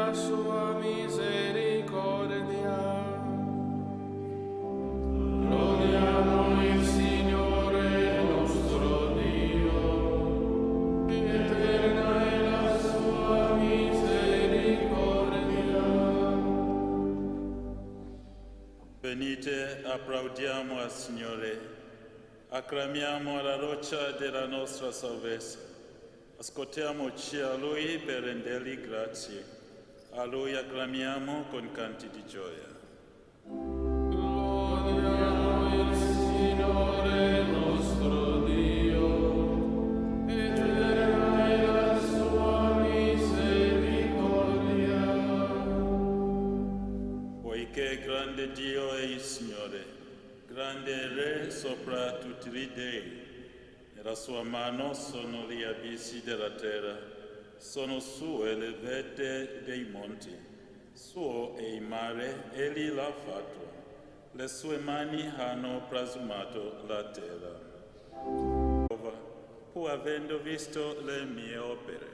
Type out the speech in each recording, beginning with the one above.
nella sua misericordia. Lodiamo il Signore nostro Dio, eterna è la sua misericordia. Venite, applaudiamo al Signore, acclamiamo la roccia della nostra salvezza. Ascoltiamoci a Lui per rendergli grazie. A Lui acclamiamo con canti di gioia. Lodiamo il Signore nostro Dio, eterna è la sua misericordia. Poiché grande Dio è il Signore, grande Re sopra tutti gli dei. Nella sua mano sono gli abissi della terra, sono sue le vette dei monti. Suo è il mare, egli l'ha fatto. Le sue mani hanno plasmato la terra. Pur avendo visto le mie opere.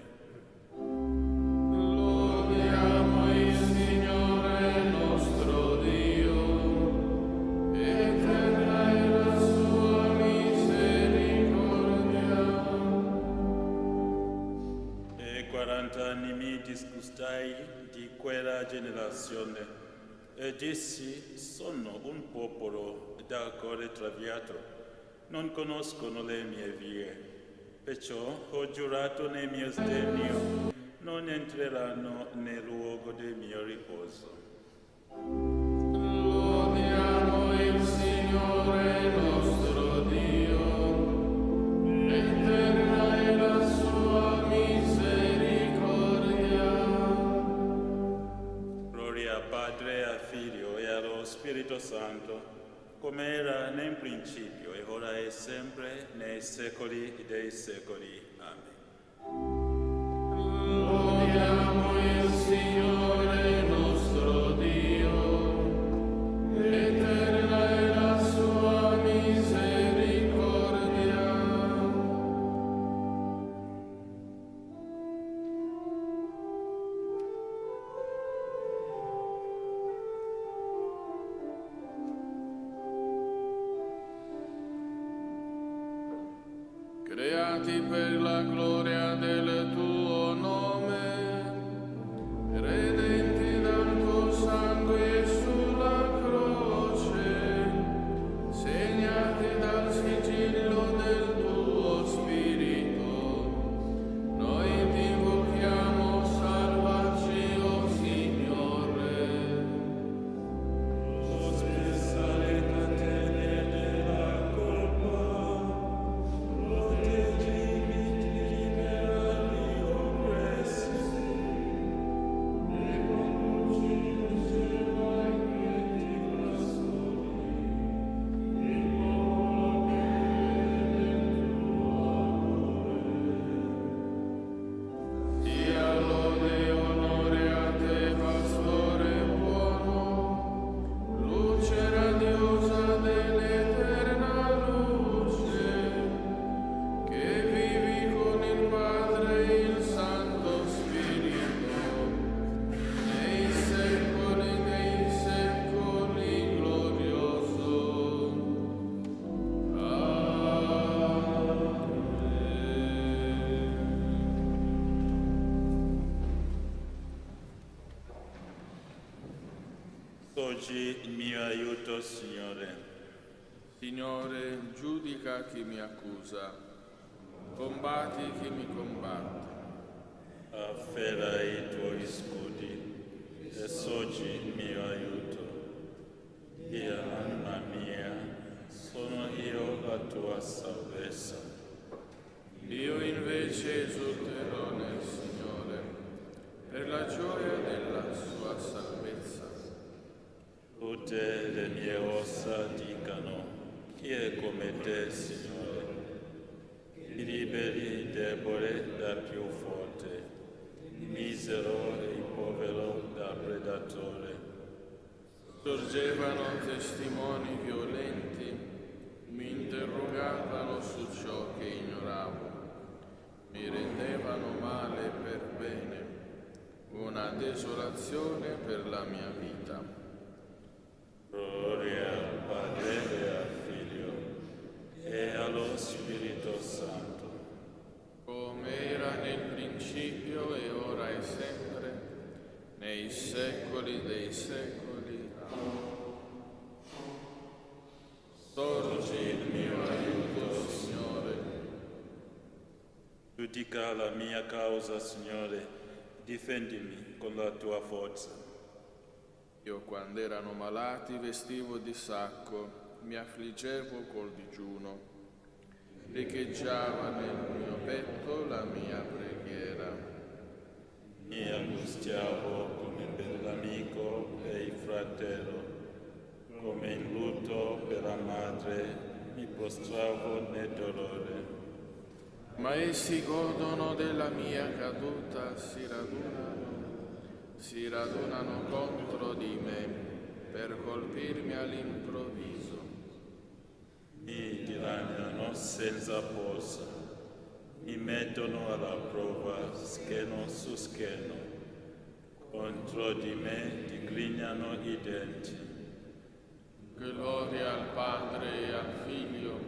Lodiamo il Signore nostro Dio, eterna è la sua misericordia. E 40 anni mi disgustai di quella generazione e dissi: sono un popolo dal cuore traviato, non conoscono le mie vie. Perciò ho giurato nel mio sdegno, non entreranno nel luogo del mio riposo. Lodiamo il Signore nostro Dio, eterna è la sua misericordia. Gloria al Padre, al Figlio e allo Spirito Santo, come era nel principio e ora e sempre, nei secoli dei secoli. Amen. Lodiamo il Signore nostro Dio, eterna è la sua misericordia. Creati per la gloria del tuo nome, redenti dal tuo sangue sulla croce, segnati dal sigillo del tuo spirito, noi ti invochiamo, salvaci, o Signore. Spessa le catene della colpa, Sia lode e onore a te, pastore buono, luce radiosa dell'eterna luce, che vivi con il Padre e il Santo Spirito, nei secoli dei secoli glorioso. Amen. oggi il mio aiuto, Signore. Signore, giudica chi mi accusa, combatti chi mi combatte. Afferra i tuoi scudi e sorgi il mio aiuto. Dio, anima mia, sono io la tua salvezza. Io invece esulterò nel Signore, per la gioia della sua salvezza. Tutte le mie ossa dicano: chi è come te, Signore? Chi liberi il debole dal più forte, il misero e il povero dal predatore. Sorgevano testimoni violenti, mi interrogavano su ciò che ignoravo, mi rendevano male per bene, con una desolazione per la mia vita. Gloria al Padre e al Figlio e allo Spirito Santo, come era nel principio e ora e sempre, nei secoli dei secoli. Sorgi il mio aiuto, Signore. giudica la mia causa, Signore, difendimi con la tua forza. Io, quando erano malati, vestivo di sacco, mi affliggevo col digiuno. Riecheggiava nel mio petto la mia preghiera. Mi angustiavo come per l'amico e il fratello, come in lutto per la madre, mi prostravo nel dolore. Ma essi godono della mia caduta, si radunano contro di me per colpirmi all'improvviso. Mi dilaniano senza posa, mi mettono alla prova schieno su schieno, contro di me digrignano i denti. Gloria al Padre e al Figlio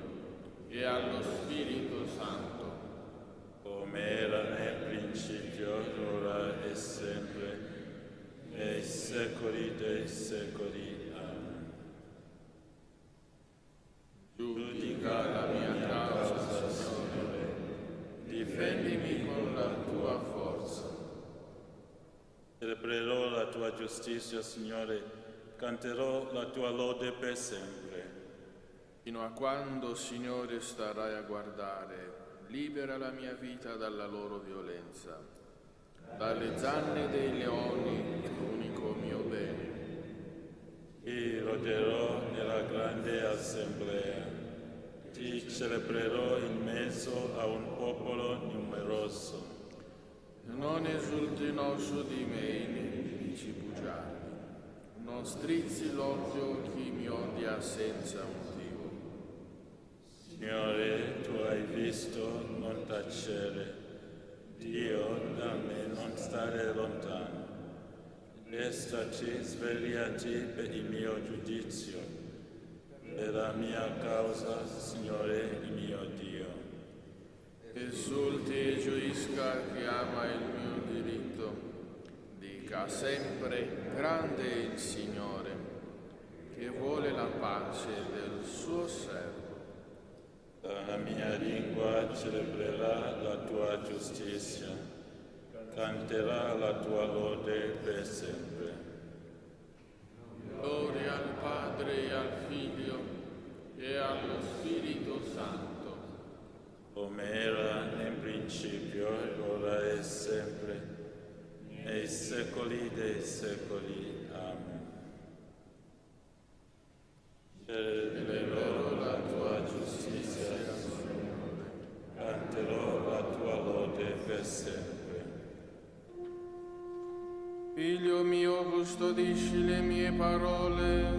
e allo Spirito Santo, come era nel principio, ora e sempre, nei secoli dei secoli. Amen. giudica la mia causa, Signore, difendimi con la tua forza. Celebrerò la tua giustizia, Signore, canterò la tua lode per sempre. Fino a quando, Signore, starai a guardare, libera la mia vita dalla loro violenza, dalle zanne dei leoni, l'unico mio bene. Ti roderò nella grande assemblea, ti celebrerò in mezzo a un popolo numeroso. Non esultino su di me i nemici bugiardi, non strizzi l'occhio chi mi odia senza motivo. Signore, tu hai visto, non tacere, Dio da me non stare lontano. Destati, svegliati per il mio giudizio, per la mia causa, Signore, il mio Dio. Esulti e gioisca chi ama il mio diritto, dica sempre grande è il Signore, che vuole la pace del suo servo. La mia lingua celebrerà la tua giustizia, canterà la tua lode per sempre. Gloria al Padre e al Figlio e allo Spirito Santo, come era nel principio, ora e sempre, nei secoli dei secoli. Amen. Celebrerò la tua giustizia, canterò la tua lode per sempre. Figlio mio, custodisci le mie parole,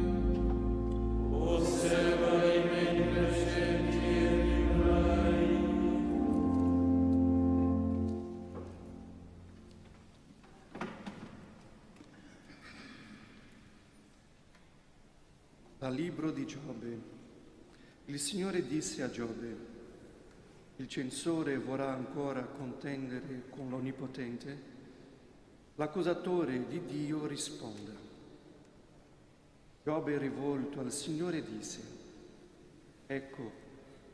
osserva i miei precetti e vivrai. Dal libro di Giobbe. Il Signore disse a Giobbe: il censore vorrà ancora contendere con l'Onnipotente? L'accusatore di Dio risponda. Giobbe, rivolto al Signore, disse: ecco,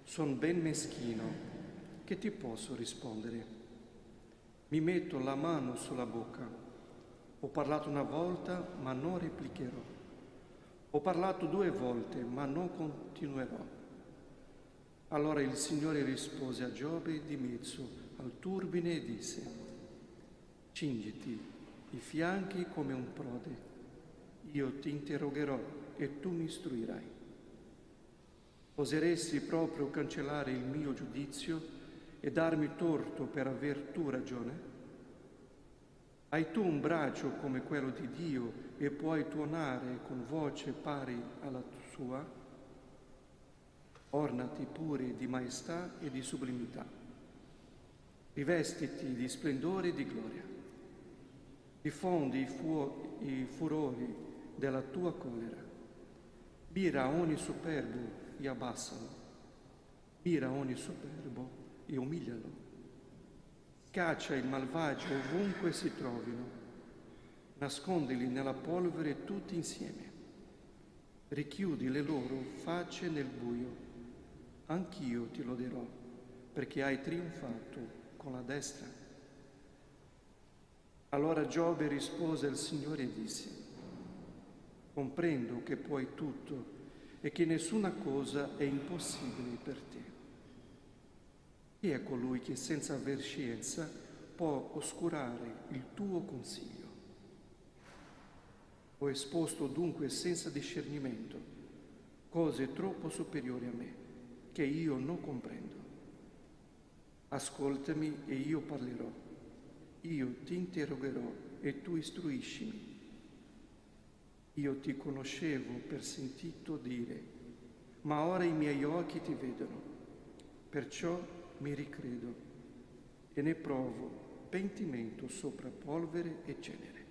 son ben meschino, che ti posso rispondere? Mi metto la mano sulla bocca. Ho parlato una volta, ma non replicherò. Ho parlato 2 volte, ma non continuerò. Allora il Signore rispose a Giobbe di mezzo al turbine e disse: cingiti i fianchi come un prode, io ti interrogherò e tu mi istruirai. Oseresti proprio cancellare il mio giudizio e darmi torto per aver tu ragione? Hai tu un braccio come quello di Dio e puoi tuonare con voce pari alla sua? Ornati pure di maestà e di sublimità. Rivestiti di splendore e di gloria. diffondi i furori della tua colera. Mira ogni superbo e abbassalo, mira ogni superbo e umilialo. Caccia il malvagio ovunque si trovino, nascondili nella polvere tutti insieme. Richiudi le loro facce nel buio. Anch'io ti loderò, perché hai trionfato con la destra. Allora Giobbe rispose al Signore e disse: comprendo che puoi tutto e che nessuna cosa è impossibile per te. Chi è colui che senza aver scienza può oscurare il tuo consiglio? Ho esposto dunque senza discernimento cose troppo superiori a me, che io non comprendo. Ascoltami e io parlerò, io ti interrogerò e tu istruiscimi. Io ti conoscevo per sentito dire, ma ora i miei occhi ti vedono, perciò mi ricredo e ne provo pentimento sopra polvere e cenere.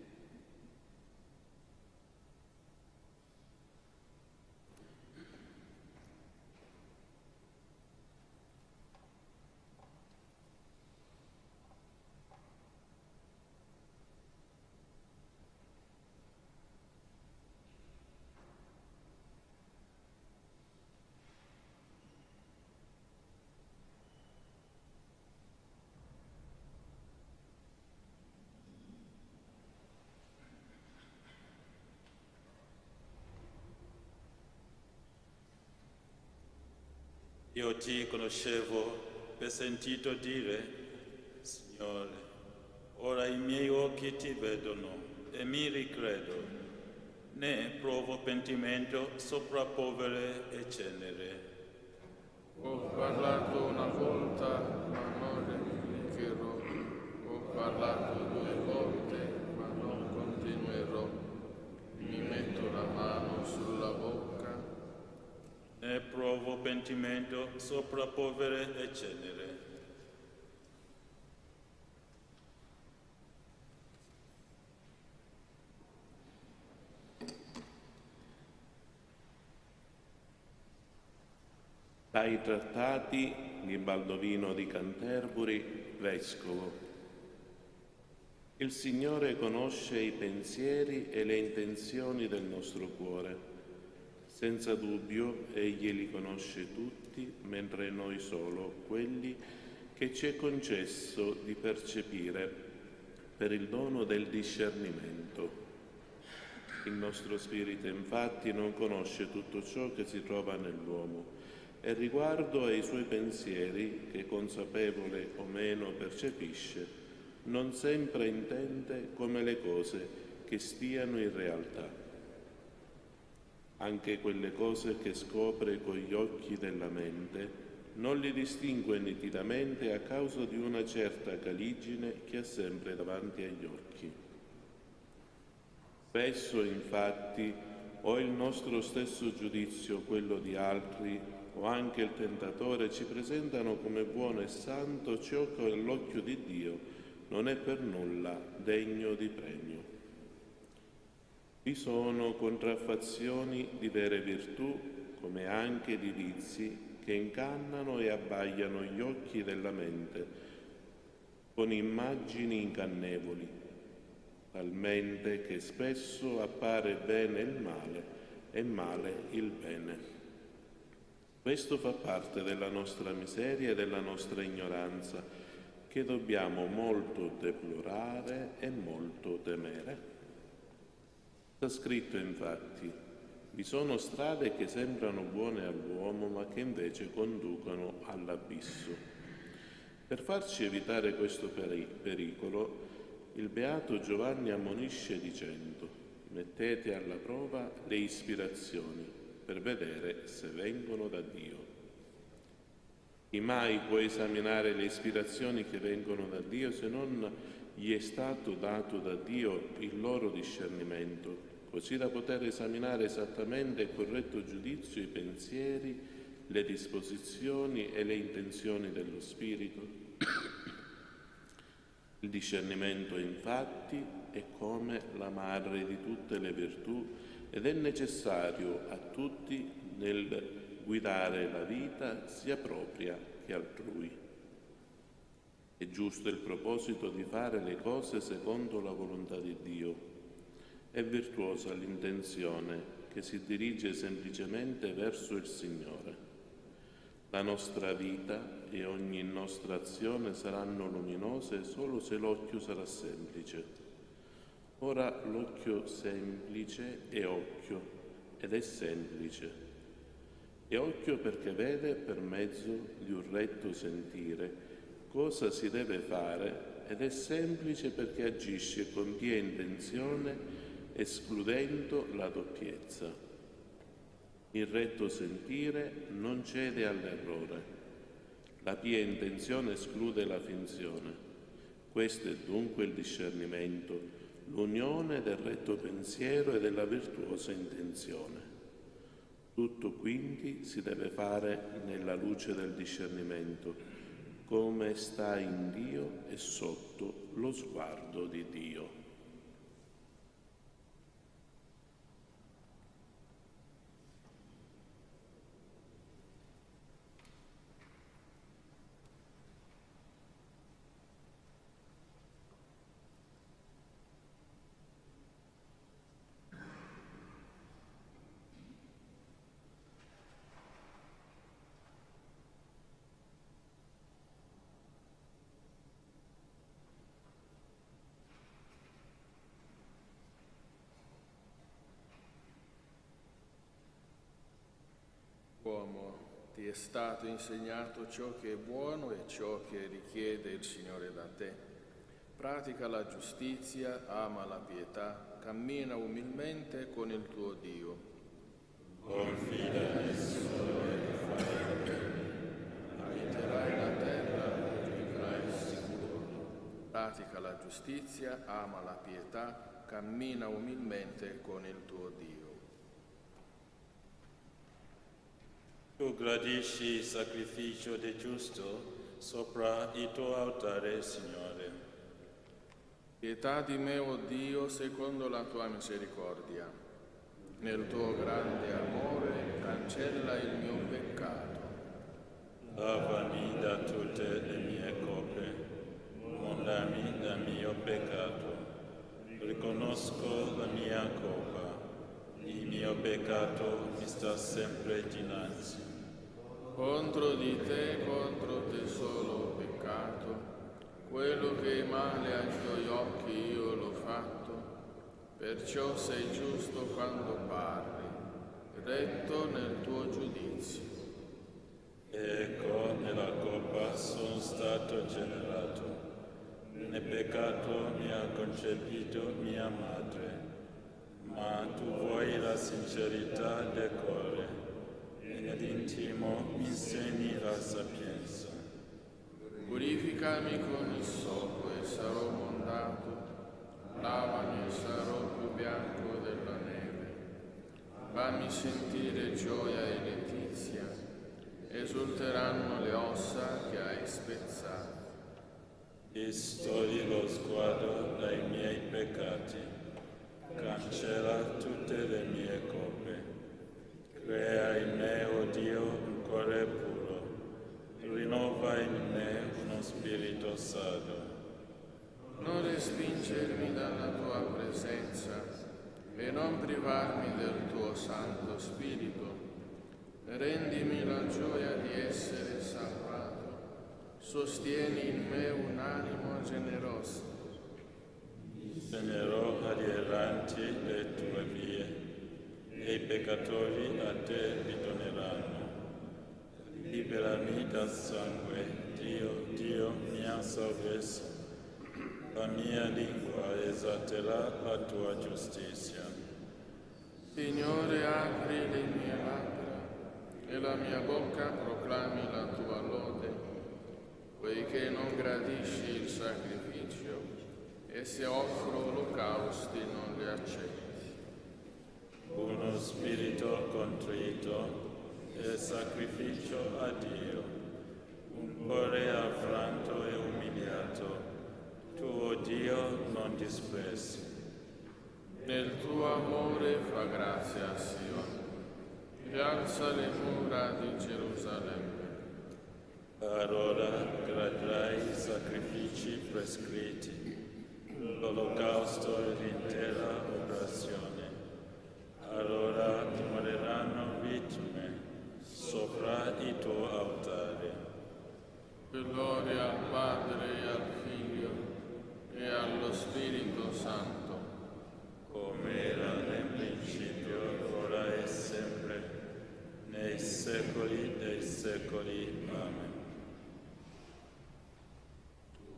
Io ti conoscevo per sentito dire, Signore, ora i miei occhi ti vedono e mi ricredo, ne provo pentimento sopra polvere e cenere. Ho parlato una volta, ma non replicherò. Ho parlato 2 volte, ma non continuerò. Mi metto la mano sulla bocca. Ne provo pentimento sopra polvere e cenere. Dai trattati di Baldovino di Canterbury, vescovo. Il Signore conosce i pensieri e le intenzioni del nostro cuore. Senza dubbio Egli li conosce tutti, mentre noi solo quelli che ci è concesso di percepire per il dono del discernimento. Il nostro spirito infatti non conosce tutto ciò che si trova nell'uomo e riguardo ai suoi pensieri, che consapevole o meno percepisce, non sempre intende come le cose che stiano in realtà. Anche quelle cose che scopre con gli occhi della mente non li distingue nitidamente a causa di una certa caligine che ha sempre davanti agli occhi. Spesso, infatti, o il nostro stesso giudizio, quello di altri, o anche il tentatore ci presentano come buono e santo ciò che all'occhio di Dio non è per nulla degno di premio. Vi sono contraffazioni di vere virtù, come anche di vizi, che incannano e abbagliano gli occhi della mente, con immagini incannevoli, talmente che spesso appare bene il male e male il bene. Questo fa parte della nostra miseria e della nostra ignoranza, che dobbiamo molto deplorare e molto temere. Sta scritto infatti: vi sono strade che sembrano buone all'uomo, ma che invece conducono all'abisso. Per farci evitare questo pericolo, il Beato Giovanni ammonisce dicendo: mettete alla prova le ispirazioni per vedere se vengono da Dio. Chi mai può esaminare le ispirazioni che vengono da Dio se non gli è stato dato da Dio il loro discernimento, così da poter esaminare esattamente e corretto giudizio i pensieri, le disposizioni e le intenzioni dello Spirito? Il discernimento, infatti, è come la madre di tutte le virtù ed è necessario a tutti nel guidare la vita sia propria che altrui. È giusto il proposito di fare le cose secondo la volontà di Dio. È virtuosa l'intenzione che si dirige semplicemente verso il Signore. La nostra vita e ogni nostra azione saranno luminose solo se l'occhio sarà semplice. Ora l'occhio semplice è occhio ed è semplice. È occhio perché vede per mezzo di un retto sentire cosa si deve fare ed è semplice perché agisce con pia intenzione escludendo la doppiezza. Il retto sentire non cede all'errore. La pia intenzione esclude la finzione. Questo è dunque il discernimento, l'unione del retto pensiero e della virtuosa intenzione. Tutto quindi si deve fare nella luce del discernimento, come sta in Dio e sotto lo sguardo di Dio. Uomo, ti è stato insegnato ciò che è buono e ciò che richiede il Signore da te. Pratica la giustizia, ama la pietà, cammina umilmente con il tuo Dio. Confida nel Signore e fai il bene. Abiterai la terra e vivrai sicuro. Pratica la giustizia, ama la pietà, cammina umilmente con il tuo Dio. Tu gradisci il sacrificio del giusto sopra il tuo altare, Signore. Pietà di me, o Dio, secondo la tua misericordia. Nel tuo grande amore cancella il mio peccato. Lavami da tutte le mie colpe, mondami dal mio peccato. Riconosco la mia colpa, il mio peccato mi sta sempre dinanzi. Contro di te solo ho peccato, quello che è male ai tuoi occhi io l'ho fatto, perciò sei giusto quando parli, retto nel tuo giudizio. Ecco, nella colpa sono stato generato, nel peccato mi ha concepito mia madre, ma tu vuoi la sincerità del cuore. Nell'intimo mi insegni la sapienza. Purificami con il soppo e sarò mondato, lavami e sarò più bianco della neve. Fammi sentire gioia e letizia, esulteranno le ossa che hai spezzato. Distogli lo sguardo dai miei peccati, cancella tutte le mie colpe. Crea in me, o Dio, un cuore puro, rinnova in me uno spirito saldo. Non respingermi dalla tua presenza e non privarmi del tuo Santo Spirito. Rendimi la gioia di essere salvato, sostieni in me un animo generoso. Insegnerò agli erranti le tue vie, e i peccatori a te ritorneranno. Liberami dal sangue, Dio mia salvezza. La mia lingua esalterà la tua giustizia. Signore, apri le mie labbra e la mia bocca proclami la tua lode, poiché non gradisci il sacrificio e se offro olocausti non li accetti. Uno spirito contrito è sacrificio a Dio, un cuore affranto e umiliato, tu tua grazia a Sion. Rialza le mura di Gerusalemme. Allora graderai i sacrifici prescritti, l'olocausto e l'intera oblazione. Allora dimoreranno vittime sopra il tuo altare. Gloria al Padre e al Figlio e allo Spirito Santo, come era nel principio, ora e sempre, nei secoli dei secoli. Amen.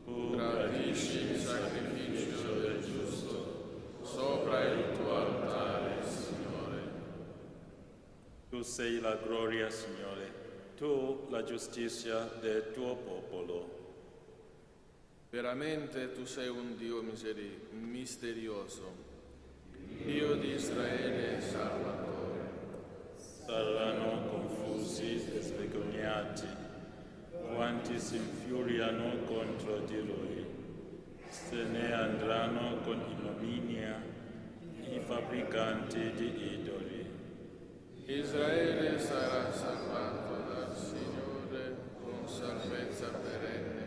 Tu gradisci il sacrificio del giusto sopra il tuo altare, Signore. Tu sei la gloria, Signore, tu la giustizia del tuo popolo. Veramente tu sei un Dio misterioso, Dio di Israele e Salvatore. Saranno confusi e svergognati quanti si infuriano contro di lui. Se ne andranno con ignominia i fabbricanti di idoli. Israele sarà salvato dal Signore con salvezza perenne.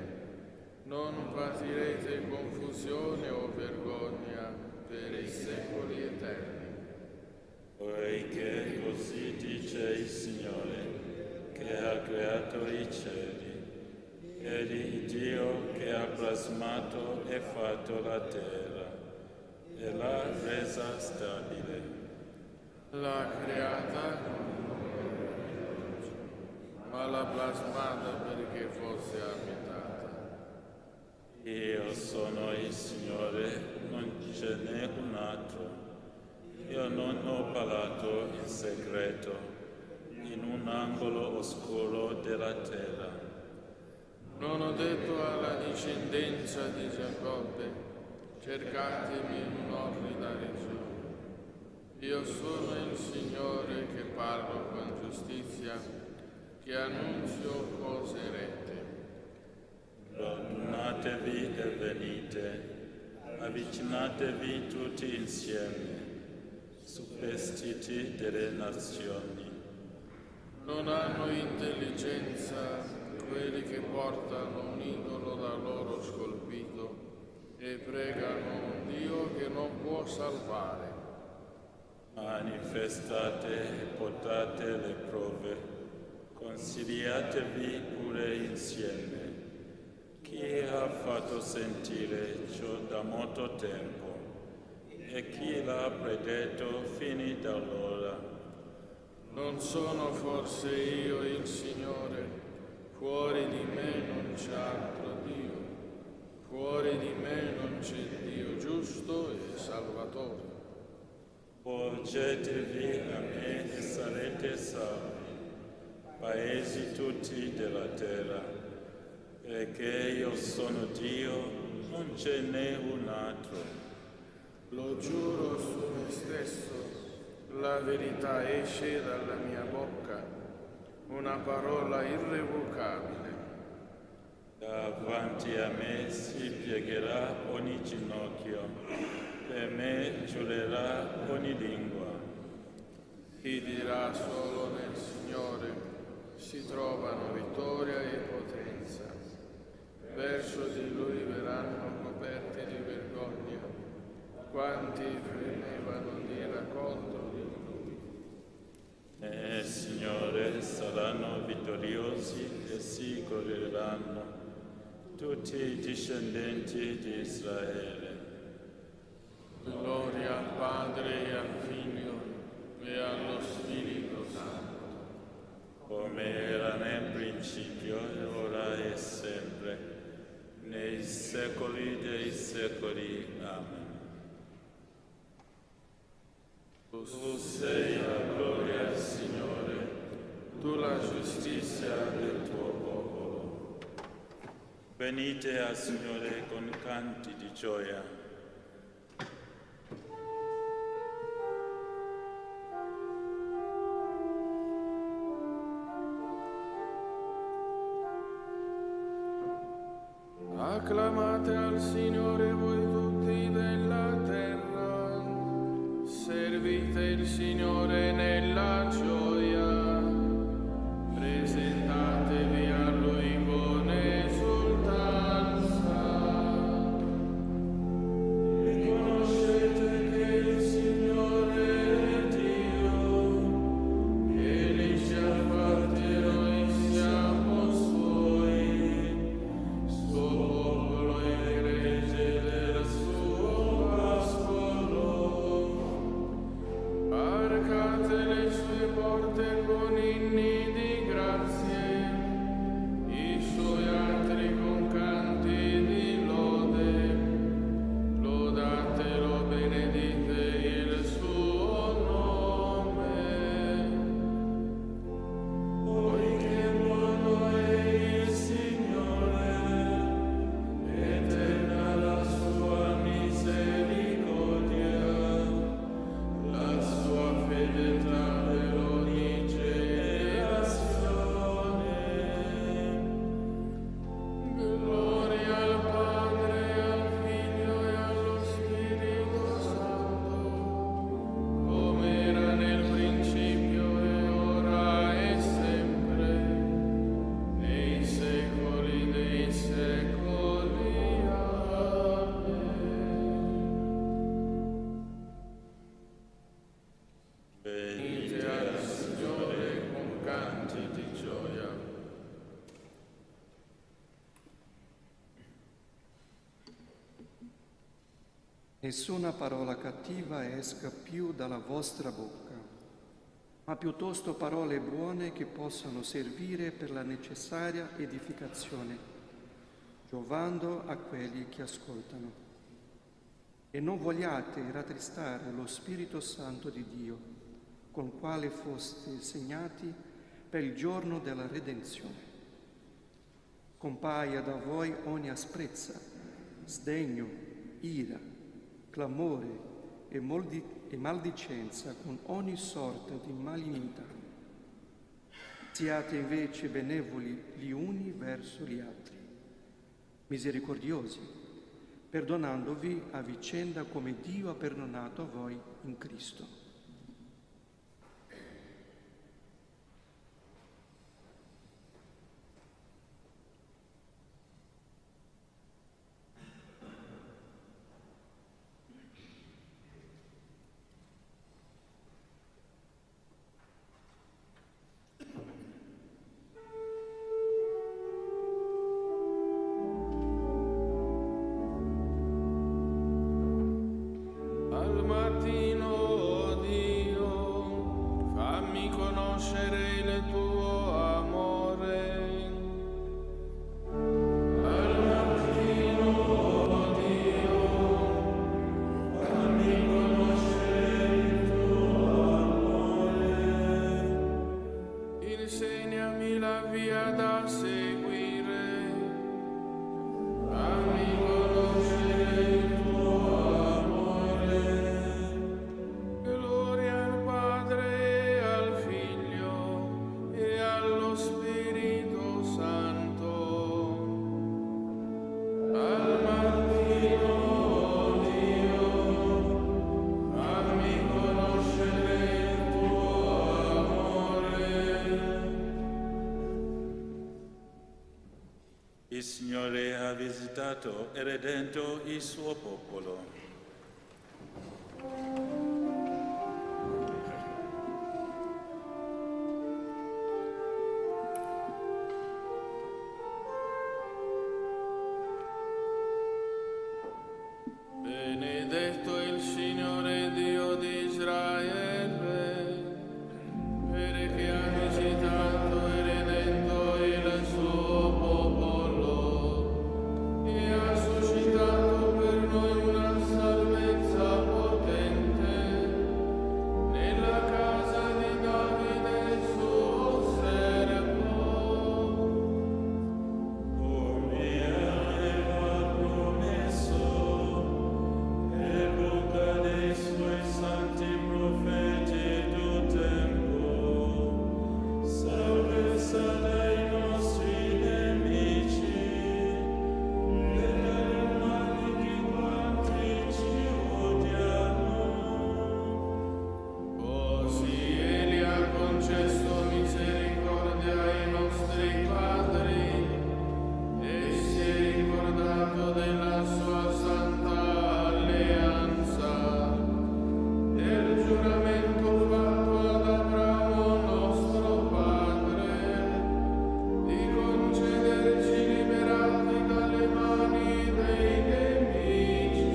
Non patirete confusione o vergogna per i secoli eterni. Poiché così dice il Signore, che ha creato i cieli, egli Dio che ha plasmato e fatto la terra, e l'ha resa stabile. L'ha creata, ma l'ha plasmata perché fosse abitata. Io sono il Signore, non ce n'è un altro. Io non ho parlato in segreto, in un angolo oscuro della terra. Non ho detto alla discendenza di Giacobbe, cercatemi in un'orrida regione. Io sono il Signore che parlo con giustizia, che annunzio cose rette. Radunatevi e venite, avvicinatevi tutti insieme, superstiti delle nazioni. Non hanno intelligenza quelli che portano un idolo da loro scolpito e pregano un Dio che non può salvare. Manifestate e portate le prove, consigliatevi pure insieme. Chi ha fatto sentire ciò da molto tempo e chi l'ha predetto fin da allora? Non sono forse io il Signore? Fuori di me non c'è altro Dio. Fuori di me non c'è Dio giusto e Salvatore. Volgetevi a me e sarete salvi, paesi tutti della terra, perché io sono Dio, non ce n'è un altro. Lo giuro su me stesso, la verità esce dalla mia bocca, una parola irrevocabile. Davanti a me si piegherà ogni ginocchio, per me giurerà ogni lingua. Chi dirà solo nel Signore si trovano vittoria e potenza. Verso di Lui verranno coperti di vergogna quanti venivano di racconto di Lui. Signore, saranno vittoriosi e si glorieranno tutti i discendenti di Israele. Gloria al Padre e al Figlio e allo Spirito Santo. Come era nel principio, ora e sempre, nei secoli dei secoli. Amen. Tu sei la gloria, Signore, tu la giustizia del tuo popolo. Venite al Signore con canti di gioia. Acclamate al Signore voi tutti della terra, servite il Signore nella gioia, presentatevi a Lui con esultanza. Riconoscete che il Signore è Dio, Egli ci ha fatti e noi siamo Suoi, Suo popolo e gregge del suo pascolo. Varcate le sue porte con inni di grazie, i suoi altri con canti di lode. Lodatelo, benedite il suo nome. Poiché buono è il Signore, eterna la sua misericordia, la sua fedeltà per ogni generazione. Gloria al Padre, al Figlio e allo Spirito Santo, come era nel principio e ora e sempre, nei secoli dei secoli. Amen. Venite al Signore con canti di gioia. Nessuna parola cattiva esca più dalla vostra bocca, ma piuttosto parole buone che possano servire per la necessaria edificazione, giovando a quelli che ascoltano. E non vogliate rattristare lo Spirito Santo di Dio, col quale foste segnati per il giorno della redenzione. Compaia da voi ogni asprezza, sdegno, ira, clamore e maldicenza con ogni sorta di malignità. Siate invece benevoli gli uni verso gli altri, misericordiosi, perdonandovi a vicenda come Dio ha perdonato a voi in Cristo. Al mattino, oh Dio, fammi conoscere il tuo amore. Al mattino, oh Dio, fammi conoscere il tuo amore. Insegnami la via da seguire. Fammi conoscere il tuo amore. Gloria al Padre e al Figlio e allo Spirito Santo. Al mattino, oh Dio, fammi conoscere il tuo amore. Il Signore ha visitato e redento il suo popolo. Benedetto il Signore Dio di Israele, perché ha visitato e redento il suo popolo e ha suscitato per noi una patto della sua santa alleanza, del giuramento fatto ad Abramo nostro padre, di concederci liberati dalle mani dei nemici,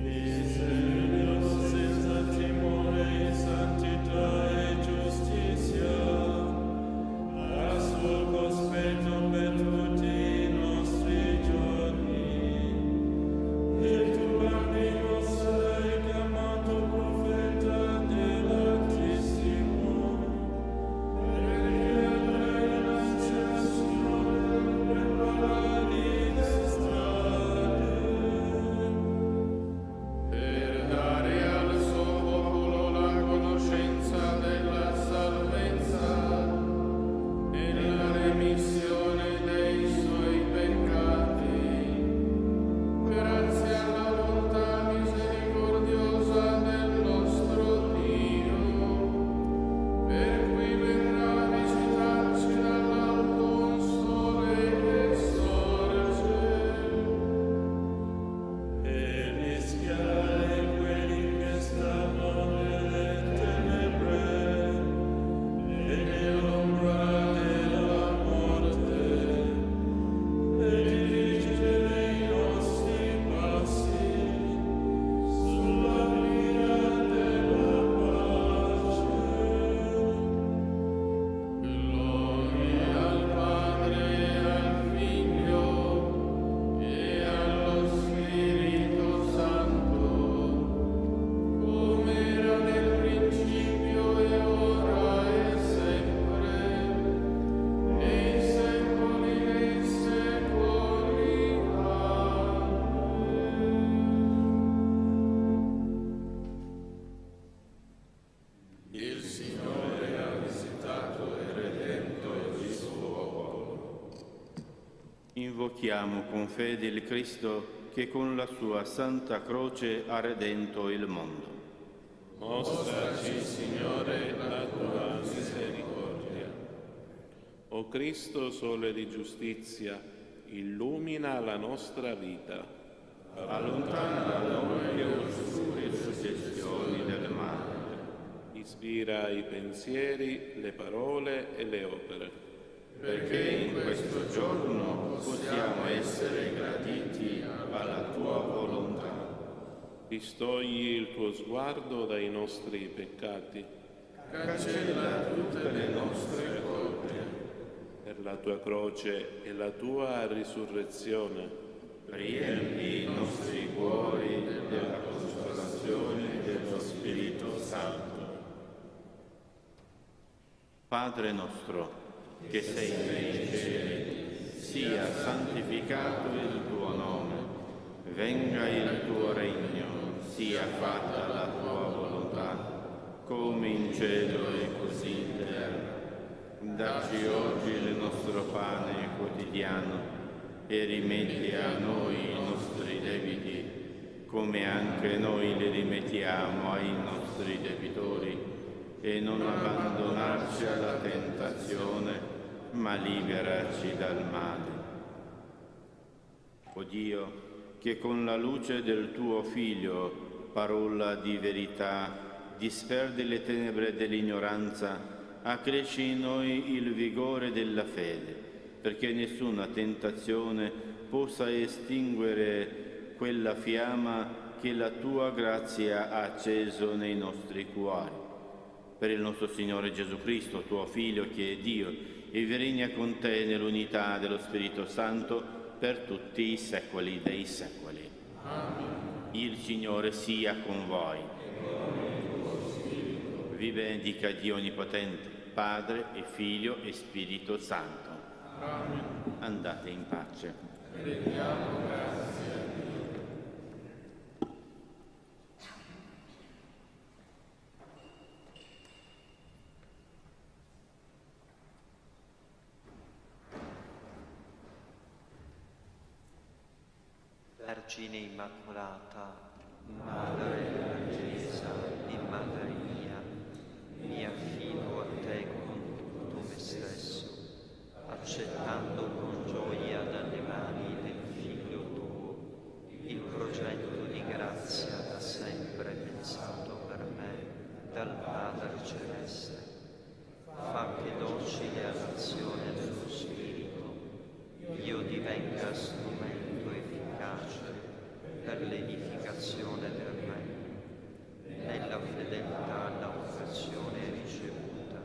di servire senza timore, santità e giustizia, a suo cospetto per tutti i nostri giorni. E tu, bambino, sarai chiamato profeta dell'Altissimo, perché avrai innanzi al Signore preparati le strade, per dare al suo popolo la conoscenza della salvezza e la remissione dei suoi peccati, grazie alla bontà misericordiosa del nostro Dio, per cui verrà a visitarci dall'alto un sole che sorge, e rischiare quelli che stanno nelle tenebre e nell'ombra della morte, e dirigere i nostri passi sulla via della pace. Gloria al Padre e al Figlio e allo Spirito Santo, come era nel principio e ora e sempre, nei secoli dei secoli. Amen. Il Signore ha visitato e redento il suo popolo. Invochiamo con fede il Cristo che con la sua santa croce ha redento il mondo. Mostraci, Signore, la tua misericordia. O Cristo, sole di giustizia, illumina la nostra vita. Allontana da noi le oscure suggestioni del male. Ispira i pensieri, le parole e le opere. Perché in questo giorno possiamo essere graditi alla tua volontà. Distogli il tuo sguardo dai nostri peccati. Cancella tutte le nostre colpe. Per la tua croce e la tua risurrezione, Riempi i nostri cuori della consolazione dello Spirito Santo. Padre nostro, che sei nei cieli, sia santificato il tuo nome, venga il tuo regno, sia fatta la tua volontà, come in cielo e così in terra. Dacci oggi il nostro pane quotidiano e rimetti a noi i nostri debiti, come anche noi li rimettiamo ai nostri debitori, e non abbandonarci alla tentazione, ma liberaci dal male. O Dio, che con la luce del tuo Figlio, parola di verità, disperde le tenebre dell'ignoranza, accresci in noi il vigore della fede, perché nessuna tentazione possa estinguere quella fiamma che la tua grazia ha acceso nei nostri cuori. Per il nostro Signore Gesù Cristo, tuo Figlio, che è Dio, e vi regna con te nell'unità dello Spirito Santo per tutti i secoli dei secoli. Amen. Il Signore sia con voi. Vi benedica Dio Onnipotente, Padre e Figlio e Spirito Santo. Amen. Andate in pace. Rendiamo grazie a Dio. Vergine Immacolata, Madre della Chiesa e Madre mia, mi affido a te con tutto me stesso, accettando con gioia dalle venga strumento efficace per l'edificazione del Regno, nella fedeltà all'operazione ricevuta,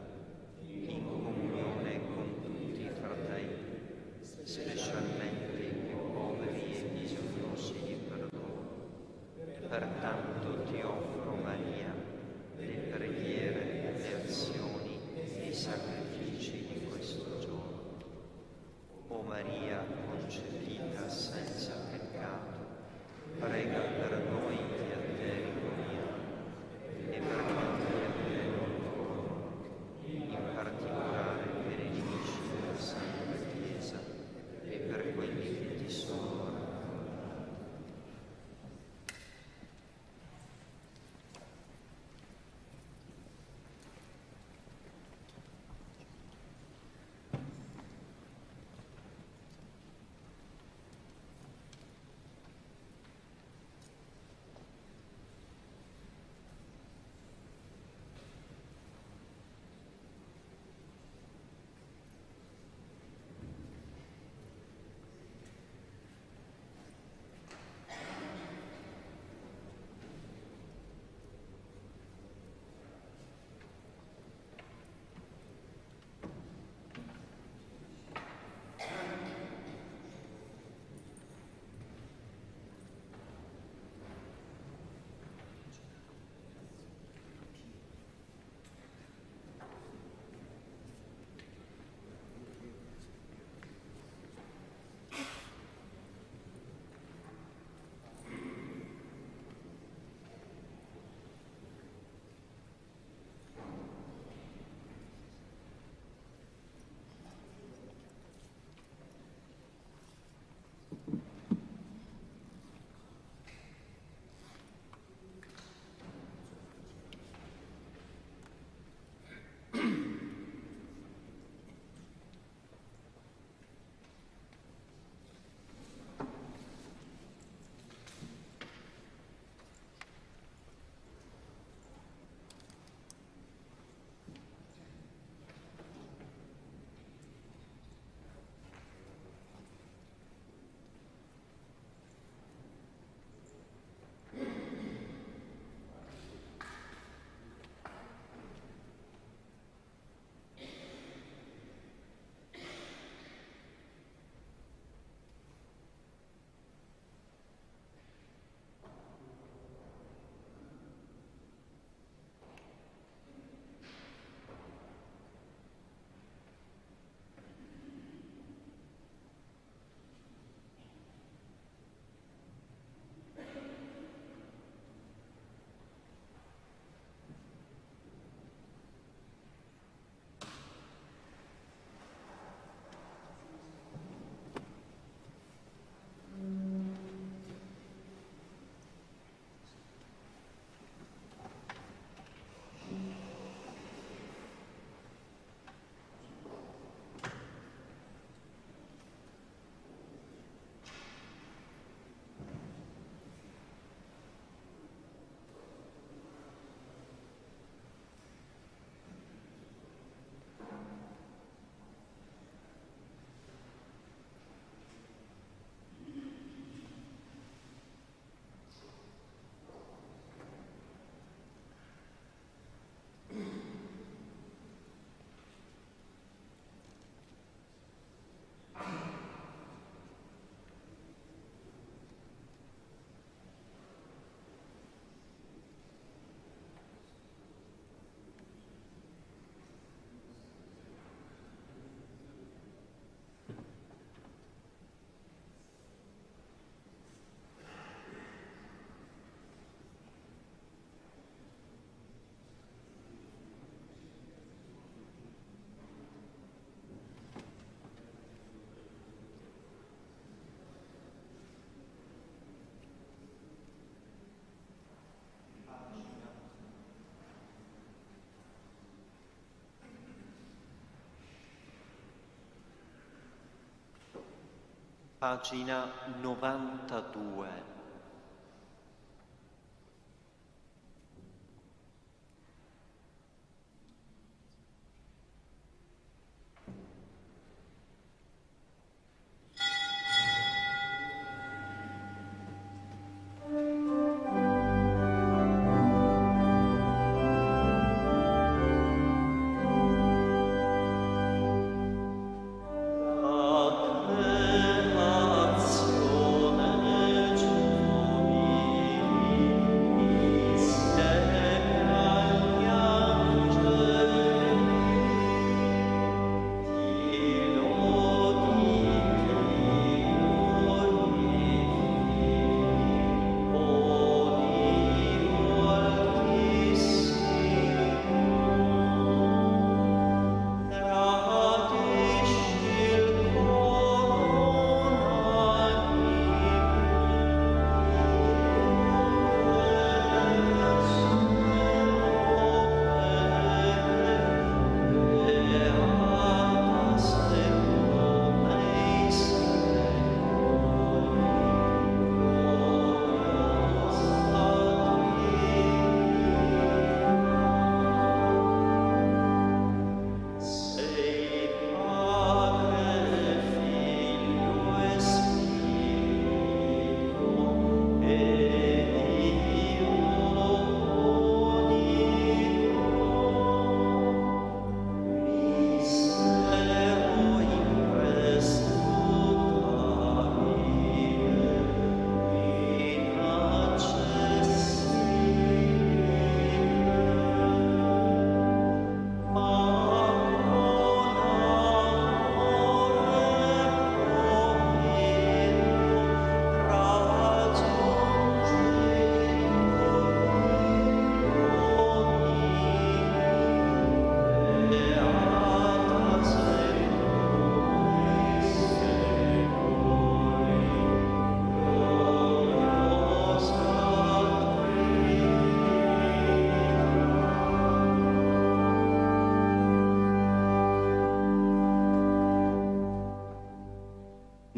in comunione con tutti i fratelli, specialmente i più poveri e bisognosi di perdono. Pertanto ti offro, Maria, le preghiere, le azioni e i sacrifici di questo giorno. O Maria, concepita senza peccato, prega per noi che a te ricorriamo e per quanti a te non ricorrono, in particolare per i nemici della Santa Chiesa e per quelli che ti sono raccomandati. Pagina 92.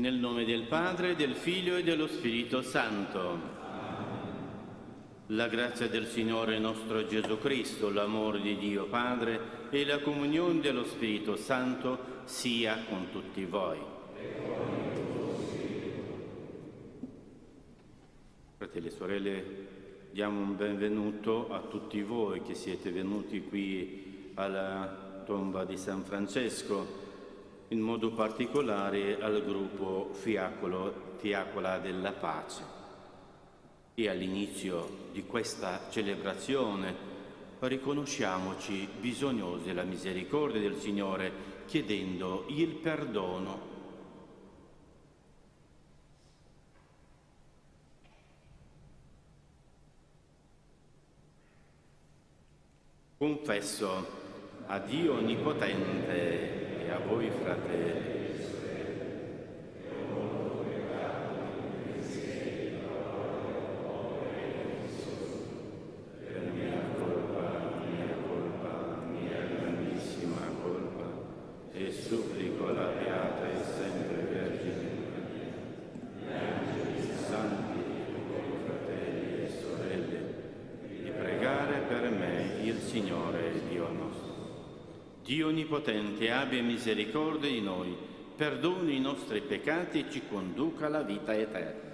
Nel nome del Padre, del Figlio e dello Spirito Santo. La grazia del Signore nostro Gesù Cristo, l'amore di Dio Padre e la comunione dello Spirito Santo sia con tutti voi. Fratelli e sorelle, diamo un benvenuto a tutti voi che siete venuti qui alla tomba di San Francesco, in modo particolare al gruppo Fiaccola della Pace. E all'inizio di questa celebrazione riconosciamoci bisognosi della misericordia del Signore, chiedendo il perdono. Confesso a Dio Onnipotente e a voi, fratelli, supplico la Beata e sempre Vergine Maria, angeli, santi, fratelli e sorelle, di pregare per me il Signore Dio nostro. Dio Onnipotente abbia misericordia di noi, perdoni i nostri peccati e ci conduca alla vita eterna.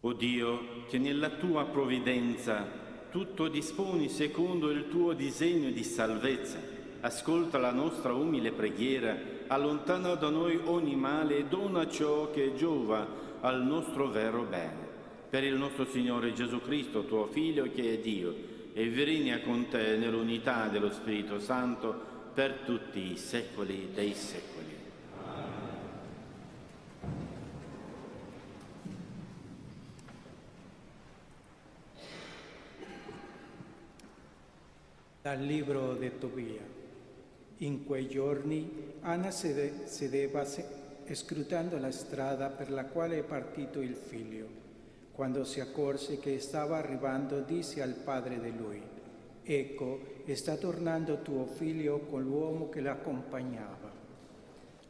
O Dio, che nella tua provvidenza tutto disponi secondo il tuo disegno di salvezza, ascolta la nostra umile preghiera, allontana da noi ogni male e dona ciò che giova al nostro vero bene. Per il nostro Signore Gesù Cristo, tuo Figlio, che è Dio, e regna con te nell'unità dello Spirito Santo per tutti i secoli dei secoli. Dal libro di Tobia. In quei giorni Anna sedeva scrutando la strada per la quale è partito il figlio. Quando si accorse che stava arrivando, disse al padre di lui: «Ecco, sta tornando tuo figlio con l'uomo che l'accompagnava».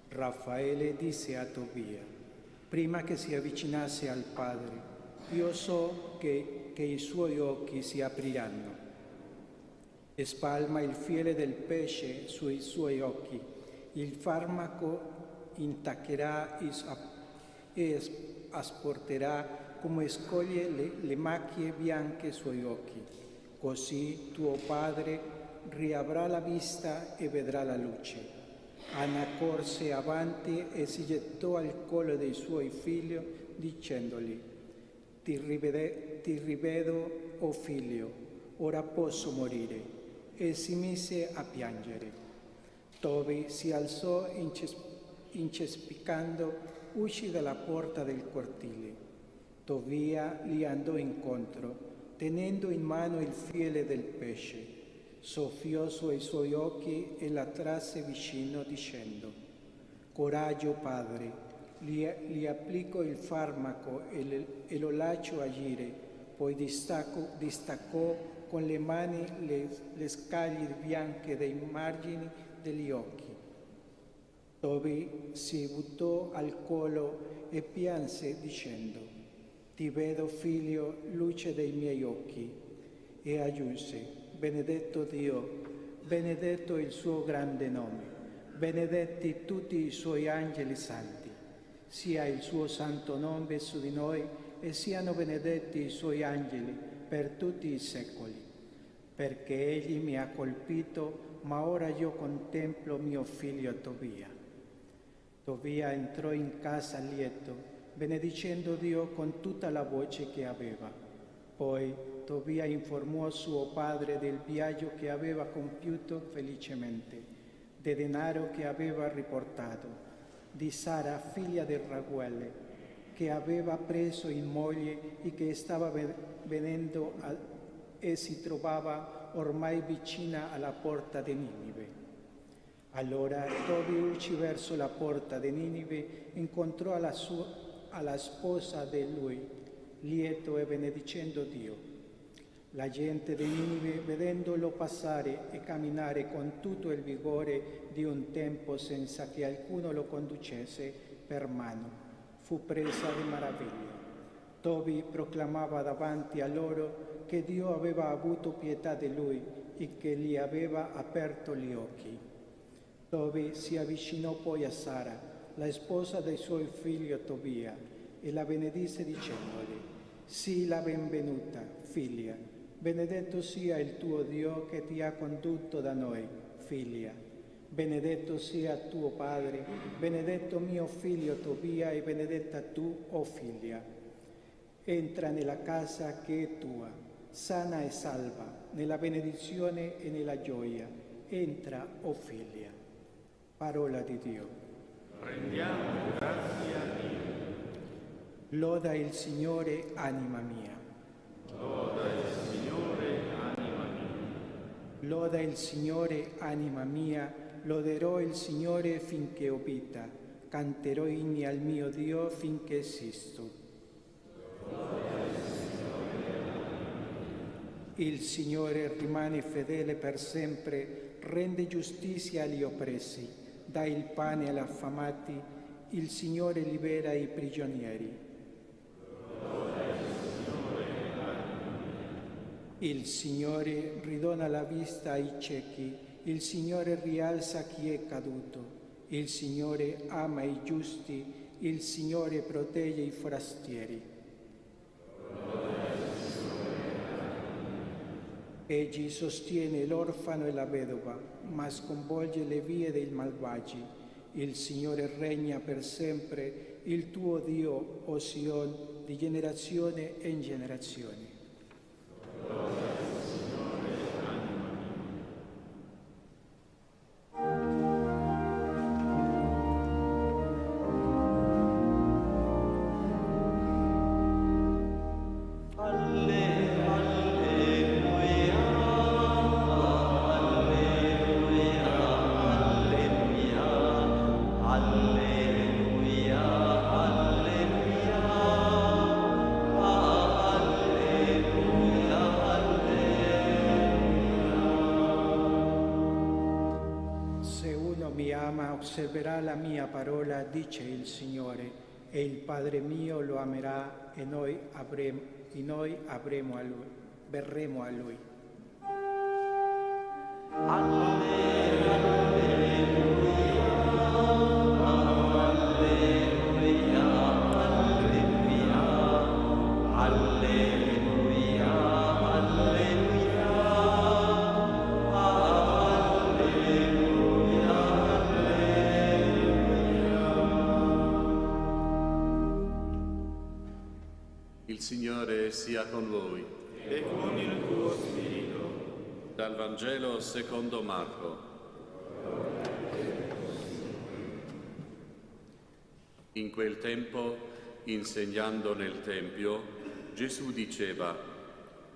Raffaele disse a Tobia, prima che si avvicinasse al padre: «Io so che i suoi occhi si apriranno». Spalma il fiele del pesce sui suoi occhi, il farmaco intaccherà e asporterà come scoglie le macchie bianche sui occhi. Così tuo padre riavrà la vista e vedrà la luce. Anna corse avanti e si gettò al collo dei suoi figli, dicendogli: Ti rivedo, o figlio, ora posso morire. E si mise a piangere. Tobi si alzò incespicando, uscì dalla porta del cortile. Tobia gli andò incontro, tenendo in mano il fiele del pesce. Soffiò sui suoi occhi e la trasse vicino, dicendo: «Coraggio, padre!» Gli applicò il farmaco e lo lasciò agire, poi distaccò con le mani le scaglie bianche dei margini degli occhi. Tobi si buttò al collo e pianse dicendo: «Ti vedo, figlio, luce dei miei occhi». E aggiunse: «Benedetto Dio, benedetto il suo grande nome, benedetti tutti i suoi angeli santi. Sia il suo santo nome su di noi e siano benedetti i suoi angeli per tutti i secoli. Perché egli mi ha colpito, ma ora io contemplo mio figlio Tobia». Tobia entrò in casa lieto, benedicendo Dio con tutta la voce che aveva. Poi Tobia informò suo padre del viaggio che aveva compiuto felicemente, del denaro che aveva riportato, di Sara, figlia di Raguele, che aveva preso in moglie e che stava venendo e si trovava ormai vicina alla porta di Ninive. Allora Tobi uscì verso la porta di Ninive, incontrò alla sposa di lui, lieto e benedicendo Dio. La gente di Ninive, vedendolo passare e camminare con tutto il vigore di un tempo senza che qualcuno lo conducesse per mano, fu presa di meraviglia. Tobi proclamava davanti a loro che Dio aveva avuto pietà di lui e che gli aveva aperto gli occhi. Tobi si avvicinò poi a Sara, la sposa del suo figlio Tobia, e la benedisse dicendogli: «Sii la benvenuta, figlia, benedetto sia il tuo Dio che ti ha condotto da noi, figlia. Benedetto sia tuo padre, benedetto mio figlio Tobia e benedetta tu, o figlia. Entra nella casa che è tua, sana e salva, nella benedizione e nella gioia. Entra, o figlia». Parola di Dio. Rendiamo grazie a Dio. Loda il Signore, anima mia. Loda il Signore, anima mia. Loda il Signore, anima mia. Loderò il Signore finché ho vita. Canterò inni al mio Dio finché esisto. Il Signore rimane fedele per sempre, rende giustizia agli oppressi, dà il pane agli affamati, il Signore libera i prigionieri. Il Signore ridona la vista ai ciechi, il Signore rialza chi è caduto, il Signore ama i giusti, il Signore protegge i forastieri. Egli sostiene l'orfano e la vedova, ma sconvolge le vie dei malvagi. Il Signore regna per sempre, il tuo Dio, o Sion, di generazione in generazione. Osserverà la mia parola, dice il Signore, e il Padre mio lo amerà e noi verremo a Lui. Il Signore sia con voi. E con il tuo spirito. Dal Vangelo secondo Marco. In quel tempo, insegnando nel Tempio, Gesù diceva: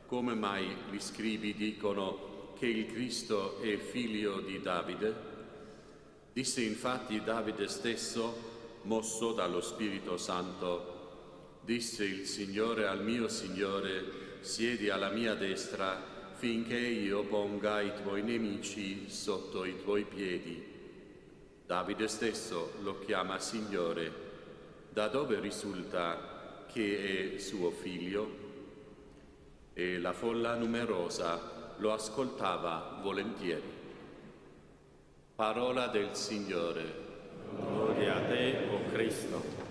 «Come mai gli scribi dicono che il Cristo è figlio di Davide?» Disse infatti Davide stesso, mosso dallo Spirito Santo: «Disse il Signore al mio Signore: siedi alla mia destra finché io ponga i tuoi nemici sotto i tuoi piedi». Davide stesso lo chiama Signore, da dove risulta che è suo figlio? E la folla numerosa lo ascoltava volentieri. Parola del Signore. Gloria a te, o Cristo.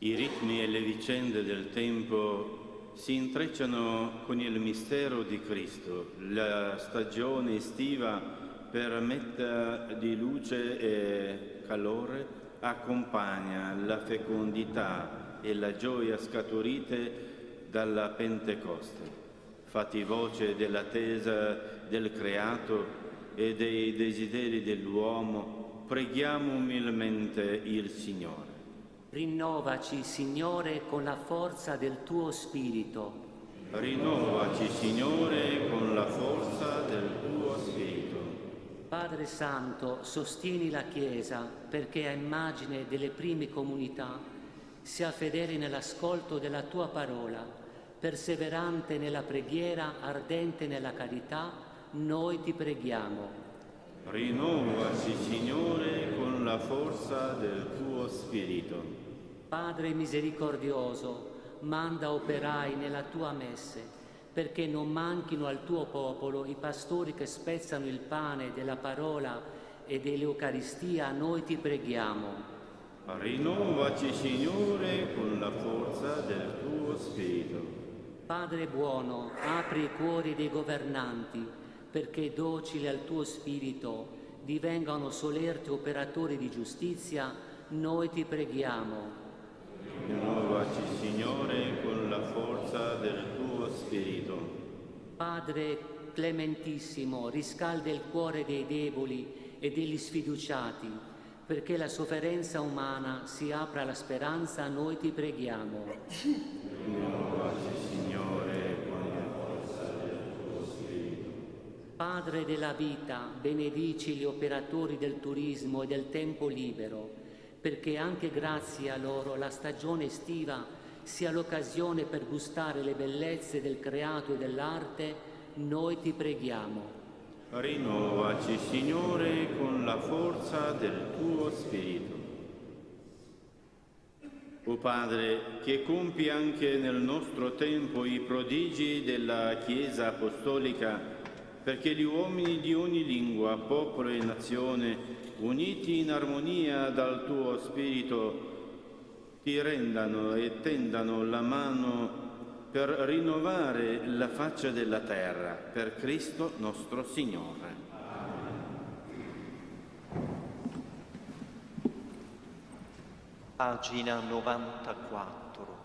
I ritmi e le vicende del tempo si intrecciano con il mistero di Cristo. La stagione estiva, per meta di luce e calore, accompagna la fecondità e la gioia scaturite dalla Pentecoste. Fatti voce dell'attesa del creato e dei desideri dell'uomo, preghiamo umilmente il Signore. Rinnovaci, Signore, con la forza del tuo Spirito. Rinnovaci, Signore, con la forza del tuo Spirito. Padre Santo, sostieni la Chiesa perché a immagine delle prime comunità sia fedele nell'ascolto della tua parola, perseverante nella preghiera, ardente nella carità, noi ti preghiamo. Rinnovaci, Signore, con la forza del tuo Spirito. Padre misericordioso, manda operai nella tua messe, perché non manchino al tuo popolo i pastori che spezzano il pane della parola e dell'Eucaristia, noi ti preghiamo. Rinnovaci, Signore, con la forza del tuo Spirito. Padre buono, apri i cuori dei governanti, perché docili al tuo Spirito divengano solerti operatori di giustizia, noi ti preghiamo. Rinnovaci, Signore, con la forza del tuo Spirito. Padre clementissimo, riscalda il cuore dei deboli e degli sfiduciati, perché la sofferenza umana si apra alla speranza, noi ti preghiamo. Rinnovaci, Signore, con la forza del tuo Spirito. Padre della vita, benedici gli operatori del turismo e del tempo libero, perché anche grazie a loro la stagione estiva sia l'occasione per gustare le bellezze del creato e dell'arte, noi ti preghiamo. Rinnovaci, Signore, con la forza del tuo Spirito. O Padre, che compi anche nel nostro tempo i prodigi della Chiesa Apostolica, perché gli uomini di ogni lingua, popolo e nazione, uniti in armonia dal tuo Spirito, ti rendano e tendano la mano per rinnovare la faccia della terra, per Cristo nostro Signore. Pagina 94.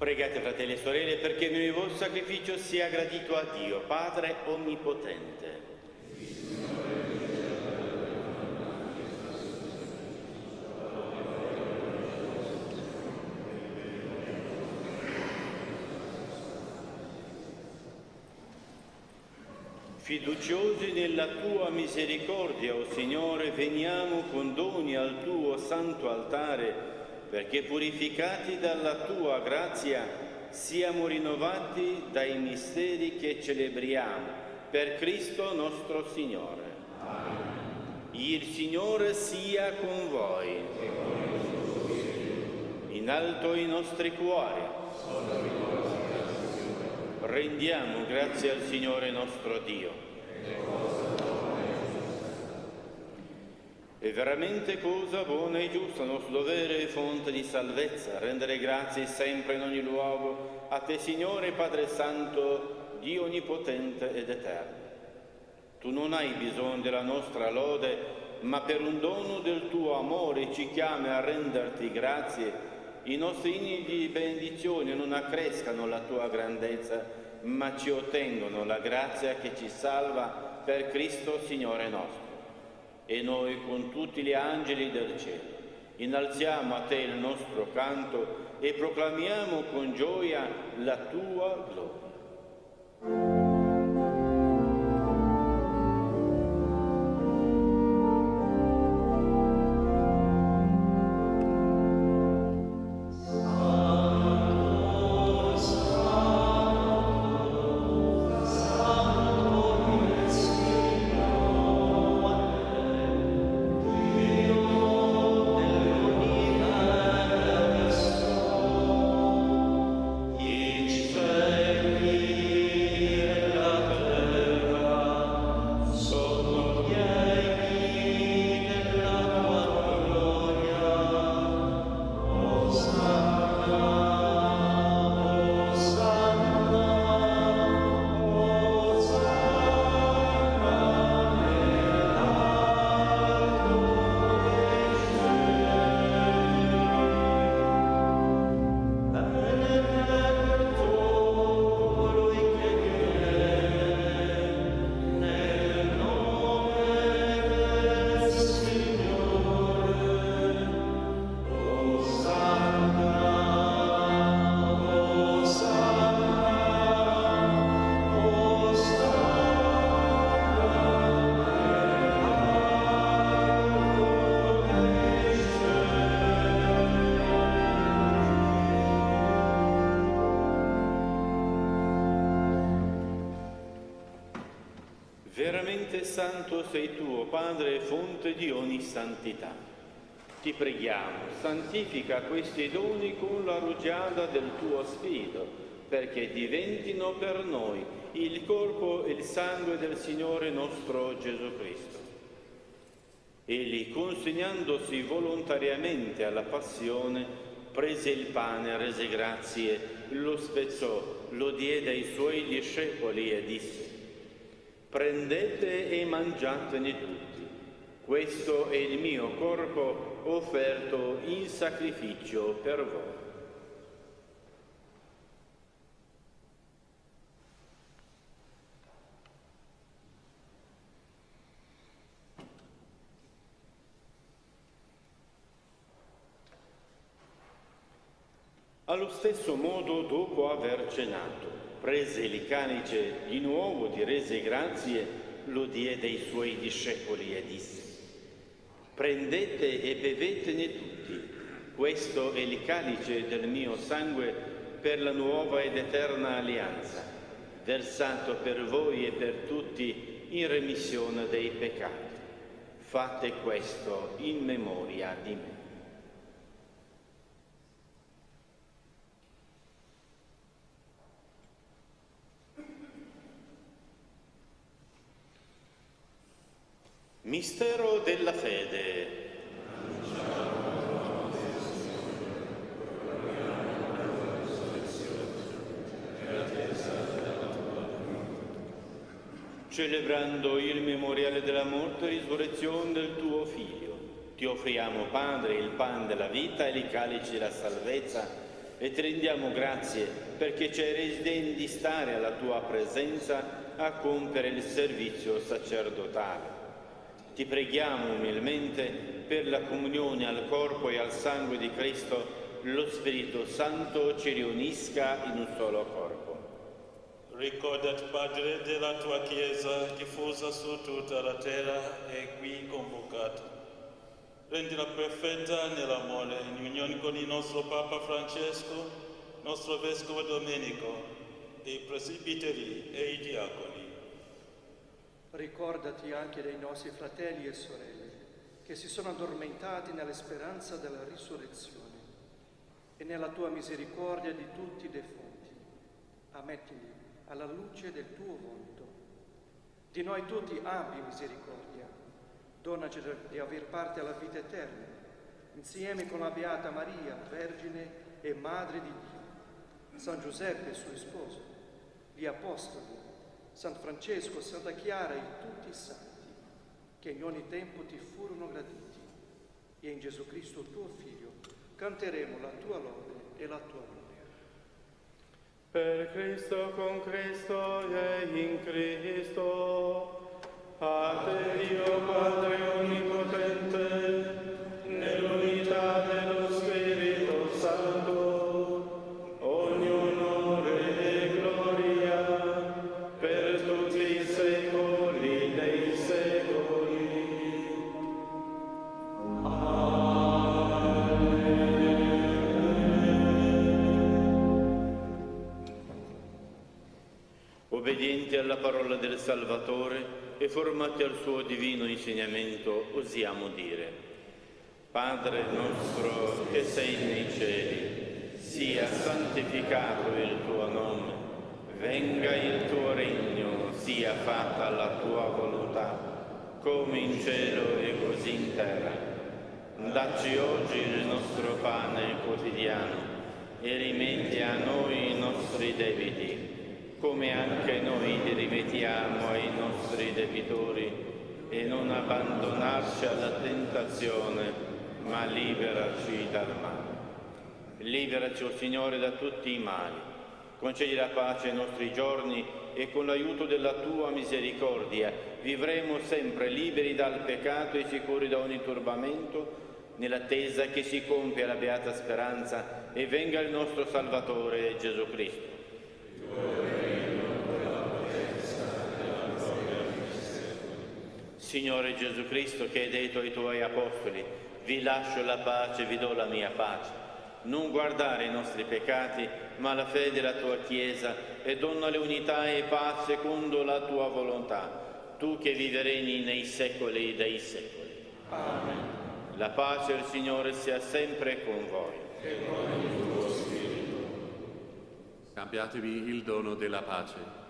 Pregate, fratelli e sorelle, perché il vostro sacrificio sia gradito a Dio, Padre Onnipotente. Fiduciosi nella tua misericordia, o Signore, veniamo con doni al tuo santo altare, perché purificati dalla tua grazia siamo rinnovati dai misteri che celebriamo, per Cristo nostro Signore. Amen. Il Signore sia con voi. In alto i nostri cuori. Rendiamo grazie al Signore nostro Dio. È veramente cosa buona e giusta, nostro dovere e fonte di salvezza, rendere grazie sempre in ogni luogo a te, Signore Padre Santo, Dio onnipotente ed eterno. Tu non hai bisogno della nostra lode, ma per un dono del tuo amore ci chiami a renderti grazie. I nostri inni di benedizione non accrescano la tua grandezza, ma ci ottengono la grazia che ci salva per Cristo Signore nostro. E noi con tutti gli angeli del cielo innalziamo a te il nostro canto e proclamiamo con gioia la tua gloria. Veramente santo sei tu, o Padre, fonte di ogni santità. Ti preghiamo, santifica questi doni con la rugiada del tuo Spirito, perché diventino per noi il corpo e il sangue del Signore nostro Gesù Cristo. Egli, consegnandosi volontariamente alla passione, prese il pane, rese grazie, lo spezzò, lo diede ai suoi discepoli e disse: prendete e mangiatene tutti, questo è il mio corpo offerto in sacrificio per voi. Allo stesso modo, dopo aver cenato, prese il calice di nuovo, di rese grazie, lo diede ai suoi discepoli e disse: prendete e bevetene tutti, questo è il calice del mio sangue per la nuova ed eterna alleanza, versato per voi e per tutti in remissione dei peccati. Fate questo in memoria di me. Mistero della fede. Celebrando il memoriale della morte e risurrezione del tuo Figlio, ti offriamo, Padre, il pan della vita e il calice della salvezza, e ti rendiamo grazie perché ci hai resi degni di stare alla tua presenza a compiere il servizio sacerdotale. Ti preghiamo umilmente per la comunione al corpo e al sangue di Cristo, lo Spirito Santo ci riunisca in un solo corpo. Ricordati, Padre, della tua Chiesa diffusa su tutta la terra e qui convocata. Rendila perfetta nell'amore, in unione con il nostro Papa Francesco, nostro Vescovo Domenico, e i presbiteri e i diaconi. Ricordati anche dei nostri fratelli e sorelle che si sono addormentati nella speranza della risurrezione e nella tua misericordia di tutti i defunti. Ammettili alla luce del tuo volto. Di noi tutti abbi misericordia. Donaci di aver parte alla vita eterna, insieme con la Beata Maria, Vergine e Madre di Dio, San Giuseppe, suo sposo, gli Apostoli, San Francesco, Santa Chiara e tutti i santi, che in ogni tempo ti furono graditi. E in Gesù Cristo, tuo Figlio, canteremo la tua lode e la tua gloria. Per Cristo, con Cristo e in Cristo, a te Dio Padre Onnipotente, nell'unità dello Spirito Santo, ogni onore e gloria per tutti i secoli dei secoli. Obbedienti alla parola del Salvatore e formati al suo divino insegnamento, osiamo dire: Padre nostro che sei nei cieli, sia santificato il tuo nome, venga il tuo regno, sia fatta la tua volontà, come in cielo e così in terra. Dacci oggi il nostro pane quotidiano e rimetti a noi i nostri debiti, come anche noi li rimettiamo ai nostri debitori, e non abbandonarci alla tentazione, ma liberaci dal male. Liberaci, o Signore, da tutti i mali. Concedi la pace ai nostri giorni e con l'aiuto della tua misericordia vivremo sempre liberi dal peccato e sicuri da ogni turbamento, nell'attesa che si compia la beata speranza e venga il nostro Salvatore Gesù Cristo. Signore Gesù Cristo, che hai detto ai tuoi apostoli: vi lascio la pace, vi do la mia pace. Non guardare i nostri peccati, ma la fede della tua Chiesa, e donnale unità e pace secondo la tua volontà, tu che vivi e regni nei secoli dei secoli. Amen. La pace del Signore sia sempre con voi. E con il tuo spirito. Cambiatevi il dono della pace.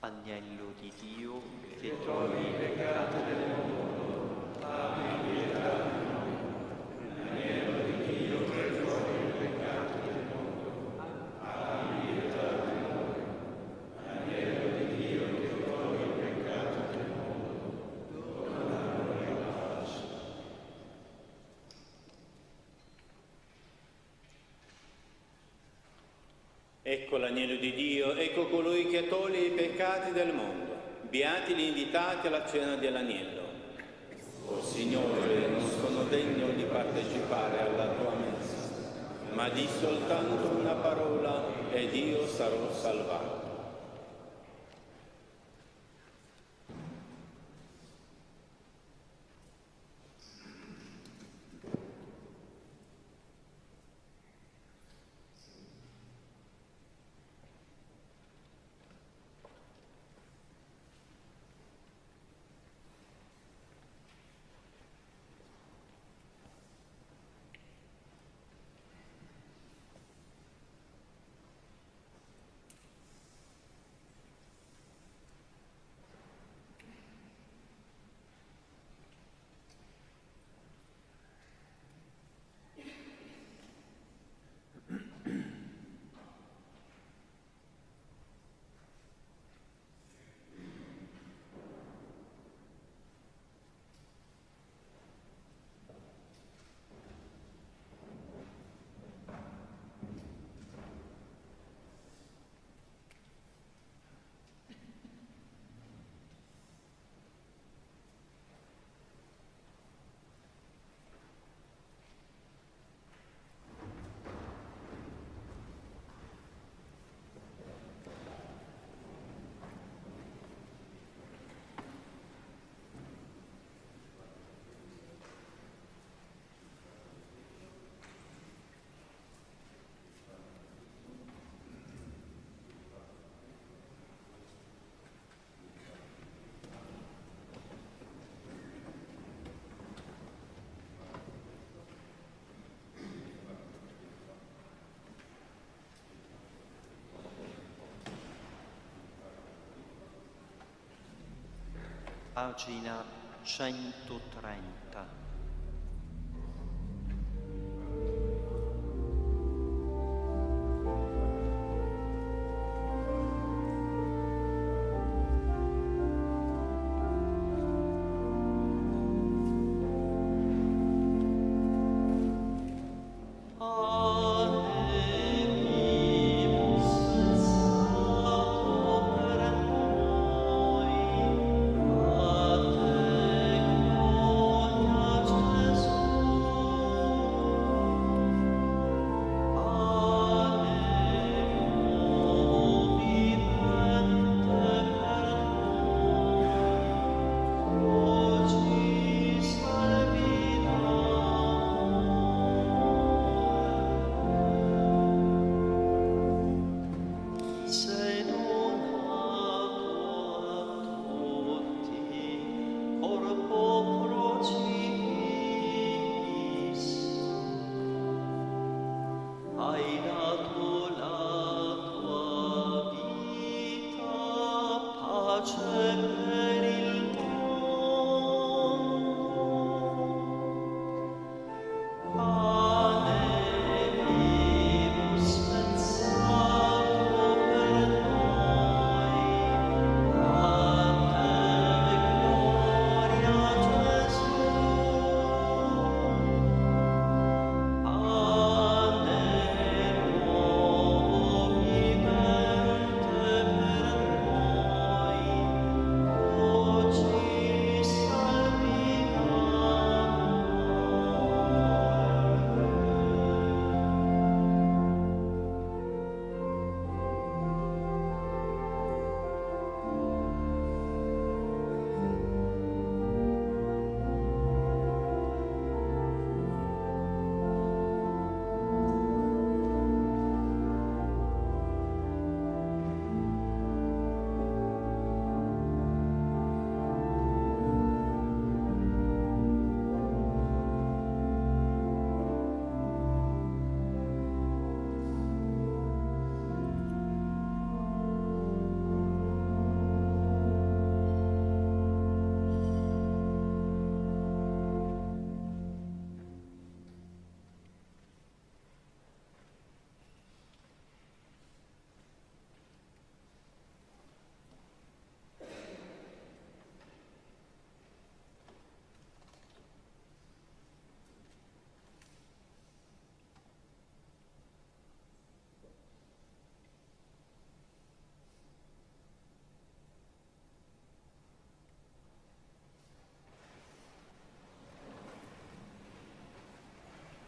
Agnello di Dio, che togli i peccati del mondo, abbi pietà di noi. Agnello di Dio, che togli i peccati del mondo, abbi pietà di noi. Agnello di Dio, che togli i peccati del mondo, dona noi la pace. Ecco l'agnello di Dio, ecco colui che toglie i peccati del mondo. Beati gli invitati alla cena dell'agnello. O Signore, non sono degno di partecipare alla tua messa, ma di soltanto una parola ed io sarò salvato. Pagina 130.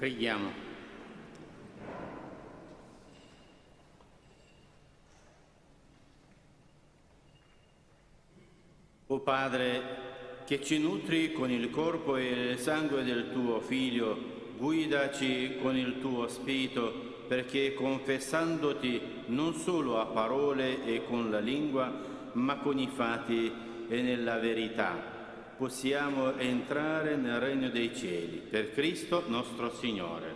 Preghiamo. O Padre, che ci nutri con il corpo e il sangue del tuo Figlio, guidaci con il tuo Spirito, perché confessandoti non solo a parole e con la lingua, ma con i fatti e nella verità, possiamo entrare nel regno dei cieli, per Cristo nostro Signore.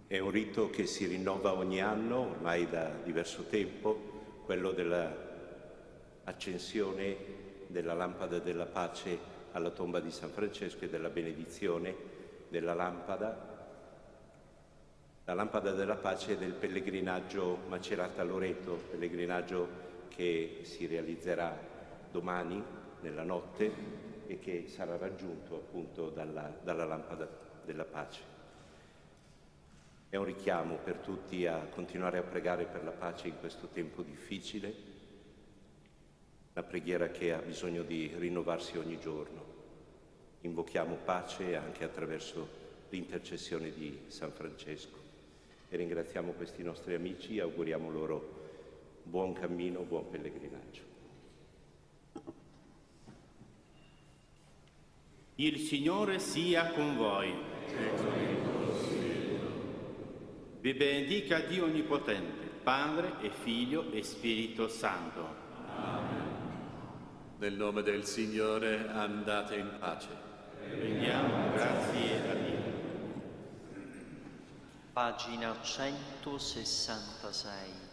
È un rito che si rinnova ogni anno, ormai da diverso tempo, quello dell'accensione della lampada della pace alla tomba di San Francesco e della benedizione della lampada. La lampada della pace del pellegrinaggio Macerata-Loreto, pellegrinaggio che si realizzerà domani nella notte e che sarà raggiunto appunto dalla lampada della pace. È un richiamo per tutti a continuare a pregare per la pace in questo tempo difficile, una preghiera che ha bisogno di rinnovarsi ogni giorno. Invochiamo pace anche attraverso l'intercessione di San Francesco e ringraziamo questi nostri amici e auguriamo loro buon cammino, buon pellegrinaggio. Il Signore sia con voi. Vi benedica Dio Onnipotente, Padre e Figlio e Spirito Santo. Amen. Nel nome del Signore andate in pace. Rendiamo grazie a Dio. Pagina 166.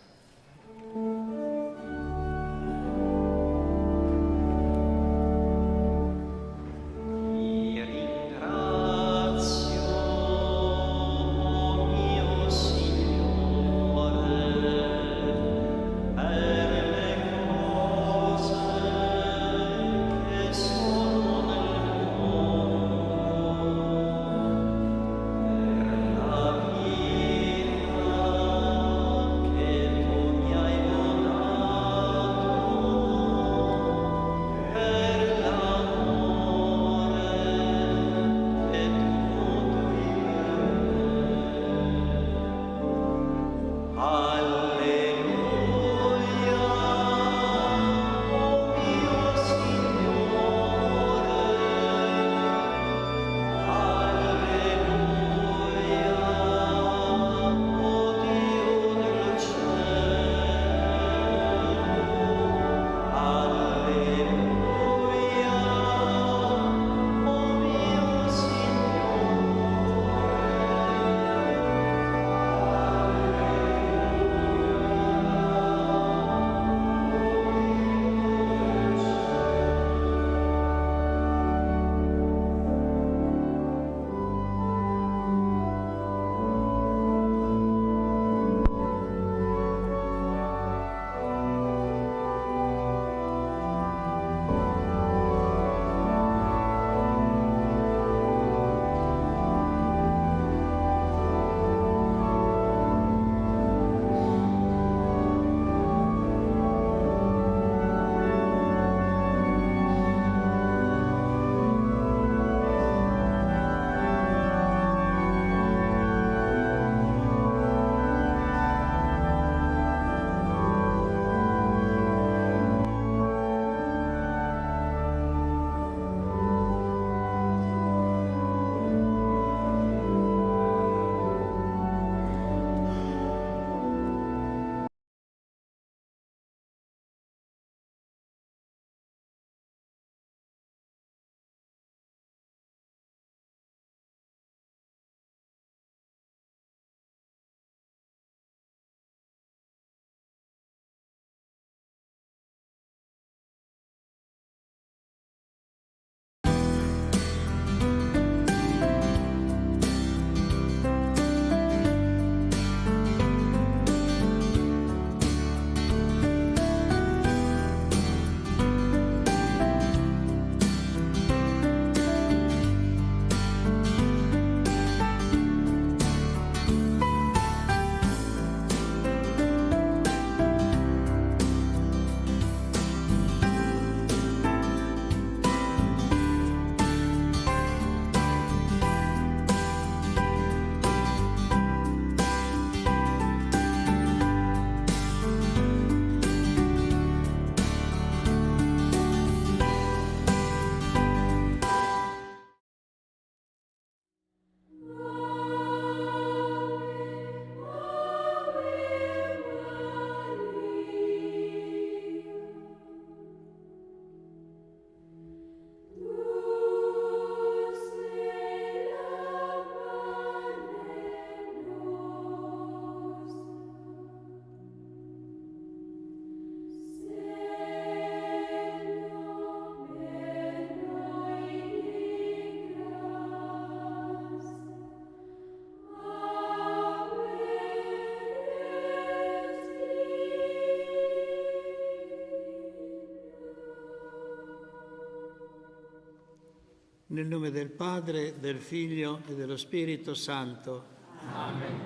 Nel nome del Padre, del Figlio e dello Spirito Santo. Amen.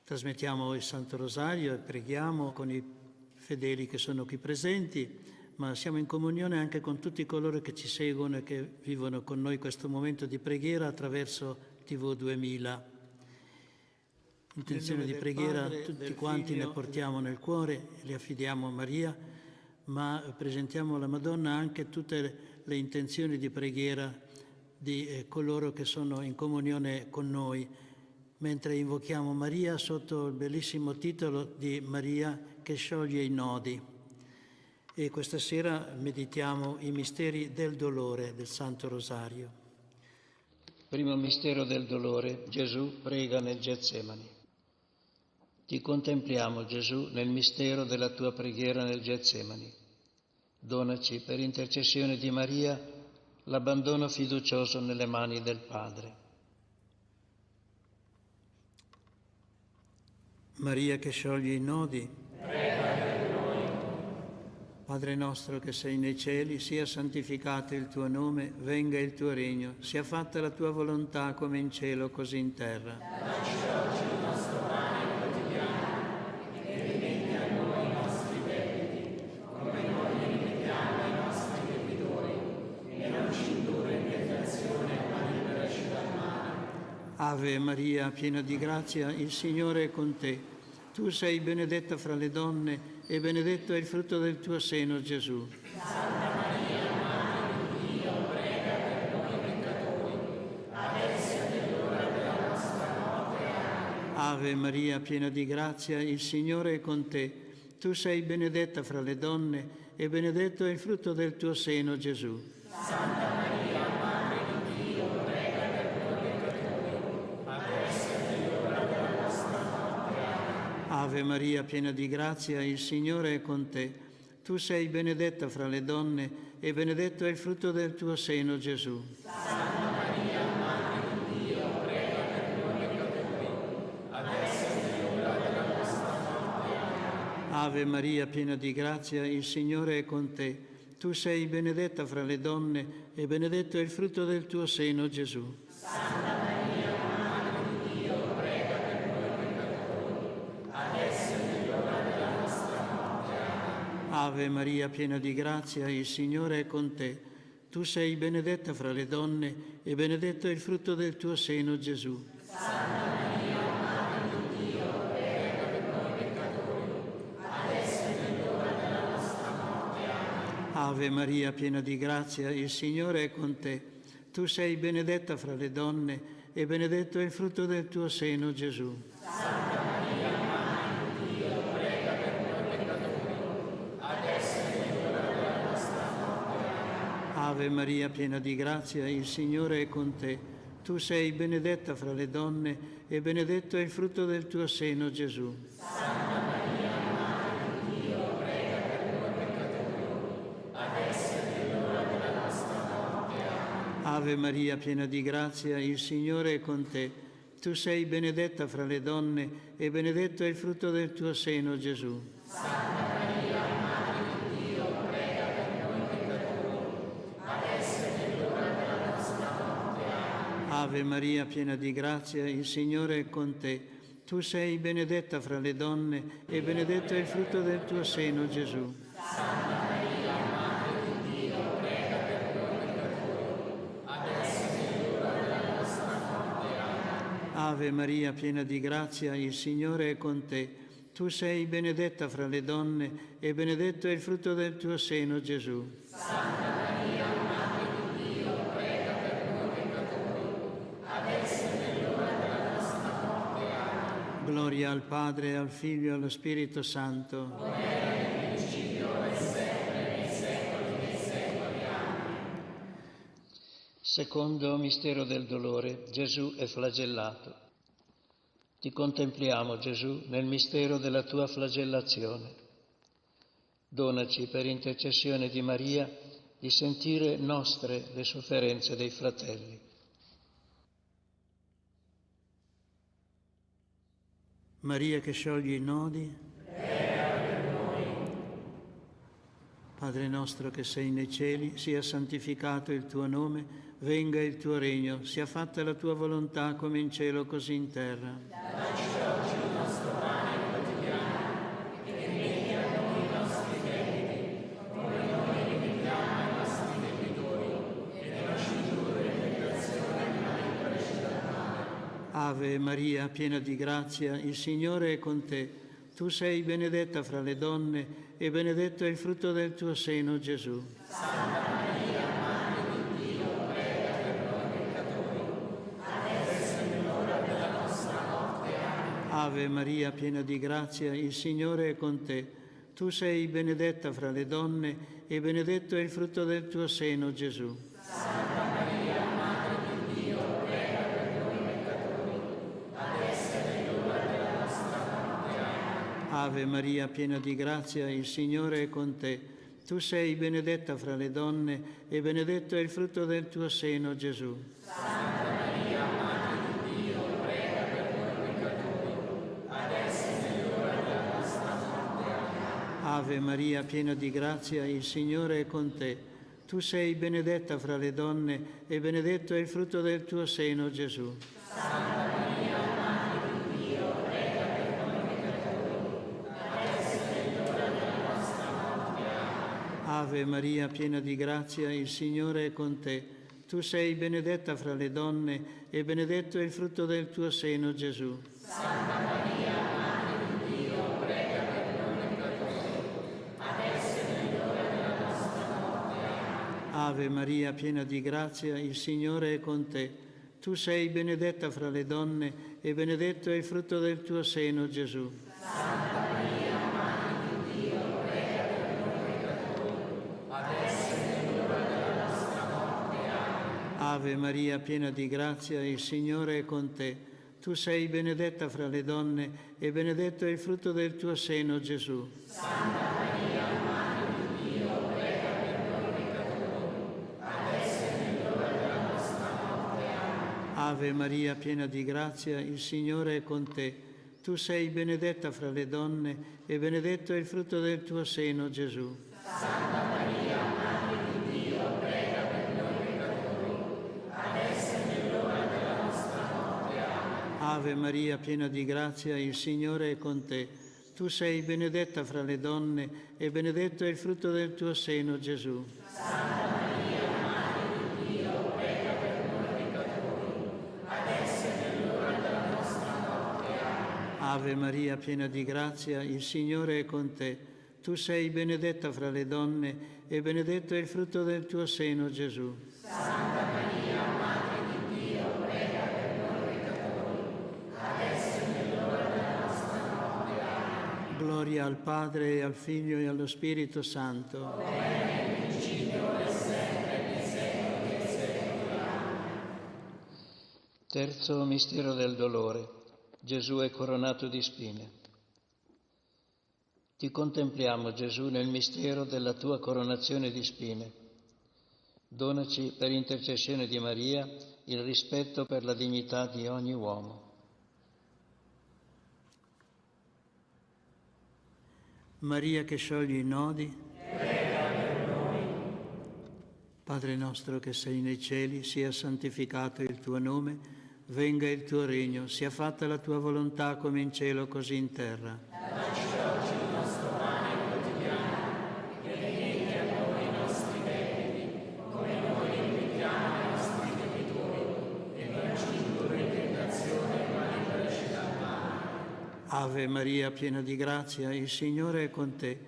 Trasmettiamo il Santo Rosario e preghiamo con i fedeli che sono qui presenti, ma siamo in comunione anche con tutti coloro che ci seguono e che vivono con noi questo momento di preghiera attraverso TV 2000. Intenzione di preghiera, tutti quanti ne portiamo nel cuore, li affidiamo a Maria, ma presentiamo alla Madonna anche tutte le intenzioni di preghiera di coloro che sono in comunione con noi, mentre invochiamo Maria sotto il bellissimo titolo di Maria che scioglie i nodi. E questa sera meditiamo i misteri del dolore del Santo Rosario. Primo mistero del dolore, Gesù prega nel Getsemani. Ti contempliamo, Gesù, nel mistero della tua preghiera nel Getsemani. Donaci, per intercessione di Maria, l'abbandono fiducioso nelle mani del Padre. Maria che scioglie i nodi, prega per noi. Padre nostro che sei nei cieli, sia santificato il tuo nome, venga il tuo regno, sia fatta la tua volontà come in cielo così in terra. Dacci oggi il nostro pane quotidiano e rimetti a noi i nostri debiti, come noi li rimettiamo ai nostri debitori, e non ci indurre in tentazione, ma liberaci dal male. Ave Maria, piena di grazia, il Signore è con te. Tu sei benedetta fra le donne e benedetto è il frutto del tuo seno, Gesù. Santa Maria, Madre di Dio, prega per noi peccatori, adesso è l'ora della nostra morte. Amen. Ave Maria, piena di grazia, il Signore è con te. Tu sei benedetta fra le donne e benedetto è il frutto del tuo seno, Gesù. Santa Maria, Madre di Dio, prega per noi peccatori, adesso è l'ora della nostra morte. Amen. Ave Maria, piena di grazia, il Signore è con te. Tu sei benedetta fra le donne e benedetto è il frutto del tuo seno, Gesù. Santa Maria, Madre di Dio, prega per noi peccatori, adesso è l'ora della nostra morte. Amen. Ave Maria, piena di grazia, il Signore è con te. Tu sei benedetta fra le donne e benedetto è il frutto del tuo seno, Gesù. Santa Maria, Madre di Dio, prega per noi peccatori, adesso è l'ora della nostra morte. Amen. Ave Maria, piena di grazia, il Signore è con te. Tu sei benedetta fra le donne e benedetto è il frutto del tuo seno, Gesù. Santa Maria, Madre di Dio, prega per noi peccatori, adesso è l'ora della nostra morte. Amen. Ave Maria, piena di grazia, il Signore è con te. Tu sei benedetta fra le donne e benedetto è il frutto del tuo seno, Gesù. Santa Maria, Madre di Dio, prega per noi peccatori, adesso è l'ora della nostra morte. Amen. Ave Maria, piena di grazia, il Signore è con te. Tu sei benedetta fra le donne e benedetto è il frutto del tuo seno, Gesù. Santa Maria, Madre di Dio, prega per noi peccatori, adesso è l'ora della nostra morte. Amen. Ave Maria, piena di grazia, il Signore è con te. Tu sei benedetta fra le donne e benedetto è il frutto del tuo seno, Gesù. Santa Maria, Madre di Dio, prega per noi peccatori, adesso è l'ora della nostra morte. Amen. Ave Maria, piena di grazia, il Signore è con te. Tu sei benedetta fra le donne e benedetto è il frutto del tuo seno, Gesù. Santa Maria, Madre di Dio, prega per noi peccatori, adesso è l'ora della nostra morte. Amen. Ave Maria, piena di grazia, il Signore è con te. Tu sei benedetta fra le donne e benedetto è il frutto del tuo seno, Gesù. Santa Maria, Madre di Dio, prega per noi peccatori, adesso è l'ora della nostra morte. Amen. Gloria al Padre, al Figlio e allo Spirito Santo. Come era nel principio e sempre nei secoli dei secoli. Amen. Secondo mistero del dolore, Gesù è flagellato. Ti contempliamo, Gesù, nel mistero della tua flagellazione. Donaci, per intercessione di Maria, di sentire nostre le sofferenze dei fratelli. Maria che scioglie i nodi, prega per noi. Padre nostro che sei nei cieli, sia santificato il tuo nome, venga il tuo regno, sia fatta la tua volontà come in cielo così in terra. Dacci oggi il nostro pane quotidiano e rimetti a noi i nostri debiti, come noi rimettiamo ai nostri debitori, e non ci indurre in tentazione, ma liberaci dal male. Ave Maria, piena di grazia, il Signore è con te. Tu sei benedetta fra le donne e benedetto è il frutto del tuo seno, Gesù. Santa Maria, Madre di Dio, prega per noi peccatori, adesso è l'ora della nostra morte. Amen. Ave Maria, piena di grazia, il Signore è con te. Tu sei benedetta fra le donne e benedetto è il frutto del tuo seno, Gesù. Santa Maria, Madre di Dio, prega per noi peccatori, adesso è l'ora della nostra morte. Amen. Ave Maria, piena di grazia, il Signore è con te. Tu sei benedetta fra le donne e benedetto è il frutto del tuo seno, Gesù. Santa Maria, Madre di Dio, prega per noi peccatori, adesso è l'ora della nostra morte. Amen. Ave Maria, piena di grazia, il Signore è con te. Tu sei benedetta fra le donne e benedetto è il frutto del tuo seno, Gesù. Santa Maria, Madre di Dio, prega per noi peccatori, adesso è l'ora della nostra morte. Amen. Ave Maria, piena di grazia, il Signore è con te. Tu sei benedetta fra le donne e benedetto è il frutto del tuo seno, Gesù. Santa Maria, Madre di Dio, prega per noi peccatori, adesso è l'ora della nostra morte. Amen. Ave Maria, piena di grazia, il Signore è con te. Tu sei benedetta fra le donne e benedetto è il frutto del tuo seno, Gesù. Santa Maria, Madre di Dio, prega per noi peccatori, adesso è l'ora della nostra morte. Amen. Ave Maria, piena di grazia, il Signore è con te. Tu sei benedetta fra le donne e benedetto è il frutto del tuo seno, Gesù. Santa Maria, Madre di Dio, prega per noi peccatori, adesso è l'ora della nostra morte. Amen. Ave Maria, piena di grazia, il Signore è con te. Tu sei benedetta fra le donne e benedetto è il frutto del tuo seno, Gesù. Santa Maria, Madre di Dio, prega per noi peccatori, adesso è l'ora della nostra morte. Amen. Ave Maria, piena di grazia, il Signore è con te. Tu sei benedetta fra le donne e benedetto è il frutto del tuo seno, Gesù. Santa Maria, Madre di Dio, prega per noi peccatori, adesso è l'ora della nostra morte. Amen. Ave Maria, piena di grazia, il Signore è con te. Tu sei benedetta fra le donne e benedetto è il frutto del tuo seno, Gesù. Santa Maria, Madre di Dio, prega per noi peccatori, adesso è l'ora della nostra morte. Amen. Gloria al Padre, e al Figlio e allo Spirito Santo. Come era nel principio, e sempre, nei secoli dei secoli. Amen. Terzo mistero del dolore. Gesù è coronato di spine. Ti contempliamo, Gesù, nel mistero della tua coronazione di spine. Donaci, per intercessione di Maria, il rispetto per la dignità di ogni uomo. Maria che scioglie i nodi, prega per noi. Padre nostro che sei nei cieli, sia santificato il tuo nome, venga il tuo regno, sia fatta la tua volontà come in cielo così in terra. Dacci oggi il nostro pane quotidiano e rimetti a noi i nostri debiti, come noi rimettiamo ai nostri debitori, e non ci indurre in tentazione, ma liberaci dal male. Ave Maria, piena di grazia, il Signore è con te.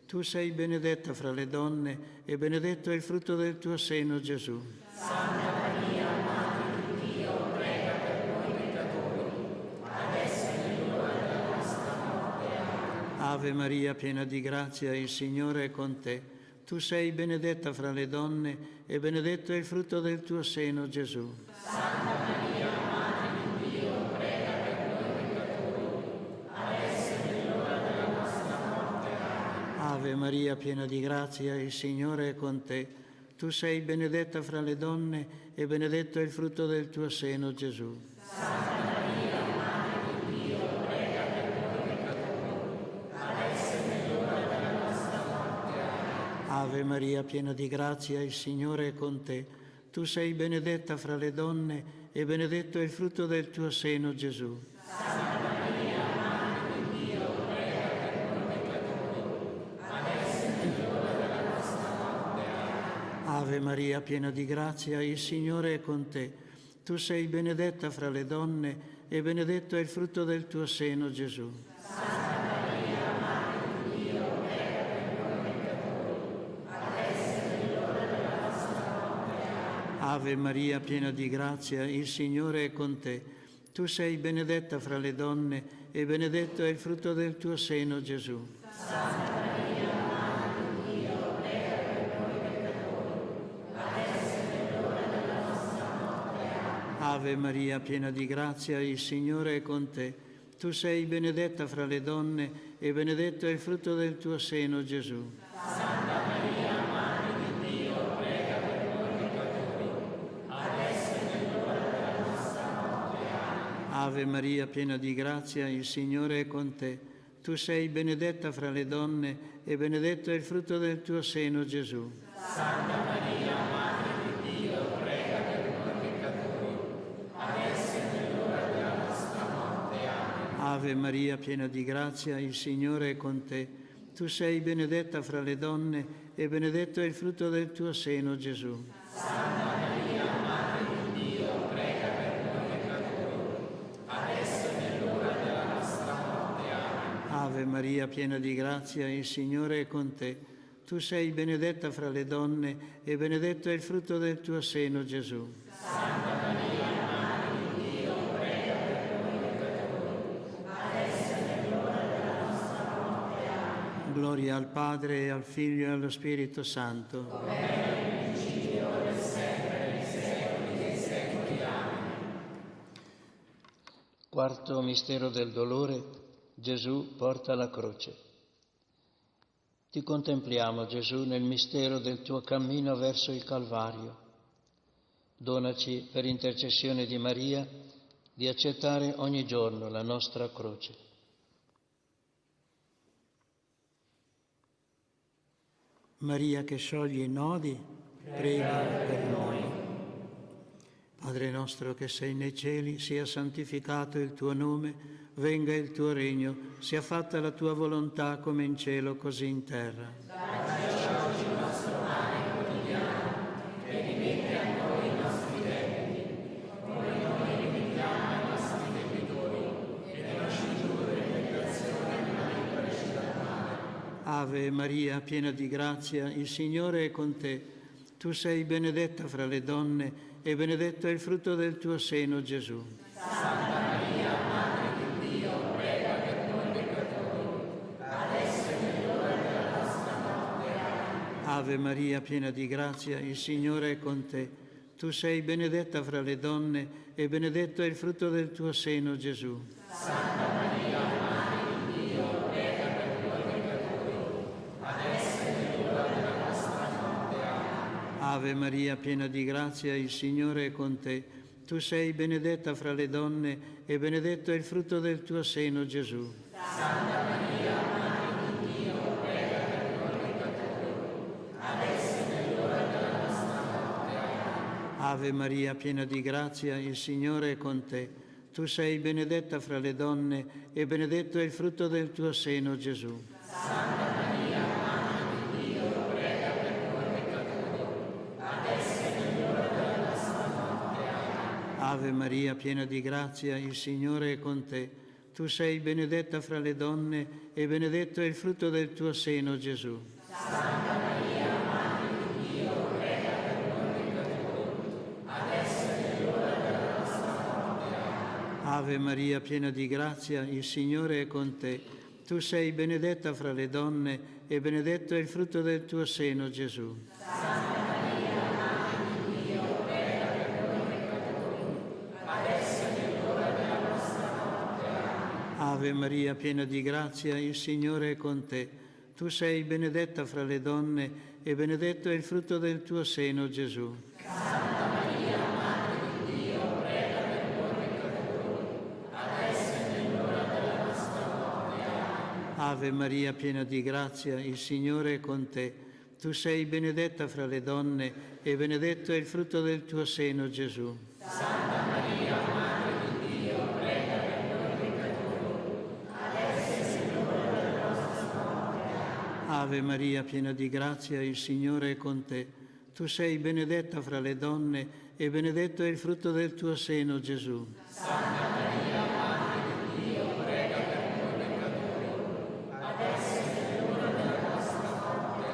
Tu sei benedetta fra le donne e benedetto è il frutto del tuo seno, Gesù. Santa Maria, Madre di Dio, prega per noi peccatori, adesso è l'ora della nostra morte. Amen. Ave Maria, piena di grazia, il Signore è con te. Tu sei benedetta fra le donne e benedetto è il frutto del tuo seno, Gesù. Santa Maria, Madre di Dio, prega per noi peccatori, adesso è l'ora della nostra morte. Amen. Ave Maria, piena di grazia, il Signore è con te. Tu sei benedetta fra le donne e benedetto è il frutto del tuo seno, Gesù. Santa Maria, Madre di Dio, prega per noi peccatori, adesso è l'ora della nostra morte. Amen. Ave Maria, piena di grazia, il Signore è con te. Tu sei benedetta fra le donne e benedetto è il frutto del tuo seno, Gesù. Santa Maria, Madre di Dio, prega per noi peccatori, adesso è l'ora della nostra morte. Amen. Ave Maria, piena di grazia, il Signore è con te. Tu sei benedetta fra le donne e benedetto è il frutto del tuo seno, Gesù. Santa Maria, Madre di Dio, prega per noi peccatori, adesso è l'ora della nostra morte. Amen. Ave Maria, piena di grazia, il Signore è con te. Tu sei benedetta fra le donne e benedetto è il frutto del tuo seno, Gesù. Santa Maria, Madre di Dio, prega per noi peccatori, adesso è l'ora della nostra morte. Amen. Ave Maria, piena di grazia, il Signore è con te. Tu sei benedetta fra le donne e benedetto è il frutto del tuo seno, Gesù. Santa Maria, Madre di Dio, prega per noi peccatori, adesso è l'ora della nostra morte. Amen. Ave Maria, piena di grazia, il Signore è con te. Tu sei benedetta fra le donne e benedetto è il frutto del tuo seno, Gesù. Santa Maria, Madre di Dio, prega per noi peccatori, adesso è l'ora della nostra morte. Amen. Ave Maria, piena di grazia, il Signore è con te. Tu sei benedetta fra le donne e benedetto è il frutto del tuo seno, Gesù. Santa Maria, Madre di Dio, prega per noi peccatori, adesso è l'ora della nostra morte. Amen. Ave Maria, piena di grazia, il Signore è con te. Tu sei benedetta fra le donne e benedetto è il frutto del tuo seno, Gesù. Santa Maria, Madre di Dio, prega per noi peccatori, adesso è l'ora della nostra morte. Amen. Gloria al Padre, e al Figlio e allo Spirito Santo. Come era nel principio, ora e sempre, nei secoli dei secoli. Amen. Quarto mistero del dolore, Gesù porta la croce. Ti contempliamo, Gesù, nel mistero del tuo cammino verso il Calvario. Donaci, per intercessione di Maria, di accettare ogni giorno la nostra croce. Maria che scioglie i nodi, prega per noi. Padre nostro che sei nei cieli, sia santificato il tuo nome, venga il tuo regno, sia fatta la tua volontà come in cielo così in terra. Dacci oggi il nostro pane quotidiano e rimetti a noi i nostri debiti, come noi rimettiamo ai nostri debitori, e non ci indurre in tentazione, ma liberaci dal male. Ave Maria, piena di grazia, il Signore è con te. Tu sei benedetta fra le donne e benedetto è il frutto del tuo seno, Gesù. Santa Maria, Madre di Dio, prega per noi peccatori, adesso è l'ora della nostra morte. Amen. Ave Maria, piena di grazia, il Signore è con te. Tu sei benedetta fra le donne e benedetto è il frutto del tuo seno, Gesù. Santa Maria, Madre di Dio, prega per noi peccatori, adesso è l'ora della nostra morte. Amen. Ave Maria, piena di grazia, il Signore è con te. Tu sei benedetta fra le donne e benedetto è il frutto del tuo seno, Gesù. Santa Maria, Madre di Dio, prega per noi peccatori, adesso è l'ora della nostra morte. Amen. Ave Maria, piena di grazia, il Signore è con te. Tu sei benedetta fra le donne e benedetto è il frutto del tuo seno, Gesù. Santa Maria, Madre di Dio, prega per noi peccatori, adesso è l'ora della nostra morte. Amen. Ave Maria, piena di grazia, il Signore è con te. Tu sei benedetta fra le donne e benedetto è il frutto del tuo seno, Gesù. Santa Maria, Madre di Dio, prega per noi peccatori, adesso è l'ora della nostra morte. Amen. Ave Maria, piena di grazia, il Signore è con te. Tu sei benedetta fra le donne e benedetto è il frutto del tuo seno, Gesù. Santa Maria, Madre di Dio, prega per noi peccatori, adesso è l'ora della nostra morte. Amen. Ave Maria, piena di grazia, il Signore è con te. Tu sei benedetta fra le donne e benedetto è il frutto del tuo seno, Gesù. Santa Maria, Madre di Dio, prega per noi peccatori, adesso è l'ora della nostra morte. Amen. Ave Maria, piena di grazia, il Signore è con te. Tu sei benedetta fra le donne e benedetto è il frutto del tuo seno, Gesù. Santa Maria, Madre di Dio, prega per noi peccatori, adesso è l'ora della nostra morte. Ave Maria, piena di grazia, il Signore è con te. Tu sei benedetta fra le donne e benedetto è il frutto del tuo seno, Gesù. Santa Maria, Madre di Dio, prega per noi peccatori, adesso è l'ora della nostra morte.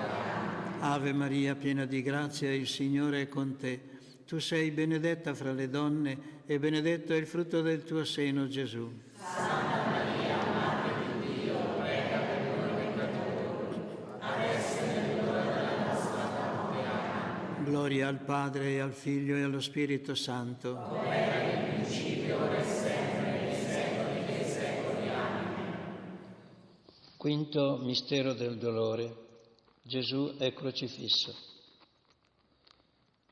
Ave Maria, piena di grazia, il Signore è con te. Tu sei benedetta fra le donne e benedetto è il frutto del tuo seno, Gesù. Santa Maria, Madre di Dio, prega per noi peccatori, adesso è l'ora della nostra morte. Amen. Gloria al Padre e al Figlio e allo Spirito Santo. Come era nel principio, ora e sempre, nei secoli dei secoli. Amen. Quinto mistero del dolore. Gesù è crocifisso.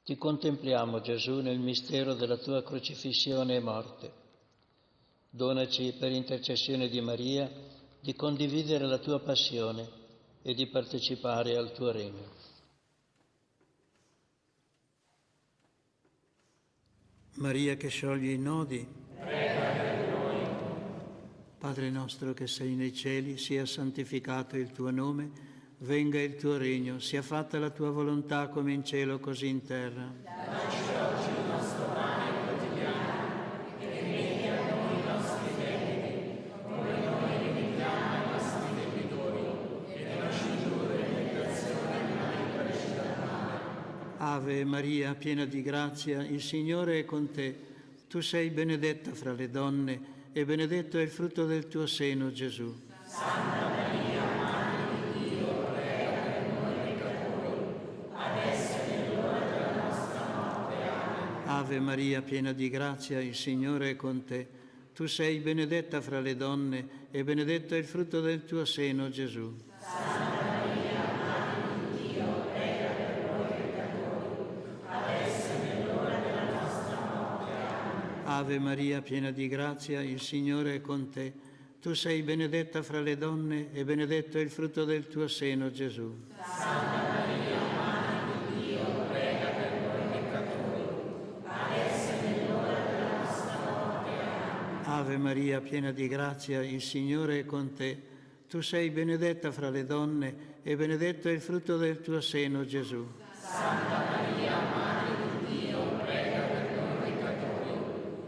Ti contempliamo, Gesù, nel mistero della tua crocifissione e morte. Donaci, per intercessione di Maria, di condividere la tua passione e di partecipare al tuo regno. Maria che scioglie i nodi, prega per noi. Padre nostro che sei nei cieli, sia santificato il tuo nome, venga il tuo regno, sia fatta la tua volontà come in cielo così in terra. Dacci oggi il nostro pane quotidiano e rimetti a noi i nostri debiti, come noi rimettiamo ai nostri debitori, e non ci indurre in tentazione, ma liberaci dal male. Ave Maria, piena di grazia, il Signore è con te. Tu sei benedetta fra le donne e benedetto è il frutto del tuo seno, Gesù. Santa Maria, Madre di Dio, prega per noi peccatori, adesso è l'ora della nostra morte. Amen. Ave Maria, piena di grazia, il Signore è con te. Tu sei benedetta fra le donne e benedetto è il frutto del tuo seno, Gesù. Santa Maria, Madre di Dio, prega per noi peccatori, adesso è l'ora della nostra morte. Amen. Ave Maria, piena di grazia, il Signore è con te. Tu sei benedetta fra le donne e benedetto è il frutto del tuo seno, Gesù. Santa Maria, Madre di Dio, prega per noi peccatori, adesso è l'ora della nostra morte. Amen. Ave Maria, piena di grazia, il Signore è con te. Tu sei benedetta fra le donne e benedetto è il frutto del tuo seno, Gesù. Santa Maria, Madre di Dio, prega per noi peccatori,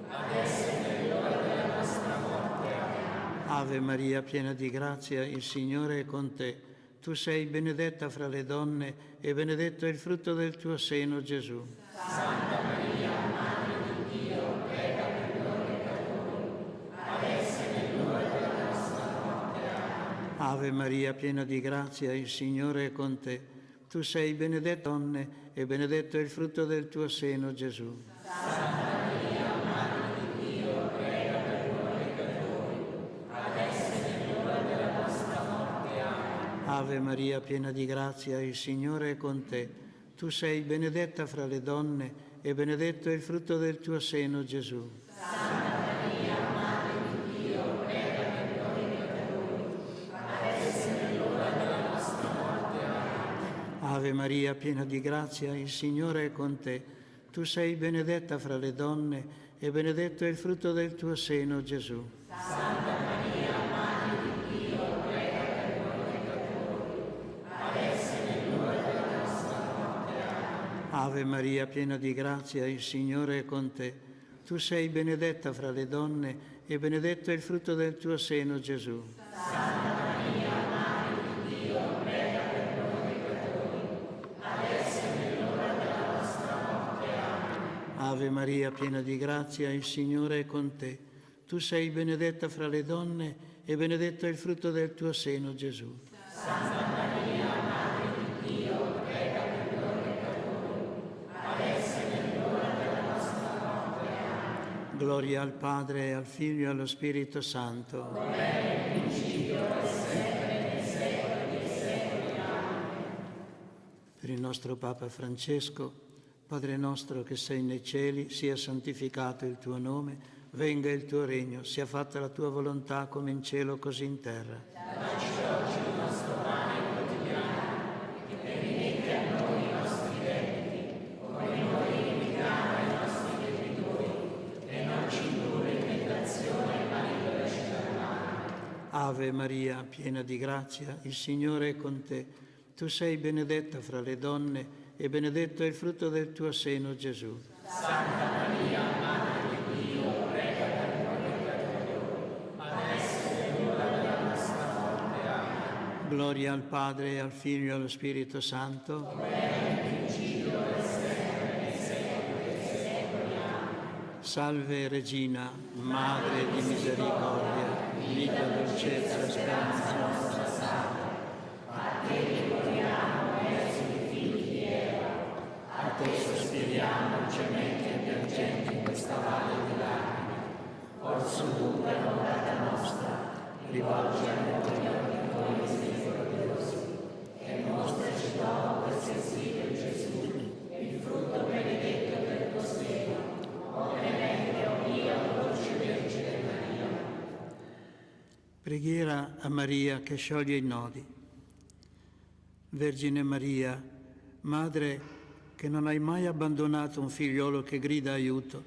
adesso è l'ora della nostra morte. Amen. Ave Maria, piena di grazia, il Signore è con te. Tu sei benedetta fra le donne e benedetto è il frutto del tuo seno, Gesù. Santa Maria, Madre di Dio, prega per noi peccatori, adesso è l'ora della nostra morte. Amen. Ave Maria, piena di grazia, il Signore è con te. Tu sei benedetta fra le donne e benedetto è il frutto del tuo seno, Gesù. Santa Maria, Madre di Dio, prega per noi peccatori, adesso è l'ora della nostra morte. Amen. Ave Maria, piena di grazia, il Signore è con te. Tu sei benedetta fra le donne e benedetto è il frutto del tuo seno, Gesù. Santa Maria, Madre di Dio, prega per noi peccatori, adesso è l'ora della nostra morte. Amen. Ave Maria, piena di grazia, il Signore è con te. Tu sei benedetta fra le donne e benedetto è il frutto del tuo seno, Gesù. Santa Maria, Madre di Dio, prega per noi peccatori, adesso è l'ora della nostra morte. Amen. Ave Maria, piena di grazia, il Signore è con te. Tu sei benedetta fra le donne e benedetto è il frutto del tuo seno, Gesù. Santa Maria, Madre di Dio, prega per noi peccatori, adesso è l'ora della nostra morte. Amen. Ave Maria, piena di grazia, il Signore è con te. Tu sei benedetta fra le donne e benedetto è il frutto del tuo seno, Gesù. Santa Maria, Madre di Dio, prega per noi peccatori, adesso è l'ora della nostra morte. Amen. Gloria al Padre, e al Figlio e allo Spirito Santo. Come era nel principio, ora e sempre, nei secoli dei secoli. Amen. Per il nostro Papa Francesco, Padre nostro che sei nei cieli, sia santificato il tuo nome, venga il tuo regno, sia fatta la tua volontà come in cielo così in terra. Dacci oggi il nostro pane quotidiano e rimetti Ave Maria, piena di grazia, il Signore è con te. Tu sei benedetta fra le donne e benedetto è il frutto del tuo seno, Gesù. Santa Maria, Madre di Dio, prega per noi peccatori, adesso è l'ora della nostra morte. Amen. Gloria al Padre, al Figlio e allo Spirito Santo. Come era nel principio, ora e sempre, nei secoli dei secoli. Amen. Salve Regina, Madre di misericordia, vita, dolcezza, speranza nostra salve. A te ricordiamo, esuli figli di Eva, a te sospiriamo, gementi e piangenti in questa valle di lacrime. Orso dunque, l'orata nostra, rivolgi a noi gli occhi misericordiosi, e mostraci dopo questo esilio Gesù, il frutto benedetto del tuo seno, o clemente, o Dio, dolce Vergine Maria. Preghiera a Maria che scioglie i nodi. Vergine Maria, Madre che non hai mai abbandonato un figliolo che grida aiuto,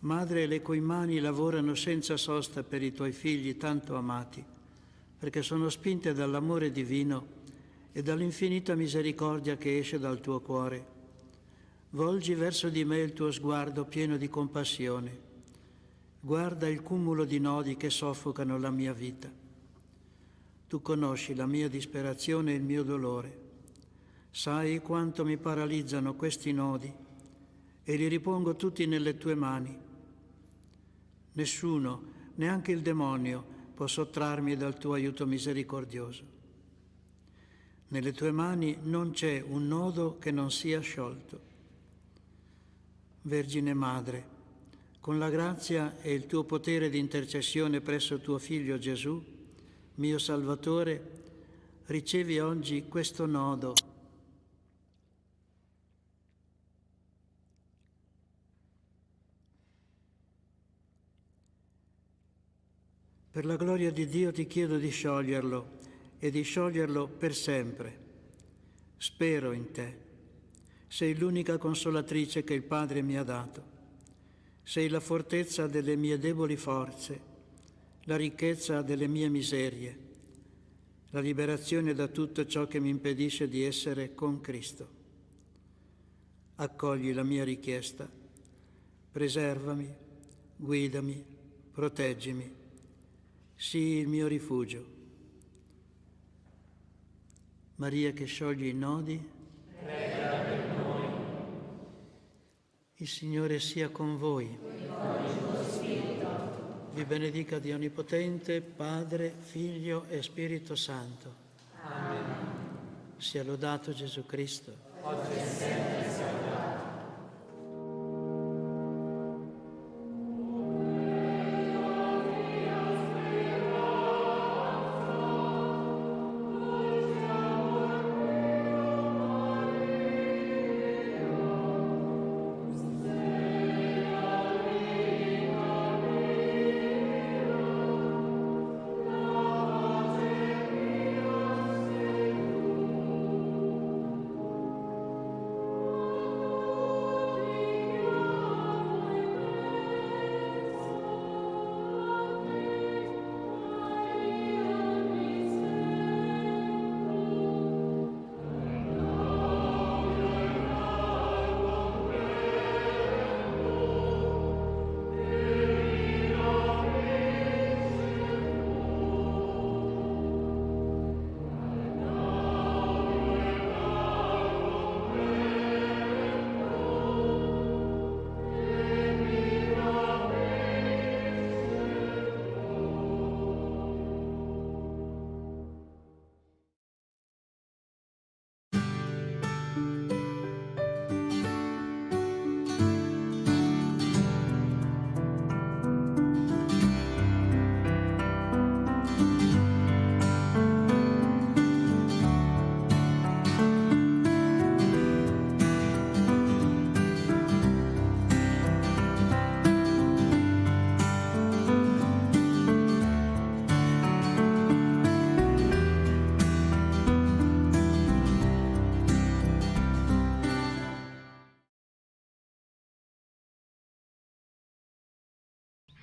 Madre le cui mani lavorano senza sosta per i tuoi figli tanto amati, perché sono spinte dall'amore divino e dall'infinita misericordia che esce dal tuo cuore, volgi verso di me il tuo sguardo pieno di compassione. Guarda il cumulo di nodi che soffocano la mia vita. Tu conosci la mia disperazione e il mio dolore. Sai quanto mi paralizzano questi nodi e li ripongo tutti nelle tue mani. Nessuno, neanche il demonio, può sottrarmi dal tuo aiuto misericordioso. Nelle tue mani non c'è un nodo che non sia sciolto. Vergine Madre, con la grazia e il tuo potere di intercessione presso tuo Figlio Gesù, mio Salvatore, ricevi oggi questo nodo. Per la gloria di Dio ti chiedo di scioglierlo e di scioglierlo per sempre. Spero in te. Sei l'unica consolatrice che il Padre mi ha dato. Sei la fortezza delle mie deboli forze, la ricchezza delle mie miserie, la liberazione da tutto ciò che mi impedisce di essere con Cristo. Accogli la mia richiesta, preservami, guidami, proteggimi, sii il mio rifugio. Maria che scioglie i nodi, prega per noi. Il Signore sia con voi. Vi benedica Dio Onnipotente, Padre, Figlio e Spirito Santo. Amen. Sia lodato Gesù Cristo. Oggi e sempre sia lodato.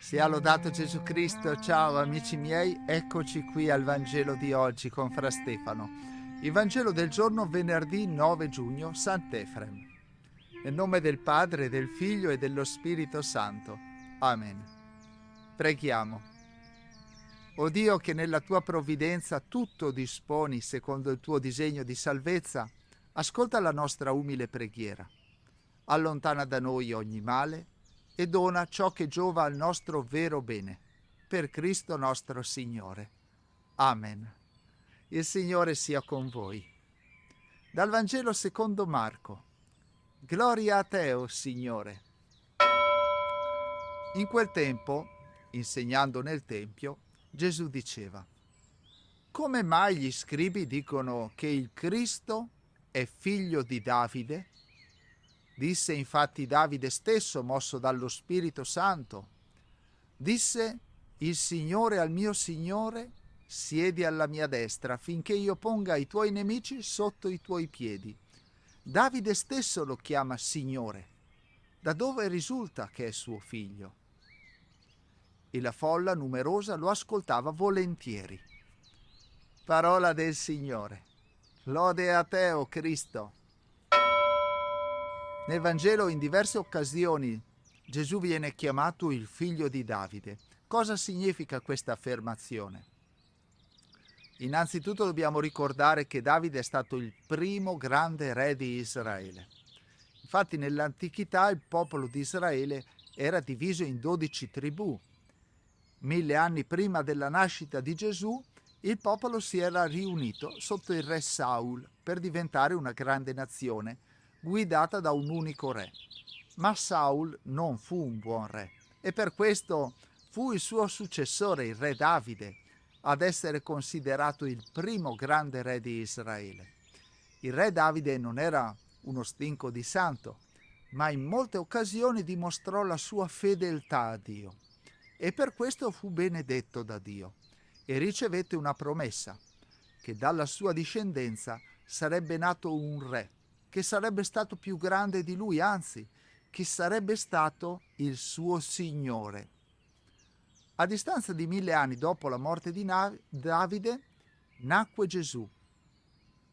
Sia lodato Gesù Cristo. Ciao amici miei, eccoci qui al Vangelo di oggi con Fra Stefano. Il Vangelo del giorno venerdì 9 giugno, Sant'Efrem. Nel nome del Padre, del Figlio e dello Spirito Santo. Amen. Preghiamo. O Dio, che nella tua provvidenza tutto disponi secondo il tuo disegno di salvezza, ascolta la nostra umile preghiera. Allontana da noi ogni male e dona ciò che giova al nostro vero bene. Per Cristo nostro Signore. Amen. Il Signore sia con voi. Dal Vangelo secondo Marco. Gloria a te, o Signore. In quel tempo, insegnando nel Tempio, Gesù diceva: come mai gli scribi dicono che il Cristo è figlio di Davide? Disse infatti Davide stesso, mosso dallo Spirito Santo. Disse: il Signore al mio Signore, siedi alla mia destra, finché io ponga i tuoi nemici sotto i tuoi piedi. Davide stesso lo chiama Signore. Da dove risulta che è suo figlio? E la folla numerosa lo ascoltava volentieri. Parola del Signore. Lode a te, o Cristo. Nel Vangelo in diverse occasioni Gesù viene chiamato il figlio di Davide. Cosa significa questa affermazione? Innanzitutto dobbiamo ricordare che Davide è stato il primo grande re di Israele. Infatti nell'antichità il popolo di Israele era diviso in 12 tribù. 1000 anni prima della nascita di Gesù il popolo si era riunito sotto il re Saul per diventare una grande nazione guidata da un unico re. Ma Saul non fu un buon re e per questo fu il suo successore, il re Davide, ad essere considerato il primo grande re di Israele. Il re Davide non era uno stinco di santo, ma in molte occasioni dimostrò la sua fedeltà a Dio e per questo fu benedetto da Dio e ricevette una promessa, che dalla sua discendenza sarebbe nato un re, che sarebbe stato più grande di lui, anzi, che sarebbe stato il suo Signore. A distanza di 1000 anni dopo la morte di Davide, nacque Gesù.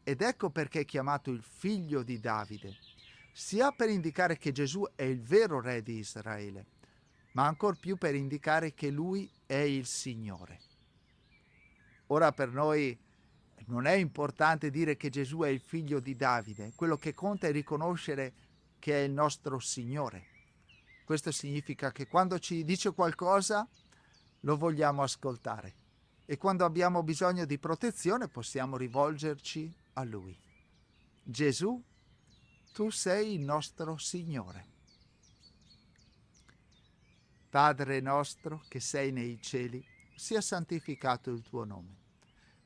Ed ecco perché è chiamato il figlio di Davide, sia per indicare che Gesù è il vero re di Israele, ma ancor più per indicare che lui è il Signore. Ora per noi non è importante dire che Gesù è il figlio di Davide, quello che conta è riconoscere che è il nostro Signore. Questo significa che quando ci dice qualcosa lo vogliamo ascoltare e quando abbiamo bisogno di protezione possiamo rivolgerci a Lui. Gesù, tu sei il nostro Signore. Padre nostro che sei nei cieli, sia santificato il tuo nome.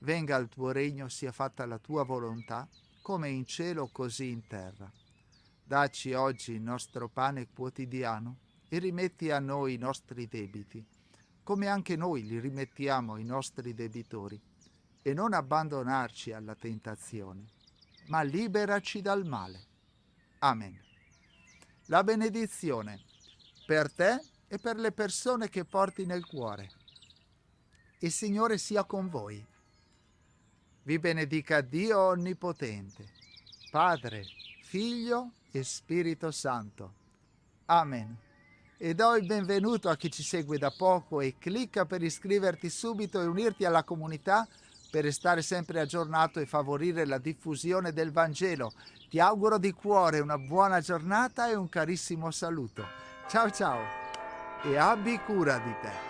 Venga il tuo regno, sia fatta la tua volontà, come in cielo così in terra. Dacci oggi il nostro pane quotidiano e rimetti a noi i nostri debiti, come anche noi li rimettiamo ai nostri debitori, e non abbandonarci alla tentazione, ma liberaci dal male. Amen. La benedizione per te e per le persone che porti nel cuore. Il Signore sia con voi. Vi benedica Dio Onnipotente, Padre, Figlio e Spirito Santo. Amen. E do il benvenuto a chi ci segue da poco e clicca per iscriverti subito e unirti alla comunità per restare sempre aggiornato e favorire la diffusione del Vangelo. Ti auguro di cuore una buona giornata e un carissimo saluto. Ciao ciao e abbi cura di te.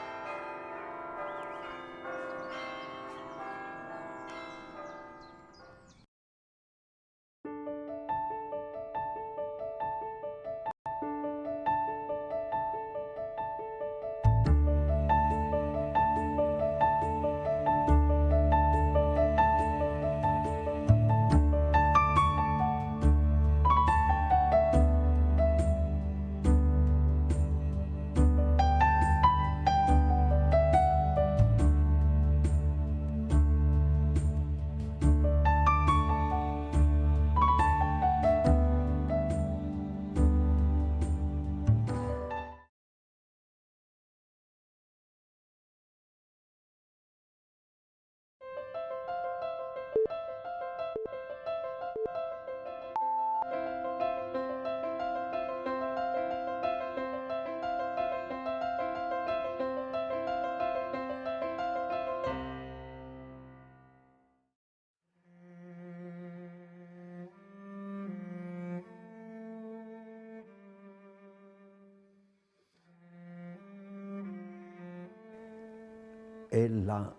è la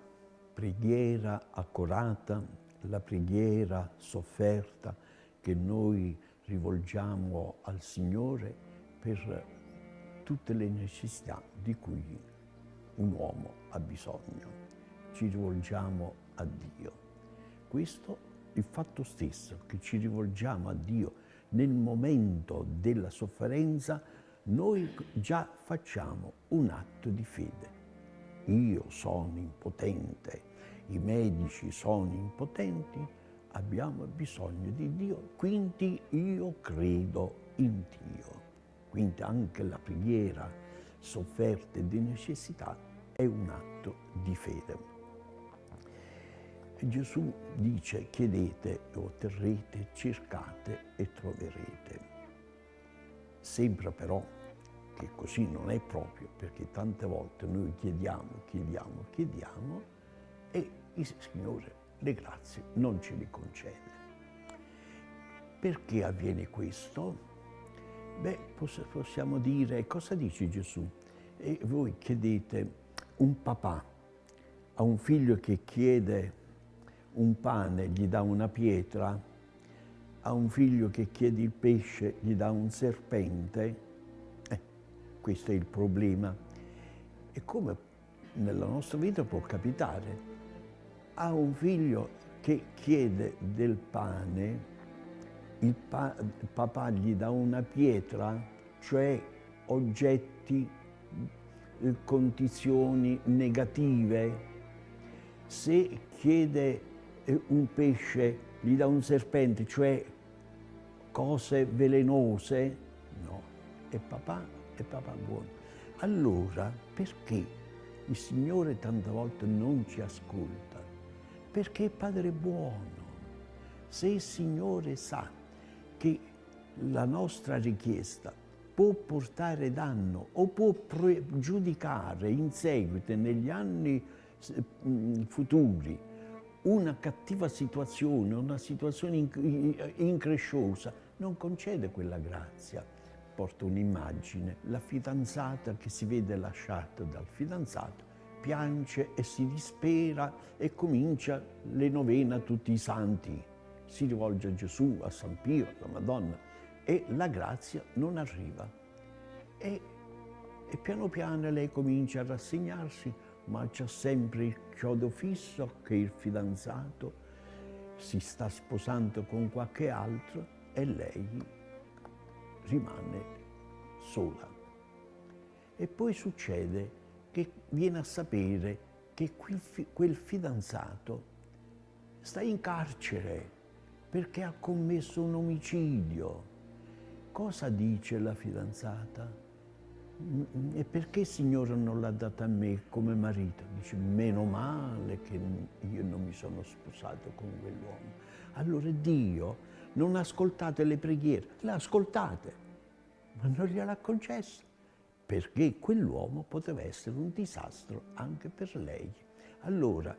preghiera accurata, la preghiera sofferta che noi rivolgiamo al Signore per tutte le necessità di cui un uomo ha bisogno. Ci rivolgiamo a Dio. Questo il fatto stesso che ci rivolgiamo a Dio nel momento della sofferenza, noi già facciamo un atto di fede. Io sono impotente, i medici sono impotenti, abbiamo bisogno di Dio, quindi io credo in Dio. Quindi anche la preghiera sofferta e di necessità è un atto di fede. Gesù dice: chiedete e otterrete, cercate e troverete. Sembra però che così non è proprio, perché tante volte noi chiediamo e il Signore le grazie non ce le concede. Perché avviene questo? Possiamo dire, cosa dice Gesù? E voi chiedete, un papà a un figlio che chiede un pane gli dà una pietra, a un figlio che chiede il pesce gli dà un serpente. Questo è il problema. E come nella nostra vita può capitare? A un figlio che chiede del pane, il papà gli dà una pietra, cioè oggetti, condizioni negative. Se chiede un pesce, gli dà un serpente, cioè cose velenose, no, è papà buono. Allora, perché il Signore tante volte non ci ascolta? Perché è Padre buono. Se il Signore sa che la nostra richiesta può portare danno o può giudicare in seguito, negli anni futuri, una cattiva situazione, una situazione incresciosa, non concede quella grazia. Porta un'immagine, la fidanzata che si vede lasciata dal fidanzato, piange e si dispera e comincia le novene a tutti i santi. Si rivolge a Gesù, a San Pio, alla Madonna, e la grazia non arriva. E piano piano lei comincia a rassegnarsi, ma c'è sempre il chiodo fisso che il fidanzato si sta sposando con qualche altro e lei rimane sola. E poi succede che viene a sapere che quel fidanzato sta in carcere perché ha commesso un omicidio. Cosa dice la fidanzata? E perché il Signore non l'ha data a me come marito? Dice, meno male che io non mi sono sposato con quell'uomo. Allora Dio non ha ascoltato le preghiere, le ha ascoltate, ma non gliel'ha concesse, perché quell'uomo poteva essere un disastro anche per lei. Allora,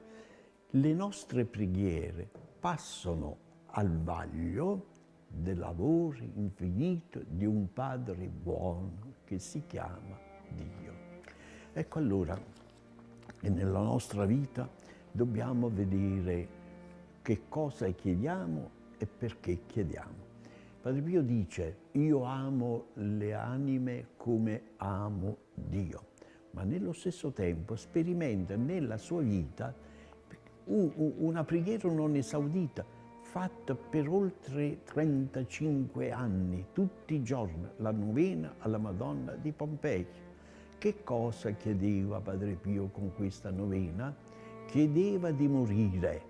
le nostre preghiere passano al vaglio del lavoro infinito di un Padre buono che si chiama Dio. Ecco allora che nella nostra vita dobbiamo vedere che cosa chiediamo e perché chiediamo. Padre Pio dice, io amo le anime come amo Dio, ma nello stesso tempo sperimenta nella sua vita una preghiera non esaudita, fatta per oltre 35 anni, tutti i giorni, la novena alla Madonna di Pompei. Che cosa chiedeva Padre Pio con questa novena? Chiedeva di morire.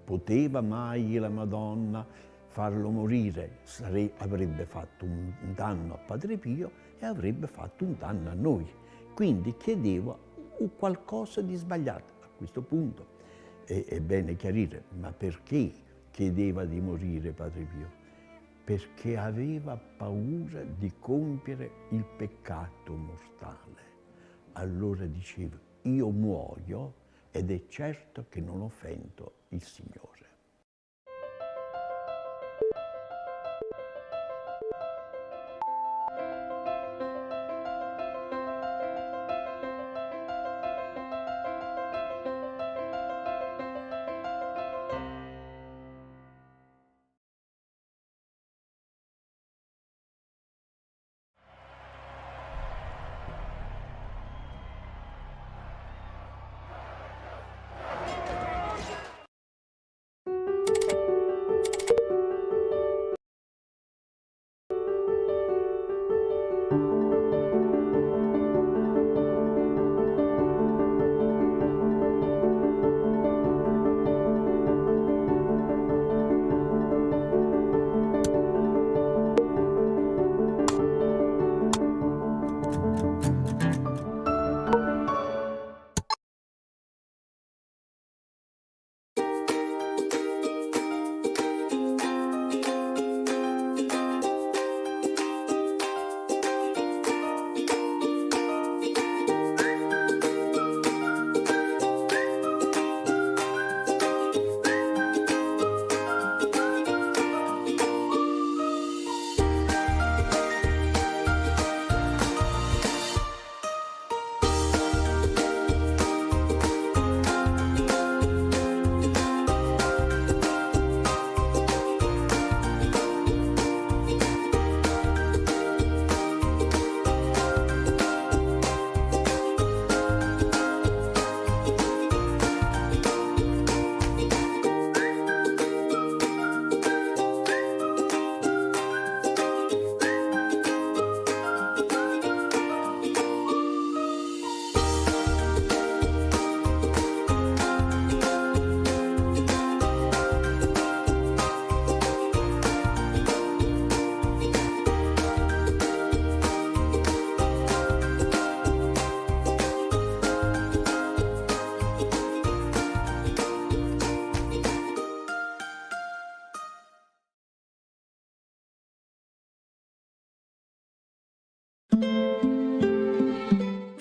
Poteva mai la Madonna farlo morire? Avrebbe fatto un danno a Padre Pio e avrebbe fatto un danno a noi. Quindi chiedeva qualcosa di sbagliato. A questo punto è bene chiarire, ma perché chiedeva di morire Padre Pio? Perché aveva paura di compiere il peccato mortale. Allora diceva, io muoio ed è certo che non offendo il Signore.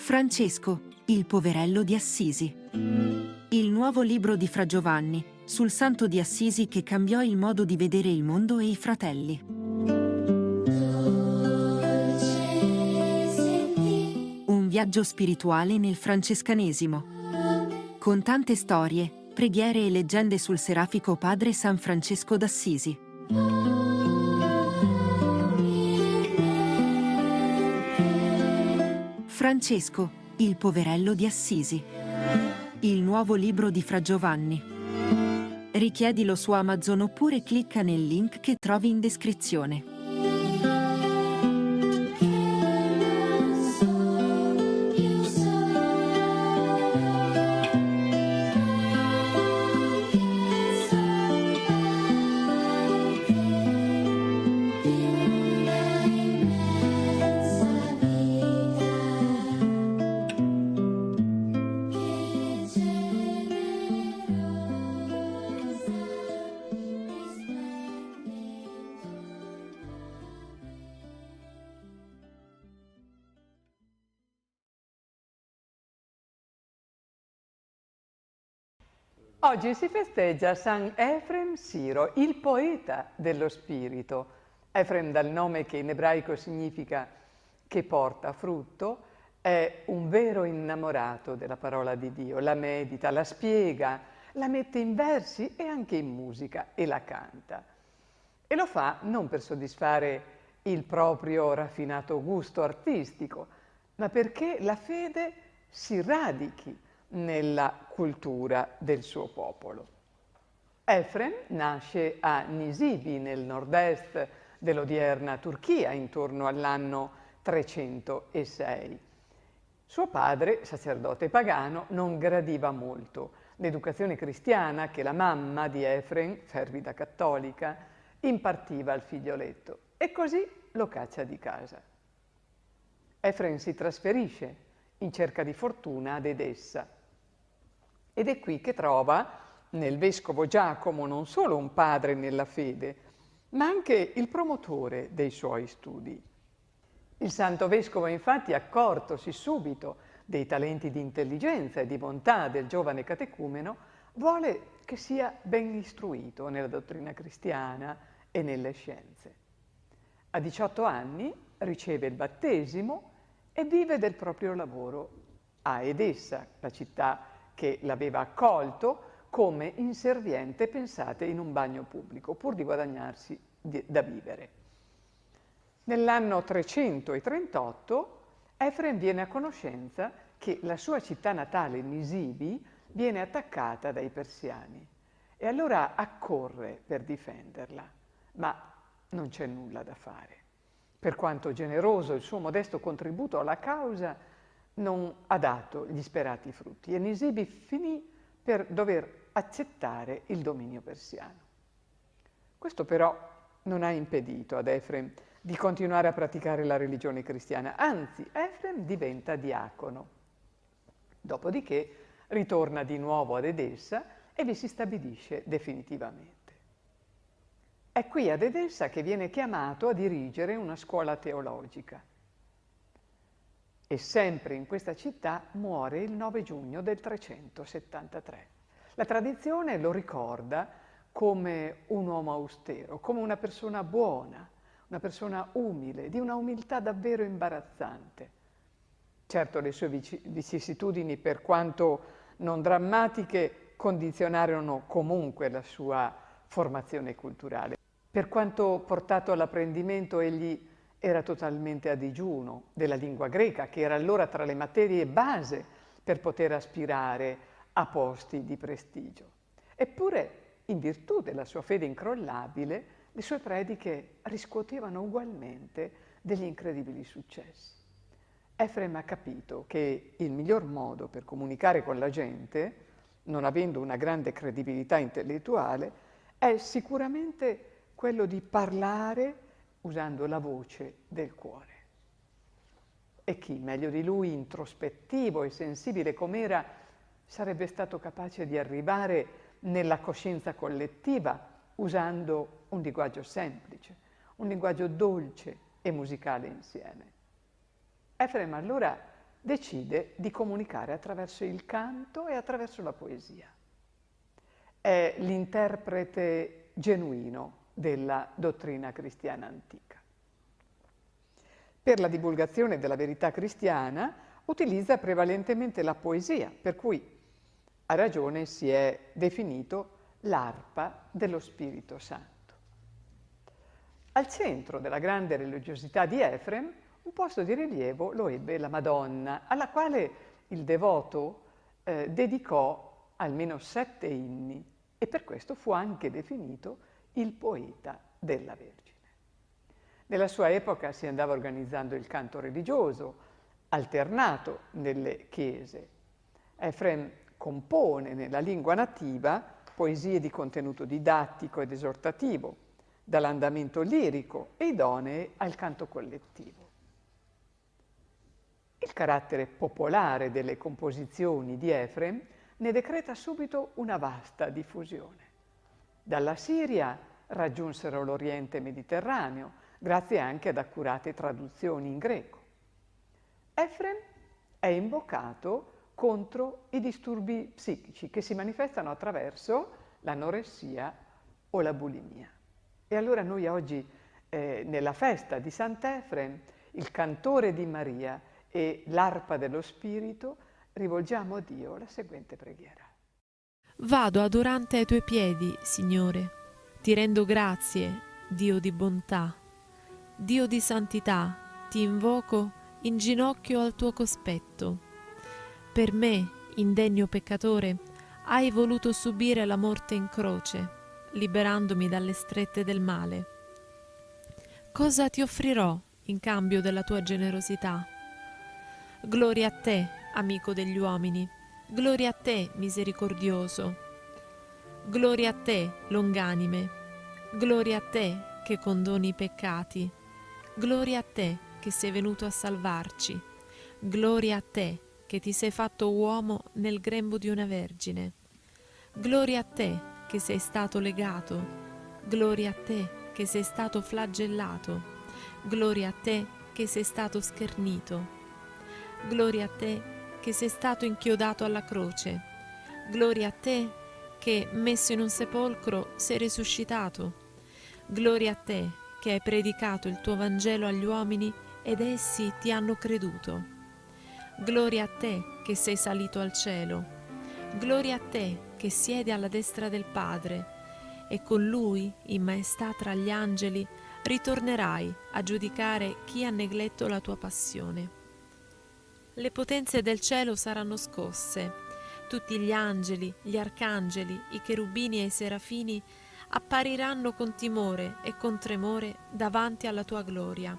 Francesco, il poverello di Assisi. Il nuovo libro di Fra Giovanni, sul santo di Assisi che cambiò il modo di vedere il mondo e i fratelli. Un viaggio spirituale nel francescanesimo. Con tante storie, preghiere e leggende sul serafico padre San Francesco d'Assisi. Francesco, il poverello di Assisi. Il nuovo libro di Fra Giovanni. Richiedilo su Amazon oppure clicca nel link che trovi in descrizione. Oggi si festeggia San Efrem Siro, il poeta dello spirito. Efrem, dal nome che in ebraico significa che porta frutto, è un vero innamorato della parola di Dio, la medita, la spiega, la mette in versi e anche in musica e la canta. E lo fa non per soddisfare il proprio raffinato gusto artistico, ma perché la fede si radichi nella cultura del suo popolo. Efrem nasce a Nisibi, nel nord-est dell'odierna Turchia, intorno all'anno 306. Suo padre, sacerdote pagano, non gradiva molto l'educazione cristiana che la mamma di Efrem, fervida cattolica, impartiva al figlioletto e così lo caccia di casa. Efrem si trasferisce in cerca di fortuna ad Edessa. Ed è qui che trova nel vescovo Giacomo non solo un padre nella fede, ma anche il promotore dei suoi studi. Il santo vescovo, infatti, accortosi subito dei talenti di intelligenza e di bontà del giovane catecumeno, vuole che sia ben istruito nella dottrina cristiana e nelle scienze. A 18 anni riceve il battesimo e vive del proprio lavoro a Edessa, la città che l'aveva accolto come inserviente, pensate, in un bagno pubblico, pur di guadagnarsi da vivere. Nell'anno 338 Efrem viene a conoscenza che la sua città natale, Nisibi, viene attaccata dai persiani e allora accorre per difenderla, ma non c'è nulla da fare. Per quanto generoso il suo modesto contributo alla causa, non ha dato gli sperati frutti e Nisibi finì per dover accettare il dominio persiano. Questo però non ha impedito ad Efrem di continuare a praticare la religione cristiana, anzi Efrem diventa diacono. Dopodiché ritorna di nuovo ad Edessa e vi si stabilisce definitivamente. È qui ad Edessa che viene chiamato a dirigere una scuola teologica. E sempre in questa città muore il 9 giugno del 373. La tradizione lo ricorda come un uomo austero, come una persona buona, una persona umile, di una umiltà davvero imbarazzante. Certo, le sue vicissitudini, per quanto non drammatiche, condizionarono comunque la sua formazione culturale. Per quanto portato all'apprendimento, egli era totalmente a digiuno della lingua greca, che era allora tra le materie base per poter aspirare a posti di prestigio. Eppure, in virtù della sua fede incrollabile, le sue prediche riscuotevano ugualmente degli incredibili successi. Efrem ha capito che il miglior modo per comunicare con la gente, non avendo una grande credibilità intellettuale, è sicuramente quello di parlare usando la voce del cuore. E chi, meglio di lui, introspettivo e sensibile com'era, sarebbe stato capace di arrivare nella coscienza collettiva usando un linguaggio semplice, un linguaggio dolce e musicale insieme. Efrem allora decide di comunicare attraverso il canto e attraverso la poesia. È l'interprete genuino della dottrina cristiana antica. Per la divulgazione della verità cristiana utilizza prevalentemente la poesia, per cui a ragione si è definito l'arpa dello Spirito Santo. Al centro della grande religiosità di Efrem, un posto di rilievo lo ebbe la Madonna, alla quale il devoto dedicò almeno 7 inni e per questo fu anche definito il poeta della Vergine. Nella sua epoca si andava organizzando il canto religioso, alternato nelle chiese. Efrem compone nella lingua nativa poesie di contenuto didattico ed esortativo, dall'andamento lirico e idonee al canto collettivo. Il carattere popolare delle composizioni di Efrem ne decreta subito una vasta diffusione. Dalla Siria raggiunsero l'Oriente Mediterraneo, grazie anche ad accurate traduzioni in greco. Efrem è invocato contro i disturbi psichici che si manifestano attraverso l'anoressia o la bulimia. E allora noi oggi, nella festa di Sant'Efrem, il cantore di Maria e l'arpa dello Spirito, rivolgiamo a Dio la seguente preghiera. Vado adorante ai tuoi piedi, Signore, ti rendo grazie, Dio di bontà, Dio di santità, ti invoco in ginocchio al tuo cospetto. Per me, indegno peccatore, hai voluto subire la morte in croce, liberandomi dalle strette del male. Cosa ti offrirò in cambio della tua generosità? Gloria a te, amico degli uomini, gloria a te, misericordioso, gloria a te, longanime, gloria a te che condoni i peccati, gloria a te che sei venuto a salvarci, gloria a te che ti sei fatto uomo nel grembo di una vergine, gloria a te che sei stato legato, gloria a te che sei stato flagellato, gloria a te che sei stato schernito, gloria a te che sei stato inchiodato alla croce, gloria a te che, messo in un sepolcro, sei risuscitato, gloria a te che hai predicato il tuo Vangelo agli uomini ed essi ti hanno creduto, gloria a te che sei salito al cielo, gloria a te che siedi alla destra del Padre e con Lui, in maestà tra gli angeli, ritornerai a giudicare chi ha negletto la tua passione. Le potenze del cielo saranno scosse, tutti gli angeli, gli arcangeli, i cherubini e i serafini appariranno con timore e con tremore davanti alla tua gloria.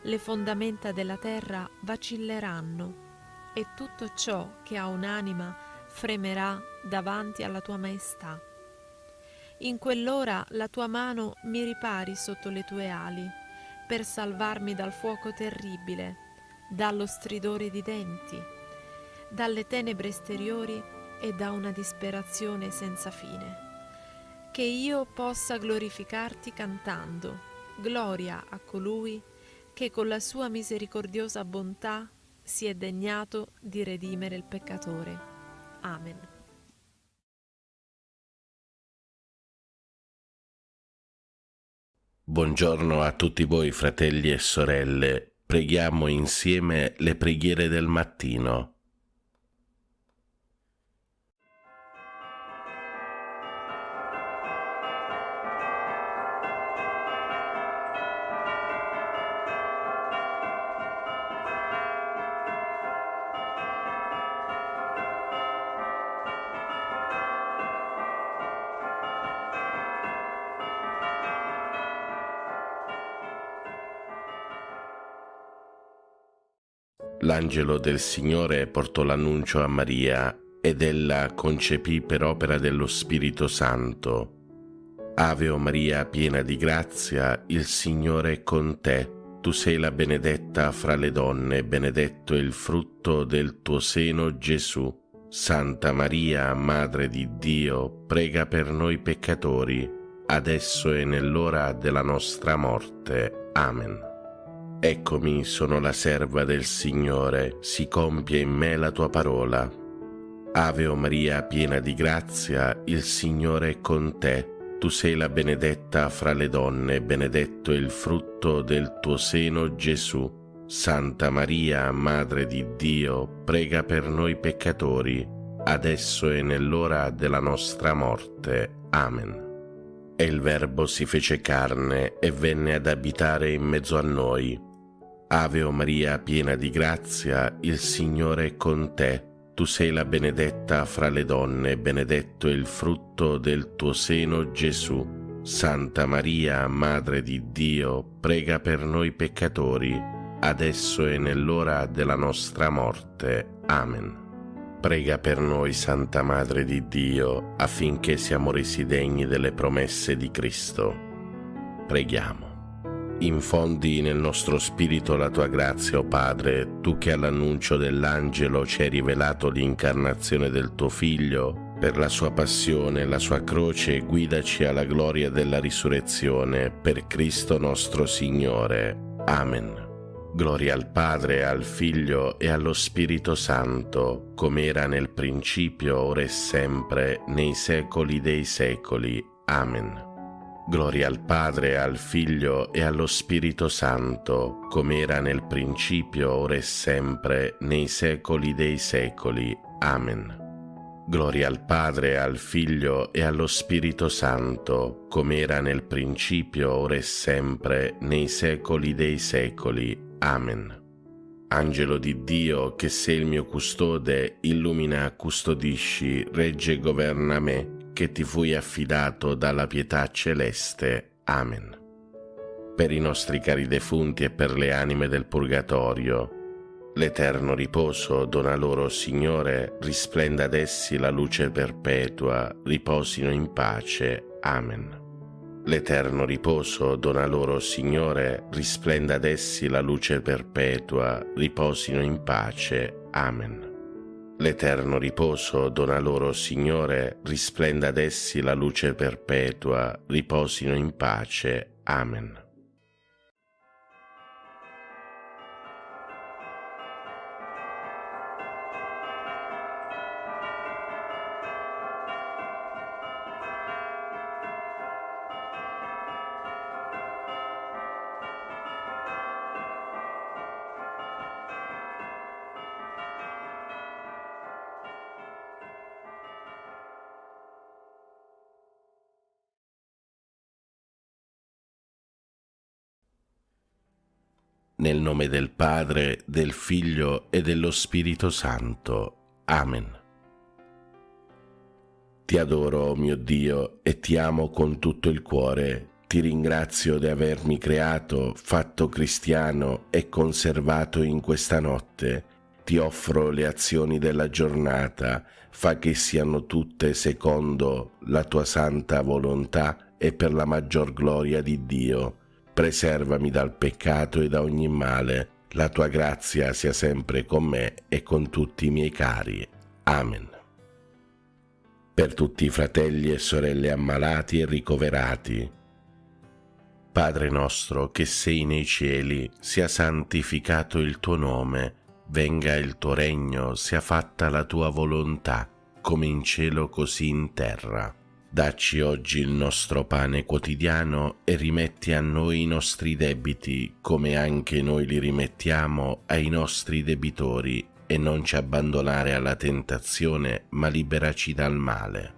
Le fondamenta della terra vacilleranno e tutto ciò che ha un'anima fremerà davanti alla tua maestà. In quell'ora la tua mano mi ripari sotto le tue ali per salvarmi dal fuoco terribile, dallo stridore di denti, dalle tenebre esteriori e da una disperazione senza fine. Che io possa glorificarti cantando, gloria a colui che con la sua misericordiosa bontà si è degnato di redimere il peccatore. Amen. Buongiorno a tutti voi fratelli e sorelle. Preghiamo insieme le preghiere del mattino. L'angelo del Signore portò l'annuncio a Maria ed ella concepì per opera dello Spirito Santo. Ave o Maria, piena di grazia, il Signore è con te. Tu sei la benedetta fra le donne, benedetto è il frutto del tuo seno, Gesù. Santa Maria, Madre di Dio, prega per noi peccatori, adesso e nell'ora della nostra morte. Amen. Eccomi, sono la serva del Signore, si compie in me la tua parola. Ave o Maria, piena di grazia, il Signore è con te. Tu sei la benedetta fra le donne, benedetto è il frutto del tuo seno, Gesù. Santa Maria, Madre di Dio, prega per noi peccatori, adesso e nell'ora della nostra morte. Amen. E il Verbo si fece carne e venne ad abitare in mezzo a noi. Ave o Maria, piena di grazia, il Signore è con te. Tu sei la benedetta fra le donne, benedetto è il frutto del tuo seno, Gesù. Santa Maria, Madre di Dio, prega per noi peccatori, adesso e nell'ora della nostra morte. Amen. Prega per noi, Santa Madre di Dio, affinché siamo resi degni delle promesse di Cristo. Preghiamo. Infondi nel nostro spirito la tua grazia, o Padre, tu che all'annuncio dell'angelo ci hai rivelato l'incarnazione del tuo Figlio, per la sua passione e la sua croce guidaci alla gloria della risurrezione, per Cristo nostro Signore. Amen. Gloria al Padre, al Figlio e allo Spirito Santo, come era nel principio, ora e sempre, nei secoli dei secoli. Amen. Gloria al Padre, al Figlio e allo Spirito Santo, come era nel principio, ora e sempre, nei secoli dei secoli. Amen. Gloria al Padre, al Figlio e allo Spirito Santo, come era nel principio, ora e sempre, nei secoli dei secoli. Amen. Angelo di Dio, che sei il mio custode, illumina, custodisci, regge e governa me, che ti fui affidato dalla pietà celeste. Amen. Per i nostri cari defunti e per le anime del purgatorio, l'eterno riposo dona loro, Signore, risplenda ad essi la luce perpetua, riposino in pace. Amen. L'eterno riposo dona loro, Signore, risplenda ad essi la luce perpetua, riposino in pace. Amen. L'eterno riposo dona loro, Signore, risplenda ad essi la luce perpetua, riposino in pace. Amen. Nel nome del Padre, del Figlio e dello Spirito Santo. Amen. Ti adoro, oh mio Dio, e ti amo con tutto il cuore. Ti ringrazio di avermi creato, fatto cristiano e conservato in questa notte. Ti offro le azioni della giornata, fa che siano tutte secondo la tua santa volontà e per la maggior gloria di Dio. Preservami dal peccato e da ogni male, la tua grazia sia sempre con me e con tutti i miei cari. Amen. Per tutti i fratelli e sorelle ammalati e ricoverati, Padre nostro che sei nei cieli, sia santificato il tuo nome, venga il tuo regno, sia fatta la tua volontà, come in cielo così in terra. Dacci oggi il nostro pane quotidiano e rimetti a noi i nostri debiti, come anche noi li rimettiamo ai nostri debitori, e non ci abbandonare alla tentazione, ma liberaci dal male.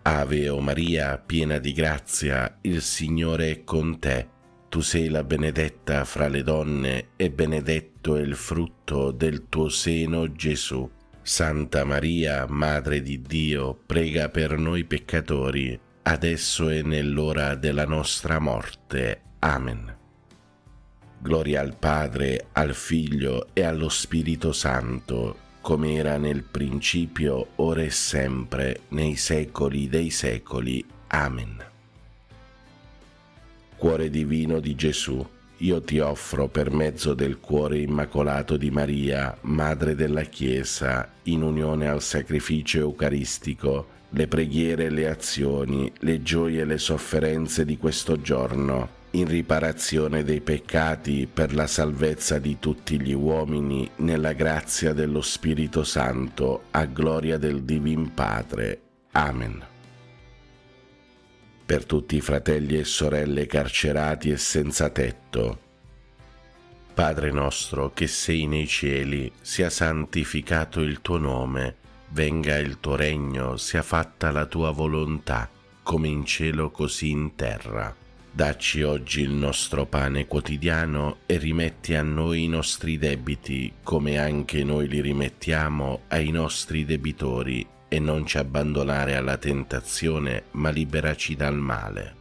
Ave o Maria, piena di grazia, il Signore è con te. Tu sei la benedetta fra le donne, e benedetto è il frutto del tuo seno, Gesù. Santa Maria, Madre di Dio, prega per noi peccatori, adesso e nell'ora della nostra morte. Amen. Gloria al Padre, al Figlio e allo Spirito Santo, come era nel principio, ora e sempre, nei secoli dei secoli. Amen. Cuore divino di Gesù, io ti offro per mezzo del cuore immacolato di Maria, Madre della Chiesa, in unione al sacrificio eucaristico, le preghiere e le azioni, le gioie e le sofferenze di questo giorno, in riparazione dei peccati, per la salvezza di tutti gli uomini, nella grazia dello Spirito Santo, a gloria del Divin Padre. Amen. Per tutti i fratelli e sorelle carcerati e senza tetto. Padre nostro che sei nei cieli, sia santificato il tuo nome, venga il tuo regno, sia fatta la tua volontà, come in cielo così in terra. Dacci oggi il nostro pane quotidiano e rimetti a noi i nostri debiti, come anche noi li rimettiamo ai nostri debitori, e non ci abbandonare alla tentazione, ma liberaci dal male.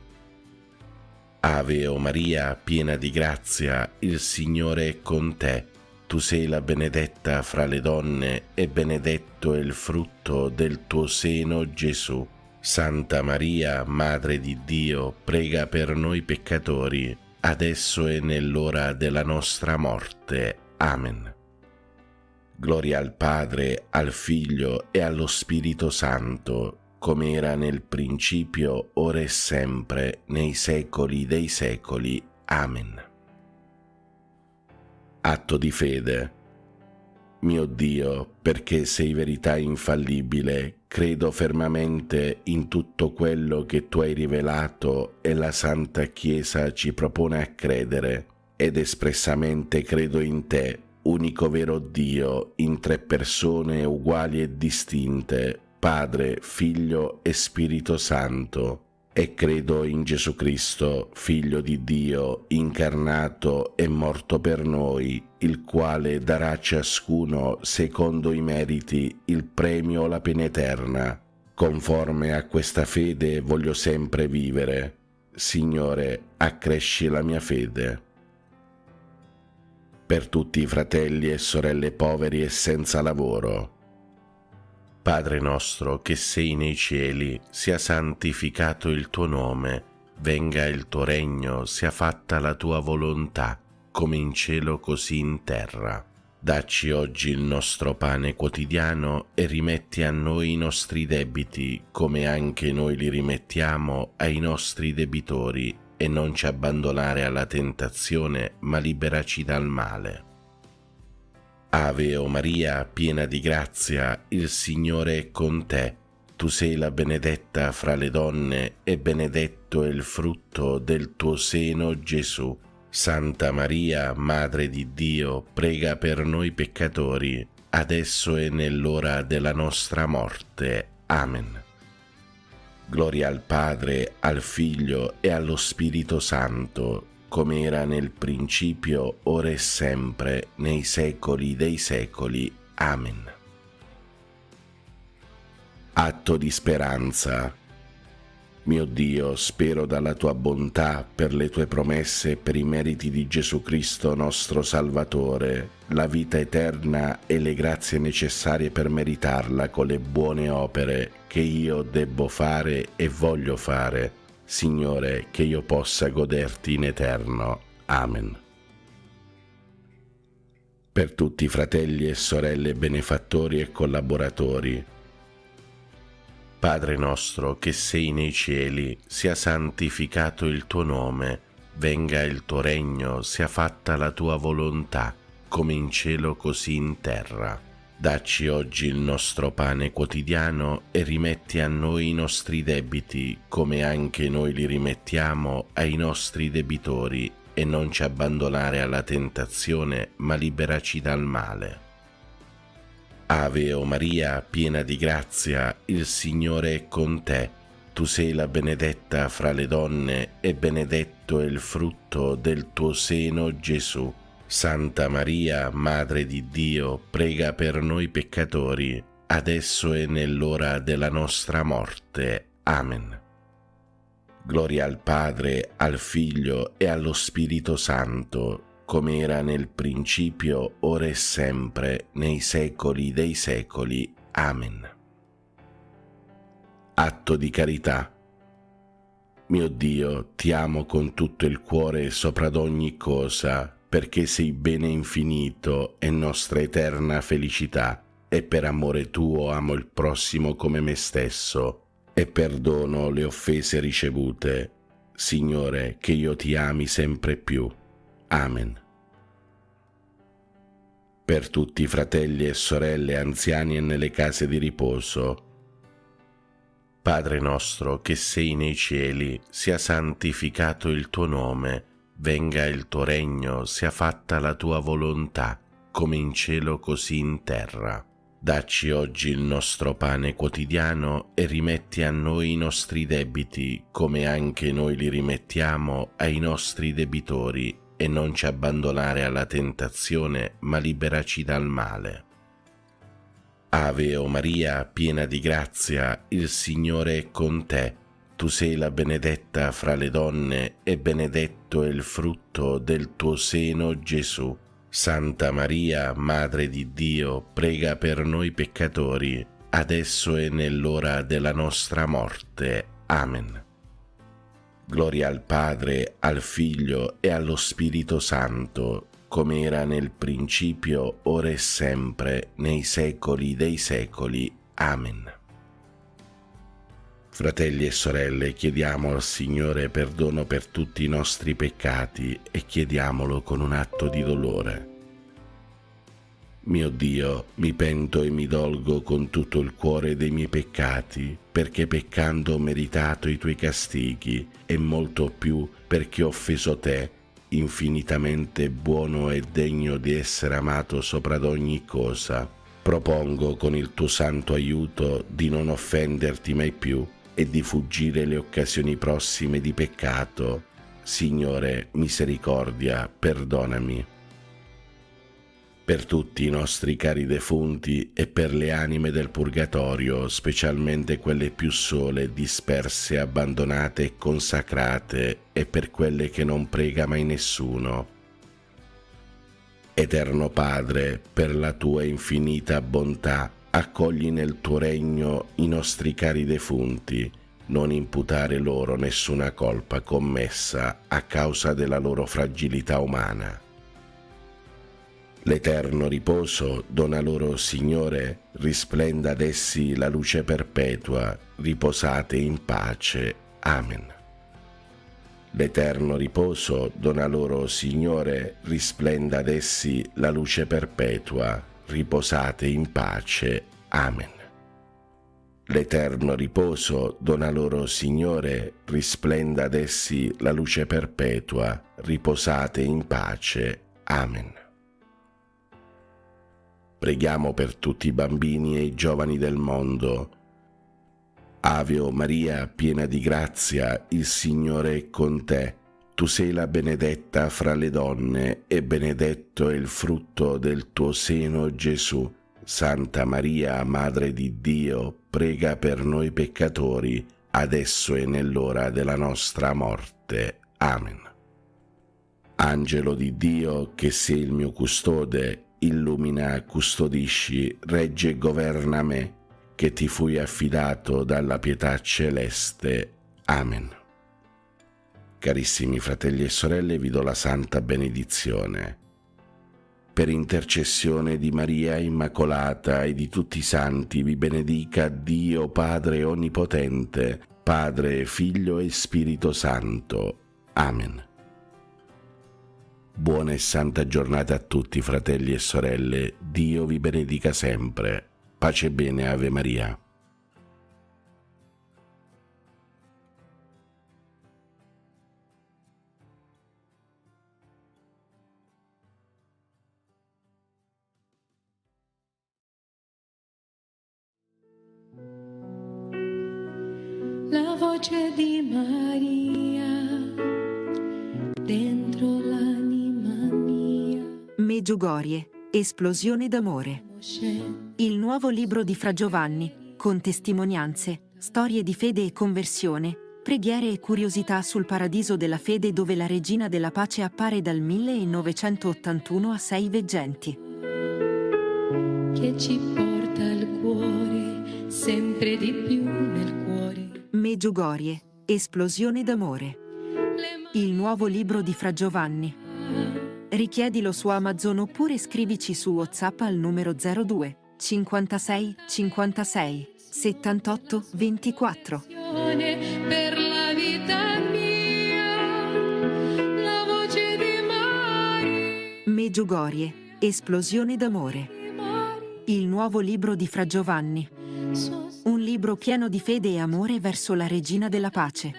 Ave o Maria, piena di grazia, il Signore è con te. Tu sei la benedetta fra le donne e benedetto è il frutto del tuo seno, Gesù. Santa Maria, Madre di Dio, prega per noi peccatori, adesso e nell'ora della nostra morte. Amen. Gloria al Padre, al Figlio e allo Spirito Santo, come era nel principio, ora e sempre, nei secoli dei secoli. Amen. Atto di fede. Mio Dio, perché sei verità infallibile, credo fermamente in tutto quello che tu hai rivelato e la Santa Chiesa ci propone a credere, ed espressamente credo in te, unico vero Dio, in tre persone uguali e distinte, Padre, Figlio e Spirito Santo, e credo in Gesù Cristo, Figlio di Dio, incarnato e morto per noi, il quale darà a ciascuno, secondo i meriti, il premio o la pena eterna. Conforme a questa fede voglio sempre vivere. Signore, accresci la mia fede. Per tutti i fratelli e sorelle poveri e senza lavoro. Padre nostro che sei nei cieli, sia santificato il tuo nome, venga il tuo regno, sia fatta la tua volontà, come in cielo così in terra. Dacci oggi il nostro pane quotidiano e rimetti a noi i nostri debiti, come anche noi li rimettiamo ai nostri debitori, e non ci abbandonare alla tentazione, ma liberaci dal male. Ave o Maria, piena di grazia, il Signore è con te. Tu sei la benedetta fra le donne e benedetto è il frutto del tuo seno, Gesù. Santa Maria, Madre di Dio, prega per noi peccatori, adesso e nell'ora della nostra morte. Amen. Gloria al Padre, al Figlio e allo Spirito Santo, come era nel principio, ora e sempre, nei secoli dei secoli. Amen. Atto di speranza. Mio Dio, spero dalla tua bontà, per le tue promesse e per i meriti di Gesù Cristo nostro Salvatore, la vita eterna e le grazie necessarie per meritarla con le buone opere che io debbo fare e voglio fare, Signore, che io possa goderti in eterno. Amen. Per tutti i fratelli e sorelle benefattori e collaboratori. Padre nostro che sei nei cieli, sia santificato il tuo nome, venga il tuo regno, sia fatta la tua volontà, come in cielo così in terra. Dacci oggi il nostro pane quotidiano e rimetti a noi i nostri debiti, come anche noi li rimettiamo ai nostri debitori, e non ci abbandonare alla tentazione, ma liberaci dal male. Ave o Maria, piena di grazia, il Signore è con te. Tu sei la benedetta fra le donne e benedetto è il frutto del tuo seno, Gesù. Santa Maria, Madre di Dio, prega per noi peccatori, adesso e nell'ora della nostra morte. Amen. Gloria al Padre, al Figlio e allo Spirito Santo, come era nel principio, ora e sempre, nei secoli dei secoli. Amen. Atto di carità. Mio Dio, ti amo con tutto il cuore sopra ad ogni cosa, perché sei bene infinito e nostra eterna felicità, e per amore tuo amo il prossimo come me stesso, e perdono le offese ricevute. Signore, che io ti ami sempre più. Amen. Per tutti i fratelli e sorelle anziani e nelle case di riposo. Padre nostro che sei nei cieli, sia santificato il tuo nome, venga il tuo regno, sia fatta la tua volontà, come in cielo così in terra. Dacci oggi il nostro pane quotidiano e rimetti a noi i nostri debiti, come anche noi li rimettiamo ai nostri debitori, e non ci abbandonare alla tentazione, ma liberaci dal male. Ave o Maria, piena di grazia, il Signore è con te. Tu sei la benedetta fra le donne e benedetto è il frutto del tuo seno, Gesù. Santa Maria, Madre di Dio, prega per noi peccatori, adesso e nell'ora della nostra morte. Amen. Gloria al Padre, al Figlio e allo Spirito Santo, come era nel principio, ora e sempre, nei secoli dei secoli. Amen. Fratelli e sorelle, chiediamo al Signore perdono per tutti i nostri peccati e chiediamolo con un atto di dolore. Mio Dio, mi pento e mi dolgo con tutto il cuore dei miei peccati, perché peccando ho meritato i tuoi castighi, e molto più perché ho offeso te, infinitamente buono e degno di essere amato sopra ad ogni cosa. Propongo con il tuo santo aiuto di non offenderti mai più e di fuggire le occasioni prossime di peccato. Signore, misericordia, perdonami. Per tutti i nostri cari defunti e per le anime del purgatorio, specialmente quelle più sole, disperse, abbandonate e consacrate, e per quelle che non prega mai nessuno. Eterno Padre, per la tua infinita bontà, accogli nel tuo regno i nostri cari defunti, non imputare loro nessuna colpa commessa a causa della loro fragilità umana. L'eterno riposo dona loro, Signore, risplenda ad essi la luce perpetua, riposate in pace. Amen. L'eterno riposo dona loro, Signore, risplenda ad essi la luce perpetua, riposate in pace. Amen. L'eterno riposo dona loro, Signore, risplenda ad essi la luce perpetua, riposate in pace. Amen. Preghiamo per tutti i bambini e i giovani del mondo. Ave o Maria, piena di grazia, il Signore è con te. Tu sei la benedetta fra le donne e benedetto è il frutto del tuo seno, Gesù. Santa Maria, Madre di Dio, prega per noi peccatori, adesso e nell'ora della nostra morte. Amen. Angelo di Dio, che sei il mio custode, illumina, custodisci, regge e governa me, che ti fui affidato dalla pietà celeste. Amen. Carissimi fratelli e sorelle, vi do la santa benedizione. Per intercessione di Maria Immacolata e di tutti i santi, vi benedica Dio Padre Onnipotente, Padre, Figlio e Spirito Santo. Amen. Buona e santa giornata a tutti, fratelli e sorelle. Dio vi benedica sempre. Pace e bene, Ave Maria. La voce di Maria dentro l'anima mia. Meggiugorie, esplosione d'amore. Il nuovo libro di Fra Giovanni, con testimonianze, storie di fede e conversione, preghiere e curiosità sul paradiso della fede, dove la Regina della Pace appare dal 1981 a 6 veggenti. Che ci porta al cuore, sempre di più nel cuore. Meggiugorie, esplosione d'amore. Il nuovo libro di Fra Giovanni. Richiedilo su Amazon oppure scrivici su WhatsApp al numero 02 56 56 78 24. Per la vita mia. Meggiugorie, esplosione d'amore. Il nuovo libro di Fra Giovanni. Un libro pieno di fede e amore verso la Regina della Pace.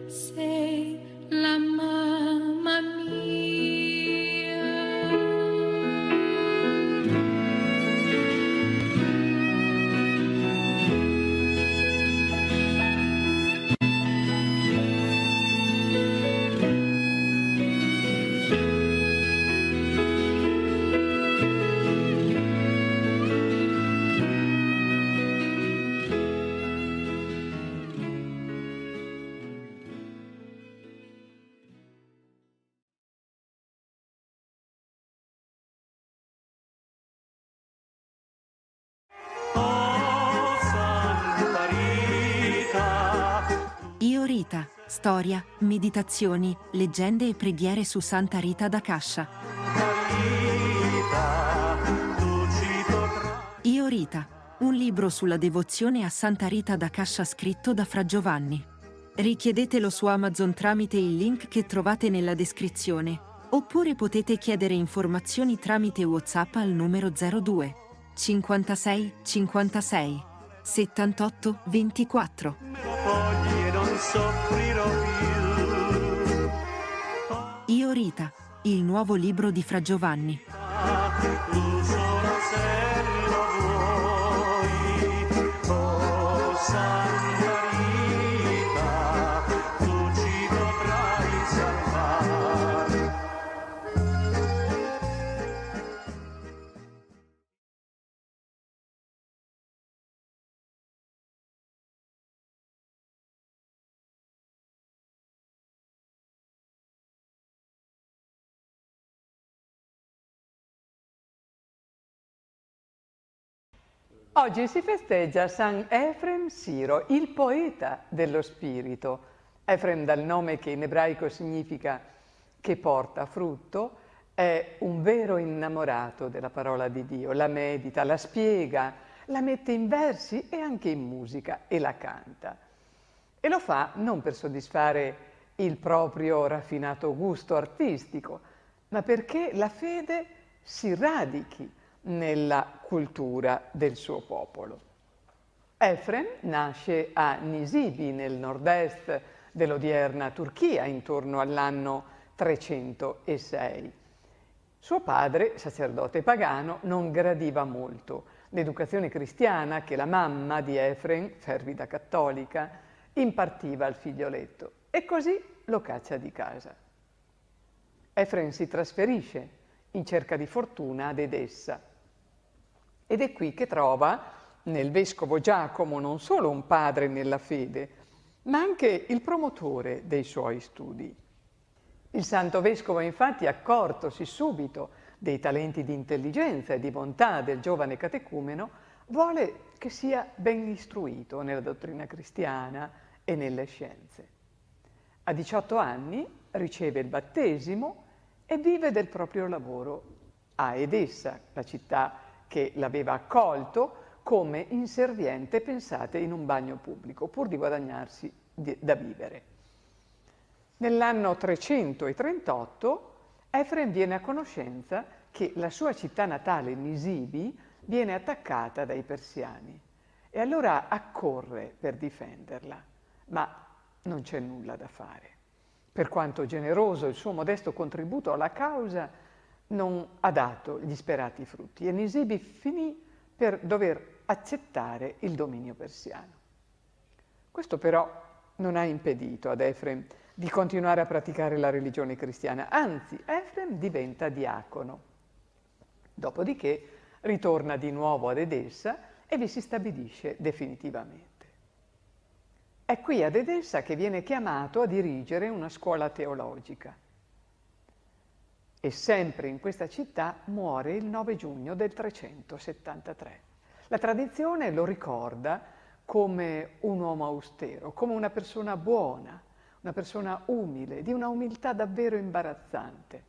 Sei la mamma mia. Io Rita, storia, meditazioni, leggende e preghiere su Santa Rita da Cascia. Io Rita, un libro sulla devozione a Santa Rita da Cascia scritto da Fra Giovanni. Richiedetelo su Amazon tramite il link che trovate nella descrizione, oppure potete chiedere informazioni tramite WhatsApp al numero 02 56 56 78 24. Io Rita, il nuovo libro di Fra Giovanni. Oggi si festeggia San Efrem Siro, il poeta dello spirito. Efrem, dal nome che in ebraico significa che porta frutto, è un vero innamorato della parola di Dio, la medita, la spiega, la mette in versi e anche in musica e la canta. E lo fa non per soddisfare il proprio raffinato gusto artistico, ma perché la fede si radichi nella cultura del suo popolo. Efrem nasce a Nisibi, nel nord-est dell'odierna Turchia, intorno all'anno 306. Suo padre, sacerdote pagano, non gradiva molto l'educazione cristiana che la mamma di Efrem, fervida cattolica, impartiva al figlioletto, e così lo caccia di casa. Efrem si trasferisce in cerca di fortuna ad Edessa, ed è qui che trova nel vescovo Giacomo non solo un padre nella fede, ma anche il promotore dei suoi studi. Il santo vescovo, infatti, accortosi subito dei talenti di intelligenza e di bontà del giovane catecumeno, vuole che sia ben istruito nella dottrina cristiana e nelle scienze. A 18 anni riceve il battesimo e vive del proprio lavoro a Edessa, la città che l'aveva accolto come inserviente, pensate, in un bagno pubblico, pur di guadagnarsi da vivere. Nell'anno 338 Efrem viene a conoscenza che la sua città natale, Nisibi, viene attaccata dai persiani e allora accorre per difenderla, ma non c'è nulla da fare. Per quanto generoso il suo modesto contributo alla causa, non ha dato gli sperati frutti e Nisibi finì per dover accettare il dominio persiano. Questo però non ha impedito ad Efrem di continuare a praticare la religione cristiana, anzi Efrem diventa diacono. Dopodiché ritorna di nuovo ad Edessa e vi si stabilisce definitivamente. È qui ad Edessa che viene chiamato a dirigere una scuola teologica. E sempre in questa città muore il 9 giugno del 373. La tradizione lo ricorda come un uomo austero, come una persona buona, una persona umile, di una umiltà davvero imbarazzante.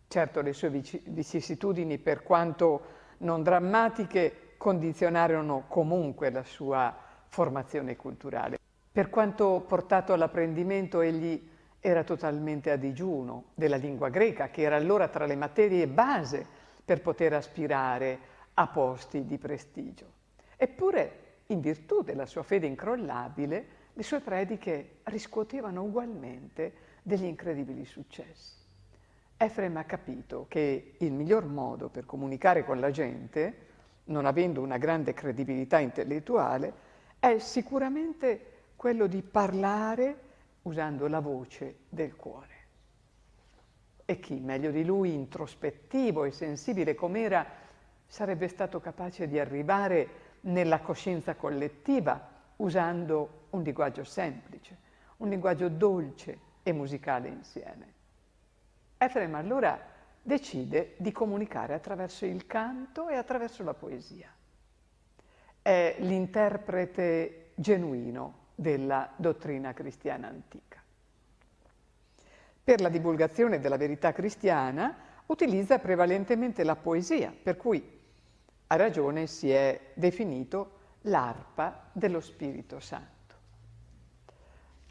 Certo, le sue vicissitudini, per quanto non drammatiche, condizionarono comunque la sua formazione culturale. Per quanto portato all'apprendimento, egli era totalmente a digiuno della lingua greca, che era allora tra le materie base per poter aspirare a posti di prestigio. Eppure, in virtù della sua fede incrollabile, le sue prediche riscuotevano ugualmente degli incredibili successi. Efrem ha capito che il miglior modo per comunicare con la gente, non avendo una grande credibilità intellettuale, è sicuramente quello di parlare usando la voce del cuore. E chi, meglio di lui, introspettivo e sensibile com'era, sarebbe stato capace di arrivare nella coscienza collettiva usando un linguaggio semplice, un linguaggio dolce e musicale insieme. Efrem allora decide di comunicare attraverso il canto e attraverso la poesia. È l'interprete genuino della dottrina cristiana antica. Per la divulgazione della verità cristiana utilizza prevalentemente la poesia, per cui a ragione si è definito l'arpa dello Spirito Santo.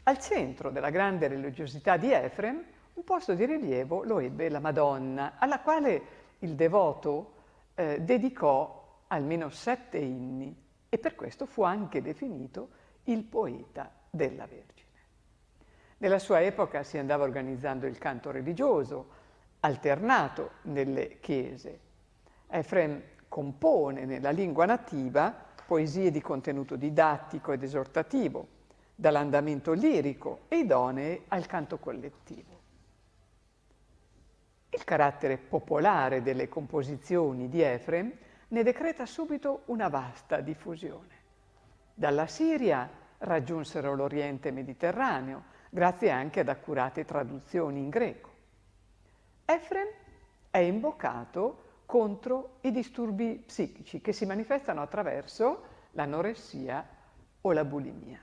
Al centro della grande religiosità di Efrem un posto di rilievo lo ebbe la Madonna, alla quale il devoto dedicò almeno 7 inni e per questo fu anche definito il poeta della Vergine. Nella sua epoca si andava organizzando il canto religioso, alternato nelle chiese. Efrem compone nella lingua nativa poesie di contenuto didattico ed esortativo, dall'andamento lirico e idonee al canto collettivo. Il carattere popolare delle composizioni di Efrem ne decreta subito una vasta diffusione. Dalla Siria raggiunsero l'Oriente Mediterraneo, grazie anche ad accurate traduzioni in greco. Efrem è invocato contro i disturbi psichici che si manifestano attraverso l'anoressia o la bulimia.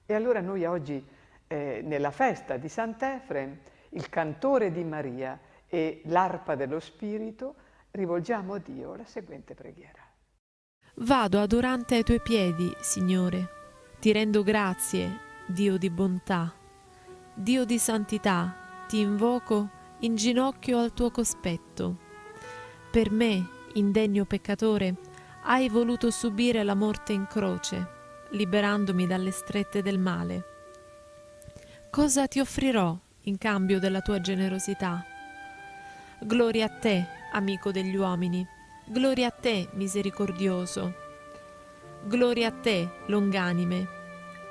E allora noi oggi, nella festa di Sant'Efrem, il cantore di Maria e l'arpa dello Spirito, rivolgiamo a Dio la seguente preghiera. Vado adorante ai tuoi piedi, Signore, ti rendo grazie, Dio di bontà, Dio di santità, ti invoco in ginocchio al tuo cospetto. Per me, indegno peccatore, hai voluto subire la morte in croce, liberandomi dalle strette del male. Cosa ti offrirò in cambio della tua generosità? Gloria a te, amico degli uomini, gloria a te, misericordioso, gloria a te, longanime,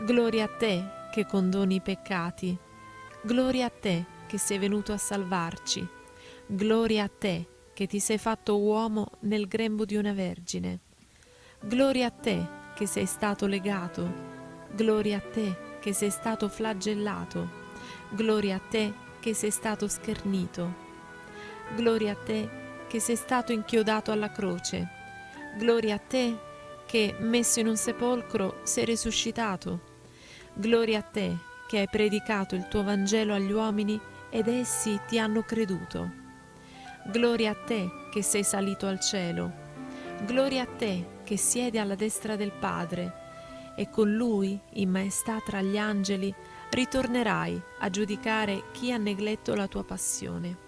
gloria a te che condoni i peccati, gloria a te che sei venuto a salvarci, gloria a te che ti sei fatto uomo nel grembo di una vergine, gloria a te che sei stato legato, gloria a te che sei stato flagellato, gloria a te che sei stato schernito, gloria a te che sei stato inchiodato alla croce, gloria a te che, messo in un sepolcro, sei risuscitato, gloria a te che hai predicato il tuo Vangelo agli uomini ed essi ti hanno creduto, gloria a te che sei salito al cielo, gloria a te che siedi alla destra del Padre e con Lui, in maestà tra gli angeli, ritornerai a giudicare chi ha negletto la tua passione.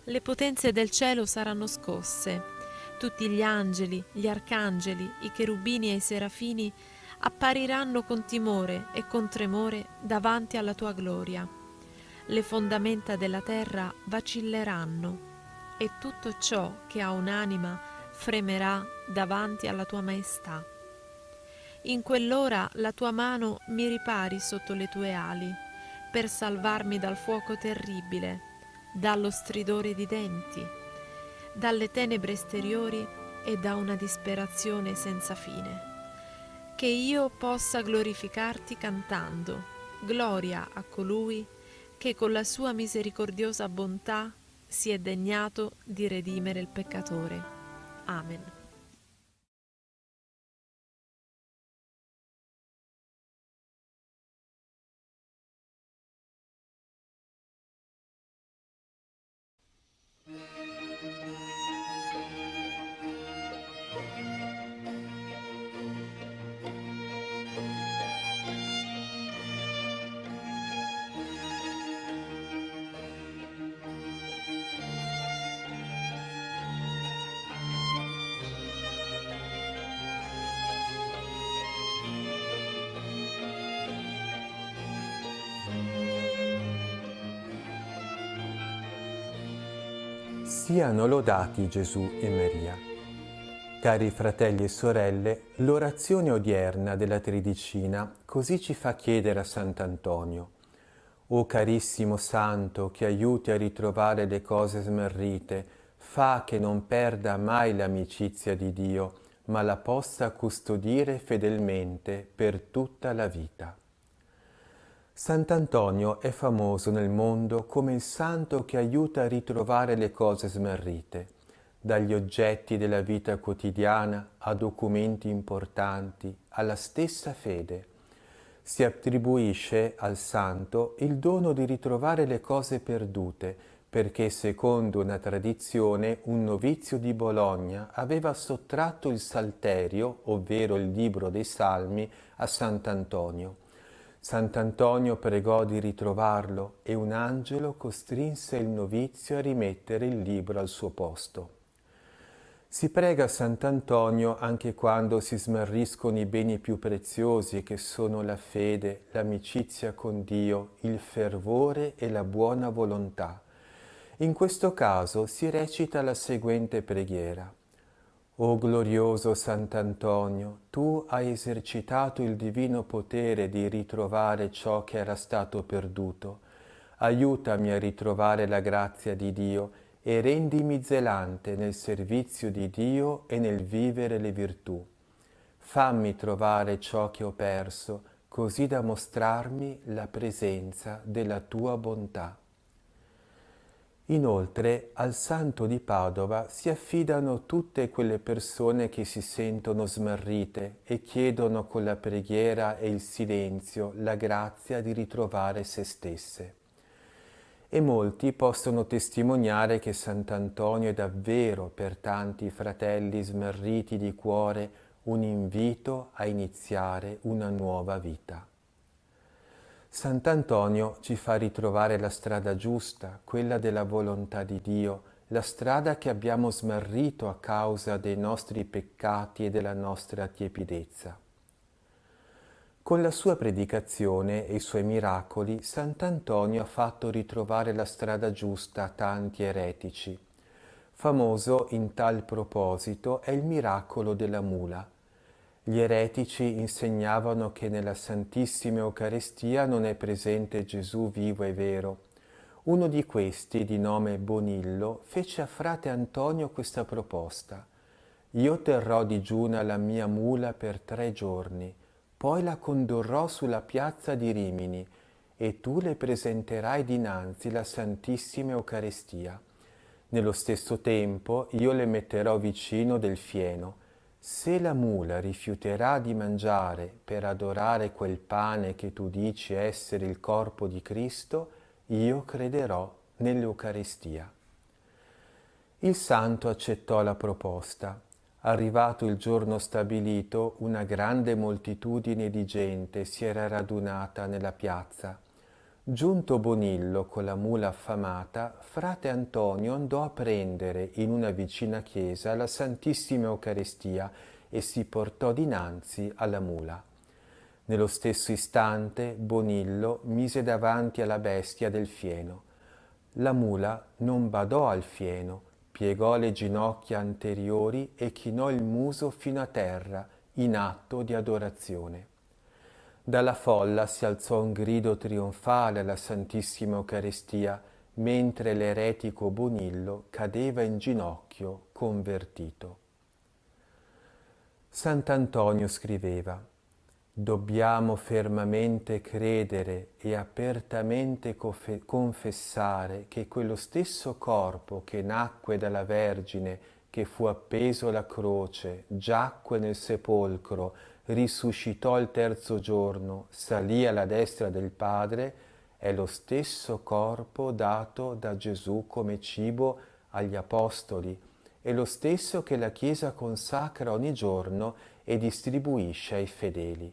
Le potenze del cielo saranno scosse, tutti gli angeli, gli arcangeli, i cherubini e i serafini appariranno con timore e con tremore davanti alla tua gloria. Le fondamenta della terra vacilleranno e tutto ciò che ha un'anima fremerà davanti alla tua maestà. In quell'ora la tua mano mi ripari sotto le tue ali per salvarmi dal fuoco terribile, dallo stridore di denti, dalle tenebre esteriori e da una disperazione senza fine. Che io possa glorificarti cantando, gloria a colui che con la sua misericordiosa bontà si è degnato di redimere il peccatore. Amen. Siano lodati Gesù e Maria. Cari fratelli e sorelle, l'orazione odierna della Tridicina così ci fa chiedere a Sant'Antonio: O carissimo Santo, che aiuti a ritrovare le cose smarrite, fa che non perda mai l'amicizia di Dio, ma la possa custodire fedelmente per tutta la vita. Sant'Antonio è famoso nel mondo come il santo che aiuta a ritrovare le cose smarrite, dagli oggetti della vita quotidiana a documenti importanti, alla stessa fede. Si attribuisce al santo il dono di ritrovare le cose perdute, perché secondo una tradizione un novizio di Bologna aveva sottratto il Salterio, ovvero il libro dei Salmi, a Sant'Antonio. Sant'Antonio pregò di ritrovarlo e un angelo costrinse il novizio a rimettere il libro al suo posto. Si prega a Sant'Antonio anche quando si smarriscono i beni più preziosi che sono la fede, l'amicizia con Dio, il fervore e la buona volontà. In questo caso si recita la seguente preghiera: O glorioso Sant'Antonio, tu hai esercitato il divino potere di ritrovare ciò che era stato perduto. Aiutami a ritrovare la grazia di Dio e rendimi zelante nel servizio di Dio e nel vivere le virtù. Fammi trovare ciò che ho perso, così da mostrarmi la presenza della tua bontà. Inoltre, al Santo di Padova si affidano tutte quelle persone che si sentono smarrite e chiedono con la preghiera e il silenzio la grazia di ritrovare se stesse. E molti possono testimoniare che Sant'Antonio è davvero per tanti fratelli smarriti di cuore un invito a iniziare una nuova vita. Sant'Antonio ci fa ritrovare la strada giusta, quella della volontà di Dio, la strada che abbiamo smarrito a causa dei nostri peccati e della nostra tiepidezza. Con la sua predicazione e i suoi miracoli, Sant'Antonio ha fatto ritrovare la strada giusta a tanti eretici. Famoso in tal proposito è il miracolo della mula. Gli eretici insegnavano che nella Santissima Eucaristia non è presente Gesù vivo e vero. Uno di questi, di nome Bonillo, fece a frate Antonio questa proposta: io terrò digiuna la mia mula per 3 giorni, poi la condurrò sulla piazza di Rimini e tu le presenterai dinanzi la Santissima Eucaristia. Nello stesso tempo io le metterò vicino del fieno. Se la mula rifiuterà di mangiare per adorare quel pane che tu dici essere il corpo di Cristo, io crederò nell'Eucaristia. Il santo accettò la proposta. Arrivato il giorno stabilito, una grande moltitudine di gente si era radunata nella piazza. Giunto Bonillo con la mula affamata, frate Antonio andò a prendere in una vicina chiesa la Santissima Eucaristia e si portò dinanzi alla mula. Nello stesso istante Bonillo mise davanti alla bestia del fieno. La mula non badò al fieno, piegò le ginocchia anteriori e chinò il muso fino a terra in atto di adorazione. Dalla folla si alzò un grido trionfale alla Santissima Eucaristia, mentre l'eretico Bonillo cadeva in ginocchio convertito. Sant'Antonio scriveva: dobbiamo fermamente credere e apertamente confessare che quello stesso corpo che nacque dalla Vergine, che fu appeso alla croce, giacque nel sepolcro, risuscitò il 3° giorno, salì alla destra del Padre, è lo stesso corpo dato da Gesù come cibo agli Apostoli, è lo stesso che la Chiesa consacra ogni giorno e distribuisce ai fedeli.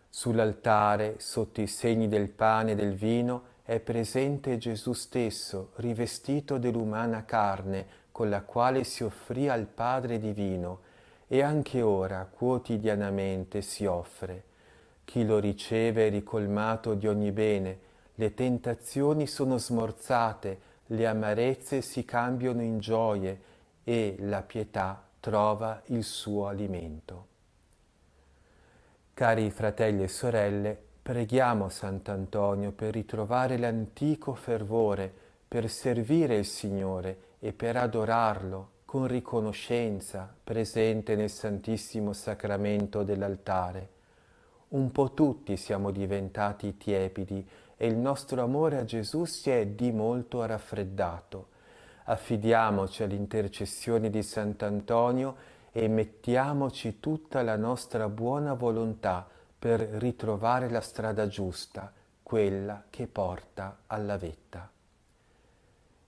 Sull'altare, sotto i segni del pane e del vino, è presente Gesù stesso, rivestito dell'umana carne, con la quale si offrì al Padre divino, e anche ora quotidianamente si offre. Chi lo riceve è ricolmato di ogni bene, le tentazioni sono smorzate, le amarezze si cambiano in gioie e la pietà trova il suo alimento. Cari fratelli e sorelle, preghiamo Sant'Antonio per ritrovare l'antico fervore, per servire il Signore e per adorarlo con riconoscenza presente nel Santissimo Sacramento dell'altare. Un po' tutti siamo diventati tiepidi e il nostro amore a Gesù si è di molto raffreddato. Affidiamoci all'intercessione di Sant'Antonio e mettiamoci tutta la nostra buona volontà per ritrovare la strada giusta, quella che porta alla vetta.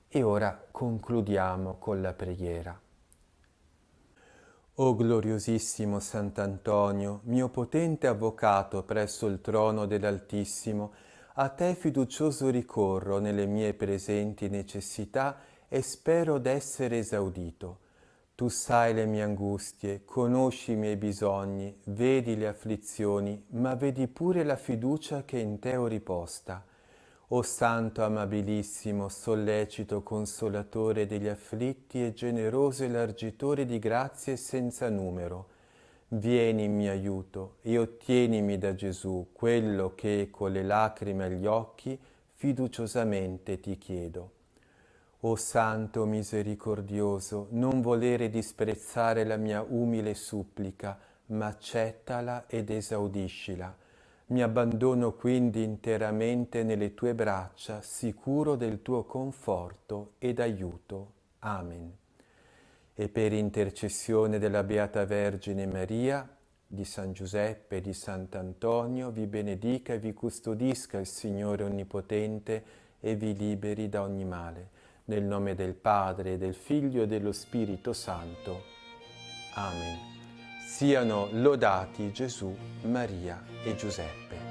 E ora concludiamo con la preghiera. O gloriosissimo Sant'Antonio, mio potente avvocato presso il trono dell'Altissimo, a te fiducioso ricorro nelle mie presenti necessità e spero d'essere esaudito. Tu sai le mie angustie, conosci i miei bisogni, vedi le afflizioni, ma vedi pure la fiducia che in te ho riposta. O Santo amabilissimo, sollecito consolatore degli afflitti e generoso elargitore di grazie senza numero, vieni in mio aiuto e ottienimi da Gesù quello che con le lacrime agli occhi fiduciosamente ti chiedo. O Santo misericordioso, non volere disprezzare la mia umile supplica, ma accettala ed esaudiscila. Mi abbandono quindi interamente nelle tue braccia, sicuro del tuo conforto ed aiuto. Amen. E per intercessione della Beata Vergine Maria, di San Giuseppe e di Sant'Antonio, vi benedica e vi custodisca il Signore Onnipotente e vi liberi da ogni male. Nel nome del Padre, del Figlio e dello Spirito Santo. Amen. Siano lodati Gesù, Maria e Giuseppe.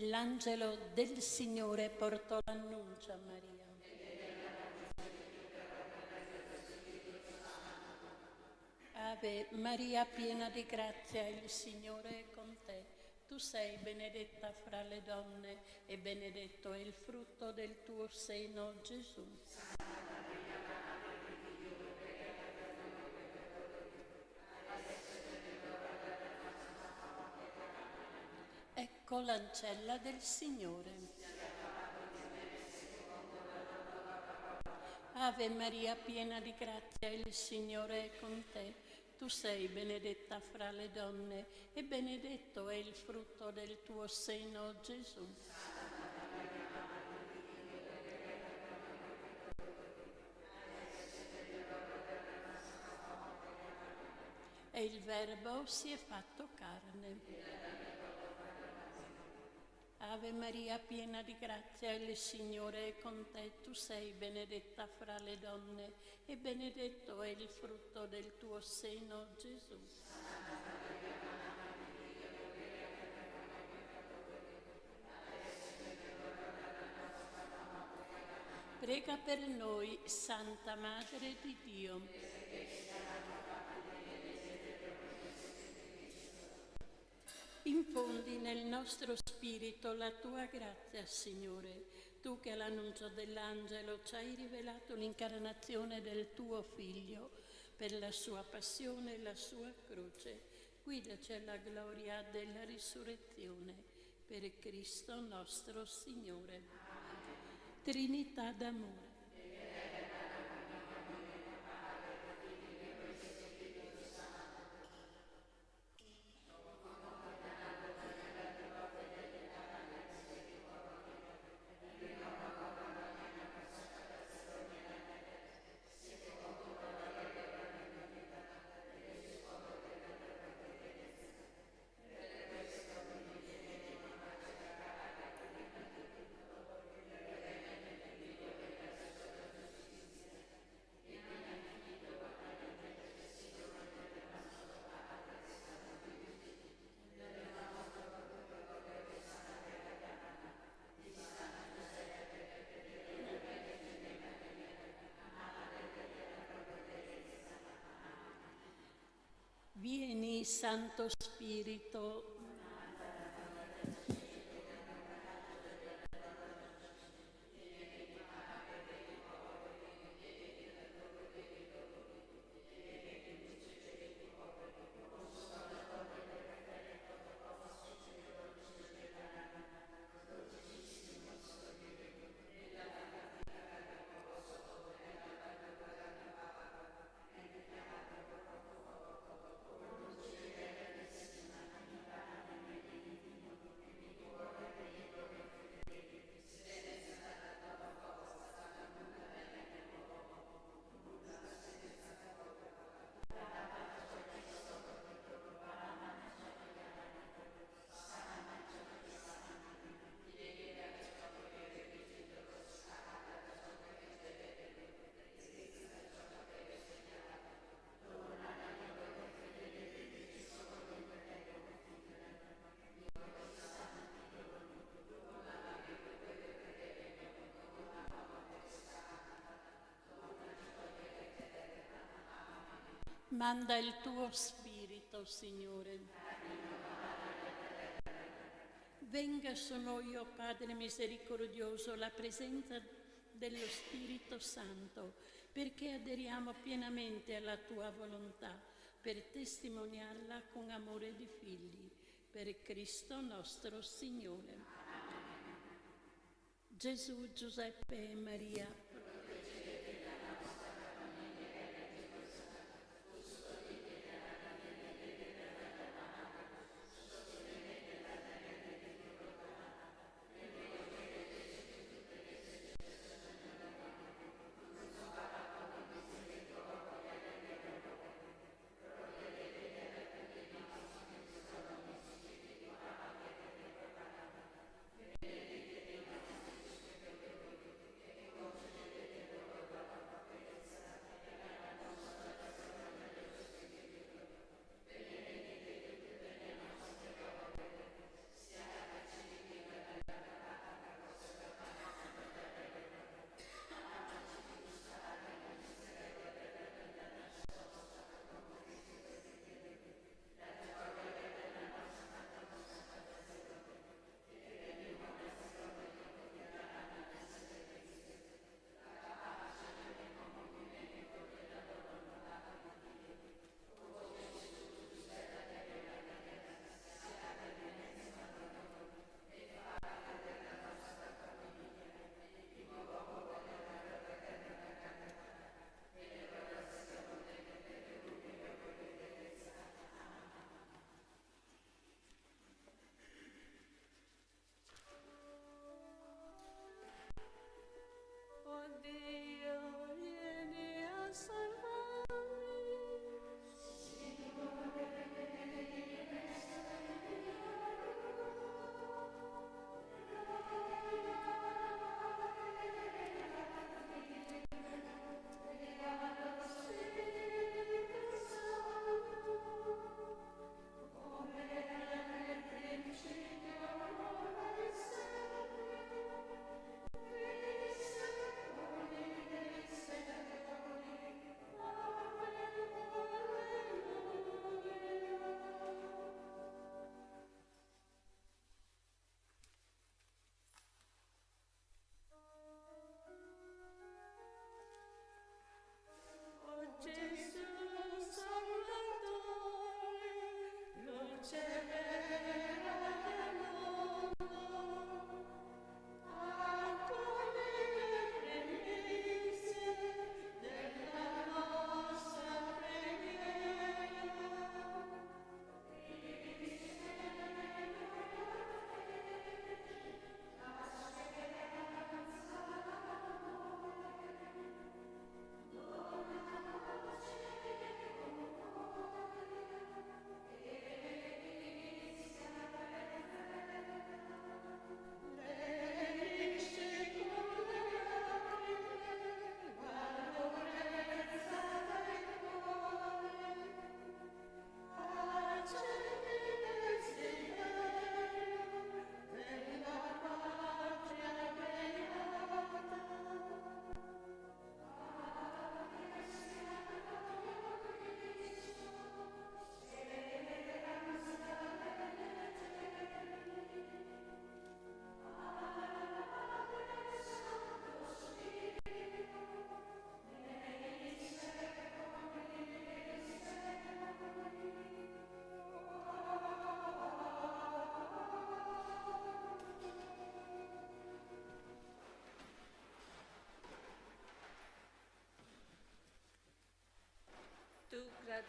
L'angelo del Signore portò l'annuncio a Maria. Ave Maria, piena di grazia, il Signore è con te. Tu sei benedetta fra le donne e benedetto è il frutto del tuo seno, Gesù. Ecco l'ancella del Signore. Ave Maria, piena di grazia, il Signore è con te. Tu sei benedetta fra le donne e benedetto è il frutto del tuo seno, Gesù. E il Verbo si è fatto carne. Ave Maria, piena di grazia, il Signore è con te. Tu sei benedetta fra le donne e benedetto è il frutto del tuo seno, Gesù. Prega per noi, Santa Madre di Dio. Infondi nel nostro spirito la tua grazia, Signore, tu che all'annuncio dell'angelo ci hai rivelato l'incarnazione del tuo Figlio per la sua passione e la sua croce. Guidaci alla gloria della risurrezione per Cristo nostro Signore. Trinità d'amore. Vieni, Santo Spirito. Manda il tuo Spirito, Signore. Venga su noi, o Padre misericordioso, la presenza dello Spirito Santo, perché aderiamo pienamente alla tua volontà, per testimoniarla con amore di figli, per Cristo nostro Signore. Gesù, Giuseppe e Maria,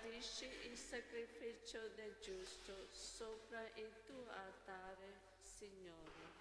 gradisci il sacrificio del giusto sopra il tuo altare, Signore.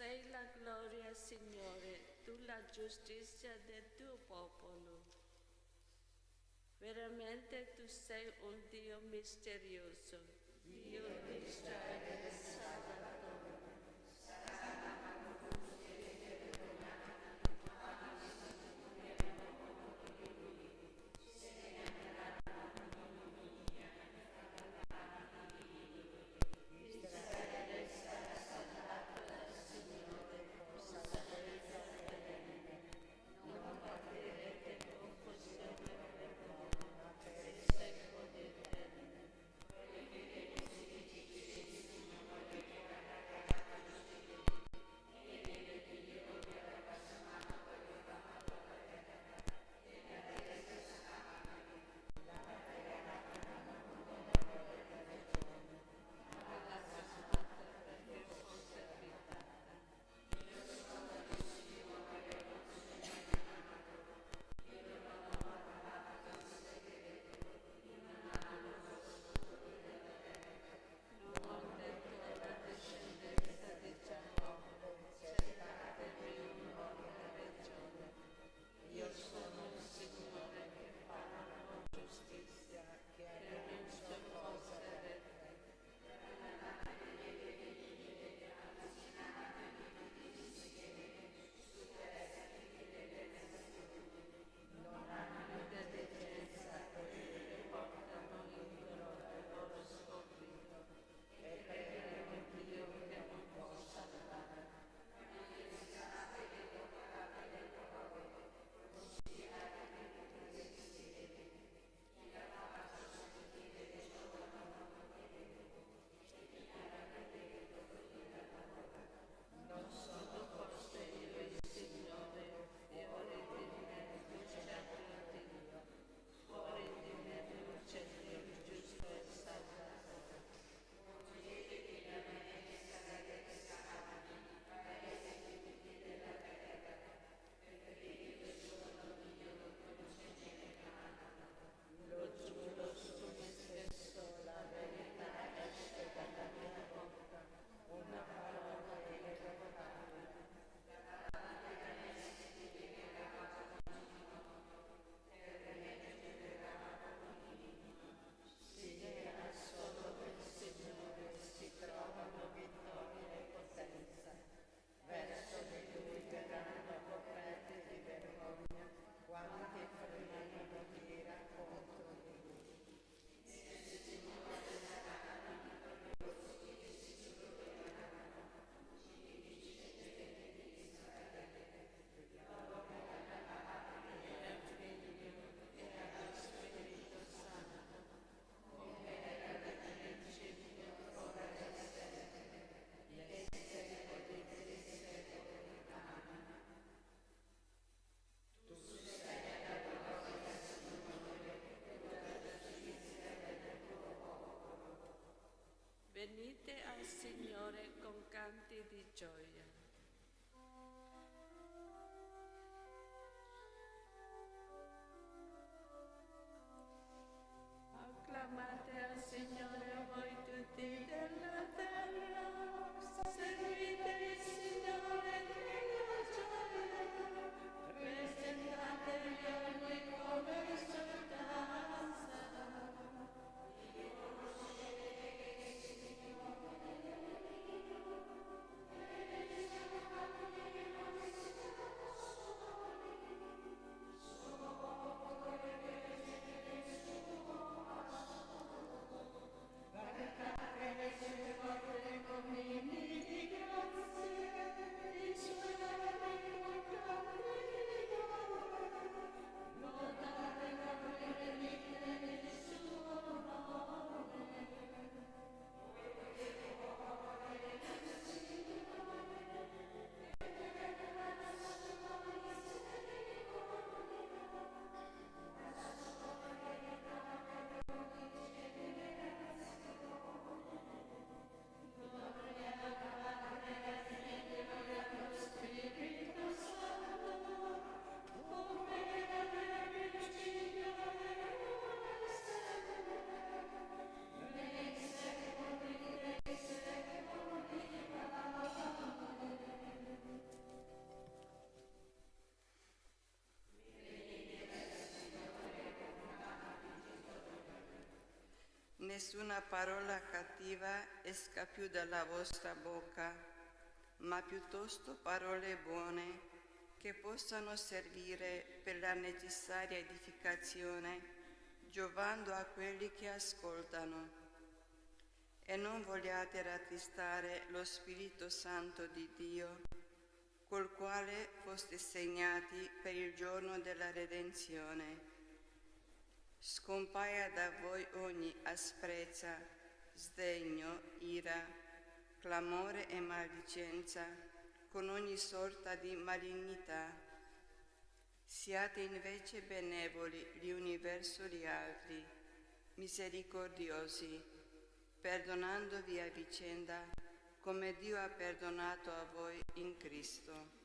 sei la gloria, Signore, tu la giustizia del tuo popolo. Veramente tu sei un Dio misterioso, Dio di Israele, Salvatore, Israele sarà salvato dal Signore con salvezza perenne. Non parlerete confusione o vergogna per il secolo eterno. Io sono il Signore che parla con giustizia, che annuncio cose rette. Non hanno intelligenza quelli che portano libero dal loro scoprito e pregano Dio che non può salvare. Non sono poste io il Signore, fuori di me luce Dio, fuori di me luce Dio giusto e salvatore. Lo giuro su me stesso, la verità esce dalla mia bocca, una parola irrevocabile. Si era solo del Signore, si trovano vittoria e potenza. Verso di Lui verranno coperti di vergogna quanti fremeranno di ira contro di Lui. Venite al Signore con canti di gioia. Acclamate al Signore voi tutti della terra, servite il Signore nella gioia, presentategli ogni come esortanza. nessuna parola cattiva esca più dalla vostra bocca, ma piuttosto parole buone che possano servire per la necessaria edificazione, giovando a quelli che ascoltano. E non vogliate rattristare lo Spirito Santo di Dio, col quale foste segnati per il giorno della redenzione. Scompaia da voi ogni asprezza, sdegno, ira, clamore e maldicenza, con ogni sorta di malignità. Siate invece benevoli gli uni verso gli altri, misericordiosi, perdonandovi a vicenda, come Dio ha perdonato a voi in Cristo.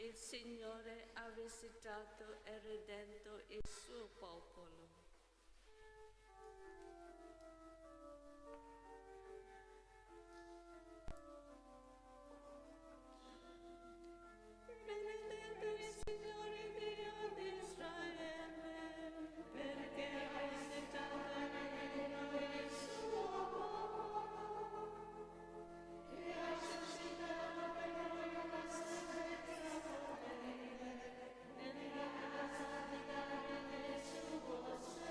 Il Signore ha visitato e redento il suo popolo. Benedetto il Signore Dio di Israele, perché ha visitato e redento il suo popolo e ha suscitato per noi una salvezza nella casa di Davide suo servo.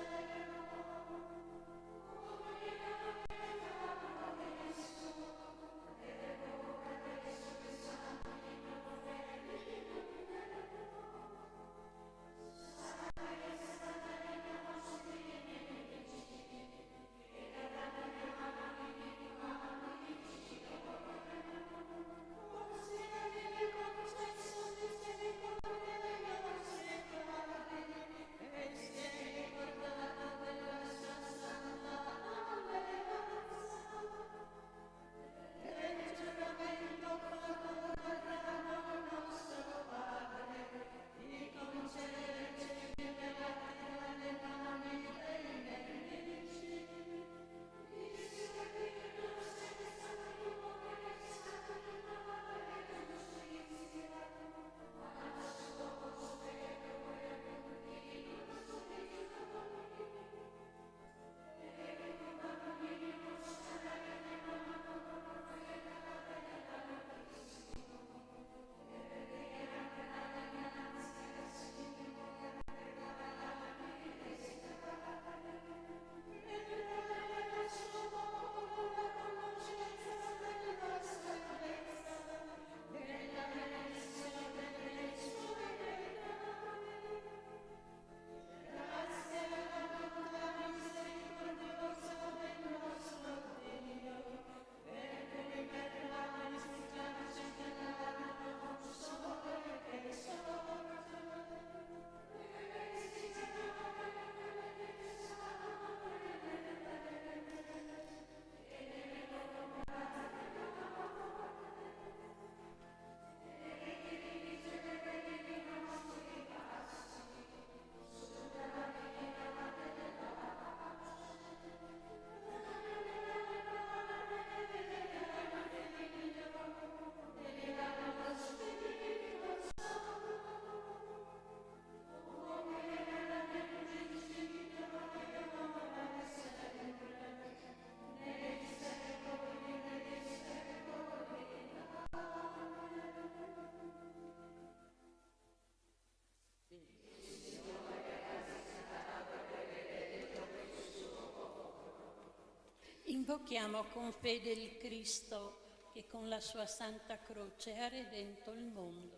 Invochiamo con fede il Cristo che con la sua santa croce ha redento il mondo.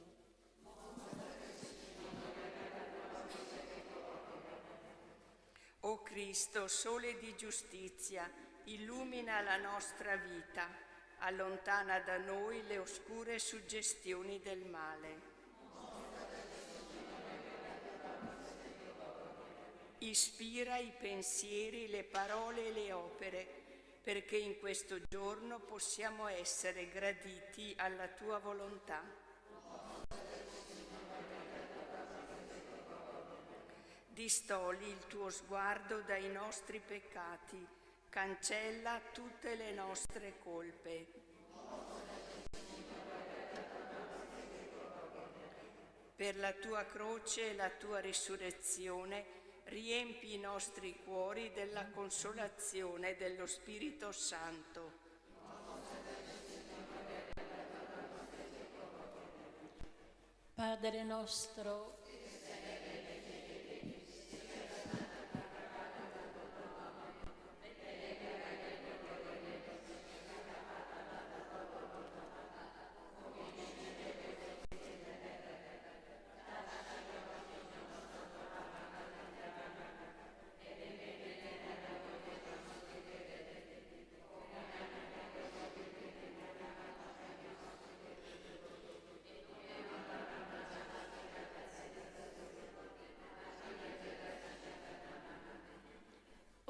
O Cristo, sole di giustizia, illumina la nostra vita, allontana da noi le oscure suggestioni del male. Ispira i pensieri, le parole e le opere, perché in questo giorno possiamo essere graditi alla tua volontà. Distogli il tuo sguardo dai nostri peccati, cancella tutte le nostre colpe. Per la tua croce e la tua risurrezione, riempi i nostri cuori della consolazione dello Spirito Santo. Padre nostro,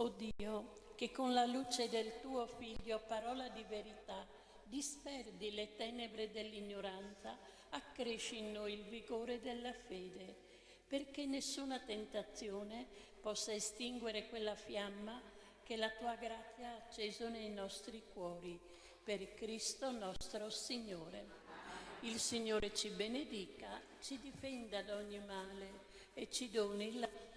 o Dio, che con la luce del tuo Figlio, parola di verità, disperdi le tenebre dell'ignoranza, accresci in noi il vigore della fede, perché nessuna tentazione possa estinguere quella fiamma che la tua grazia ha acceso nei nostri cuori, per Cristo nostro Signore. Il Signore ci benedica, ci difenda da ogni male e ci doni la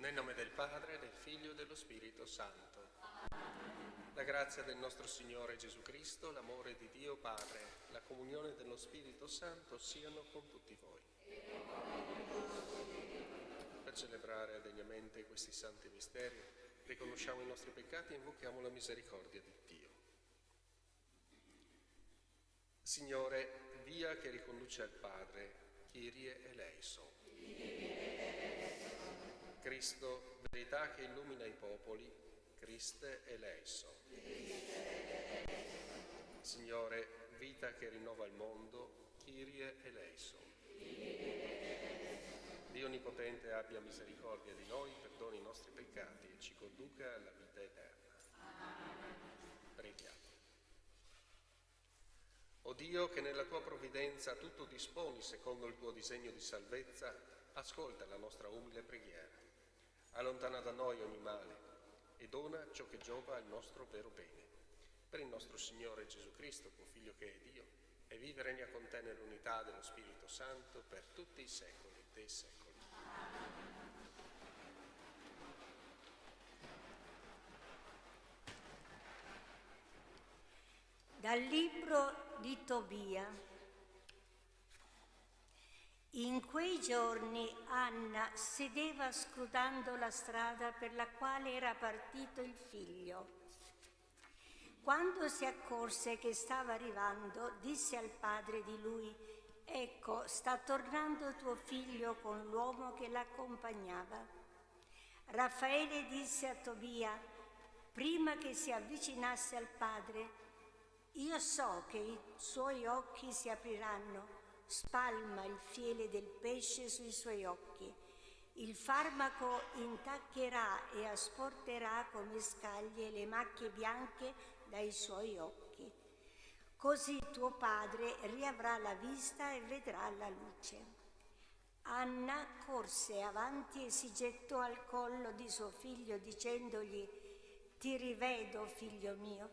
Nel nome del Padre, del Figlio e dello Spirito Santo. La grazia del nostro Signore Gesù Cristo, l'amore di Dio Padre, la comunione dello Spirito Santo siano con tutti voi. Per celebrare degnamente questi santi misteri, riconosciamo i nostri peccati e invochiamo la misericordia di Dio. Signore, via che riconduce al Padre, Kyrie eleison. Cristo, verità che illumina i popoli, Christe eleison. Signore, vita che rinnova il mondo, Kyrie eleison. Dio Onnipotente abbia misericordia di noi, perdoni i nostri peccati e ci conduca alla vita eterna. Preghiamo. O Dio, che nella tua provvidenza tutto disponi secondo il tuo disegno di salvezza, ascolta la nostra umile preghiera. Allontana da noi ogni male e dona ciò che giova al nostro vero bene. Per il nostro Signore Gesù Cristo, tuo Figlio che è Dio, e vive e regna con te nell'unità dello Spirito Santo per tutti i secoli dei secoli. Dal libro di Tobia. In quei giorni Anna sedeva scrutando la strada per la quale era partito il figlio. Quando si accorse che stava arrivando, disse al padre di lui: «Ecco, sta tornando tuo figlio con l'uomo che l'accompagnava». Raffaele disse a Tobia: Prima che si avvicinasse al Padre, io so che i suoi occhi si apriranno, spalma il fiele del pesce sui suoi occhi. Il farmaco intaccherà e asporterà come scaglie le macchie bianche dai suoi occhi. Così tuo padre riavrà la vista e vedrà la luce. Anna corse avanti e si gettò al collo di suo figlio dicendogli: ti rivedo, figlio mio,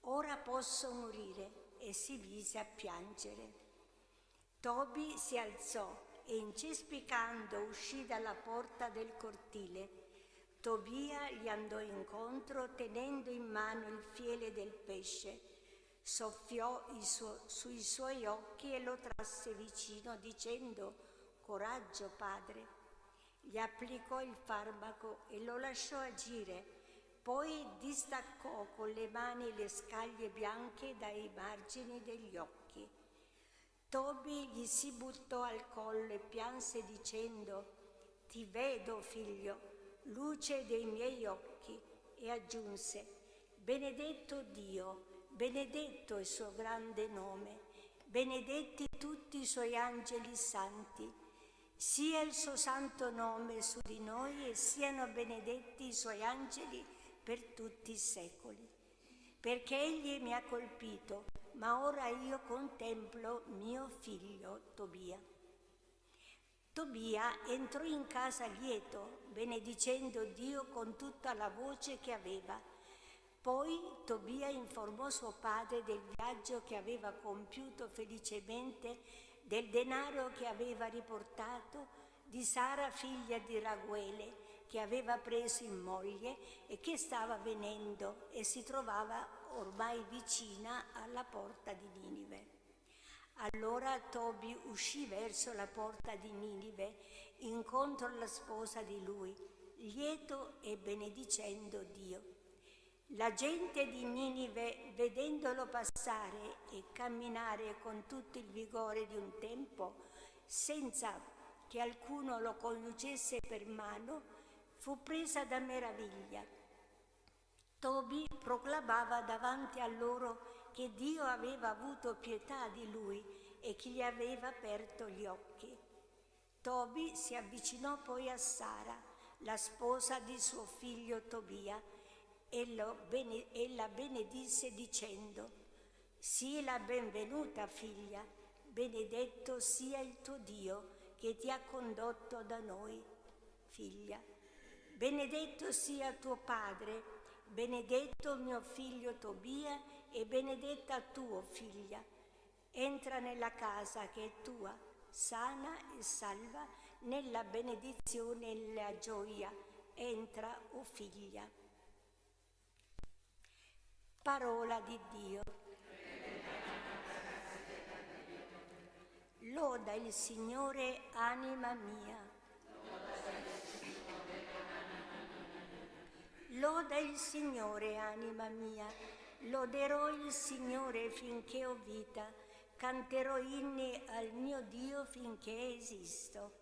ora posso morire, e si mise a piangere. Toby si alzò e incespicando uscì dalla porta del cortile. Tobia gli andò incontro tenendo in mano il fiele del pesce. Soffiò sui suoi occhi e lo trasse vicino dicendo: coraggio, padre. Gli applicò il farmaco e lo lasciò agire, poi distaccò con le mani le scaglie bianche dai margini degli occhi. Toby gli si buttò al collo e pianse dicendo: ti vedo, figlio, luce dei miei occhi, e aggiunse: benedetto Dio, benedetto il suo grande nome, benedetti tutti i suoi angeli santi. Sia il suo santo nome su di noi e siano benedetti i suoi angeli per tutti i secoli. Perché egli mi ha colpito, ma ora io contemplo mio figlio Tobia. Tobia entrò in casa lieto, benedicendo Dio con tutta la voce che aveva. Poi Tobia informò suo padre del viaggio che aveva compiuto felicemente, del denaro che aveva riportato, di Sara figlia di Raguele, che aveva preso in moglie e che stava venendo e si trovava ormai vicina alla porta di Ninive. Allora Tobi uscì verso la porta di Ninive, incontro alla sposa di lui, lieto e benedicendo Dio. La gente di Ninive, vedendolo passare e camminare con tutto il vigore di un tempo, senza che alcuno lo conducesse per mano, fu presa da meraviglia. Tobi proclamava davanti a loro che Dio aveva avuto pietà di lui e che gli aveva aperto gli occhi. Tobi si avvicinò poi a Sara, la sposa di suo figlio Tobia, e la benedisse dicendo: sii la benvenuta figlia, benedetto sia il tuo Dio che ti ha condotto da noi, figlia. Benedetto sia tuo padre, benedetto mio figlio Tobia e benedetta tua figlia. Entra nella casa che è tua, sana e salva, nella benedizione e nella gioia. Entra, o figlia. Parola di Dio. Loda il Signore, anima mia. Loda il Signore, anima mia. Loderò il Signore finché ho vita. Canterò inni al mio Dio finché esisto.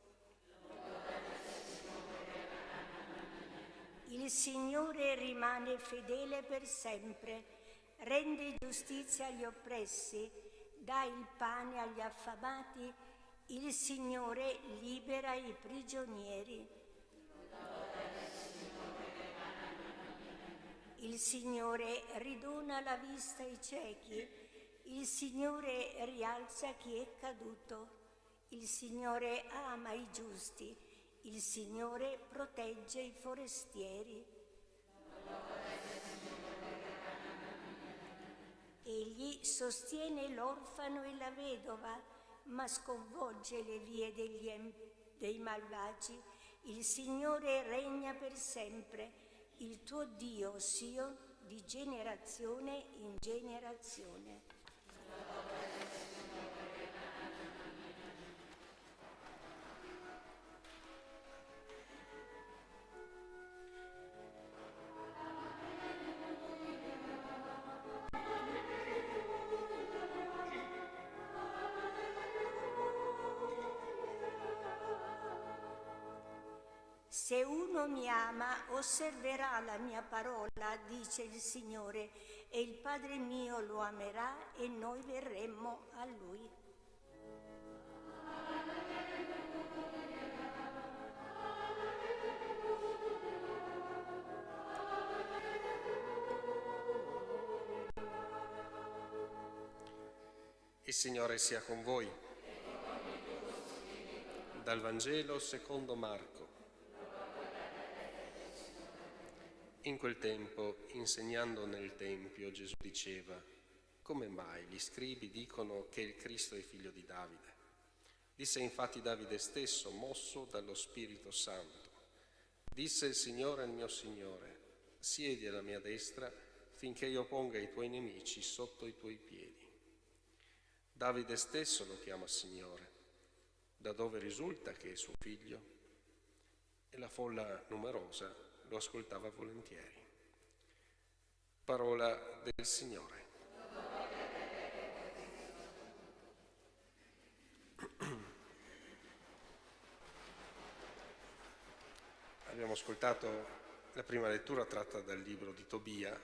Il Signore rimane fedele per sempre, rende giustizia agli oppressi, dà il pane agli affamati, il Signore libera i prigionieri. Il Signore ridona la vista ai ciechi, il Signore rialza chi è caduto, il Signore ama i giusti. Il Signore protegge i forestieri. Egli sostiene l'orfano e la vedova, ma sconvolge le vie dei malvagi. Il Signore regna per sempre, il tuo Dio, Sion, di generazione in generazione. Se uno mi ama, osserverà la mia parola, dice il Signore, e il Padre mio lo amerà e noi verremo a Lui. Il Signore sia con voi. Dal Vangelo secondo Marco. In quel tempo, insegnando nel Tempio, Gesù diceva: come mai gli scribi dicono che il Cristo è figlio di Davide? Disse infatti Davide stesso, mosso dallo Spirito Santo. Disse il Signore al mio Signore: siedi alla mia destra finché io ponga i tuoi nemici sotto i tuoi piedi. Davide stesso lo chiama Signore, da dove risulta che è suo figlio, e la folla numerosa lo ascoltava volentieri. Parola del Signore. Abbiamo ascoltato la prima lettura tratta dal libro di Tobia,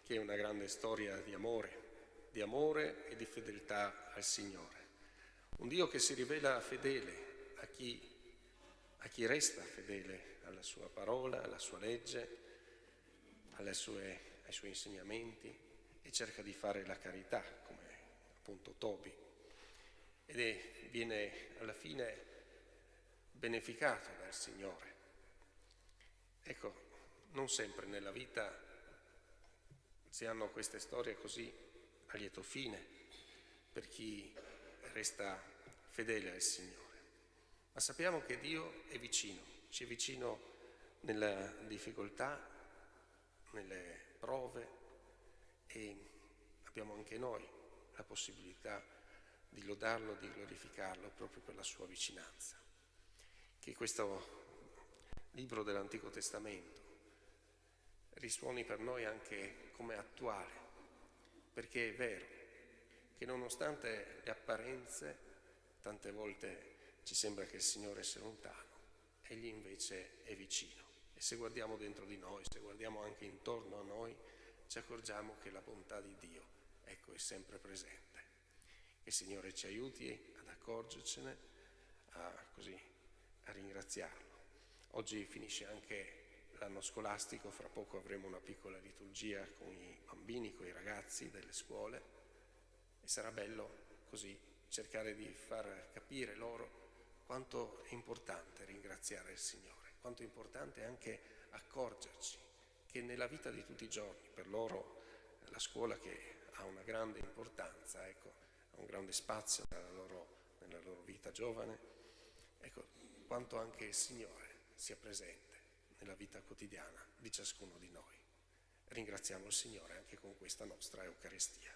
che è una grande storia di amore e di fedeltà al Signore. Un Dio che si rivela fedele a chi resta fedele alla sua parola, alla sua legge, ai suoi insegnamenti e cerca di fare la carità, come appunto Tobi. Ed viene alla fine beneficato dal Signore. Ecco, non sempre nella vita si hanno queste storie così a lieto fine per chi resta fedele al Signore. Ma sappiamo che Dio è vicino, ci è vicino nella difficoltà, nelle prove, e abbiamo anche noi la possibilità di lodarlo, di glorificarlo proprio per la sua vicinanza. Che questo libro dell'Antico Testamento risuoni per noi anche come attuale, perché è vero che nonostante le apparenze, tante volte ci sembra che il Signore sia lontano, Egli invece è vicino. E se guardiamo dentro di noi, se guardiamo anche intorno a noi, ci accorgiamo che la bontà di Dio, ecco, è sempre presente. Che il Signore ci aiuti ad accorgercene, a ringraziarlo. Oggi finisce anche l'anno scolastico, fra poco avremo una piccola liturgia con i bambini, con i ragazzi delle scuole, e sarà bello così cercare di far capire loro quanto è importante ringraziare il Signore, quanto è importante anche accorgerci che nella vita di tutti i giorni, per loro la scuola che ha una grande importanza, ecco, ha un grande spazio nella loro vita giovane, ecco, quanto anche il Signore sia presente nella vita quotidiana di ciascuno di noi. Ringraziamo il Signore anche con questa nostra Eucaristia.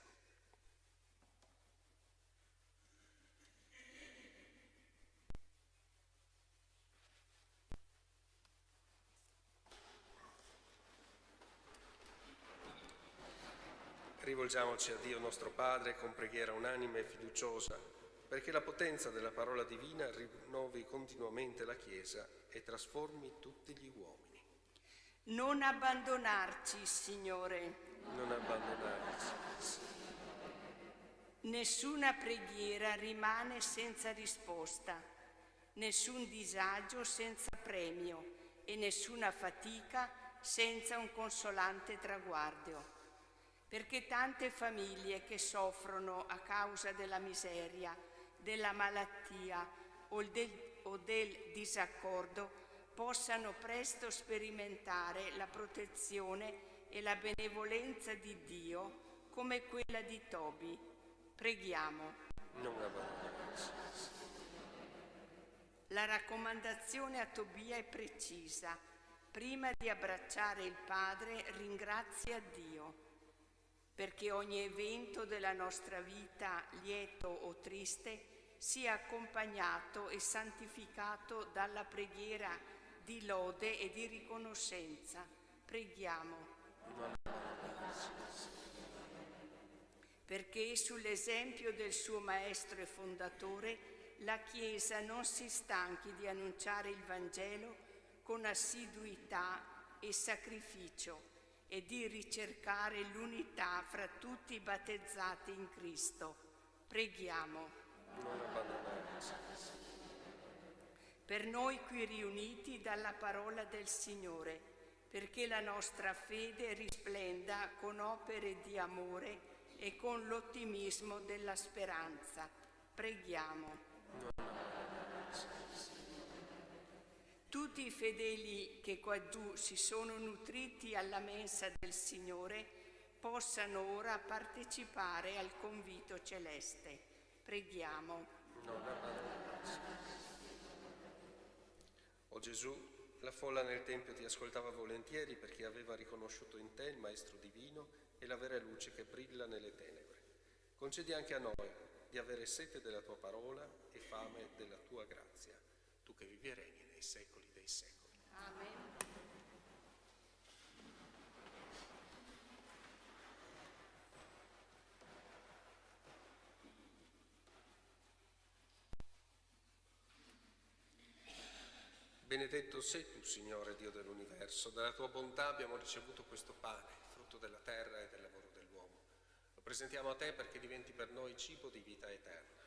Rivolgiamoci a Dio nostro Padre con preghiera unanime e fiduciosa, perché la potenza della parola divina rinnovi continuamente la Chiesa e trasformi tutti gli uomini. Non abbandonarci, Signore. Non abbandonarci. Nessuna preghiera rimane senza risposta, nessun disagio senza premio e nessuna fatica senza un consolante traguardo. Perché tante famiglie che soffrono a causa della miseria, della malattia o del disaccordo possano presto sperimentare la protezione e la benevolenza di Dio come quella di Tobi. Preghiamo. Non abbandonarci. La raccomandazione a Tobia è precisa. Prima di abbracciare il Padre, ringrazia Dio, perché ogni evento della nostra vita, lieto o triste, sia accompagnato e santificato dalla preghiera di lode e di riconoscenza. Preghiamo. Perché sull'esempio del suo Maestro e Fondatore, la Chiesa non si stanchi di annunciare il Vangelo con assiduità e sacrificio e di ricercare l'unità fra tutti i battezzati in Cristo. Preghiamo. Non abbandonarci. Per noi qui riuniti dalla parola del Signore, perché la nostra fede risplenda con opere di amore e con l'ottimismo della speranza. Preghiamo. Tutti i fedeli che quaggiù si sono nutriti alla mensa del Signore possano ora partecipare al convito celeste. Preghiamo. O Gesù, la folla nel Tempio ti ascoltava volentieri perché aveva riconosciuto in te il Maestro divino e la vera luce che brilla nelle tenebre. Concedi anche a noi di avere sete della tua parola e fame della tua grazia, tu che vivi e regni nei secoli dei secoli. Amen. Benedetto sei tu, Signore Dio dell'universo, dalla tua bontà abbiamo ricevuto questo pane, frutto della terra e del lavoro dell'uomo. Lo presentiamo a te perché diventi per noi cibo di vita eterna.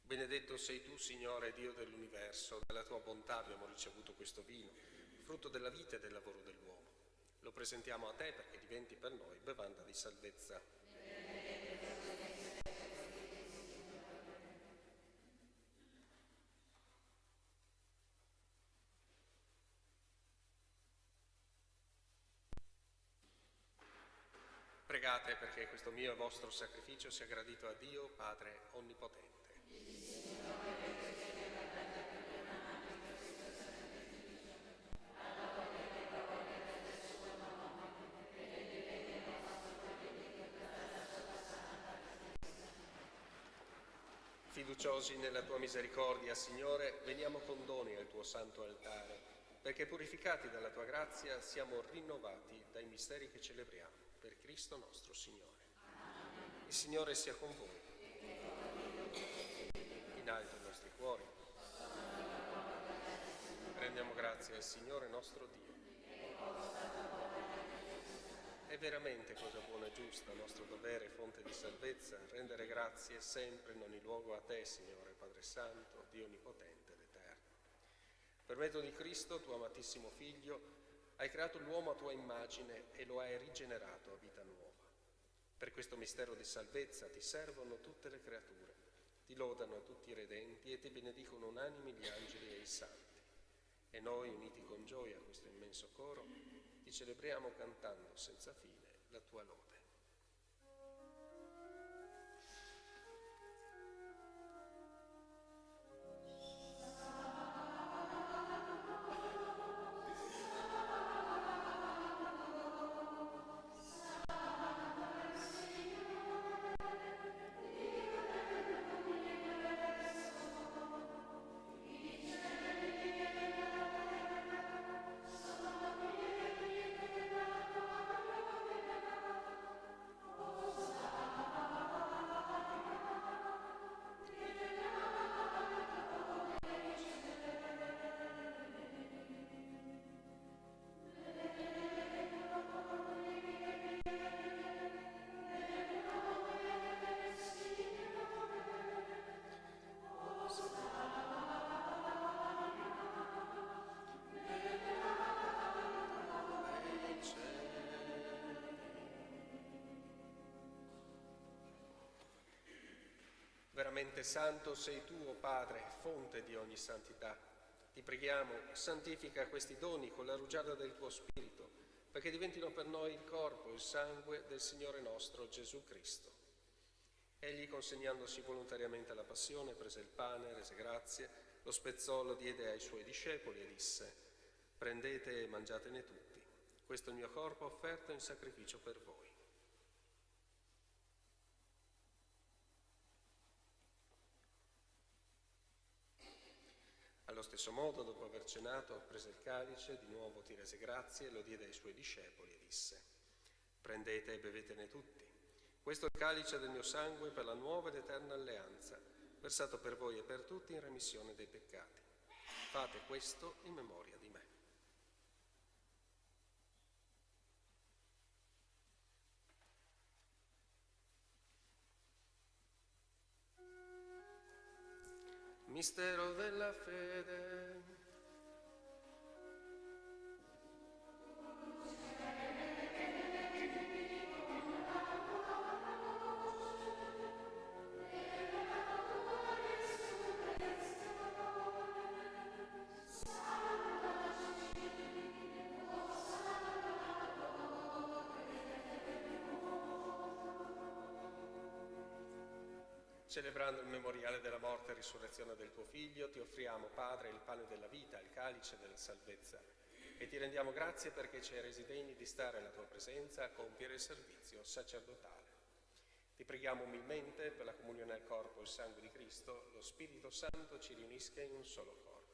Benedetto sei tu, Signore Dio dell'universo, dalla tua bontà abbiamo ricevuto questo vino, frutto della vita e del lavoro dell'uomo. Lo presentiamo a te perché diventi per noi bevanda di salvezza. Pregate perché questo mio e vostro sacrificio sia gradito a Dio, Padre Onnipotente. Fiduciosi nella tua misericordia, Signore, veniamo con doni al tuo santo altare, perché purificati dalla tua grazia siamo rinnovati dai misteri che celebriamo, per Cristo nostro Signore. Il Signore sia con voi. In alto i nostri cuori. Rendiamo grazie al Signore nostro Dio. È veramente cosa buona e giusta, nostro dovere e fonte di salvezza, rendere grazie sempre in ogni luogo a te, Signore, Padre Santo, Dio Onnipotente ed Eterno. Per mezzo di Cristo, tuo amatissimo Figlio, hai creato l'uomo a tua immagine e lo hai rigenerato a vita nuova. Per questo mistero di salvezza ti servono tutte le creature, ti lodano tutti i redenti e ti benedicono unanimi gli angeli e i santi. E noi, uniti con gioia a questo immenso coro, ti celebriamo cantando senza fine la tua lode. Veramente santo sei tu, o Padre, fonte di ogni santità. Ti preghiamo, santifica questi doni con la rugiada del tuo Spirito, perché diventino per noi il corpo e il sangue del Signore nostro Gesù Cristo. Egli, consegnandosi volontariamente alla passione, prese il pane, rese grazie, lo spezzò, lo diede ai suoi discepoli e disse: prendete e mangiatene tutti, questo è il mio corpo offerto in sacrificio per voi. Allo stesso modo, dopo aver cenato, prese il calice, di nuovo ti rese grazie, lo diede ai suoi discepoli e disse: prendete e bevetene tutti. Questo è il calice del mio sangue per la nuova ed eterna alleanza, versato per voi e per tutti in remissione dei peccati. Fate questo in memoria di me. Mistero della fede. Celebrando il memoriale della morte e risurrezione del tuo Figlio, ti offriamo, Padre, il pane della vita, il calice della salvezza, e ti rendiamo grazie perché ci hai resi degni di stare alla tua presenza a compiere il servizio sacerdotale. Ti preghiamo umilmente per la comunione al corpo e al sangue di Cristo, lo Spirito Santo ci riunisca in un solo corpo.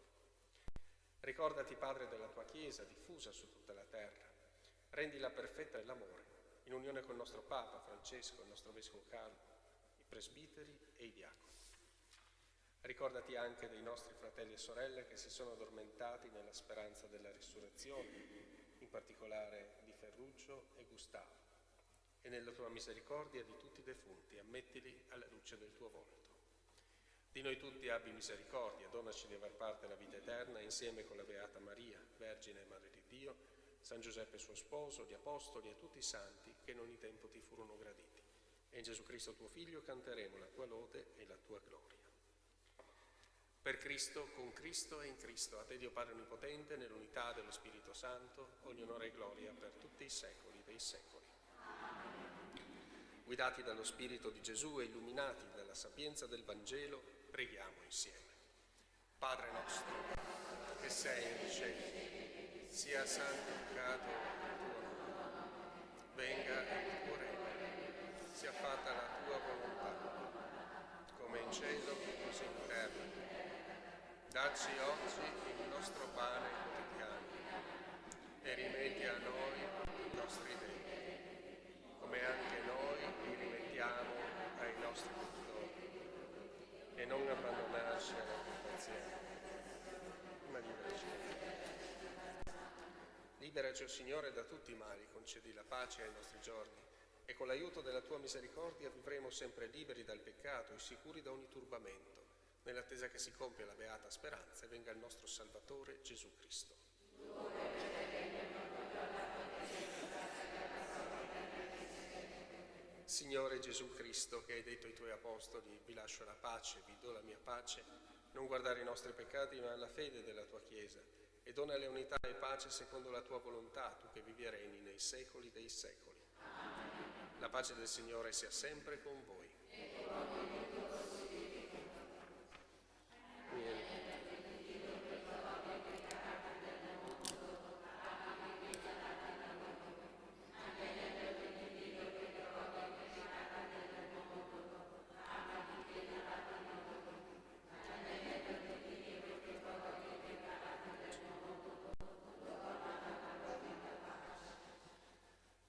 Ricordati, Padre, della tua Chiesa diffusa su tutta la terra. Rendila perfetta nell'amore, in unione col nostro Papa Francesco, il nostro Vescovo Carlo, presbiteri e i diaconi. Ricordati anche dei nostri fratelli e sorelle che si sono addormentati nella speranza della risurrezione, in particolare di Ferruccio e Gustavo, e nella tua misericordia di tutti i defunti, ammettili alla luce del tuo volto. Di noi tutti abbi misericordia, donaci di aver parte alla vita eterna, insieme con la Beata Maria, Vergine e Madre di Dio, San Giuseppe suo sposo, gli Apostoli e tutti i santi che in ogni tempo ti furono graditi. E in Gesù Cristo tuo Figlio canteremo la tua lode e la tua gloria. Per Cristo, con Cristo e in Cristo, a te Dio Padre Onnipotente, nell'unità dello Spirito Santo, ogni onore e gloria per tutti i secoli dei secoli. Guidati dallo Spirito di Gesù e illuminati dalla sapienza del Vangelo, preghiamo insieme. Padre nostro, che sei nei cieli, sia santificato il tuo nome. Venga il tuo regno. Sia fatta la tua volontà, come in cielo, così in terra. Dacci oggi il nostro pane quotidiano e rimetti a noi i nostri debiti, come anche noi li rimettiamo ai nostri debitori. E non abbandonarci alla tentazione, ma liberaci. Liberaci, o Signore, da tutti i mali, concedi la pace ai nostri giorni, e con l'aiuto della tua misericordia vivremo sempre liberi dal peccato e sicuri da ogni turbamento, nell'attesa che si compia la beata speranza e venga il nostro Salvatore Gesù Cristo. Signore Gesù Cristo, che hai detto ai tuoi apostoli: vi lascio la pace, vi do la mia pace, non guardare i nostri peccati ma la fede della tua Chiesa, e donale unità e pace secondo la tua volontà, tu che vivi e regni nei secoli dei secoli. La pace del Signore sia sempre con voi.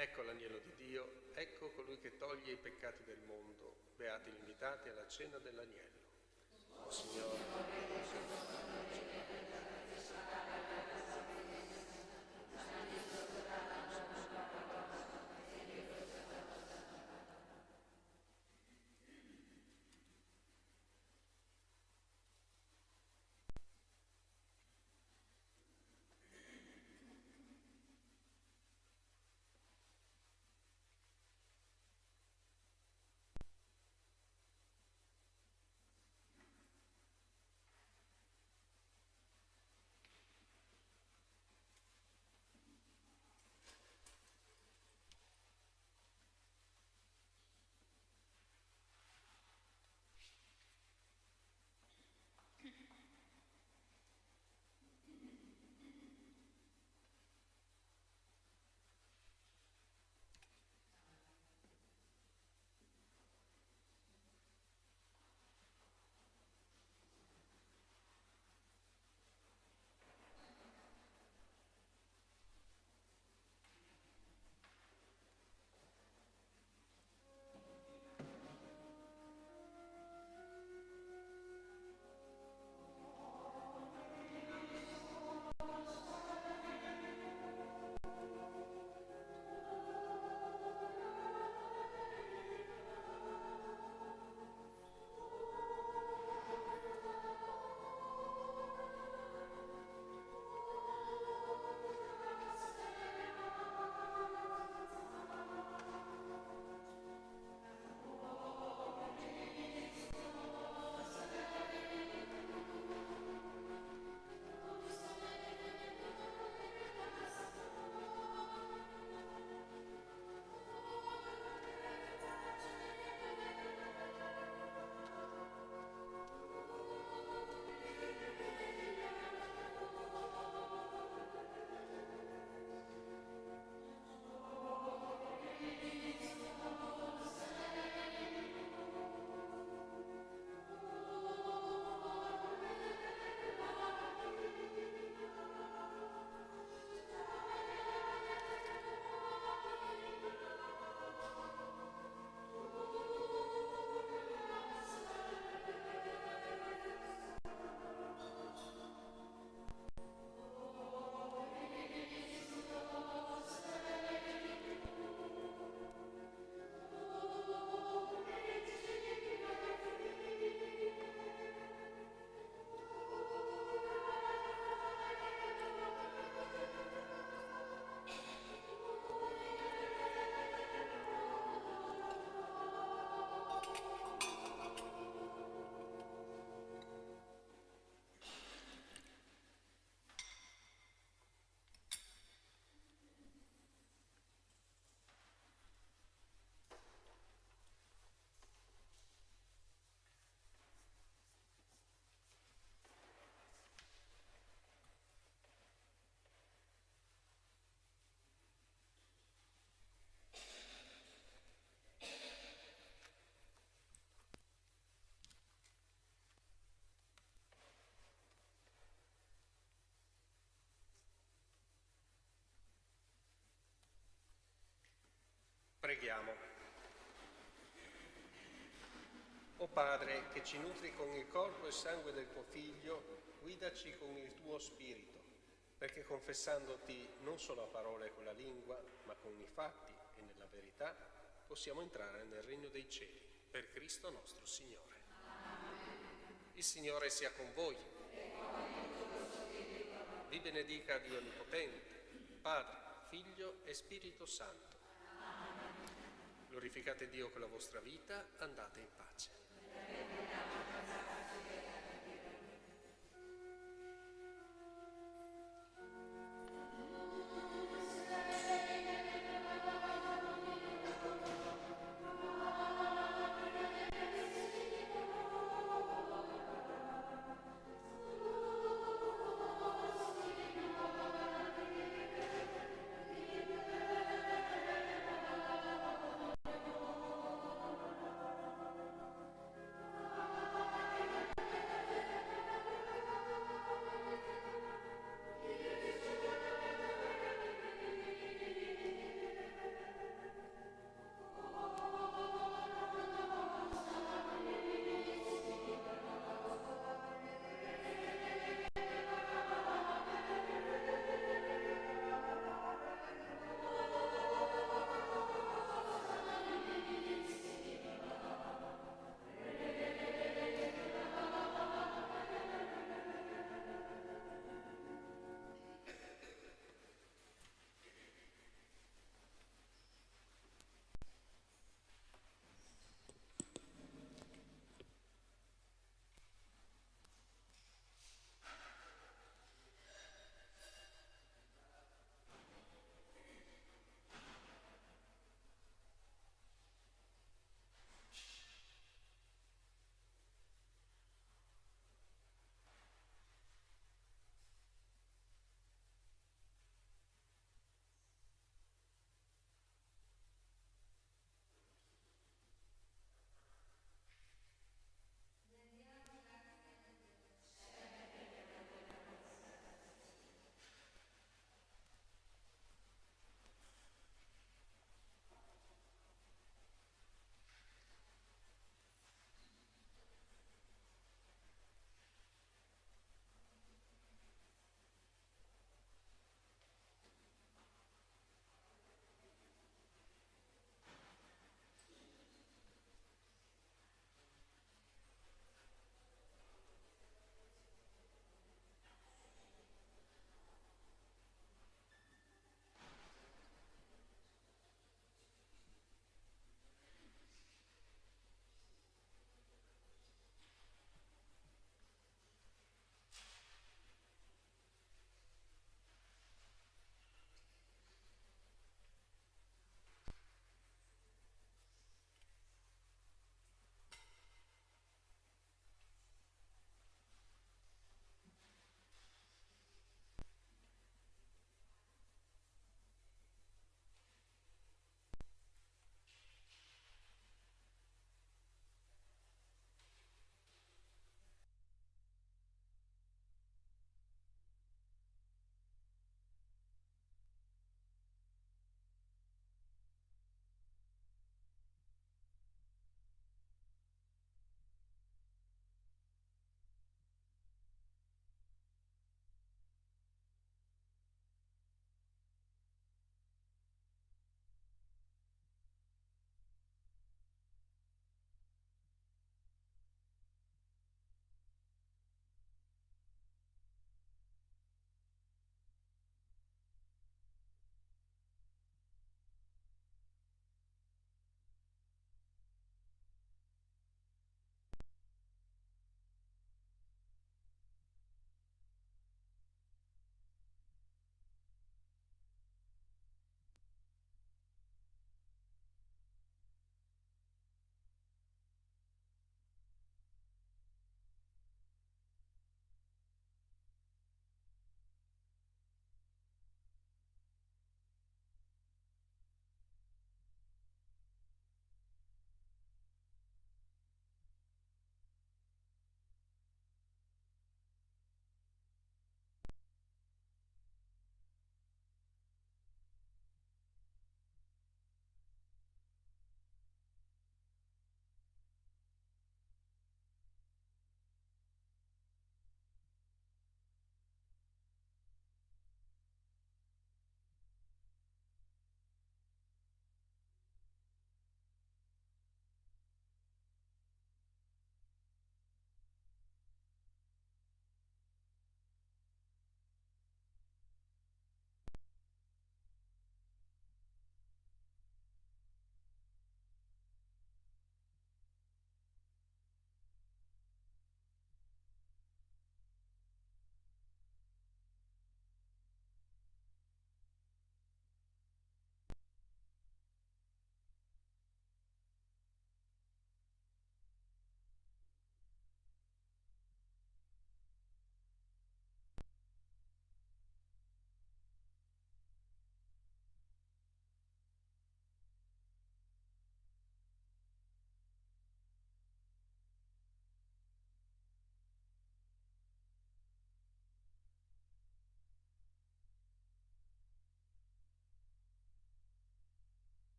Ecco l'agnello di Dio, ecco colui che toglie i peccati del mondo. Beati gli invitati alla cena dell'agnello. O Signore, Preghiamo. O Padre, che ci nutri con il corpo e sangue del tuo Figlio, guidaci con il tuo Spirito, perché confessandoti non solo a parole con la lingua, ma con i fatti e nella verità, possiamo entrare nel regno dei cieli, per Cristo nostro Signore. Il Signore sia con voi. Vi benedica Dio Onnipotente, Padre, Figlio e Spirito Santo. Glorificate Dio con la vostra vita, andate in pace.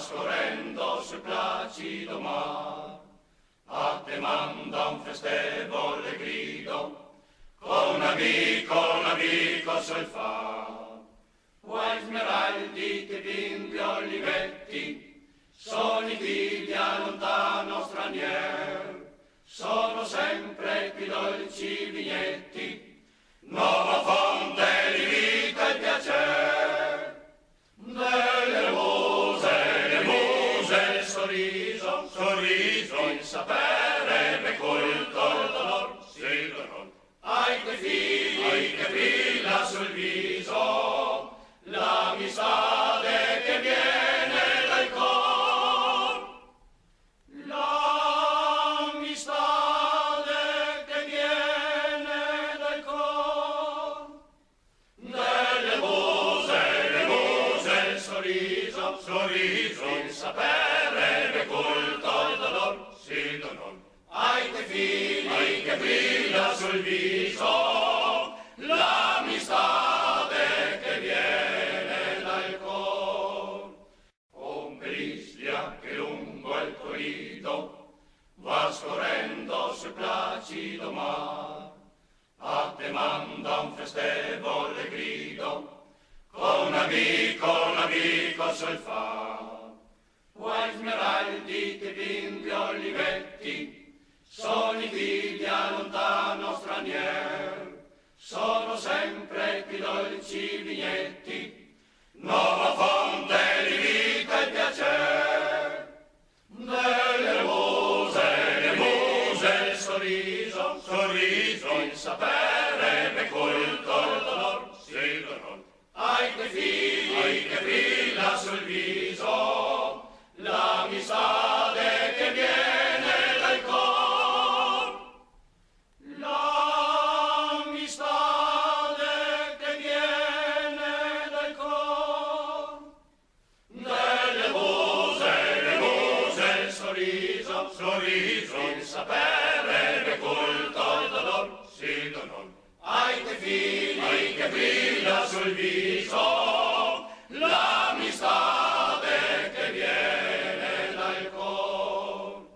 scorrendo sul placido mar, a te manda un festevole grido, con amico sol fa. Vuoi smeraldi che bimbi olivetti, sono i figli a lontano stranier, sono sempre più dolci vignetti, nuova fonte di vita e piacer. Delle muse, sorriso, il sapere, e colto il dolor, sì, dolor. Ai tuoi figli che brilla sul viso, l'amistade che viene dal cor, l'amistade che viene dal cor. Delle muse, sorriso, il sapere, e colto il dolor, sì, dolor. Ai tuoi figli che brilla sul viso, l'amistade che viene dal cor. Ombrislia che lungo il tuo lido va scorrendo sul placido mar, a te manda un festevole grido, con amico sol fa. Vuoi smeraldi che bimbi olivetti, sono i figli a lontano stranier, sono sempre più dolci vignetti, nuova fonte di vita e piacer. Delle muse, sorriso, il sapere, e colto il dolor, sì, dolor. Ai tuoi figli che brilla sul viso, l'amistade che viene dal cor, l'amistade che viene dal cor. Delle muse, sorriso, il sapere, e colto il dolor, sì, dolor. Ai tuoi figli che brilla sul viso, l'amistade che viene dal cor.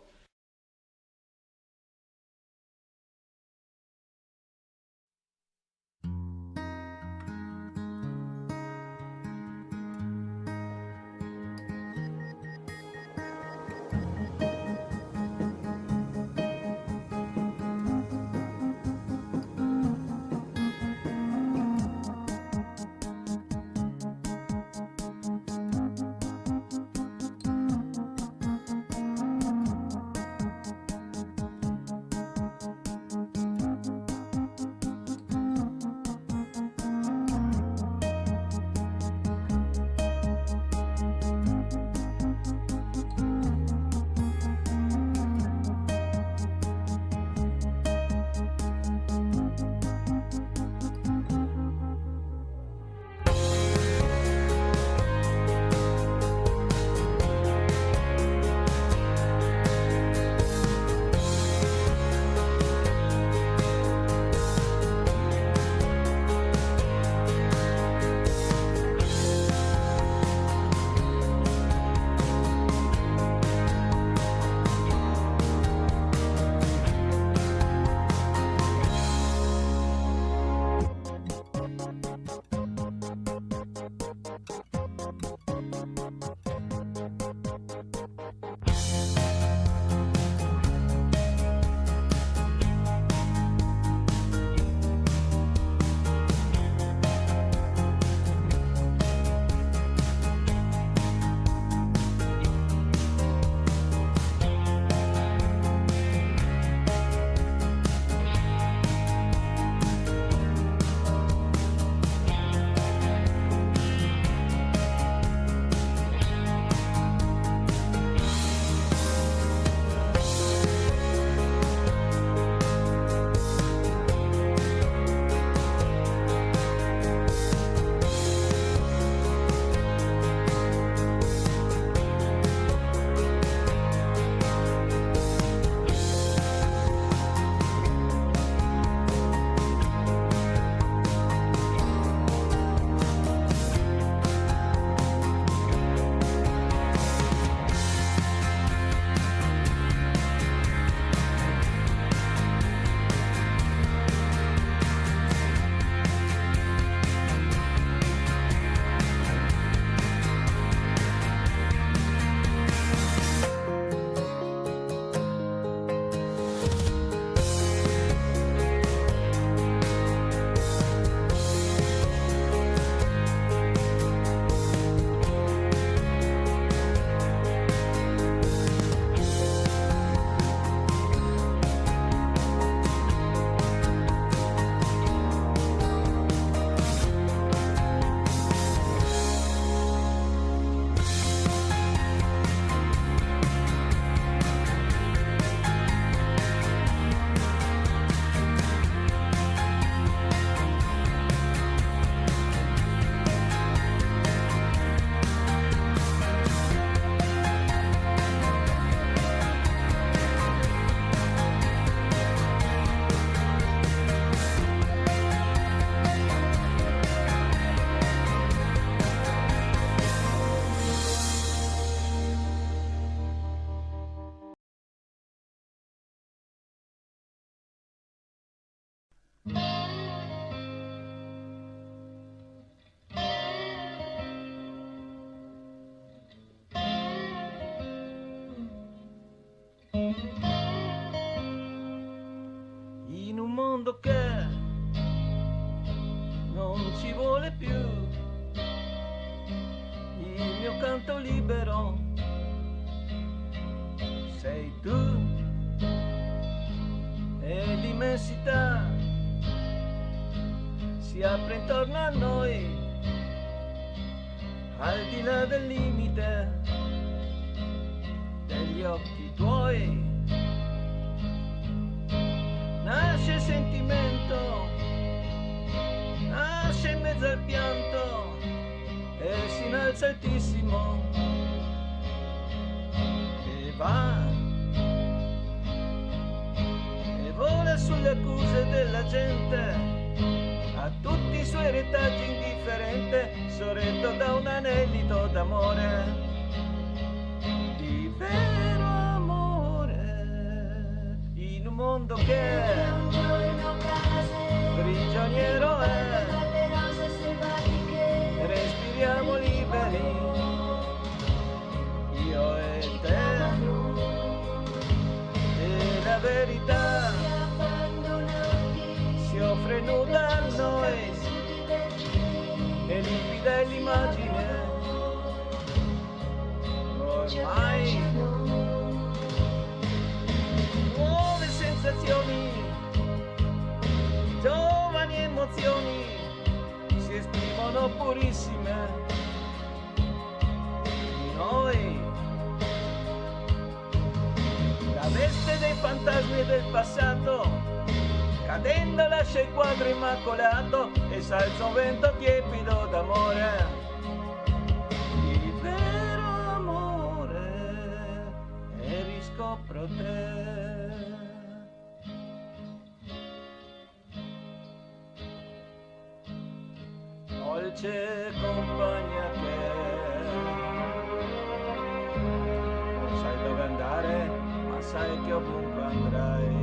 ci vuole più, il mio canto libero sei tu, e l'immensità si apre intorno a noi, al di là del limite degli occhi tuoi. Nasce il sentimento, nasce in mezzo al pianto e si innalza altissimo e va e vola sulle accuse della gente, a tutti i suoi retaggi indifferente, sorretto da un anelito d'amore, di vero amore, in un mondo che prigioniero è, respiriamo liberi, io e te, e la verità si offre nuda a noi, e limpida è l'immagine, ormai nuove sensazioni, giovani emozioni si esprimono purissime in noi. La veste dei fantasmi e del passato cadendo lascia il quadro immacolato e s'alza un vento tiepido d'amore, il vero amore, e riscopro te. Dolce compagna che non sai dove andare, ma sai che ovunque andrai,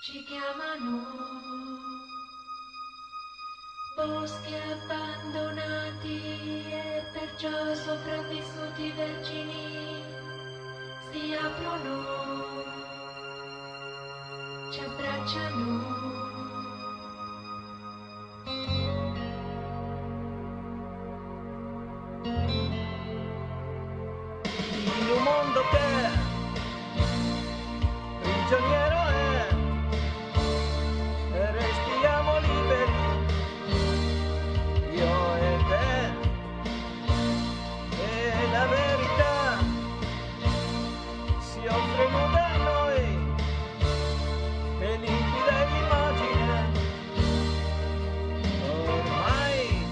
ci chiamano, boschi abbandonati e perciò sopravvissuti vergini si aprono, ci abbracciano. In un mondo che prigioniero è, e restiamo liberi, io e te, e la verità si offre nuda a noi, e limpida è l'immagine, ormai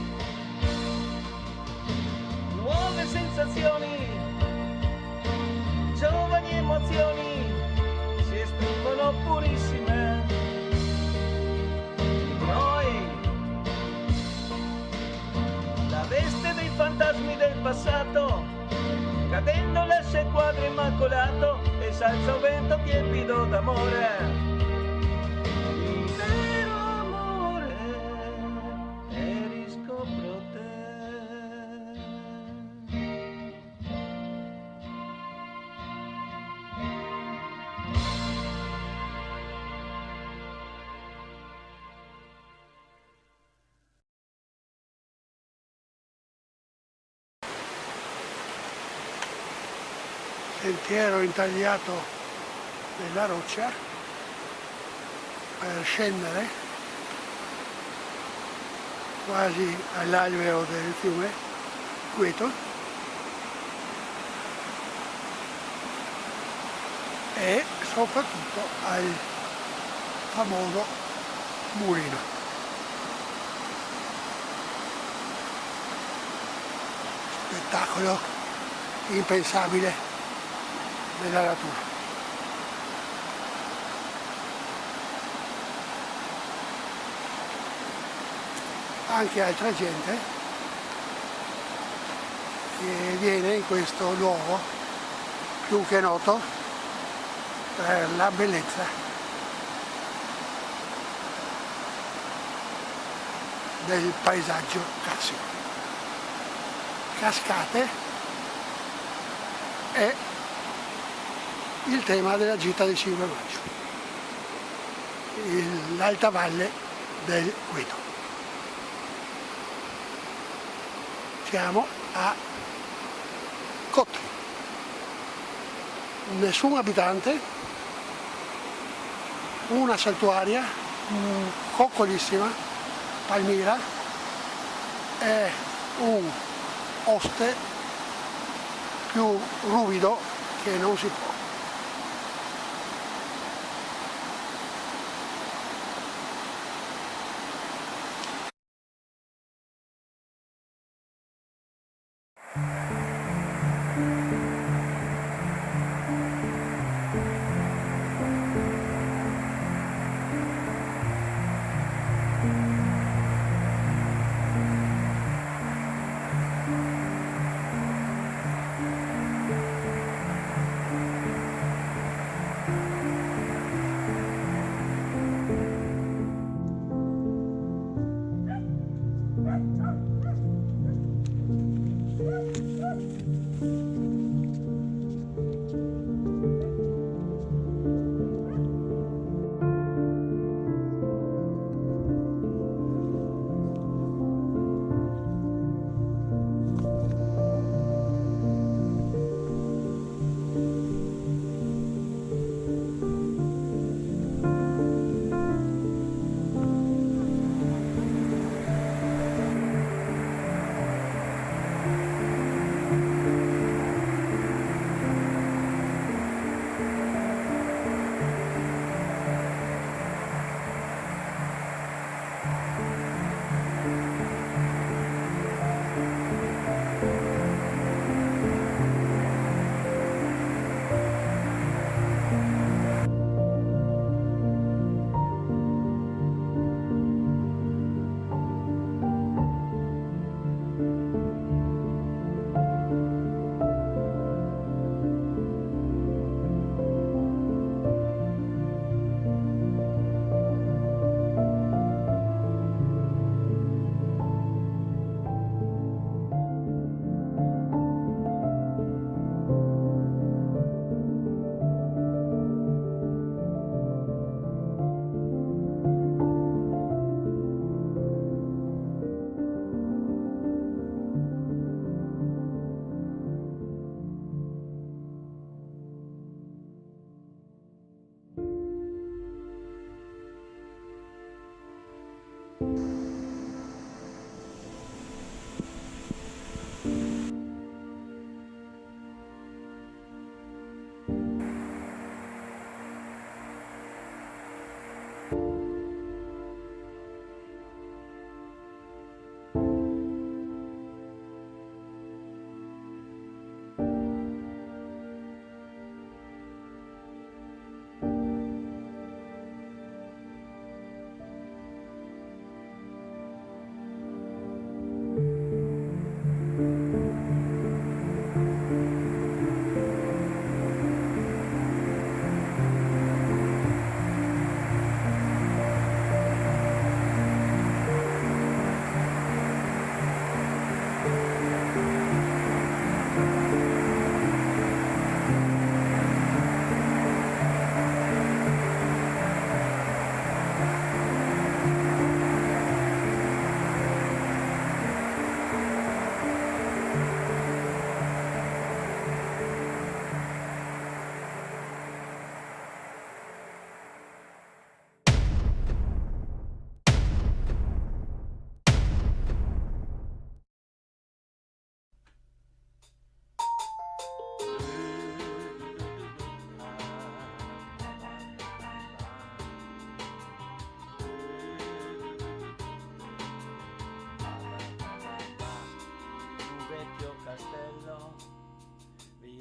nuove sensazioni, giovani emozioni si esprimono purissime in noi. La veste dei fantasmi del passato cadendo lascia il quadro immacolato e s'alza un vento tiepido d'amore, il vero amore, e riscopro te. Sentiero intagliato nella roccia per scendere quasi all'alveo del fiume Queto, e soprattutto al famoso mulino. Spettacolo impensabile della natura. Anche altra gente che viene in questo luogo più che noto per la bellezza del paesaggio carsio. Cascate è il tema della gita del 5 maggio, l'alta valle del Queto. Siamo a Cotri, nessun abitante, una saltuaria coccolissima, Palmira, è un oste più ruvido che non si può.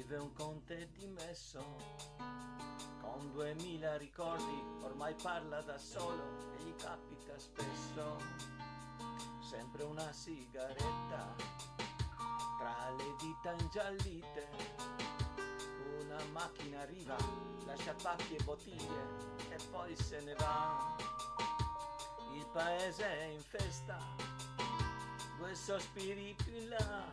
vive un conte dimesso, con 2000 ricordi, ormai parla da solo e gli capita spesso, sempre una sigaretta tra le dita ingiallite, una macchina arriva, lascia pacchi e bottiglie e poi se ne va. Il paese è in festa, 2 sospiri più in là,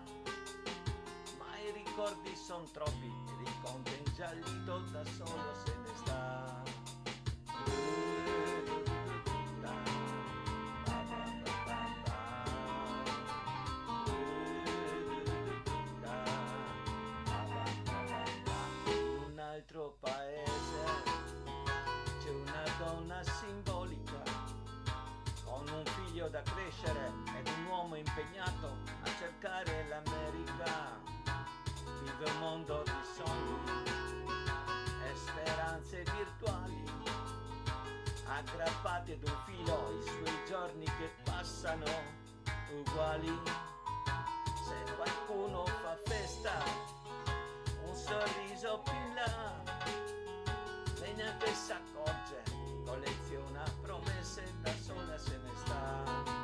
ma i ricordi son troppi ed il conte ingiallito da solo se ne sta. In un altro paese c'è una donna simbolica con un figlio da crescere ed un uomo impegnato a cercare l'America. Vive un mondo di sogni e speranze virtuali, aggrappati ad un filo i suoi giorni che passano uguali. Se qualcuno fa festa, un sorriso più in là, lei neanche s'accorge, colleziona promesse, da sola se ne sta.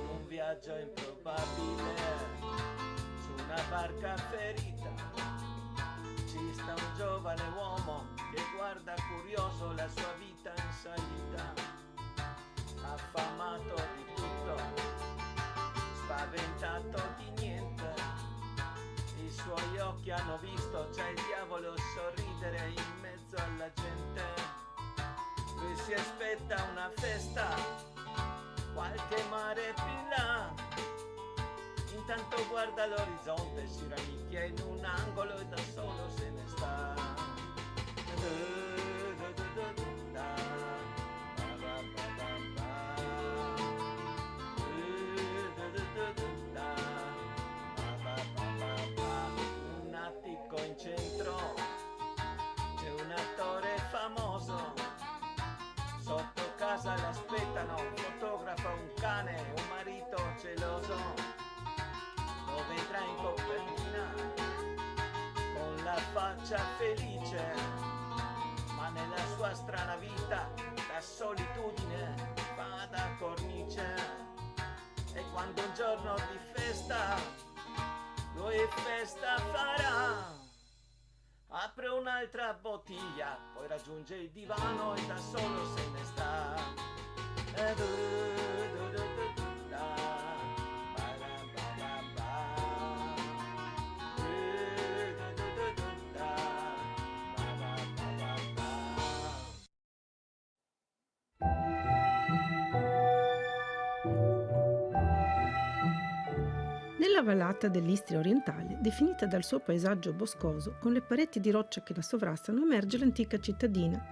Un viaggio improbabile su una barca ferita, ci sta un giovane uomo che guarda curioso la sua vita in salita, affamato di tutto, spaventato di niente. I suoi occhi hanno visto già il diavolo sorridere in mezzo alla gente. Lui si aspetta una festa, qualche mare più in là. Intanto guarda l'orizzonte, si rannicchia in un angolo e da solo se ne sta. Un attico in centro, c'è un attore famoso, sotto casa l'aspettano un fotografo, un cane, un marito geloso. Lo vedrà in copertina con la faccia felice, ma nella sua strana vita la solitudine fa da cornice. E quando un giorno di festa lui festa farà, apre un'altra bottiglia, poi raggiunge il divano e da solo se ne sta. Nella vallata dell'Istria orientale, definita dal suo paesaggio boscoso, con le pareti di roccia che la sovrastano, emerge l'antica cittadina,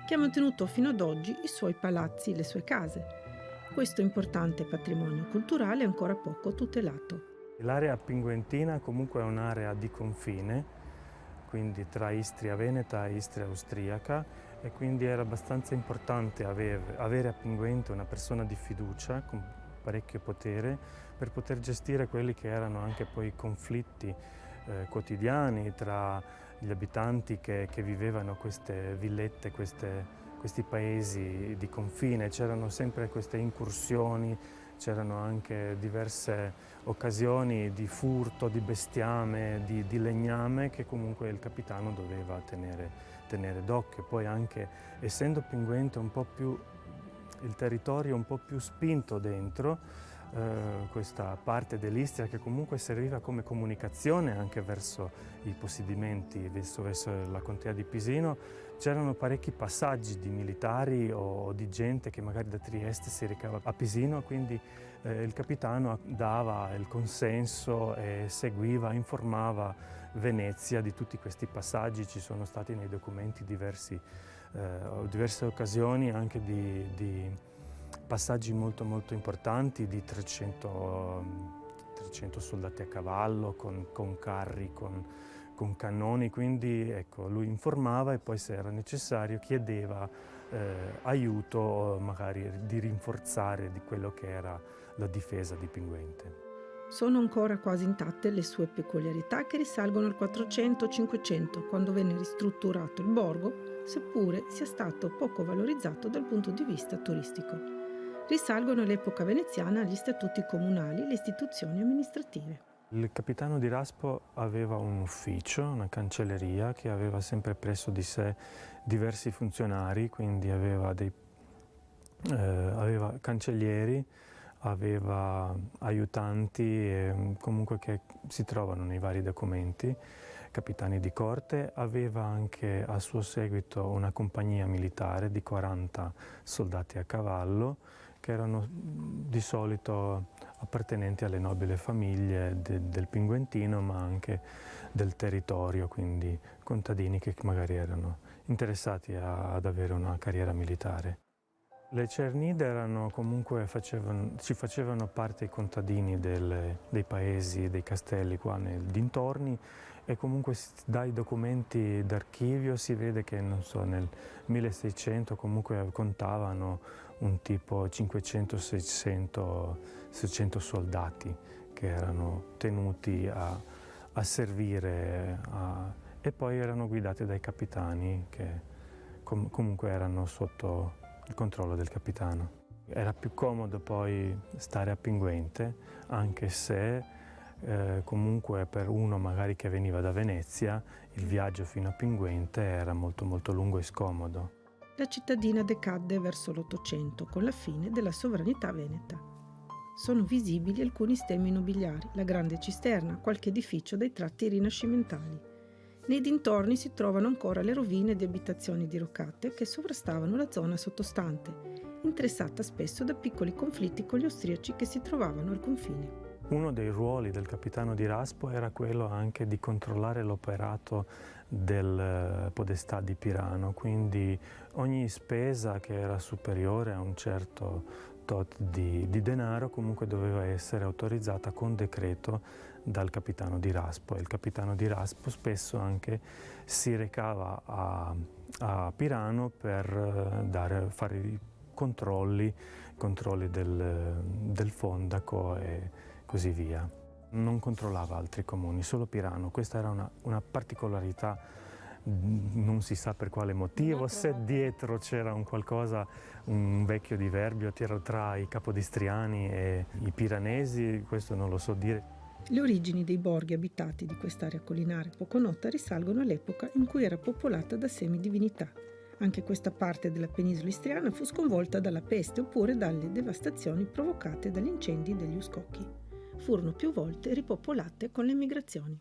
che ha mantenuto fino ad oggi i suoi palazzi e le sue case. Questo importante patrimonio culturale è ancora poco tutelato. L'area pinguentina comunque è un'area di confine, quindi tra Istria Veneta e Istria Austriaca, e quindi era abbastanza importante avere a Pinguente una persona di fiducia con parecchio potere per poter gestire quelli che erano anche poi conflitti quotidiani tra gli abitanti che vivevano queste villette, questi paesi di confine. C'erano sempre queste incursioni, c'erano anche diverse occasioni di furto, di bestiame, di legname che comunque il capitano doveva tenere d'occhio. Poi anche essendo Pinguente un po' più il territorio un po' più spinto dentro, questa parte dell'Istria che comunque serviva come comunicazione anche verso i possedimenti, verso la contea di Pisino, c'erano parecchi passaggi di militari o di gente che magari da Trieste si recava a Pisino, quindi il capitano dava il consenso e seguiva, informava Venezia di tutti questi passaggi. Ci sono stati nei documenti diverse occasioni anche di passaggi molto importanti di 300 soldati a cavallo con carri, con con cannoni, quindi ecco, lui informava e poi se era necessario chiedeva aiuto magari di rinforzare di quello che era la difesa di Pinguente. Sono ancora quasi intatte le sue peculiarità che risalgono al 400-500, quando venne ristrutturato il borgo, seppure sia stato poco valorizzato dal punto di vista turistico. Risalgono all'epoca veneziana agli statuti comunali, le istituzioni amministrative. Il capitano di Raspo aveva un ufficio, una cancelleria, che aveva sempre presso di sé diversi funzionari, quindi aveva cancellieri, aveva aiutanti comunque che si trovano nei vari documenti, capitani di corte, aveva anche a suo seguito una compagnia militare di 40 soldati a cavallo che erano di solito appartenenti alle nobili famiglie del Pinguentino ma anche del territorio, quindi contadini che magari erano interessati ad avere una carriera militare. Le Cernide erano comunque, ci facevano parte i contadini dei paesi, dei castelli qua nei dintorni e comunque dai documenti d'archivio si vede che, non so, nel 1600 comunque contavano un tipo 500-600 soldati che erano tenuti a servire e poi erano guidati dai capitani che comunque erano sotto il controllo del capitano. Era più comodo poi stare a Pinguente, anche se comunque per uno magari che veniva da Venezia il viaggio fino a Pinguente era molto molto lungo e scomodo. La cittadina decadde verso l'Ottocento con la fine della sovranità veneta. Sono visibili alcuni stemmi nobiliari, la grande cisterna, qualche edificio dai tratti rinascimentali. Nei dintorni si trovano ancora le rovine di abitazioni diroccate che sovrastavano la zona sottostante, interessata spesso da piccoli conflitti con gli austriaci che si trovavano al confine. Uno dei ruoli del capitano di Raspo era quello anche di controllare l'operato del podestà di Pirano, quindi ogni spesa che era superiore a un certo tot di denaro comunque doveva essere autorizzata con decreto dal capitano di Raspo, e il capitano di Raspo spesso anche si recava a Pirano per fare i controlli del fondaco e così via. Non controllava altri comuni, solo Pirano. Questa era una particolarità, non si sa per quale motivo, se dietro c'era un vecchio diverbio tra i capodistriani e i piranesi, questo non lo so dire. Le origini dei borghi abitati di quest'area collinare poco nota risalgono all'epoca in cui era popolata da semidivinità. Anche questa parte della penisola istriana fu sconvolta dalla peste oppure dalle devastazioni provocate dagli incendi degli Uscocchi. Furono più volte ripopolate con le migrazioni.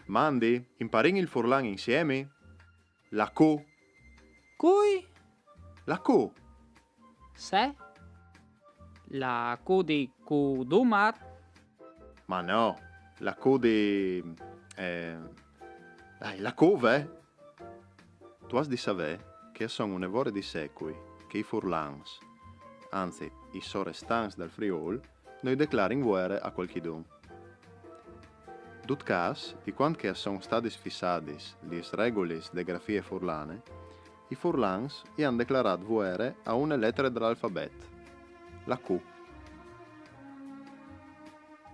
Mandy, impariamo il furlan insieme? La co. Cui? La co. Se? La co di Kudumat? Ma no, la co di... Dai, la cove? Tu has di sapere che sono un evore di secoli che i furlans, anzi i sorestans del Friul, noi declarin guerra a qualchidun. Dut cas, di quant che sono stati fissadis lis regolis de grafie furlane, i furlans i han declarat guerra a una lettera dell'alfabet, la Q.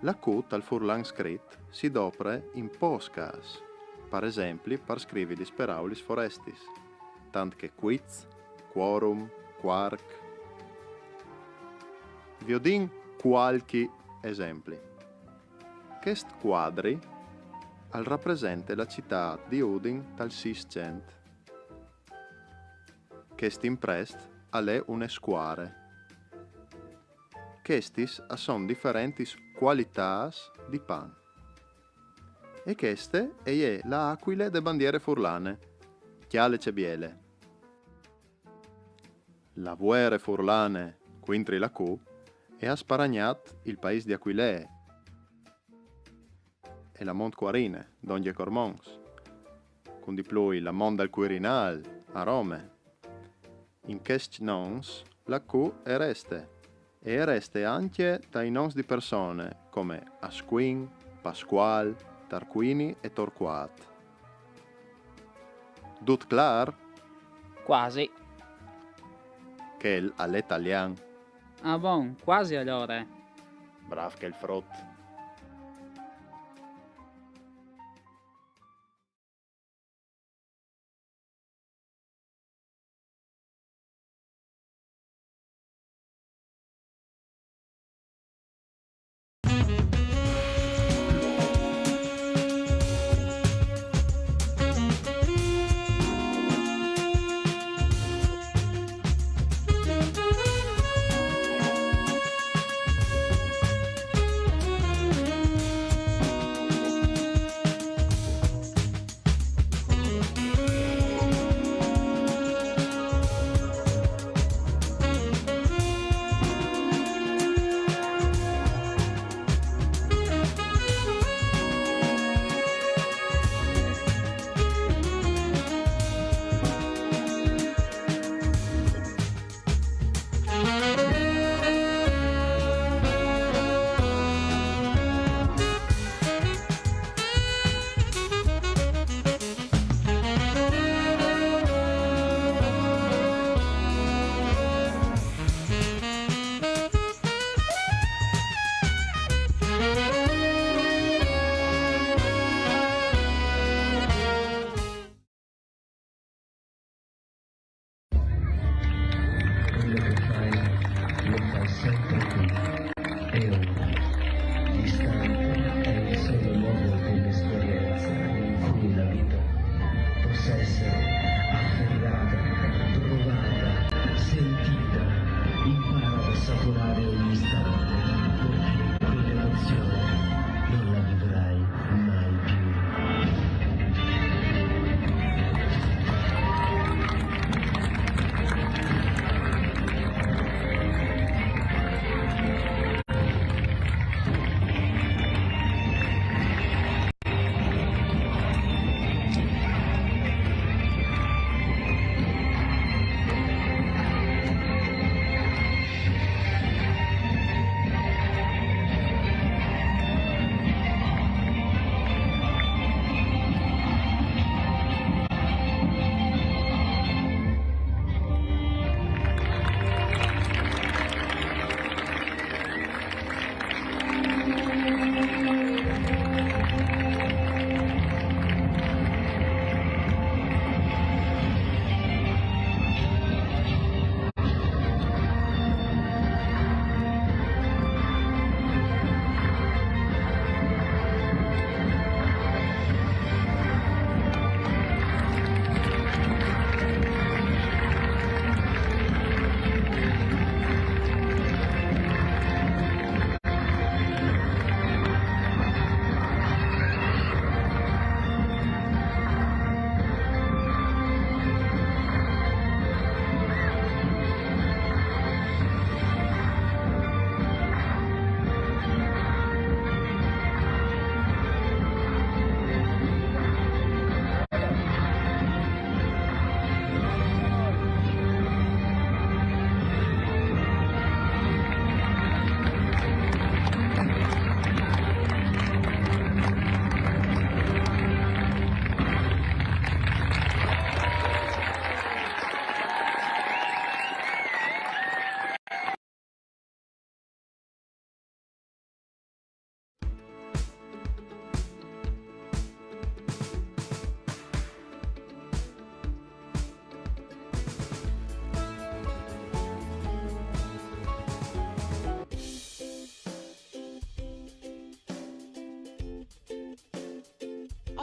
La Q tal furlan scrit si dopre in pos cas, per esempio per scrivere per aulis forestis. tant che quiz, quorum, quark. Vi ho din qualche esempli. Quest quadri al rappresenta la città di Udin dal 600. Quest imprest alle une square. Questis son differenti qualitas di pan. E queste è la aquile de bandiere furlane, chiale cebiele. La vuere furlane, quintri la cu, e ha sparagnat il paese di Aquilee, e la Mont Quarine, d'Onge Cormons, con di plui la Mont del Quirinal, a Rome. In questi nons, la cu è reste, e reste anche dai noms di persone come Asquin, Pasqual, Tarquini e Torquat. Dut clar? Quasi. Che all'italian. Ah bon, quasi allora. Brav che il frott.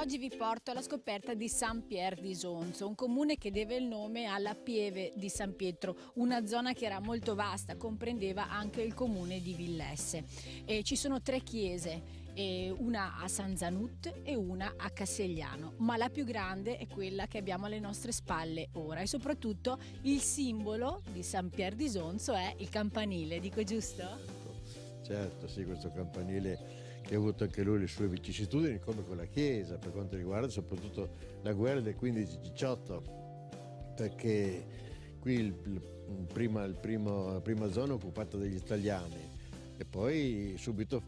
Oggi vi porto alla scoperta di Saint-Pierre d'Isonzo, un comune che deve il nome alla pieve di San Pietro, una zona che era molto vasta, comprendeva anche il comune di Villesse. Ci sono 3 chiese, una a San Zanut e una a Cassegliano, ma la più grande è quella che abbiamo alle nostre spalle ora, e soprattutto il simbolo di Saint-Pierre d'Isonzo è il campanile, dico giusto? Certo, sì, questo campanile che ha avuto anche lui le sue vicissitudini, come con la Chiesa, per quanto riguarda soprattutto la guerra del 15-18, perché qui la prima zona occupata dagli italiani e poi subito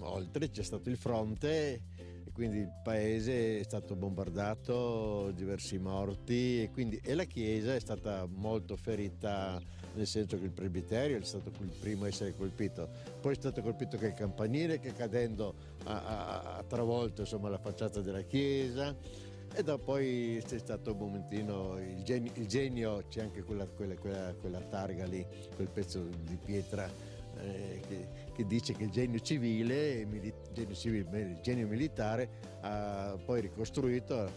oltre c'è stato il fronte e quindi il paese è stato bombardato, diversi morti e la Chiesa è stata molto ferita, nel senso che il presbiterio è stato il primo a essere colpito, poi è stato colpito anche il campanile che cadendo ha travolto insomma la facciata della chiesa, e dopo poi c'è stato un momentino il genio, c'è anche quella targa lì, quel pezzo di pietra che dice che il genio civile, il genio militare ha poi ricostruito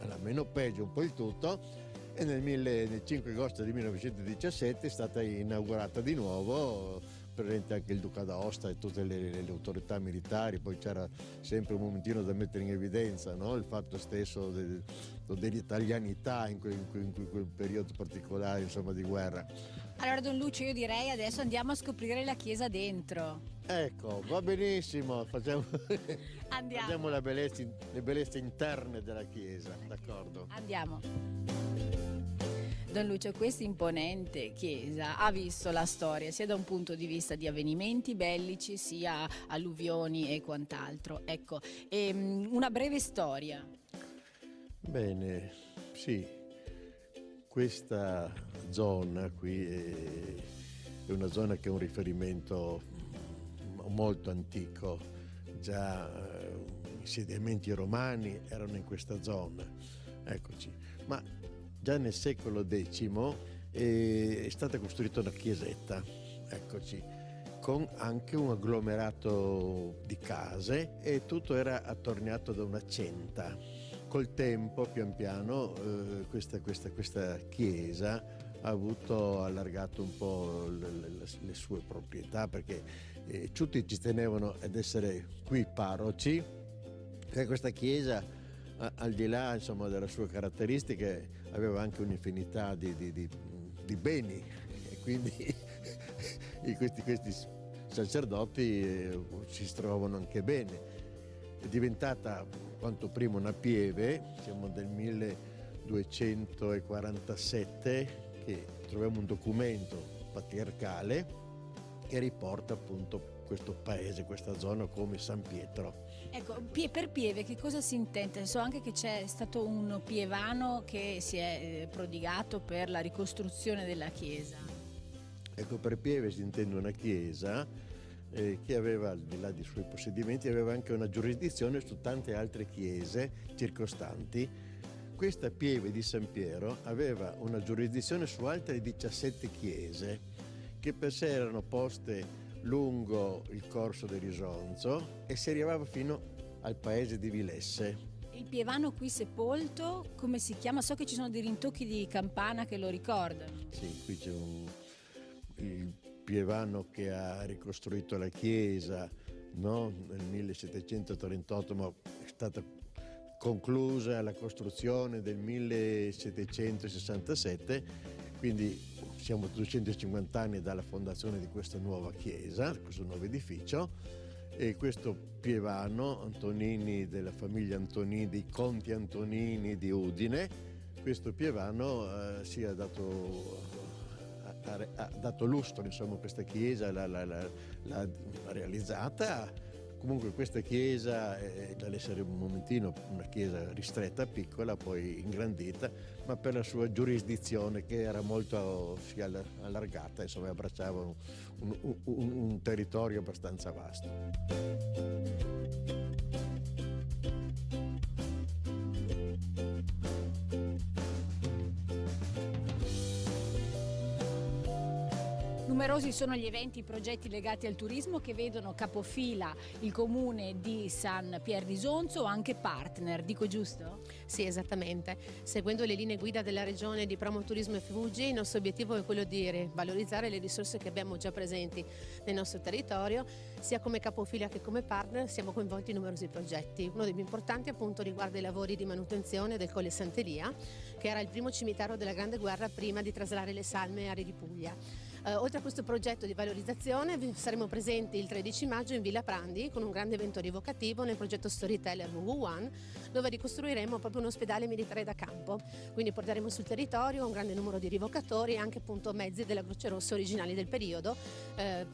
alla meno peggio un po' il tutto, e nel 5 agosto del 1917 è stata inaugurata di nuovo, presente anche il Duca d'Aosta e tutte le autorità militari. Poi c'era sempre un momentino da mettere in evidenza, no? Il fatto stesso dell'italianità in quel periodo particolare, insomma, di guerra. Allora Don Lucio, io direi adesso andiamo a scoprire la chiesa dentro. Ecco, va benissimo, facciamo Andiamo. le bellezze interne della chiesa, d'accordo? Andiamo. Don Lucio, questa imponente chiesa ha visto la storia sia da un punto di vista di avvenimenti bellici, sia alluvioni e quant'altro. Ecco, una breve storia. Bene, sì, questa zona qui è una zona che è un riferimento molto antico, già i insediamenti romani erano in questa zona, eccoci, ma già nel secolo X è stata costruita una chiesetta, eccoci, con anche un agglomerato di case, e tutto era attorniato da una centa. Col tempo, pian piano, questa chiesa ha allargato un po' le sue proprietà, perché tutti ci tenevano ad essere qui parroci, e questa chiesa, al di là insomma delle sue caratteristiche, aveva anche un'infinità di beni, e quindi questi sacerdoti si trovano anche bene. È diventata quanto prima una pieve, siamo del 1247 che troviamo un documento patriarcale che riporta appunto questo paese, questa zona come San Pietro. Ecco, per pieve che cosa si intende? So anche che c'è stato un pievano che si è prodigato per la ricostruzione della chiesa. Ecco, per pieve si intende una chiesa che aveva, al di là dei suoi possedimenti, aveva anche una giurisdizione su tante altre chiese circostanti. Questa pieve di San Piero aveva una giurisdizione su altre 17 chiese che per sé erano poste lungo il corso dell'Isonzo e si arrivava fino al paese di Villesse. Il pievano qui sepolto, come si chiama? So che ci sono dei rintocchi di campana che lo ricordano. Sì, qui c'è il pievano che ha ricostruito la chiesa, no? Nel 1738, ma è stata conclusa la costruzione del 1767, quindi siamo 250 anni dalla fondazione di questa nuova chiesa, questo nuovo edificio, e questo pievano, Antonini, della famiglia Antonini, dei conti Antonini di Udine, questo pievano ha dato lustro insomma a questa chiesa, l'ha realizzata. Comunque questa chiesa, dall'essere un momentino una chiesa ristretta, piccola, poi ingrandita, ma per la sua giurisdizione che era molto allargata, insomma abbracciava un territorio abbastanza vasto. Numerosi sono gli eventi e i progetti legati al turismo che vedono capofila il comune di San Pier di Isonzo o anche partner, dico giusto? Sì, esattamente. Seguendo le linee guida della regione di Promoturismo FVG, il nostro obiettivo è quello di valorizzare le risorse che abbiamo già presenti nel nostro territorio, sia come capofila che come partner siamo coinvolti in numerosi progetti. Uno dei più importanti appunto riguarda i lavori di manutenzione del Colle Sant'Elia, che era il primo cimitero della Grande Guerra prima di traslare le salme a Re di Puglia. Oltre a questo progetto di valorizzazione saremo presenti il 13 maggio in Villa Prandi con un grande evento rievocativo nel progetto Storyteller WW1, dove ricostruiremo proprio un ospedale militare da campo. Quindi porteremo sul territorio un grande numero di rievocatori e anche appunto mezzi della Croce Rossa originali del periodo,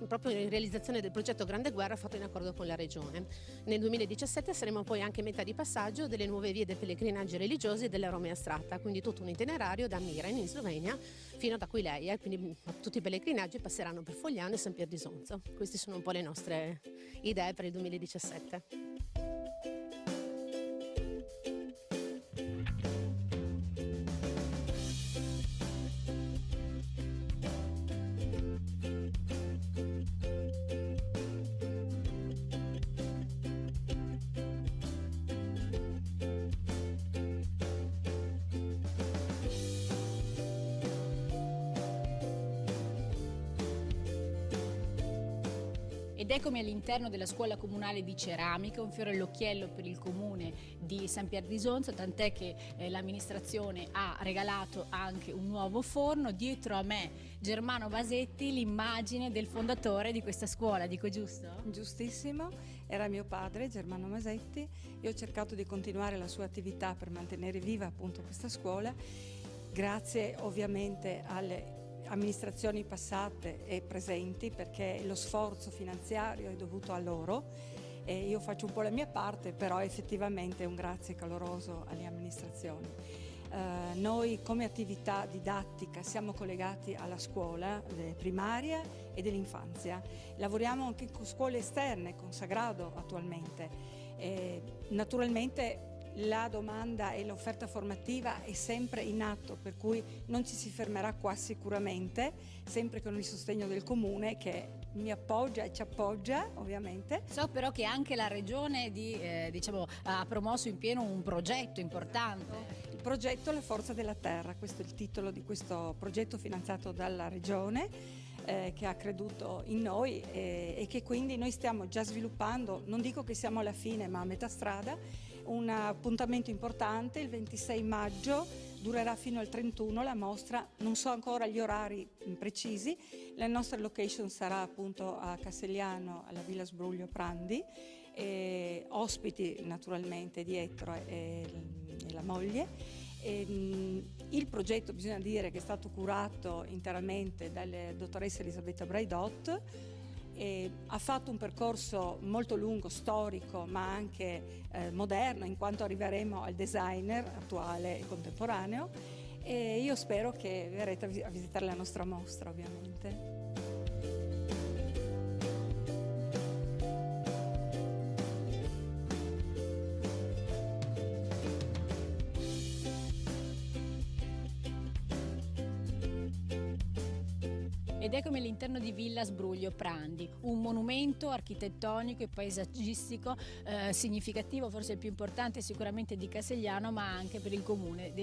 proprio in realizzazione del progetto Grande Guerra fatto in accordo con la regione. Nel 2017 saremo poi anche meta di passaggio delle nuove vie dei pellegrinaggi religiosi della Romea Strata, quindi tutto un itinerario da Miren in Slovenia fino ad Aquileia, quindi tutti i pellegrinaggi passeranno per Fogliano e San Pier di Isonzo. Queste sono un po' le nostre idee per il 2017. Ed eccomi all'interno della scuola comunale di ceramica, un fiore all'occhiello per il comune di San Pier di Isonzo, tant'è che l'amministrazione ha regalato anche un nuovo forno. Dietro a me Germano Masetti, l'immagine del fondatore di questa scuola, dico giusto? Giustissimo, era mio padre Germano Masetti. Io ho cercato di continuare la sua attività per mantenere viva appunto questa scuola, grazie ovviamente alle amministrazioni passate e presenti, perché lo sforzo finanziario è dovuto a loro e io faccio un po' la mia parte, però effettivamente un grazie caloroso alle amministrazioni. Noi come attività didattica siamo collegati alla scuola primaria e dell'infanzia, lavoriamo anche con scuole esterne, con Sagrado attualmente. Naturalmente la domanda e l'offerta formativa è sempre in atto, per cui non ci si fermerà qua sicuramente, sempre con il sostegno del comune che mi appoggia e ci appoggia ovviamente. So però che anche la regione ha promosso in pieno un progetto importante. Il progetto La Forza della Terra, questo è il titolo di questo progetto finanziato dalla regione, che ha creduto in noi e che quindi noi stiamo già sviluppando. Non dico che siamo alla fine, ma a metà strada. Un appuntamento importante il 26 maggio, durerà fino al 31 la mostra, non so ancora gli orari precisi. La nostra location sarà appunto a Castigliano, alla Villa Sbruglio Prandi, ospiti naturalmente dietro e la moglie. Il progetto, bisogna dire, che è stato curato interamente dalla dottoressa Elisabetta Braidot. Ha fatto un percorso molto lungo, storico, ma anche moderno, in quanto arriveremo al designer attuale e contemporaneo, e io spero che verrete a visitare la nostra mostra, ovviamente. Ed eccomi all'interno di Villa Sbruglio Prandi, un monumento architettonico e paesaggistico significativo, forse il più importante sicuramente di Castigliano, ma anche per il comune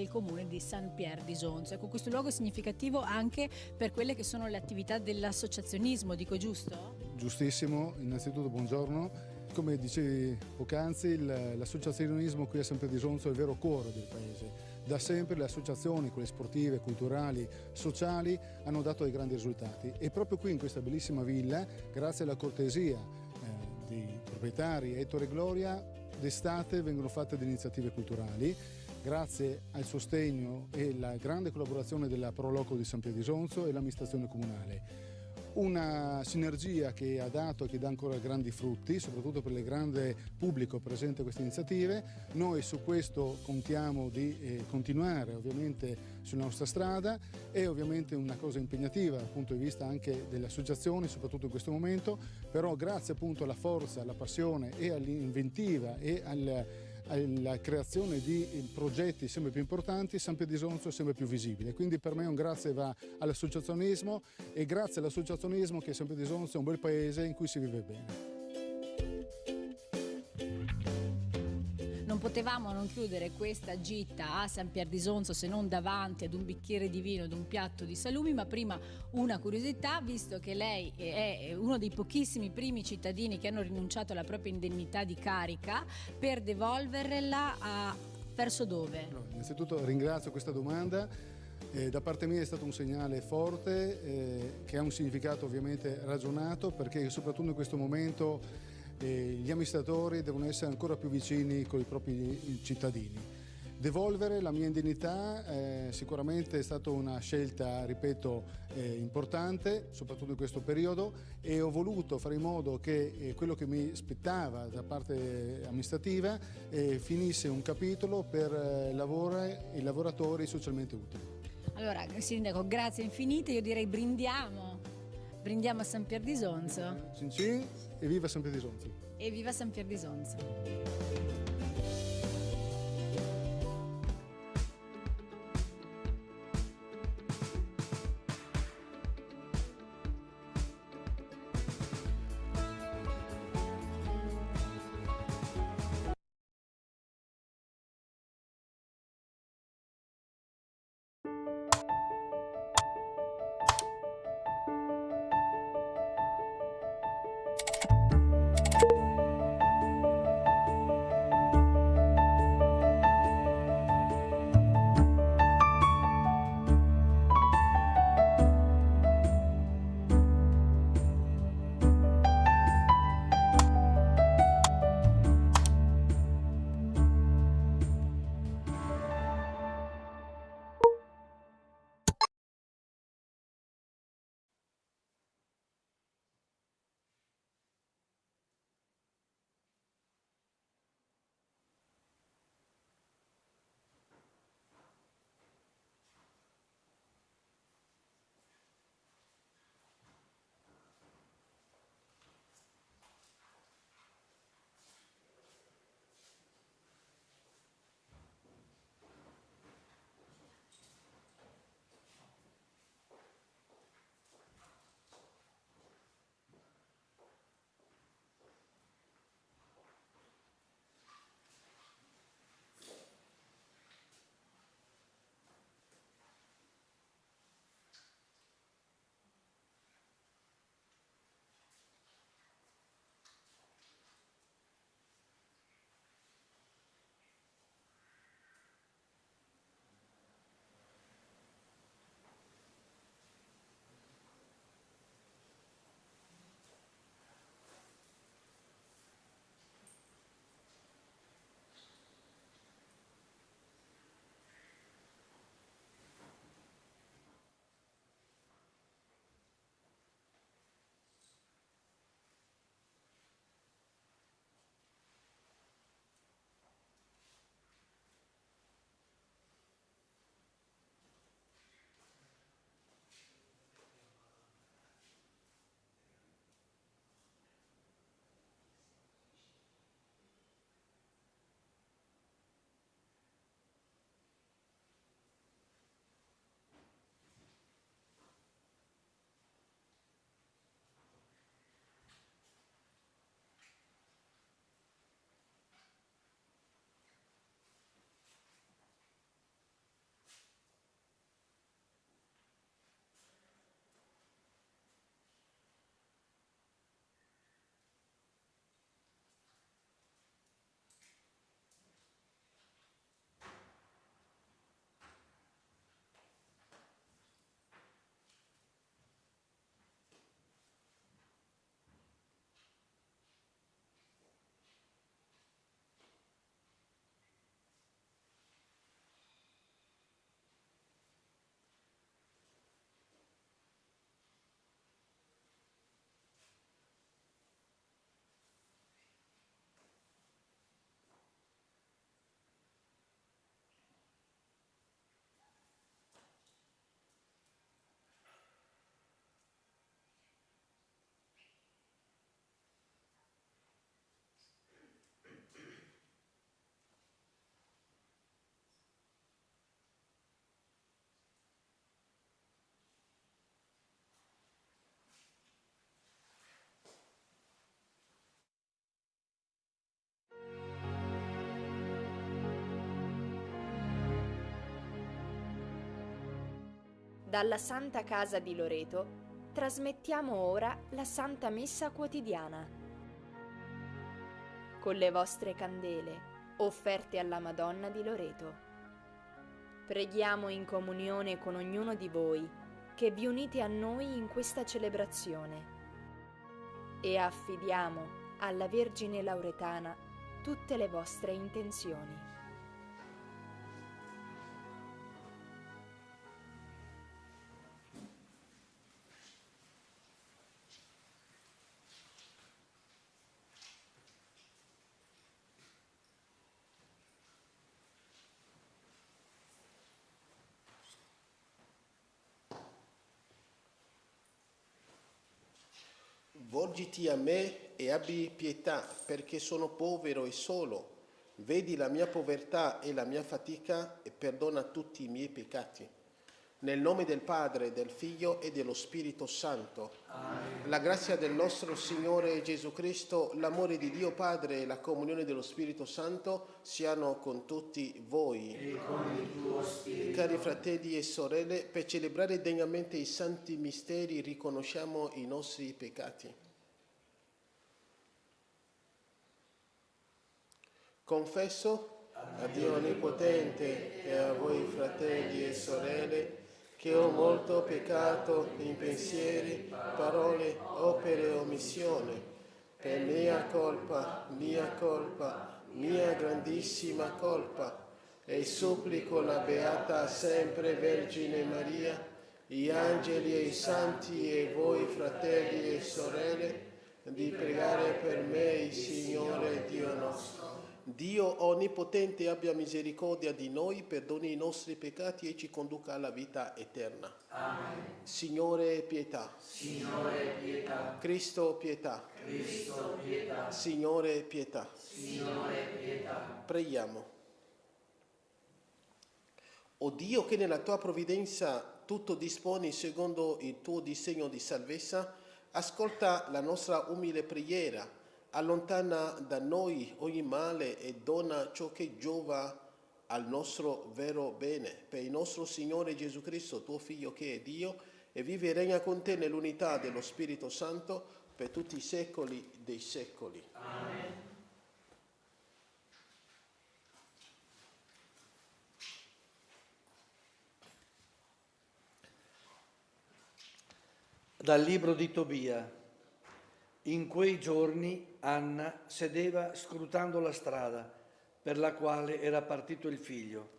di San Pier di Isonzo. Ecco, questo luogo è significativo anche per quelle che sono le attività dell'associazionismo, dico giusto? Giustissimo, innanzitutto buongiorno. Come dicevi poc'anzi, l'associazionismo qui a San Pier di Isonzo è il vero cuore del paese. Da sempre le associazioni, quelle sportive, culturali, sociali, hanno dato dei grandi risultati e proprio qui in questa bellissima villa, grazie alla cortesia dei proprietari Ettore e Gloria, d'estate vengono fatte delle iniziative culturali, grazie al sostegno e alla grande collaborazione della Proloco di San Pier di Isonzo e l'amministrazione comunale. Una sinergia che ha dato e che dà ancora grandi frutti, soprattutto per il grande pubblico presente a queste iniziative. Noi su questo contiamo di continuare ovviamente sulla nostra strada. È ovviamente una cosa impegnativa dal punto di vista anche delle associazioni, soprattutto in questo momento, però grazie appunto alla forza, alla passione e all'inventiva e alla creazione di progetti sempre più importanti, San Pier di Isonzo è sempre più visibile. Quindi per me un grazie va all'associazionismo, e grazie all'associazionismo che San Pier di Isonzo è un bel paese in cui si vive bene. Non potevamo non chiudere questa gita a San Pier di Isonzo se non davanti ad un bicchiere di vino ed un piatto di salumi, ma prima una curiosità, visto che lei è uno dei pochissimi primi cittadini che hanno rinunciato alla propria indennità di carica, per devolverla verso dove? Allora, innanzitutto ringrazio questa domanda. Da parte mia è stato un segnale forte che ha un significato ovviamente ragionato, perché soprattutto in questo momento gli amministratori devono essere ancora più vicini con i propri cittadini. Devolvere la mia indennità sicuramente è stata una scelta, ripeto, importante, soprattutto in questo periodo, e ho voluto fare in modo che quello che mi spettava da parte amministrativa finisse un capitolo per i lavoratori socialmente utili. Allora, Sindaco, grazie infinite, io direi brindiamo a San Pier di Isonzo. Cincin e viva San Pier di Isonzo! E viva San Pier di Isonzo! Dalla Santa Casa di Loreto trasmettiamo ora la Santa Messa quotidiana. Con le vostre candele offerte alla Madonna di Loreto. Preghiamo in comunione con ognuno di voi che vi unite a noi in questa celebrazione e affidiamo alla Vergine Lauretana tutte le vostre intenzioni. Volgiti a me e abbi pietà, perché sono povero e solo. Vedi la mia povertà e la mia fatica e perdona tutti i miei peccati. Nel nome del Padre, del Figlio e dello Spirito Santo. Amen. La grazia del nostro Signore Gesù Cristo, l'amore di Dio Padre e la comunione dello Spirito Santo siano con tutti voi. E con il tuo spirito. Cari fratelli e sorelle, per celebrare degnamente i santi misteri riconosciamo i nostri peccati. Confesso a Dio Onnipotente e a voi fratelli e sorelle che ho molto peccato in pensieri, parole, opere e omissione, per mia colpa, mia grandissima colpa, e supplico la Beata sempre Vergine Maria, gli angeli e i santi e voi fratelli e sorelle, di pregare per me il Signore Dio nostro. Dio Onnipotente abbia misericordia di noi, perdoni i nostri peccati e ci conduca alla vita eterna. Amen. Signore pietà. Signore pietà. Cristo pietà. Cristo pietà. Signore pietà. Signore pietà. Preghiamo. O Dio, che nella tua provvidenza tutto disponi secondo il tuo disegno di salvezza, ascolta la nostra umile preghiera, allontana da noi ogni male e dona ciò che giova al nostro vero bene. Per il nostro Signore Gesù Cristo, tuo Figlio che è Dio, e vive e regna con te nell'unità dello Spirito Santo per tutti i secoli dei secoli. Amen. Dal libro di Tobia. In quei giorni Anna sedeva scrutando la strada per la quale era partito il figlio.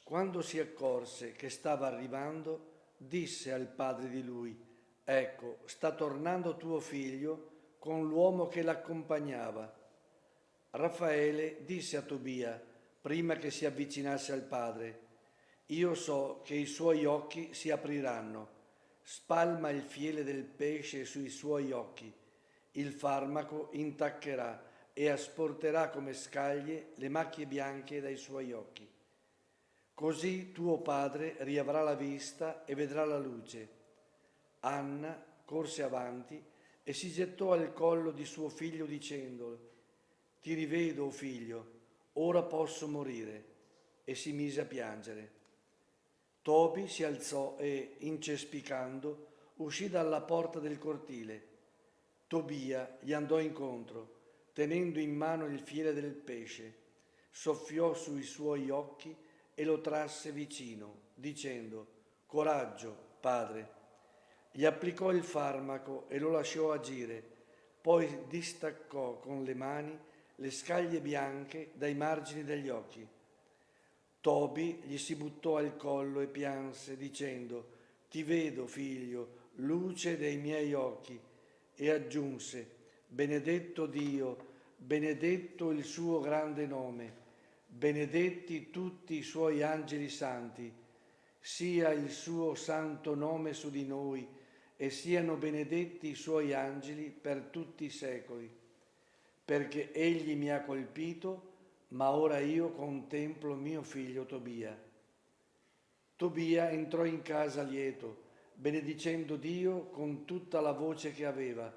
Quando si accorse che stava arrivando, disse al padre di lui: «Ecco, sta tornando tuo figlio con l'uomo che l'accompagnava». Raffaele disse a Tobia, prima che si avvicinasse al padre: «Io so che i suoi occhi si apriranno. Spalma il fiele del pesce sui suoi occhi. Il farmaco intaccherà e asporterà come scaglie le macchie bianche dai suoi occhi. Così tuo padre riavrà la vista e vedrà la luce». Anna corse avanti e si gettò al collo di suo figlio dicendo: «Ti rivedo, o figlio, ora posso morire», e si mise a piangere. Tobi si alzò e, incespicando, uscì dalla porta del cortile. Tobia gli andò incontro, tenendo in mano il fiele del pesce, soffiò sui suoi occhi e lo trasse vicino, dicendo: «Coraggio, padre». Gli applicò il farmaco e lo lasciò agire, poi distaccò con le mani le scaglie bianche dai margini degli occhi. Tobi gli si buttò al collo e pianse, dicendo: «Ti vedo, figlio, luce dei miei occhi», e aggiunse: «Benedetto Dio, benedetto il suo grande nome, benedetti tutti i suoi angeli santi, sia il suo santo nome su di noi e siano benedetti i suoi angeli per tutti i secoli, perché egli mi ha colpito, ma ora io contemplo mio figlio Tobia». Tobia entrò in casa lieto, benedicendo Dio con tutta la voce che aveva.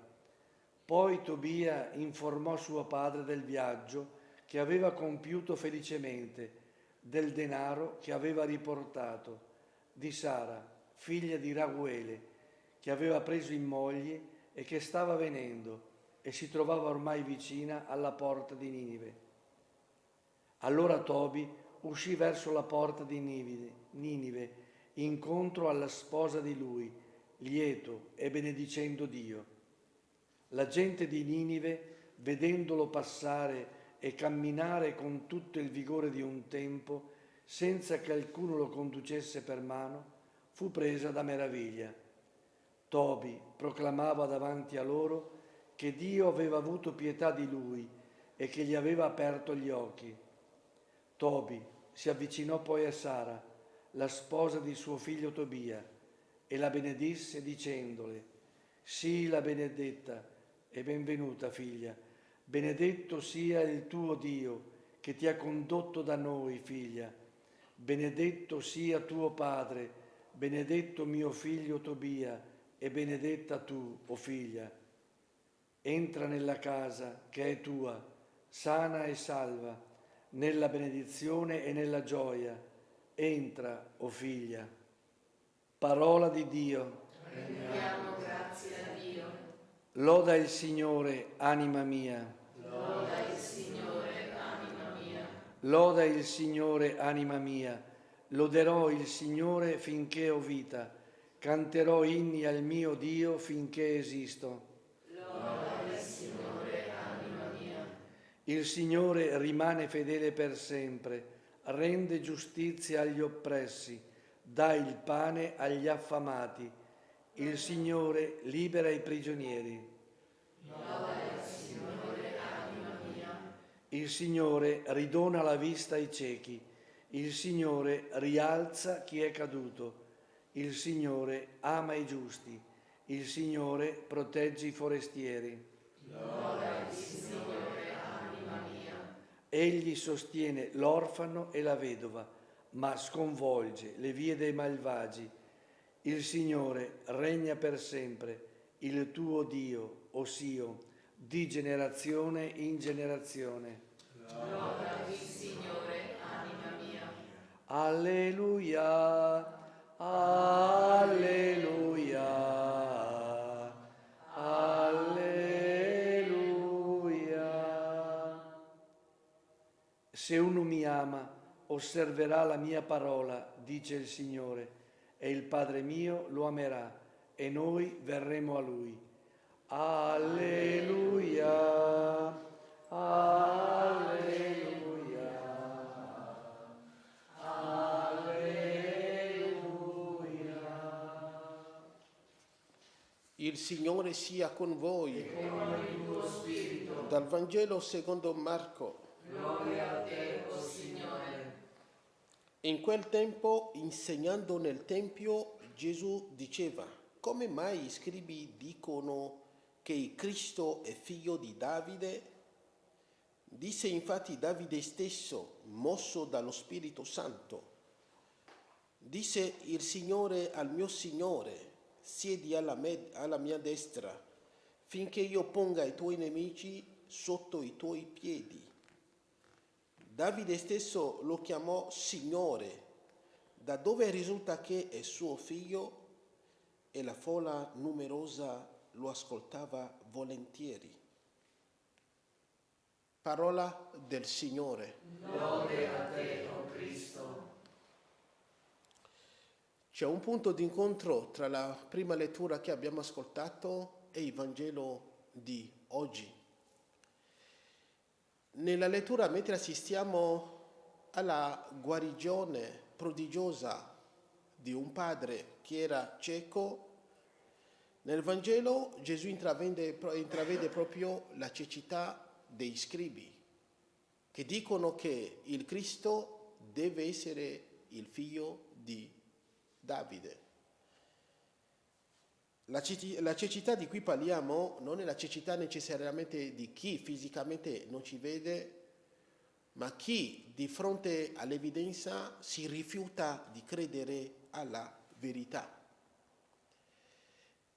Poi Tobia informò suo padre del viaggio che aveva compiuto felicemente, del denaro che aveva riportato, di Sara, figlia di Raguele, che aveva preso in moglie e che stava venendo e si trovava ormai vicina alla porta di Ninive. Allora Tobi uscì verso la porta di Ninive, incontro alla sposa di lui, lieto e benedicendo Dio. La gente di Ninive, vedendolo passare e camminare con tutto il vigore di un tempo, senza che alcuno lo conducesse per mano, fu presa da meraviglia. Tobi proclamava davanti a loro che Dio aveva avuto pietà di lui e che gli aveva aperto gli occhi. Tobi si avvicinò poi a Sara, la sposa di suo figlio Tobia, e la benedisse dicendole: «Sii la benedetta e benvenuta figlia, benedetto sia il tuo Dio che ti ha condotto da noi, figlia. Benedetto sia tuo padre, benedetto mio figlio Tobia e benedetta tu, o figlia. Entra nella casa che è tua, sana e salva, nella benedizione e nella gioia. Entra, o figlia». Parola di Dio. Rendiamo grazie a Dio. Loda il Signore, anima mia. Loda il Signore, anima mia. Loda il Signore, anima mia. Loderò il Signore finché ho vita. Canterò inni al mio Dio finché esisto. Loda il Signore, anima mia. Il Signore rimane fedele per sempre, rende giustizia agli oppressi, dà il pane agli affamati. Il Signore libera i prigionieri. Loda il Signore, anima mia. Il Signore ridona la vista ai ciechi. Il Signore rialza chi è caduto. Il Signore ama i giusti. Il Signore protegge i forestieri. Loda il Signore, anima mia. Egli sostiene l'orfano e la vedova, ma sconvolge le vie dei malvagi. Il Signore regna per sempre, il tuo Dio, o Sion, di generazione in generazione. Loda il Signore, anima mia. Alleluia, alleluia, alleluia. Se uno mi ama, osserverà la mia parola, dice il Signore, e il Padre mio lo amerà, e noi verremo a Lui. Alleluia, alleluia, alleluia. Il Signore sia con voi. E con il tuo spirito. Dal Vangelo secondo Marco. Gloria a te, o Signore. In quel tempo, insegnando nel Tempio, Gesù diceva: come mai gli scribi dicono che il Cristo è figlio di Davide? Disse infatti Davide stesso, mosso dallo Spirito Santo. Disse il Signore al mio Signore: siedi alla mia destra, finché io ponga i tuoi nemici sotto i tuoi piedi. Davide stesso lo chiamò Signore, da dove risulta che è suo figlio, e la folla numerosa lo ascoltava volentieri. Parola del Signore. Lode a te, o Cristo. C'è un punto di incontro tra la prima lettura che abbiamo ascoltato e il Vangelo di oggi. Nella lettura, mentre assistiamo alla guarigione prodigiosa di un padre che era cieco, nel Vangelo Gesù intravede proprio la cecità dei scribi, che dicono che il Cristo deve essere il figlio di Davide. La cecità di cui parliamo non è la cecità necessariamente di chi fisicamente non ci vede, ma chi di fronte all'evidenza si rifiuta di credere alla verità.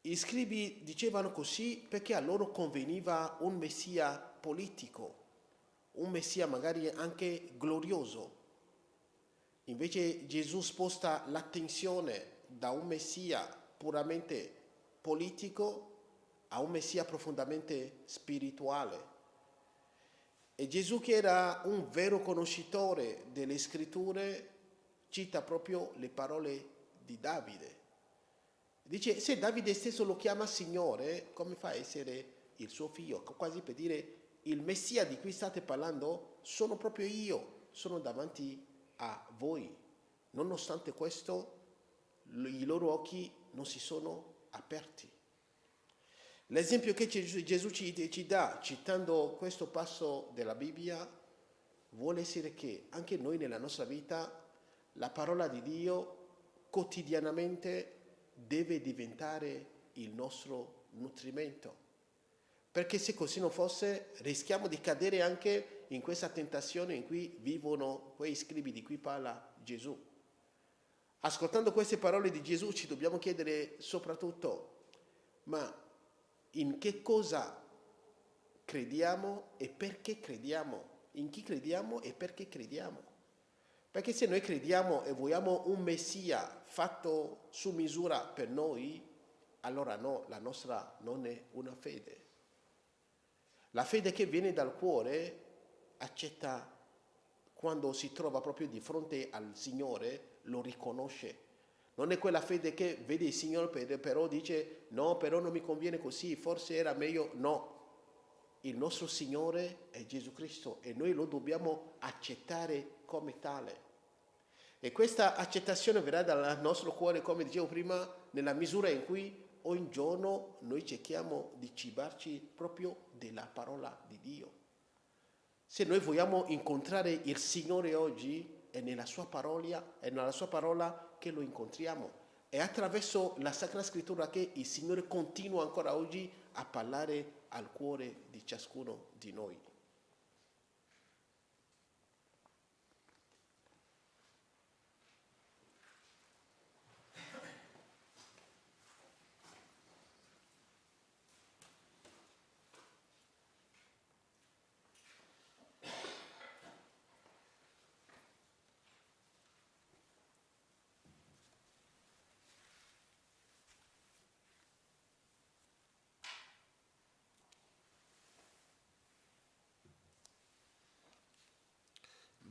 Gli scribi dicevano così perché a loro conveniva un messia politico, un messia magari anche glorioso. Invece Gesù sposta l'attenzione da un messia puramente politico a un messia profondamente spirituale. E Gesù, che era un vero conoscitore delle scritture, cita proprio le parole di Davide. Dice, se Davide stesso lo chiama Signore, come fa a essere il suo figlio? Quasi per dire, il Messia di cui state parlando sono proprio io, sono davanti a voi. Nonostante questo, i loro occhi non si sono aperti. L'esempio che Gesù ci dà, citando questo passo della Bibbia, vuole essere che anche noi nella nostra vita la parola di Dio quotidianamente deve diventare il nostro nutrimento. Perché se così non fosse, rischiamo di cadere anche in questa tentazione in cui vivono quei scribi di cui parla Gesù. Ascoltando queste parole di Gesù ci dobbiamo chiedere soprattutto, ma in che cosa crediamo e perché crediamo? In chi crediamo e perché crediamo? Perché se noi crediamo e vogliamo un Messia fatto su misura per noi, allora no, la nostra non è una fede. La fede che viene dal cuore accetta quando si trova proprio di fronte al Signore, lo riconosce. Non è quella fede che vede il Signore però dice no, però non mi conviene così, forse era meglio. No, il nostro Signore è Gesù Cristo e noi lo dobbiamo accettare come tale. E questa accettazione verrà dal nostro cuore, come dicevo prima, nella misura in cui ogni giorno noi cerchiamo di cibarci proprio della parola di Dio. Se noi vogliamo incontrare il Signore oggi, è nella sua parola che lo incontriamo. È attraverso la Sacra Scrittura che il Signore continua ancora oggi a parlare al cuore di ciascuno di noi.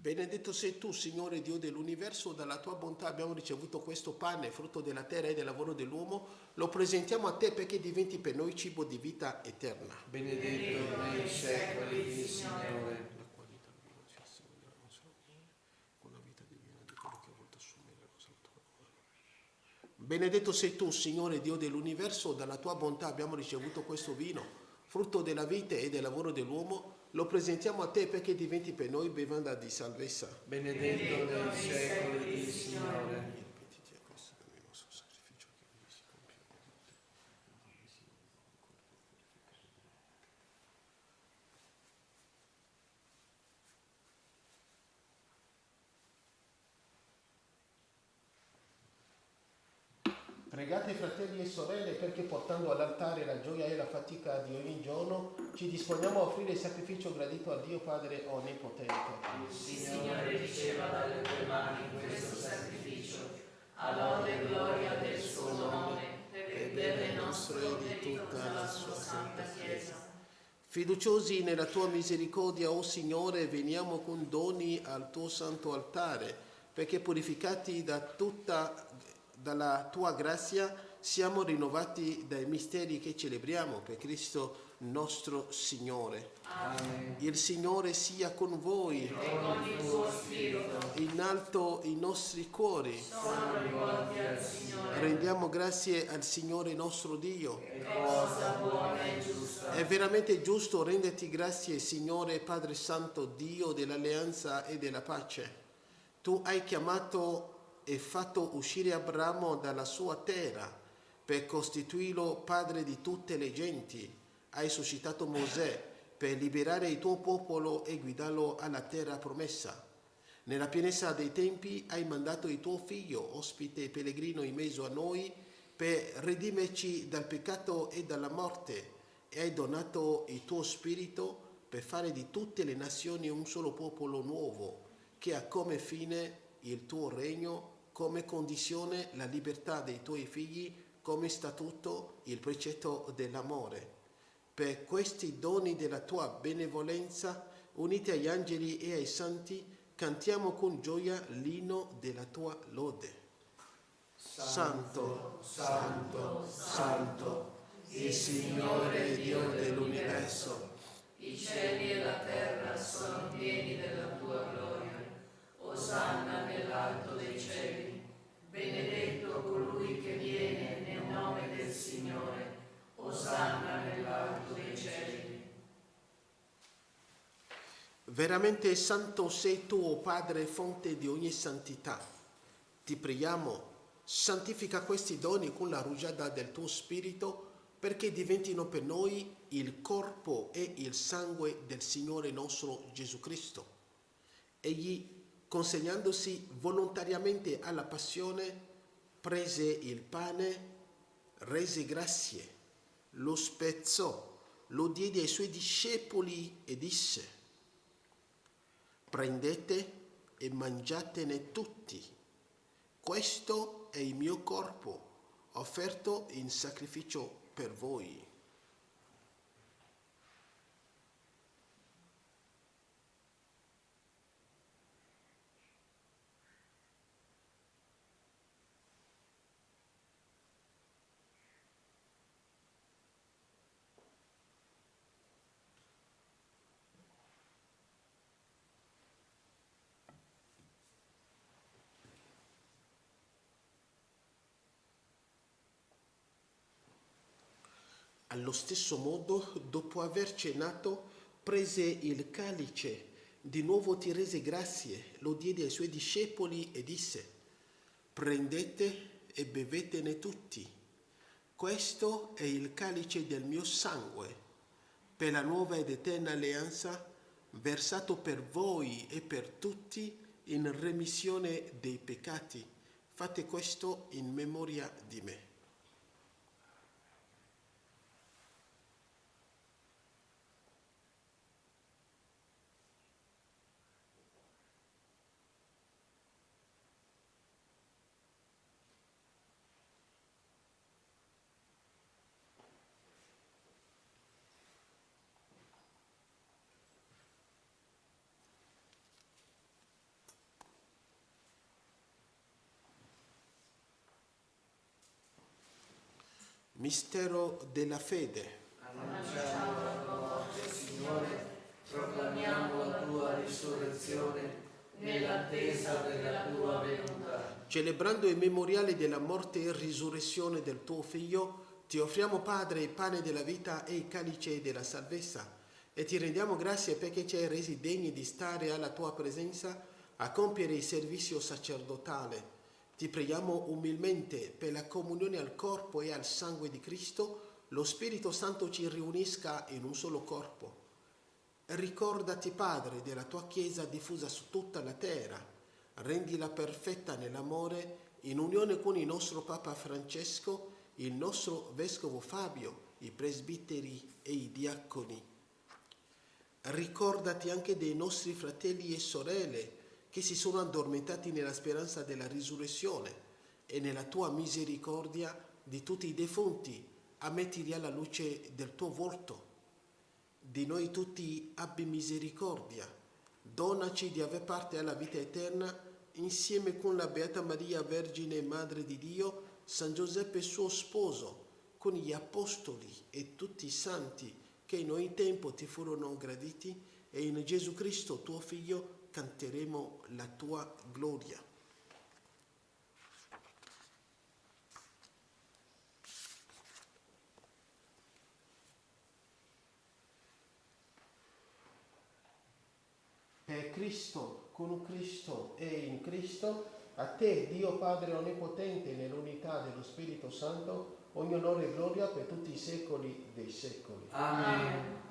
Benedetto sei tu, Signore Dio dell'universo, dalla tua bontà abbiamo ricevuto questo pane, frutto della terra e del lavoro dell'uomo, lo presentiamo a te perché diventi per noi cibo di vita eterna. Benedetto nei secoli, Signore. Benedetto sei tu, Signore Dio dell'universo, dalla tua bontà abbiamo ricevuto questo vino, frutto della vite e del lavoro dell'uomo, lo presentiamo a te perché diventi per noi bevanda di salvezza. Benedetto nei secoli, Signore. Pregate fratelli e sorelle perché portando all'altare la gioia e la fatica di ogni giorno ci disponiamo a offrire il sacrificio gradito a Dio Padre Onnipotente. Il Signore riceva dalle tue mani questo sacrificio, a lode e gloria del suo nome, per bene nostro e di tutta la sua santa Chiesa. Fiduciosi nella tua misericordia, o Signore, veniamo con doni al tuo santo altare, perché purificati dalla tua grazia siamo rinnovati dai misteri che celebriamo per Cristo nostro Signore. Amen. Il Signore sia con voi. E con il tuo spirito. In alto i nostri cuori. Sono rivolti al Signore. Rendiamo grazie al Signore nostro Dio. È cosa buona e giusta. È veramente giusto renderti grazie, Signore Padre Santo, Dio dell'alleanza e della pace. Tu hai chiamato e fatto uscire Abramo dalla sua terra per costituirlo padre di tutte le genti. Hai suscitato Mosè per liberare il tuo popolo e guidarlo alla terra promessa. Nella pienezza dei tempi hai mandato il tuo figlio, ospite e pellegrino in mezzo a noi, per redimerci dal peccato e dalla morte, e hai donato il tuo spirito per fare di tutte le nazioni un solo popolo nuovo, che ha come fine il tuo regno come condizione la libertà dei tuoi figli, come statuto il precetto dell'amore. Per questi doni della tua benevolenza, uniti agli angeli e ai santi, cantiamo con gioia l'inno della tua lode. Santo, Santo, Santo, il Signore Dio dell'universo. I cieli e la terra sono pieni della tua gloria. Osanna nell'alto dei cieli. Benedetto colui che viene nel nome del Signore. Osanna nell'alto dei cieli. Veramente santo sei tu, o Padre, fonte di ogni santità. Ti preghiamo, santifica questi doni con la rugiada del tuo Spirito, perché diventino per noi il corpo e il sangue del Signore nostro Gesù Cristo. Egli, consegnandosi volontariamente alla passione, prese il pane, rese grazie, lo spezzò, lo diede ai suoi discepoli e disse: prendete e mangiatene tutti. Questo è il mio corpo, offerto in sacrificio per voi. Allo stesso modo, dopo aver cenato, prese il calice, di nuovo ti rese grazie, lo diede ai suoi discepoli e disse: prendete e bevetene tutti. Questo è il calice del mio sangue, per la nuova ed eterna alleanza, versato per voi e per tutti in remissione dei peccati. Fate questo in memoria di me. Mistero della fede. Annunciamo la tua morte, Signore, proclamiamo la tua risurrezione nell'attesa della tua venuta. Celebrando il memoriale della morte e risurrezione del tuo Figlio, ti offriamo, Padre, il pane della vita e il calice della salvezza, e ti rendiamo grazie perché ci hai resi degni di stare alla tua presenza a compiere il servizio sacerdotale. Ti preghiamo umilmente per la comunione al corpo e al sangue di Cristo, lo Spirito Santo ci riunisca in un solo corpo. Ricordati, Padre, della tua Chiesa diffusa su tutta la terra, rendila perfetta nell'amore, in unione con il nostro Papa Francesco, il nostro Vescovo Fabio, i presbiteri e i diaconi. Ricordati anche dei nostri fratelli e sorelle che si sono addormentati nella speranza della risurrezione, e nella tua misericordia di tutti i defunti ammettili alla luce del tuo volto. Di noi tutti abbi misericordia, donaci di aver parte alla vita eterna insieme con la Beata Maria, Vergine Madre di Dio, San Giuseppe suo sposo, con gli apostoli e tutti i santi che in ogni tempo ti furono graditi, e in Gesù Cristo tuo Figlio canteremo la tua gloria. Per Cristo, con Cristo e in Cristo, a te, Dio Padre Onnipotente, nell'unità dello Spirito Santo, ogni onore e gloria per tutti i secoli dei secoli. Amen.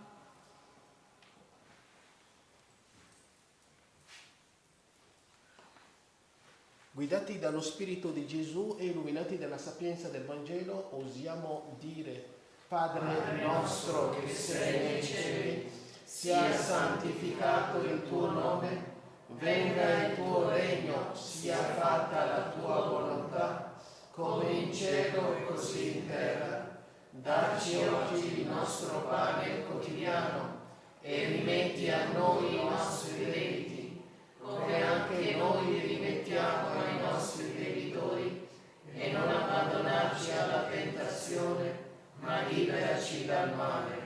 Guidati dallo Spirito di Gesù e illuminati dalla sapienza del Vangelo, osiamo dire: Padre nostro che sei nei cieli, sia santificato il tuo nome, venga il tuo regno, sia fatta la tua volontà, come in cielo e così in terra. Dacci oggi il nostro pane quotidiano e rimetti a noi i nostri debiti, come anche noi rimettiamo ai nostri debitori, e non abbandonarci alla tentazione, ma liberaci dal male.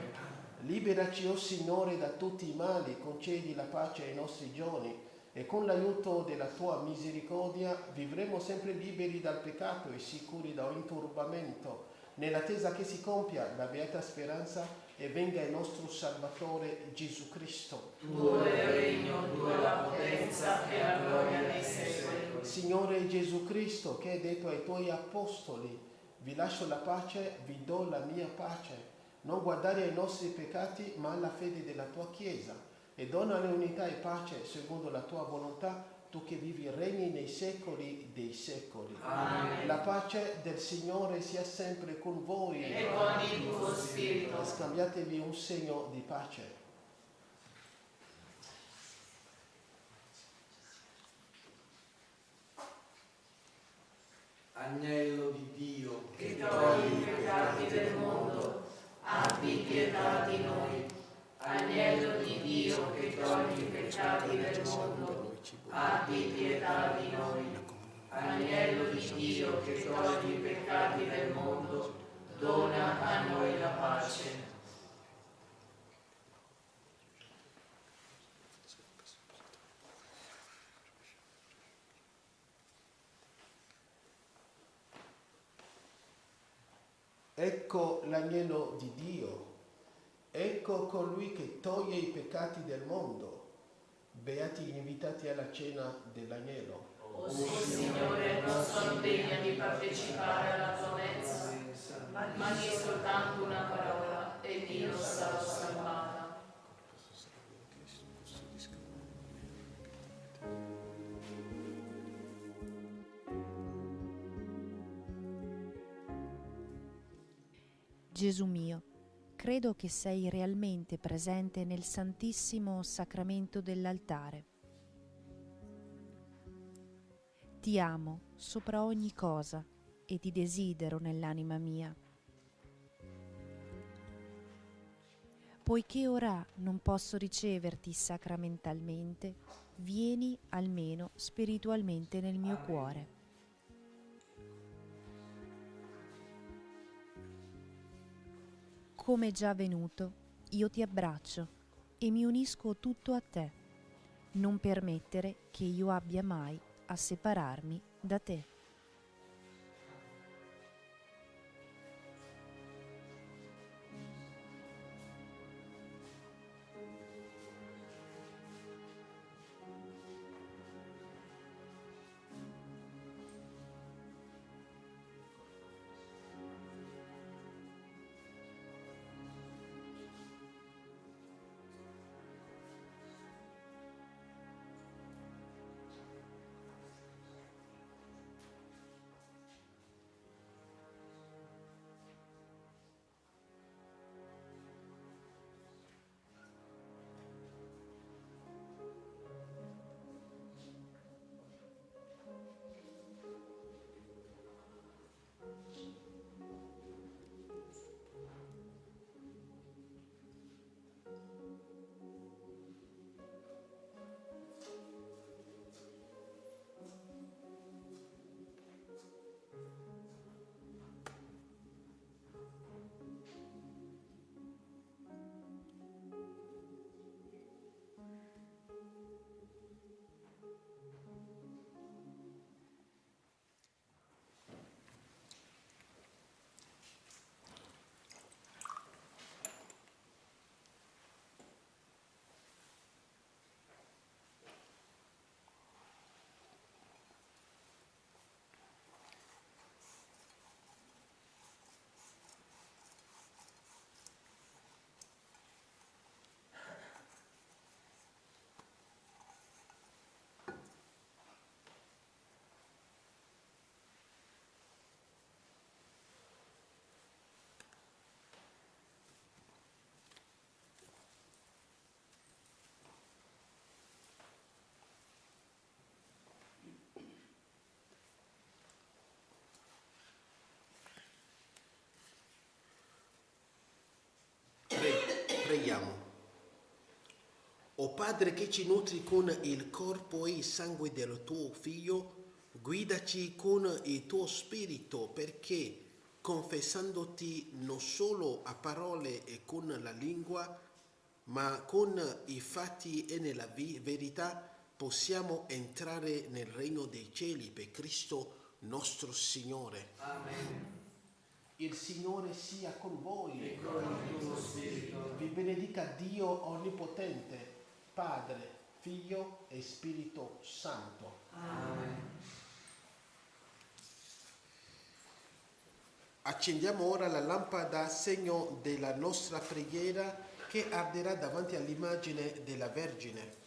Liberaci, o Signore, da tutti i mali, concedi la pace ai nostri giorni, e con l'aiuto della tua misericordia vivremo sempre liberi dal peccato e sicuri da ogni turbamento, nell'attesa che si compia la beata speranza e venga il nostro Salvatore Gesù Cristo. Tuo è il regno, tua la potenza e la gloria nei secoli. Signore Gesù Cristo, che hai detto ai tuoi apostoli: vi lascio la pace, vi do la mia pace. Non guardare ai nostri peccati, ma alla fede della tua Chiesa, e donale unità e pace secondo la tua volontà, tu che vivi e regni nei secoli dei secoli. Amen. La pace del Signore sia sempre con voi e con il tuo spirito. Scambiatevi un segno di pace. Agnello di Dio, che togli i peccati del mondo, abbi pietà di noi. Agnello di Dio, che togli i peccati del mondo, abbi pietà di noi. Agnello di Dio, che togli i peccati del mondo, dona a noi la pace. Ecco l'agnello di Dio, ecco colui che toglie i peccati del mondo. Beati gli invitati alla cena dell'agnello. O Signore, non sono degna di partecipare alla tua mensa, ma di soltanto una parola ed io sarò salvata. Gesù mio, credo che sei realmente presente nel Santissimo Sacramento dell'altare. Ti amo sopra ogni cosa e ti desidero nell'anima mia. Poiché ora non posso riceverti sacramentalmente, vieni almeno spiritualmente nel mio cuore. Come già venuto, io ti abbraccio e mi unisco tutto a te. Non permettere che io abbia mai a separarmi da te. Preghiamo. O Padre che ci nutri con il corpo e il sangue del tuo Figlio, guidaci con il tuo Spirito perché, confessandoti non solo a parole e con la lingua, ma con i fatti e nella verità, possiamo entrare nel regno dei cieli per Cristo nostro Signore. Amen. Il Signore sia con voi e con il tuo spirito. Vi benedica Dio Onnipotente, Padre, Figlio e Spirito Santo. Amen. Accendiamo ora la lampada, segno della nostra preghiera, che arderà davanti all'immagine della Vergine.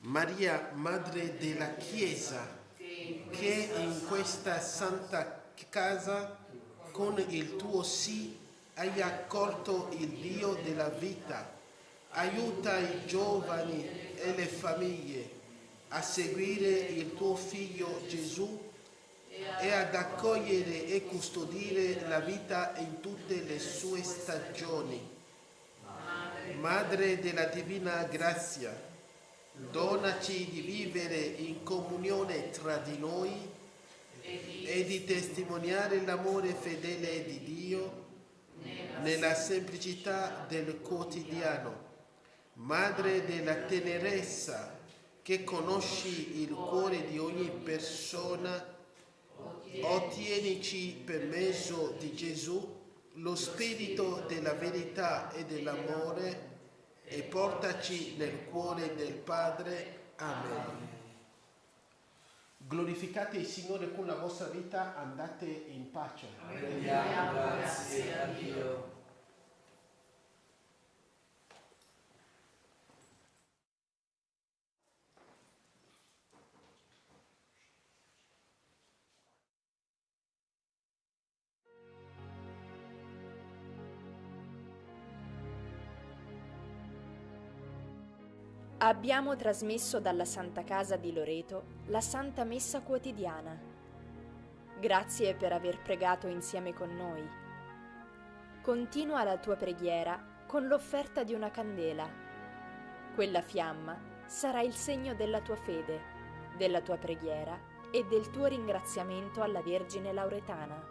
Maria, Madre della Chiesa, che in questa santa casa, con il tuo sì, hai accolto il Dio della vita, aiuta i giovani e le famiglie a seguire il tuo Figlio Gesù e ad accogliere e custodire la vita in tutte le sue stagioni. Madre della Divina Grazia, donaci di vivere in comunione tra di noi e di testimoniare l'amore fedele di Dio nella semplicità del quotidiano. Madre della tenerezza, che conosci il cuore di ogni persona, ottienici per mezzo di Gesù lo spirito della verità e dell'amore e portaci nel cuore del Padre. Amen. Glorificate il Signore con la vostra vita, andate in pace. Rendiamo grazie a Dio. Abbiamo trasmesso dalla Santa Casa di Loreto la Santa Messa quotidiana. Grazie per aver pregato insieme con noi. Continua la tua preghiera con l'offerta di una candela. Quella fiamma sarà il segno della tua fede, della tua preghiera e del tuo ringraziamento alla Vergine Lauretana.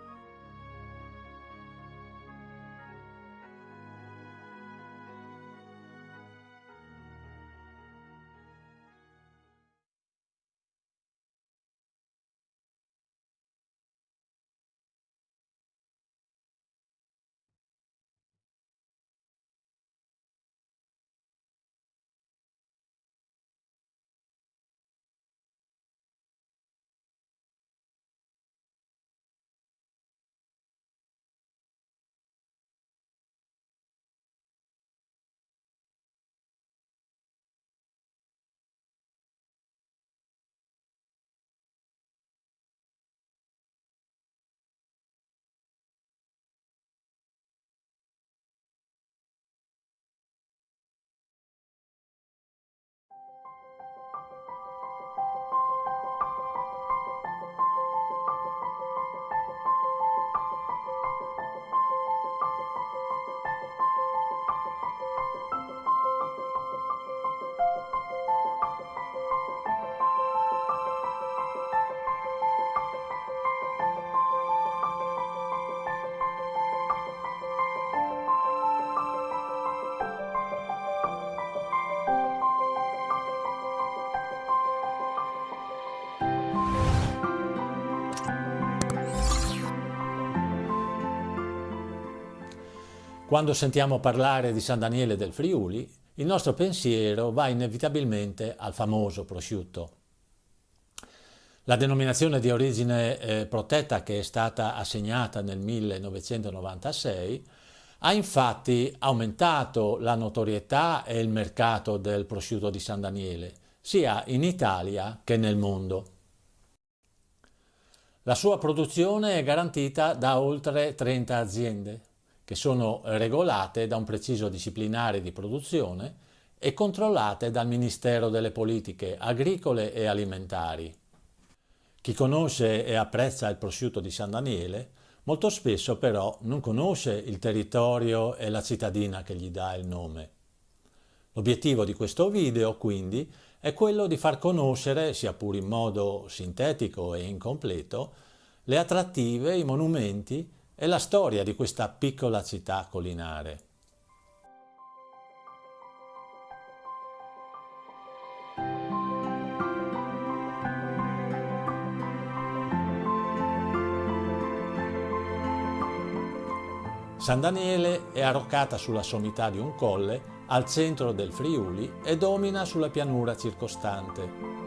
Quando sentiamo parlare di San Daniele del Friuli, il nostro pensiero va inevitabilmente al famoso prosciutto. La denominazione di origine protetta che è stata assegnata nel 1996 ha infatti aumentato la notorietà e il mercato del prosciutto di San Daniele, sia in Italia che nel mondo. La sua produzione è garantita da oltre 30 aziende, che sono regolate da un preciso disciplinare di produzione e controllate dal Ministero delle Politiche Agricole e Alimentari. Chi conosce e apprezza il prosciutto di San Daniele molto spesso però non conosce il territorio e la cittadina che gli dà il nome. L'obiettivo di questo video, quindi, è quello di far conoscere, sia pur in modo sintetico e incompleto, le attrattive, i monumenti e la storia di questa piccola città collinare. San Daniele è arroccata sulla sommità di un colle al centro del Friuli e domina sulla pianura circostante.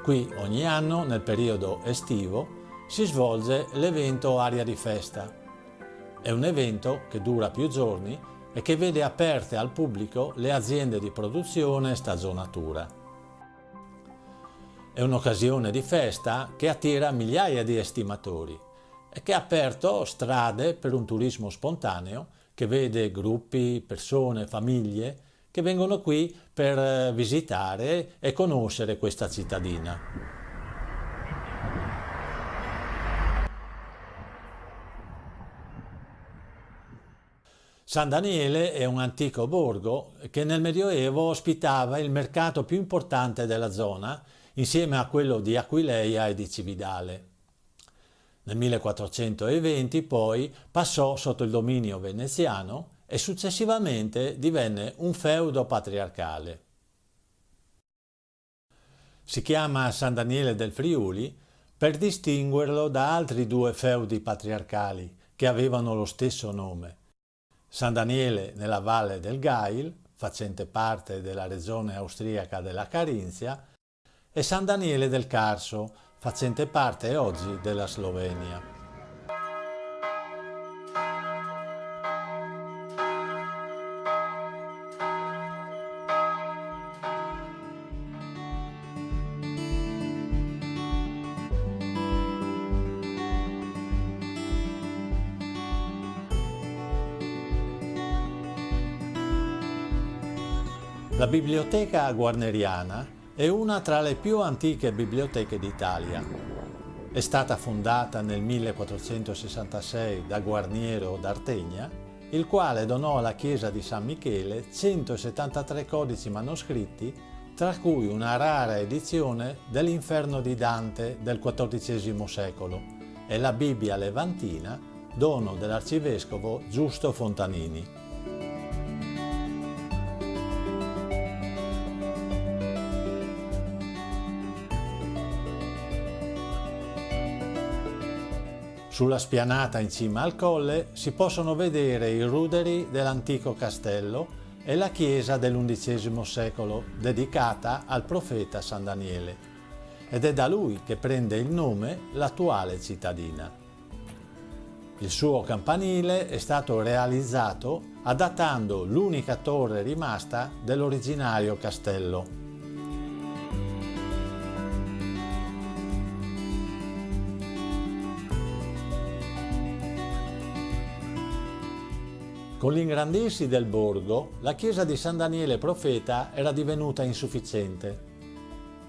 Qui ogni anno, nel periodo estivo, si svolge l'evento Aria di Festa. È un evento che dura più giorni e che vede aperte al pubblico le aziende di produzione e stagionatura. È un'occasione di festa che attira migliaia di estimatori e che ha aperto strade per un turismo spontaneo che vede gruppi, persone, famiglie che vengono qui per visitare e conoscere questa cittadina. San Daniele è un antico borgo che nel Medioevo ospitava il mercato più importante della zona, insieme a quello di Aquileia e di Cividale. Nel 1420 poi passò sotto il dominio veneziano e successivamente divenne un feudo patriarcale. Si chiama San Daniele del Friuli per distinguerlo da altri due feudi patriarcali che avevano lo stesso nome. San Daniele nella valle del Gail, facente parte della regione austriaca della Carinzia, e San Daniele del Carso, facente parte oggi della Slovenia. La Biblioteca Guarneriana è una tra le più antiche biblioteche d'Italia. È stata fondata nel 1466 da Guarniero d'Artegna, il quale donò alla chiesa di San Michele 173 codici manoscritti, tra cui una rara edizione dell'Inferno di Dante del XIV secolo e la Bibbia levantina, dono dell'arcivescovo Giusto Fontanini. Sulla spianata in cima al colle si possono vedere i ruderi dell'antico castello e la chiesa dell'XI secolo dedicata al profeta San Daniele, ed è da lui che prende il nome l'attuale cittadina. Il suo campanile è stato realizzato adattando l'unica torre rimasta dell'originario castello. Con l'ingrandirsi del borgo, la chiesa di San Daniele Profeta era divenuta insufficiente.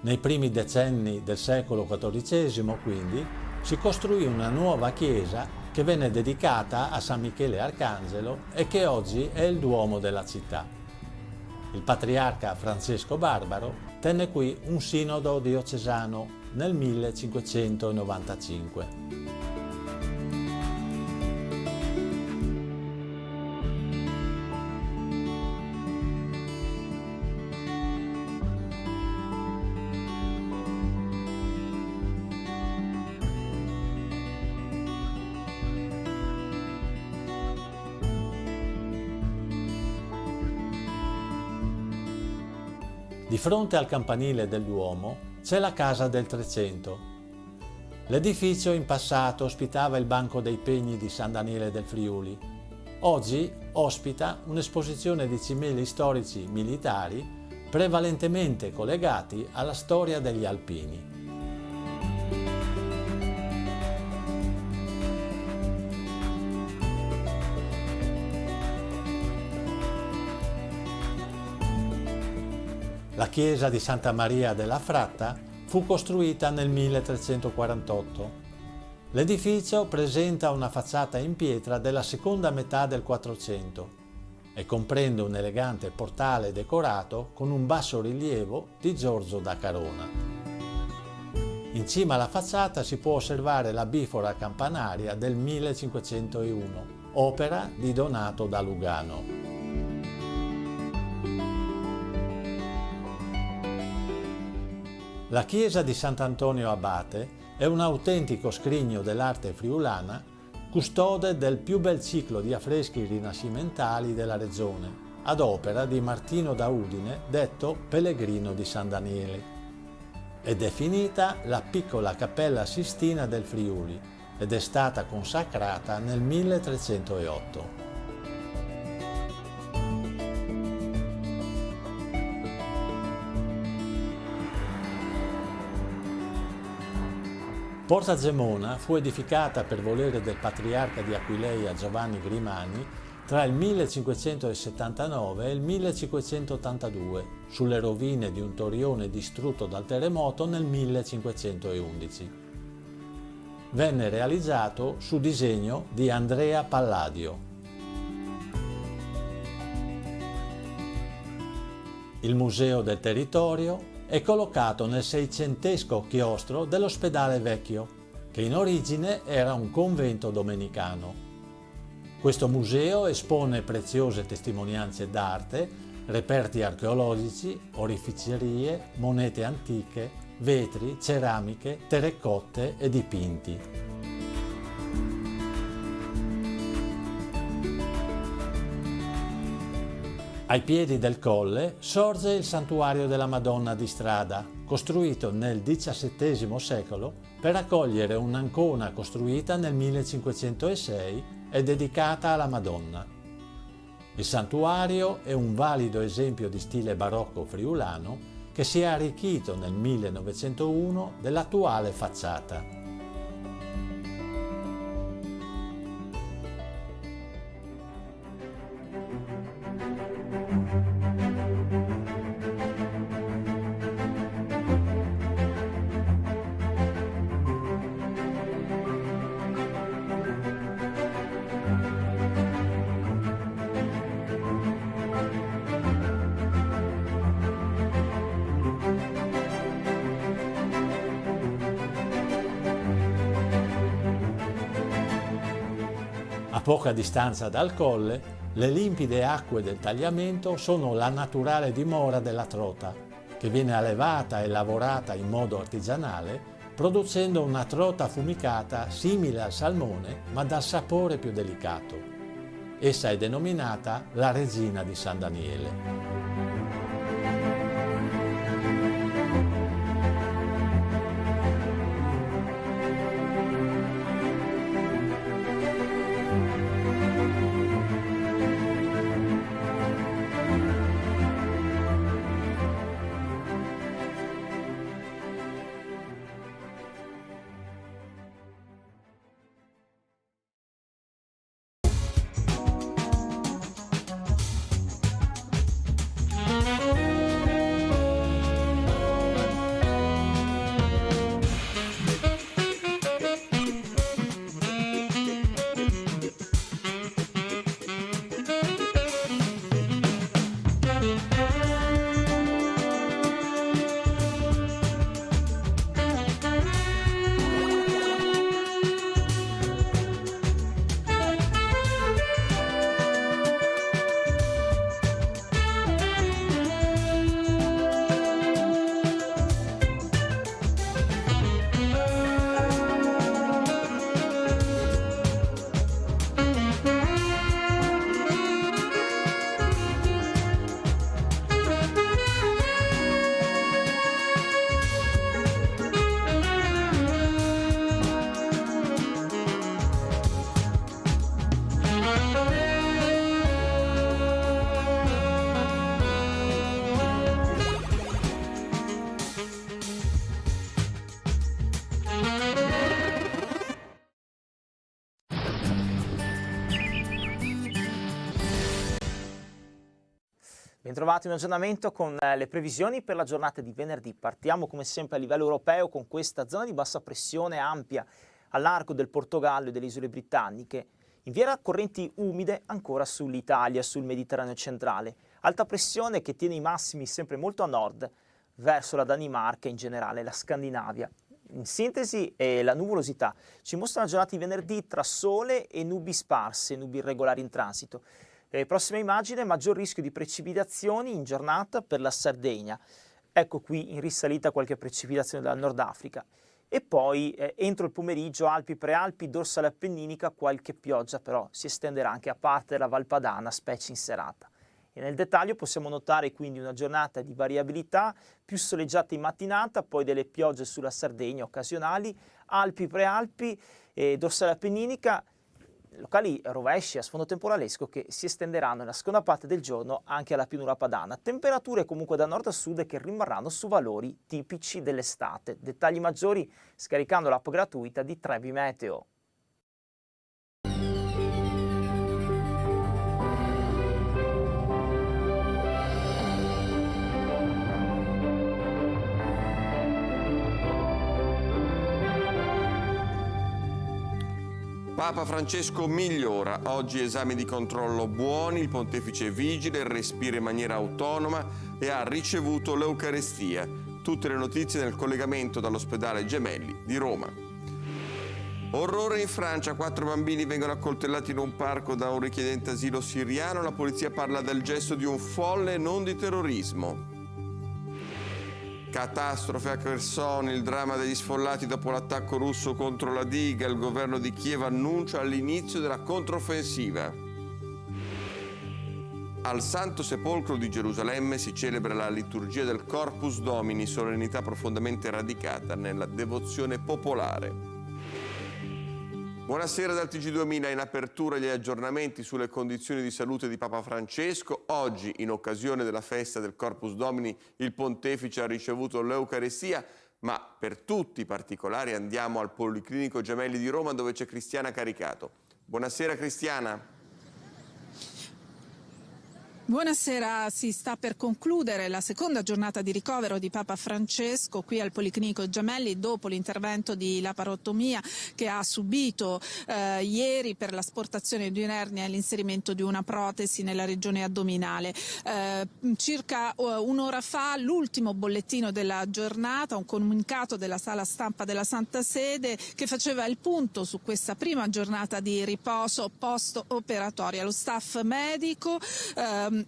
Nei primi decenni del secolo XIV, quindi, si costruì una nuova chiesa che venne dedicata a San Michele Arcangelo e che oggi è il Duomo della città. Il patriarca Francesco Barbaro tenne qui un sinodo diocesano nel 1595. Di fronte al campanile del Duomo c'è la Casa del Trecento. L'edificio in passato ospitava il Banco dei Pegni di San Daniele del Friuli. Oggi ospita un'esposizione di cimeli storici militari prevalentemente collegati alla storia degli alpini. La chiesa di Santa Maria della Fratta fu costruita nel 1348. L'edificio presenta una facciata in pietra della seconda metà del 400 e comprende un elegante portale decorato con un basso rilievo di Giorgio da Carona. In cima alla facciata si può osservare la bifora campanaria del 1501, opera di Donato da Lugano. La chiesa di Sant'Antonio Abate è un autentico scrigno dell'arte friulana, custode del più bel ciclo di affreschi rinascimentali della regione, ad opera di Martino da Udine, detto Pellegrino di San Daniele. È definita la piccola Cappella Sistina del Friuli ed è stata consacrata nel 1308. Porta Gemona fu edificata per volere del patriarca di Aquileia Giovanni Grimani tra il 1579 e il 1582, sulle rovine di un torrione distrutto dal terremoto nel 1511. Venne realizzato su disegno di Andrea Palladio. Il Museo del Territorio è collocato nel seicentesco chiostro dell'Ospedale Vecchio, che in origine era un convento domenicano. Questo museo espone preziose testimonianze d'arte, reperti archeologici, oreficerie, monete antiche, vetri, ceramiche, terracotte e dipinti. Ai piedi del colle sorge il santuario della Madonna di Strada, costruito nel XVII secolo per accogliere un'ancona costruita nel 1506 e dedicata alla Madonna. Il santuario è un valido esempio di stile barocco friulano che si è arricchito nel 1901 dell'attuale facciata. A poca distanza dal colle, le limpide acque del tagliamento sono la naturale dimora della trota, che viene allevata e lavorata in modo artigianale, producendo una trota affumicata simile al salmone, ma dal sapore più delicato. Essa è denominata la Regina di San Daniele. Bentrovati, un aggiornamento con le previsioni per la giornata di venerdì. Partiamo come sempre a livello europeo con questa zona di bassa pressione ampia a largo del Portogallo e delle isole britanniche. In via correnti umide ancora sull'Italia, sul Mediterraneo centrale. Alta pressione che tiene i massimi sempre molto a nord, verso la Danimarca e in generale la Scandinavia. In sintesi, la nuvolosità ci mostra una giornata di venerdì tra sole e nubi sparse, nubi irregolari in transito. Prossima immagine, maggior rischio di precipitazioni in giornata per la Sardegna. Ecco qui in risalita qualche precipitazione dal Nord Africa. E poi entro il pomeriggio Alpi, Prealpi, dorsale appenninica, qualche pioggia però si estenderà anche a parte della Val Padana, specie in serata. E nel dettaglio possiamo notare quindi una giornata di variabilità, più soleggiata in mattinata, poi delle piogge sulla Sardegna occasionali, Alpi, Prealpi, dorsale appenninica, locali rovesci a sfondo temporalesco che si estenderanno nella seconda parte del giorno anche alla pianura padana. Temperature comunque da nord a sud che rimarranno su valori tipici dell'estate. Dettagli maggiori scaricando l'app gratuita di Trebi Meteo. Papa Francesco migliora, oggi esami di controllo buoni, il pontefice è vigile, respira in maniera autonoma e ha ricevuto l'Eucarestia. Tutte le notizie nel collegamento dall'ospedale Gemelli di Roma. Orrore in Francia, 4 bambini vengono accoltellati in un parco da un richiedente asilo siriano, la polizia parla del gesto di un folle e non di terrorismo. Catastrofe a Kherson, il dramma degli sfollati dopo l'attacco russo contro la diga. Il governo di Kiev annuncia l'inizio della controffensiva. Al Santo Sepolcro di Gerusalemme si celebra la liturgia del Corpus Domini, solennità profondamente radicata nella devozione popolare. Buonasera dal TG2000, in apertura gli aggiornamenti sulle condizioni di salute di Papa Francesco. Oggi, in occasione della festa del Corpus Domini, il pontefice ha ricevuto l'Eucarestia, ma per tutti i particolari andiamo al Policlinico Gemelli di Roma dove c'è Cristiana Caricato. Buonasera Cristiana. Buonasera, si sta per concludere la seconda giornata di ricovero di Papa Francesco qui al Policlinico Gemelli dopo l'intervento di laparotomia che ha subito ieri per l'asportazione di un'ernia e l'inserimento di una protesi nella regione addominale. Circa un'ora fa l'ultimo bollettino della giornata, un comunicato della sala stampa della Santa Sede che faceva il punto su questa prima giornata di riposo post-operatoria. Lo staff medico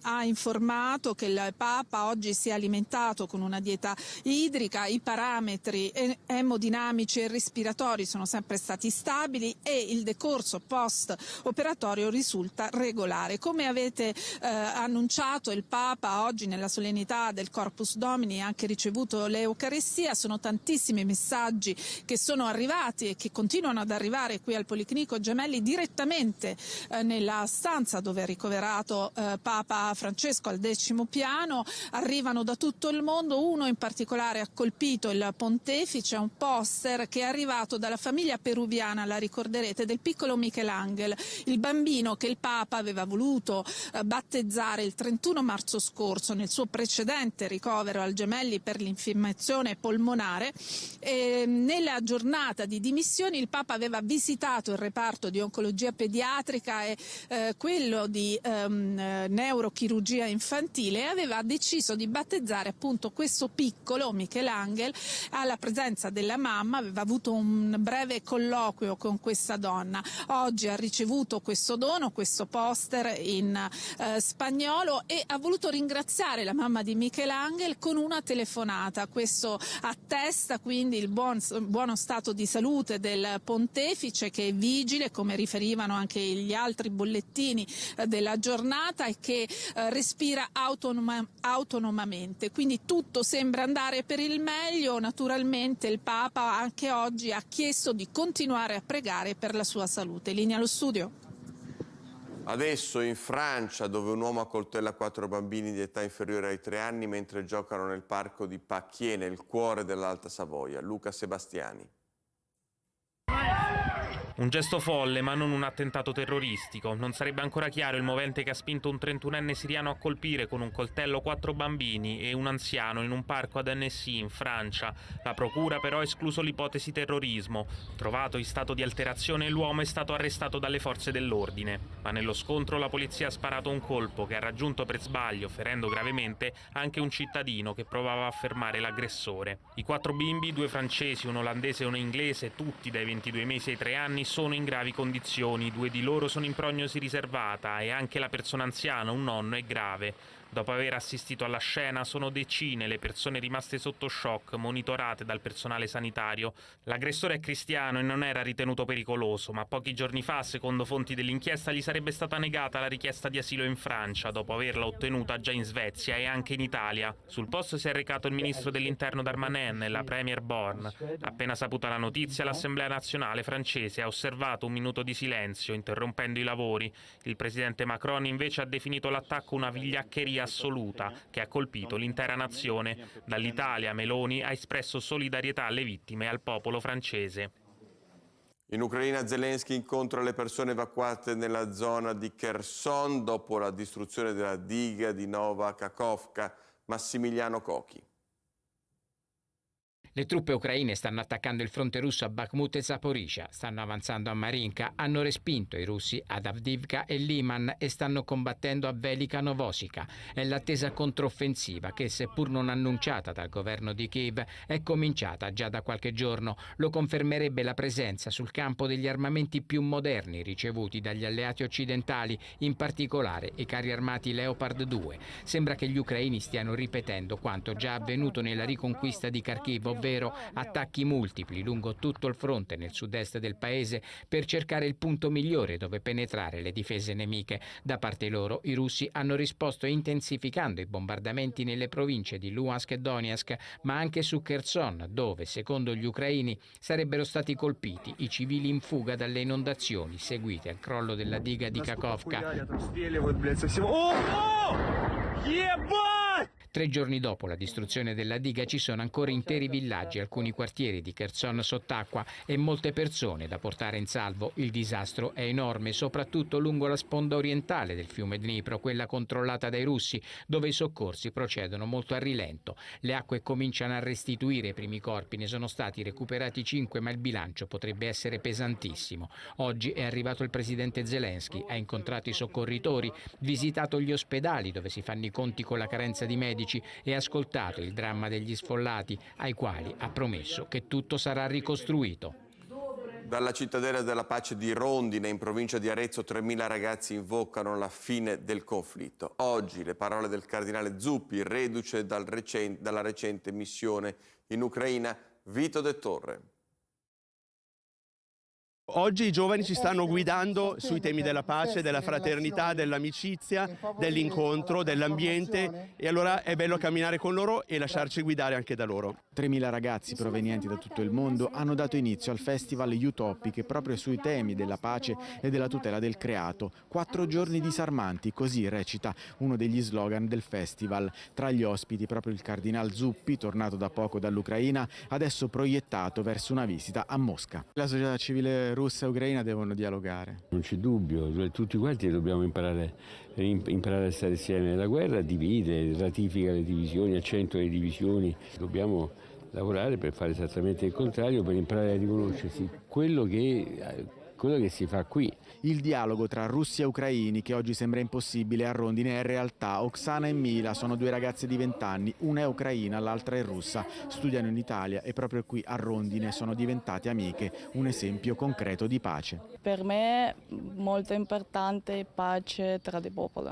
ha informato che il Papa oggi si è alimentato con una dieta idrica, i parametri emodinamici e respiratori sono sempre stati stabili e il decorso post-operatorio risulta regolare. Come avete annunciato, il Papa oggi nella solennità del Corpus Domini ha anche ricevuto l'Eucarestia. Sono tantissimi messaggi che sono arrivati e che continuano ad arrivare qui al Policlinico Gemelli direttamente nella stanza dove è ricoverato Papa Francesco al 10° piano. Arrivano da tutto il mondo, uno in particolare ha colpito il pontefice, un poster che è arrivato dalla famiglia peruviana, la ricorderete, del piccolo Michelangelo, il bambino che il Papa aveva voluto battezzare il 31 marzo scorso nel suo precedente ricovero al Gemelli per l'infiammazione polmonare. E nella giornata di dimissioni il Papa aveva visitato il reparto di oncologia pediatrica e quello di neurochirurgia infantile e aveva deciso di battezzare appunto questo piccolo Michelangelo alla presenza della mamma. Aveva avuto un breve colloquio con questa donna. Oggi ha ricevuto questo dono, questo poster in spagnolo e ha voluto ringraziare la mamma di Michelangelo con una telefonata. Questo attesta quindi il buono stato di salute del pontefice, che è vigile, come riferivano anche gli altri bollettini della giornata, e che respira autonomamente, quindi tutto sembra andare per il meglio. Naturalmente il Papa anche oggi ha chiesto di continuare a pregare per la sua salute. Linea allo studio. Adesso in Francia, dove un uomo accoltella 4 bambini di età inferiore ai 3 anni mentre giocano nel parco di Pacchier, nel cuore dell'Alta Savoia. Luca Sebastiani. Un gesto folle, ma non un attentato terroristico. Non sarebbe ancora chiaro il movente che ha spinto un 31enne siriano a colpire con un coltello 4 bambini e un anziano in un parco ad Annecy, in Francia. La procura però ha escluso l'ipotesi terrorismo. Trovato in stato di alterazione, l'uomo è stato arrestato dalle forze dell'ordine. Ma nello scontro la polizia ha sparato un colpo che ha raggiunto per sbaglio, ferendo gravemente anche un cittadino che provava a fermare l'aggressore. I 4 bimbi, 2 francesi, un olandese e un inglese, tutti dai 22 mesi ai 3 anni, sono in gravi condizioni. 2 di loro sono in prognosi riservata e anche la persona anziana, un nonno, è grave. Dopo aver assistito alla scena, sono decine le persone rimaste sotto shock, monitorate dal personale sanitario. L'aggressore è cristiano e non era ritenuto pericoloso, ma pochi giorni fa, secondo fonti dell'inchiesta, gli sarebbe stata negata la richiesta di asilo in Francia, dopo averla ottenuta già in Svezia e anche in Italia. Sul posto si è recato il ministro dell'interno Darmanin e la premier Borne. Appena saputa la notizia, l'Assemblea nazionale francese ha osservato un minuto di silenzio, interrompendo i lavori. Il presidente Macron invece ha definito l'attacco una vigliaccheria assoluta che ha colpito l'intera nazione. Dall'Italia Meloni ha espresso solidarietà alle vittime e al popolo francese. In Ucraina Zelensky incontra le persone evacuate nella zona di Kherson dopo la distruzione della diga di Nova Kakhovka. Massimiliano Cocchi. Le truppe ucraine stanno attaccando il fronte russo a Bakhmut e Zaporizhzhia, stanno avanzando a Marinka, hanno respinto i russi ad Avdiivka e Liman e stanno combattendo a Velika Novosika. È l'attesa controffensiva che, seppur non annunciata dal governo di Kiev, è cominciata già da qualche giorno. Lo confermerebbe la presenza sul campo degli armamenti più moderni ricevuti dagli alleati occidentali, in particolare i carri armati Leopard 2. Sembra che gli ucraini stiano ripetendo quanto già avvenuto nella riconquista di Kharkiv, ovvero attacchi multipli lungo tutto il fronte nel sud-est del paese per cercare il punto migliore dove penetrare le difese nemiche. Da parte loro i russi hanno risposto intensificando i bombardamenti nelle province di Luhansk e Donetsk, ma anche su Kherson, dove, secondo gli ucraini, sarebbero stati colpiti i civili in fuga dalle inondazioni seguite al crollo della diga di Kakhovka. 3 giorni dopo la distruzione della diga ci sono ancora interi villaggi, alcuni quartieri di Kherson sott'acqua e molte persone da portare in salvo. Il disastro è enorme, soprattutto lungo la sponda orientale del fiume Dnipro, quella controllata dai russi, dove i soccorsi procedono molto a rilento. Le acque cominciano a restituire i primi corpi, ne sono stati recuperati 5, ma il bilancio potrebbe essere pesantissimo. Oggi è arrivato il presidente Zelensky, ha incontrato i soccorritori, visitato gli ospedali dove si fanno i conti con la carenza di medici e ascoltato il dramma degli sfollati, ai quali ha promesso che tutto sarà ricostruito. Dalla cittadella della pace di Rondine, in provincia di Arezzo, 3.000 ragazzi invocano la fine del conflitto. Oggi le parole del cardinale Zuppi, reduce dalla recente missione in Ucraina. Vito De Torre. Oggi i giovani ci stanno guidando sui temi della pace, della fraternità, dell'amicizia, dell'incontro, dell'ambiente, e allora è bello camminare con loro e lasciarci guidare anche da loro. 3.000 ragazzi provenienti da tutto il mondo hanno dato inizio al festival Utopic proprio sui temi della pace e della tutela del creato. 4 giorni disarmanti, così recita uno degli slogan del festival. Tra gli ospiti proprio il cardinal Zuppi, tornato da poco dall'Ucraina, adesso proiettato verso una visita a Mosca. La società civile russa e ucraina devono dialogare. Non c'è dubbio, tutti quanti dobbiamo imparare a stare insieme. La guerra divide, ratifica le divisioni, accentua le divisioni. Dobbiamo lavorare per fare esattamente il contrario, per imparare a riconoscersi quello che si fa qui. Il dialogo tra russi e ucraini, che oggi sembra impossibile, a Rondine è realtà. Oksana e Mila sono 2 ragazze di 20 anni, una è ucraina, l'altra è russa. Studiano in Italia e proprio qui a Rondine sono diventate amiche, un esempio concreto di pace. Per me è molto importante pace tra i popoli.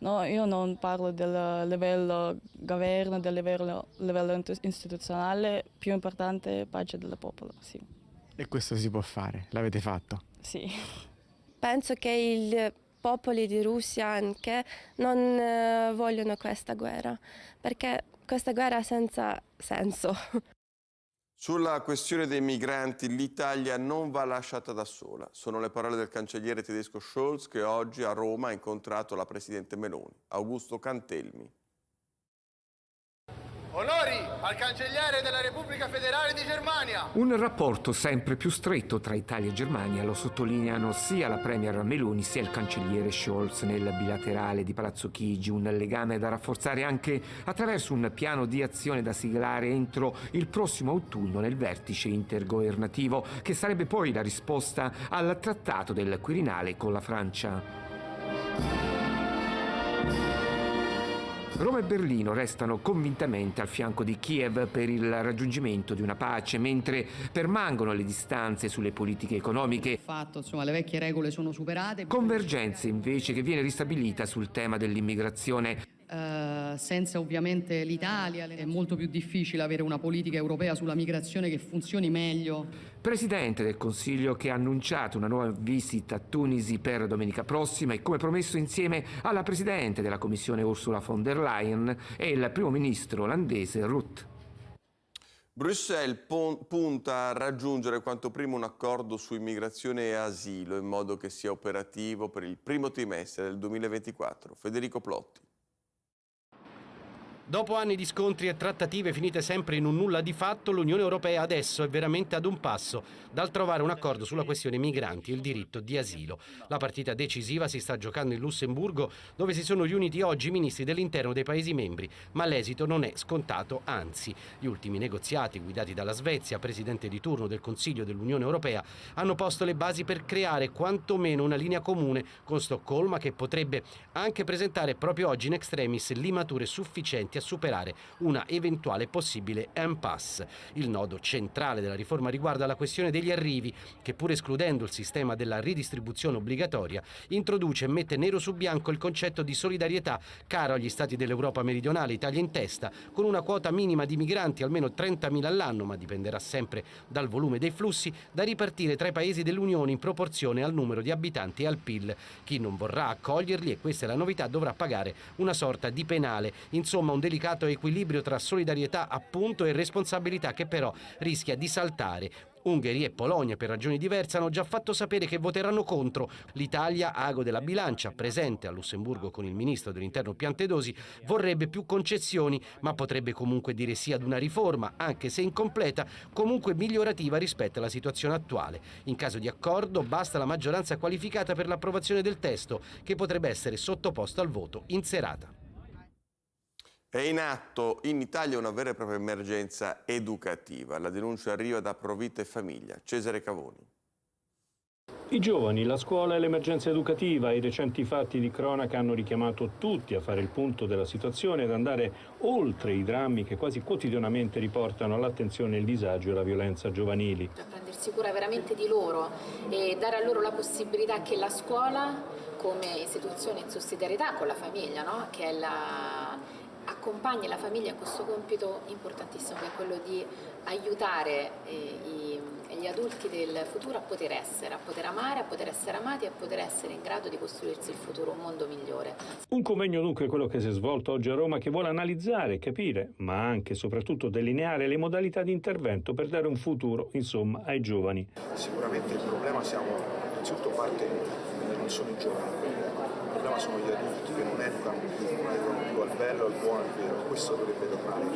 No, io non parlo del livello governo, del livello istituzionale, più importante è pace del popolo, sì. E questo si può fare? L'avete fatto? Sì. Penso che i popoli di Russia anche non vogliono questa guerra, perché questa guerra ha senza senso. Sulla questione dei migranti, l'Italia non va lasciata da sola. Sono le parole del cancelliere tedesco Scholz, che oggi a Roma ha incontrato la presidente Meloni. Augusto Cantelmi. Onori al cancelliere della Repubblica Federale di Germania. Un rapporto sempre più stretto tra Italia e Germania, lo sottolineano sia la premier Meloni sia il cancelliere Scholz nel bilaterale di Palazzo Chigi, un legame da rafforzare anche attraverso un piano di azione da siglare entro il prossimo autunno nel vertice intergovernativo, che sarebbe poi la risposta al trattato del Quirinale con la Francia. Roma e Berlino restano convintamente al fianco di Kiev per il raggiungimento di una pace, mentre permangono le distanze sulle politiche economiche. Le vecchie regole sono superate. Convergenze invece che viene ristabilita sul tema dell'immigrazione. Senza ovviamente l'Italia è molto più difficile avere una politica europea sulla migrazione che funzioni meglio. Presidente del Consiglio che ha annunciato una nuova visita a Tunisi per domenica prossima e come promesso insieme alla Presidente della Commissione Ursula von der Leyen e il Primo Ministro olandese Rutte. Bruxelles punta a raggiungere quanto prima un accordo su immigrazione e asilo in modo che sia operativo per il primo trimestre del 2024. Federico Plotti. Dopo anni di scontri e trattative finite sempre in un nulla di fatto, l'Unione Europea adesso è veramente ad un passo dal trovare un accordo sulla questione migranti e il diritto di asilo. La partita decisiva si sta giocando in Lussemburgo, dove si sono riuniti oggi i ministri dell'interno dei Paesi membri, ma l'esito non è scontato, anzi. Gli ultimi negoziati, guidati dalla Svezia, presidente di turno del Consiglio dell'Unione Europea, hanno posto le basi per creare quantomeno una linea comune con Stoccolma, che potrebbe anche presentare proprio oggi in extremis limature sufficienti a superare una eventuale possibile impasse. Il nodo centrale della riforma riguarda la questione degli arrivi, che pur escludendo il sistema della ridistribuzione obbligatoria, introduce e mette nero su bianco il concetto di solidarietà caro agli stati dell'Europa meridionale, Italia in testa, con una quota minima di migranti, almeno 30.000 all'anno, ma dipenderà sempre dal volume dei flussi, da ripartire tra i paesi dell'Unione in proporzione al numero di abitanti e al PIL. Chi non vorrà accoglierli, e questa è la novità, dovrà pagare una sorta di penale. Insomma, un delicato equilibrio tra solidarietà appunto e responsabilità che però rischia di saltare. Ungheria e Polonia, per ragioni diverse, hanno già fatto sapere che voteranno contro. L'Italia, ago della bilancia, presente a Lussemburgo con il ministro dell'interno Piantedosi, vorrebbe più concessioni, ma potrebbe comunque dire sì ad una riforma, anche se incompleta, comunque migliorativa rispetto alla situazione attuale. In caso di accordo basta la maggioranza qualificata per l'approvazione del testo, che potrebbe essere sottoposto al voto in serata. È in atto in Italia una vera e propria emergenza educativa. La denuncia arriva da Provita e Famiglia. Cesare Cavoni. I giovani, la scuola e l'emergenza educativa, i recenti fatti di cronaca hanno richiamato tutti a fare il punto della situazione ed andare oltre i drammi che quasi quotidianamente riportano all'attenzione il disagio e la violenza giovanili. Prendersi cura veramente di loro e dare a loro la possibilità che la scuola, come istituzione in sussidiarietà con la famiglia, no? Che è accompagni la famiglia in questo compito importantissimo, che è quello di aiutare gli adulti del futuro a poter amare, a poter essere amati e a poter essere in grado di costruirsi il futuro, un mondo migliore. Un convegno dunque quello che si è svolto oggi a Roma, che vuole analizzare, capire, ma anche e soprattutto delineare le modalità di intervento per dare un futuro, insomma, ai giovani. Sicuramente il problema innanzitutto parte non sono i giovani, il problema sono gli adulti che non educano più al bello, al buono, al vero. Questo dovrebbe tornare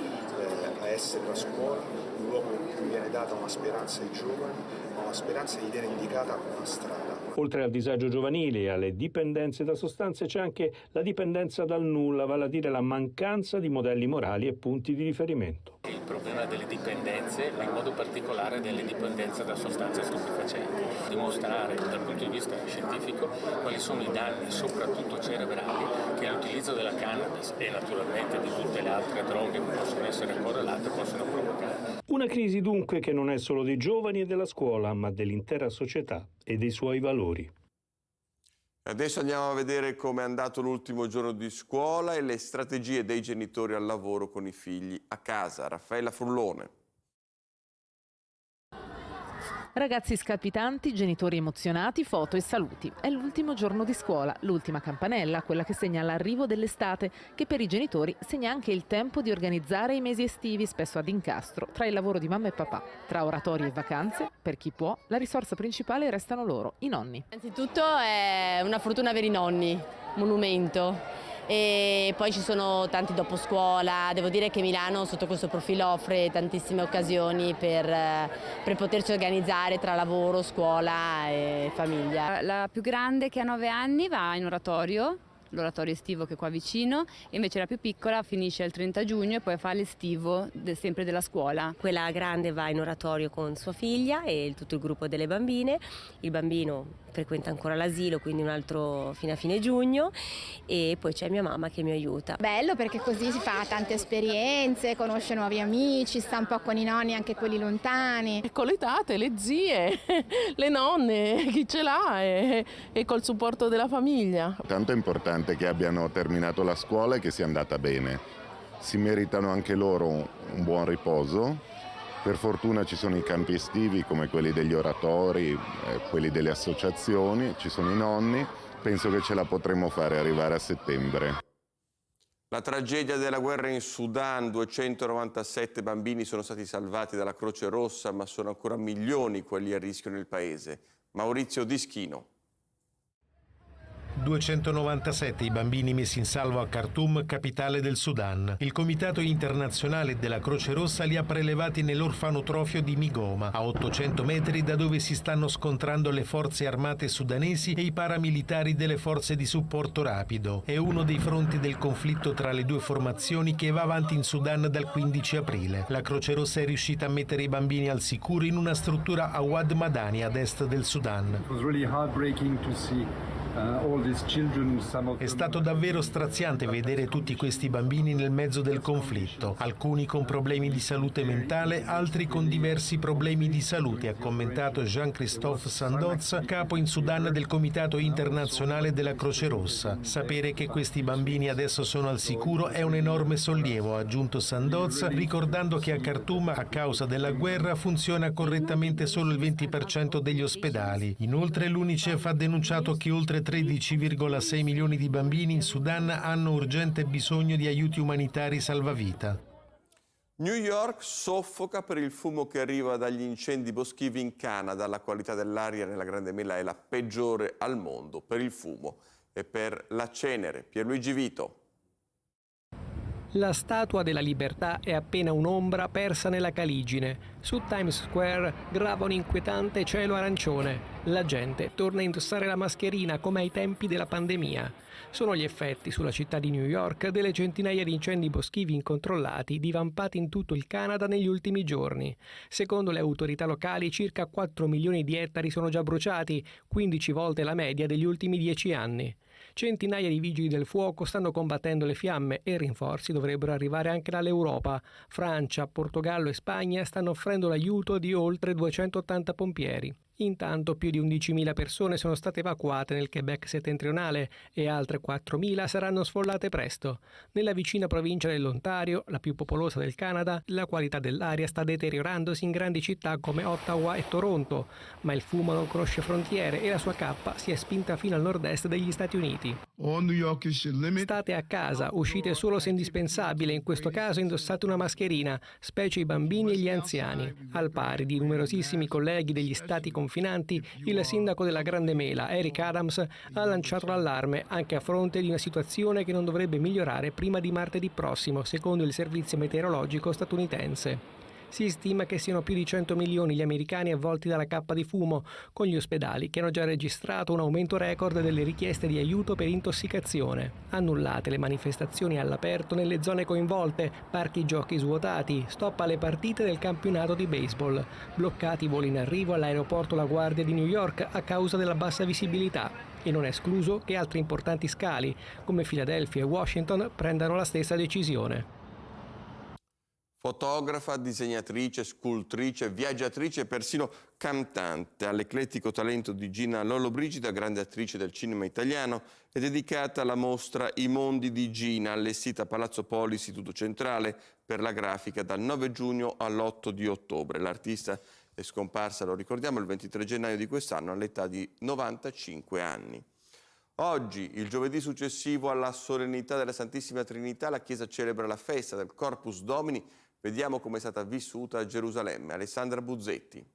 a essere la scuola, un luogo in cui viene data una speranza ai giovani, ma una speranza gli viene indicata una strada. Oltre al disagio giovanile e alle dipendenze da sostanze c'è anche la dipendenza dal nulla, vale a dire la mancanza di modelli morali e punti di riferimento. Il problema delle dipendenze, in modo particolare delle dipendenze da sostanze stupefacenti. Dimostrare dal punto di vista scientifico quali sono i danni, soprattutto cerebrali, che l'utilizzo della cannabis e naturalmente di tutte le altre droghe che possono essere correlate possono provocare. Una crisi dunque che non è solo dei giovani e della scuola, ma dell'intera società e dei suoi valori. Adesso andiamo a vedere come è andato l'ultimo giorno di scuola e le strategie dei genitori al lavoro con i figli a casa. Raffaella Frullone. Ragazzi scalpitanti, genitori emozionati, foto e saluti. È l'ultimo giorno di scuola, l'ultima campanella, quella che segna l'arrivo dell'estate, che per i genitori segna anche il tempo di organizzare i mesi estivi, spesso ad incastro, tra il lavoro di mamma e papà. Tra oratorie e vacanze, per chi può, la risorsa principale restano loro, i nonni. Innanzitutto è una fortuna avere i nonni, monumento. e poi ci sono tanti dopo scuola. Devo dire che Milano sotto questo profilo offre tantissime occasioni per poterci organizzare tra lavoro, scuola e famiglia. La più grande, che ha 9 anni, va in oratorio, l'oratorio estivo che è qua vicino, e invece la più piccola finisce il 30 giugno e poi fa l'estivo sempre della scuola. Quella grande va in oratorio con sua figlia e tutto il gruppo delle bambine. Il bambino frequenta ancora l'asilo, quindi un altro fino a fine giugno, e poi c'è mia mamma che mi aiuta. Bello perché così si fa tante esperienze, conosce nuovi amici, sta un po' con i nonni, anche quelli lontani. Con le tate, le zie, le nonne, chi ce l'ha, e col supporto della famiglia. Tanto è importante che abbiano terminato la scuola e che sia andata bene. Si meritano anche loro un buon riposo. Per fortuna ci sono i campi estivi come quelli degli oratori, quelli delle associazioni, ci sono i nonni. Penso che ce la potremo fare arrivare a settembre. La tragedia della guerra in Sudan: 297 bambini sono stati salvati dalla Croce Rossa, ma sono ancora milioni quelli a rischio nel paese. Maurizio Dischino. 297 i bambini messi in salvo a Khartoum, capitale del Sudan. Il Comitato Internazionale della Croce Rossa li ha prelevati nell'orfanotrofio di Migoma, a 800 metri da dove si stanno scontrando le forze armate sudanesi e i paramilitari delle forze di supporto rapido. È uno dei fronti del conflitto tra le due formazioni che va avanti in Sudan dal 15 aprile. La Croce Rossa è riuscita a mettere i bambini al sicuro in una struttura a Wad Madani, ad est del Sudan. È stato davvero straziante vedere tutti questi bambini nel mezzo del conflitto, alcuni con problemi di salute mentale, altri con diversi problemi di salute, ha commentato Jean-Christophe Sandoz, capo in Sudan del Comitato Internazionale della Croce Rossa. Sapere che questi bambini adesso sono al sicuro è un enorme sollievo, ha aggiunto Sandoz, ricordando che a Khartoum, a causa della guerra, funziona correttamente solo il 20% degli ospedali. Inoltre l'UNICEF ha denunciato che oltre 13,6 milioni di bambini in Sudan hanno urgente bisogno di aiuti umanitari salvavita. New York soffoca per il fumo che arriva dagli incendi boschivi in Canada. La qualità dell'aria nella Grande Mela è la peggiore al mondo per il fumo e per la cenere. Pierluigi Vito. La Statua della Libertà è appena un'ombra persa nella caligine. Su Times Square grava un inquietante cielo arancione. La gente torna a indossare la mascherina come ai tempi della pandemia. Sono gli effetti sulla città di New York delle centinaia di incendi boschivi incontrollati divampati in tutto il Canada negli ultimi giorni. Secondo le autorità locali, circa 4 milioni di ettari sono già bruciati, 15 volte la media degli ultimi 10 anni. Centinaia di vigili del fuoco stanno combattendo le fiamme e rinforzi dovrebbero arrivare anche dall'Europa. Francia, Portogallo e Spagna stanno offrendo l'aiuto di oltre 280 pompieri. Intanto più di 11.000 persone sono state evacuate nel Quebec settentrionale e altre 4.000 saranno sfollate presto. Nella vicina provincia dell'Ontario, la più popolosa del Canada, la qualità dell'aria sta deteriorandosi in grandi città come Ottawa e Toronto, ma il fumo non conosce frontiere e la sua cappa si è spinta fino al nord-est degli Stati Uniti. State a casa, uscite solo se indispensabile, in questo caso indossate una mascherina, specie i bambini e gli anziani. Al pari di numerosissimi colleghi degli stati confinanti, il sindaco della Grande Mela, Eric Adams, ha lanciato l'allarme anche a fronte di una situazione che non dovrebbe migliorare prima di martedì prossimo, secondo il servizio meteorologico statunitense. Si stima che siano più di 100 milioni gli americani avvolti dalla cappa di fumo, con gli ospedali che hanno già registrato un aumento record delle richieste di aiuto per intossicazione. Annullate le manifestazioni all'aperto nelle zone coinvolte, parchi giochi svuotati, stop alle partite del campionato di baseball, bloccati i voli in arrivo all'aeroporto La Guardia di New York a causa della bassa visibilità. E non è escluso che altri importanti scali, come Filadelfia e Washington, prendano la stessa decisione. Fotografa, disegnatrice, scultrice, viaggiatrice e persino cantante. All'eclettico talento di Gina Lollobrigida, grande attrice del cinema italiano, è dedicata la mostra I mondi di Gina, allestita a Palazzo Poli, Istituto Centrale per la Grafica, dal 9 giugno all'8 di ottobre. L'artista è scomparsa, lo ricordiamo, il 23 gennaio di quest'anno all'età di 95 anni. Oggi, il giovedì successivo alla solennità della Santissima Trinità, la Chiesa celebra la festa del Corpus Domini. Vediamo come è stata vissuta a Gerusalemme. Alessandra Buzzetti.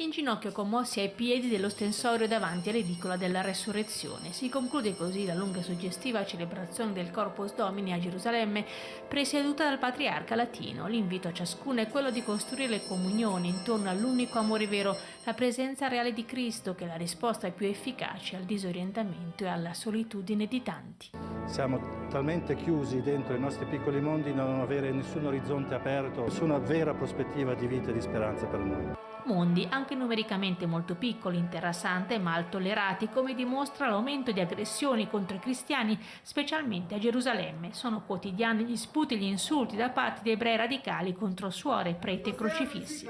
in ginocchio commossi ai piedi dell'ostensorio davanti all'edicola della Resurrezione. Si conclude così la lunga e suggestiva celebrazione del Corpus Domini a Gerusalemme, presieduta dal Patriarca latino. L'invito a ciascuno è quello di costruire le comunioni intorno all'unico amore vero, la presenza reale di Cristo, che è la risposta più efficace al disorientamento e alla solitudine di tanti. Siamo talmente chiusi dentro i nostri piccoli mondi da non avere nessun orizzonte aperto, nessuna vera prospettiva di vita e di speranza per noi. Mondi anche numericamente molto piccoli in Terra Santa e mal tollerati, come dimostra l'aumento di aggressioni contro i cristiani, specialmente a Gerusalemme. Sono quotidiani gli sputi e gli insulti da parte di ebrei radicali contro suore, preti e crocifissi.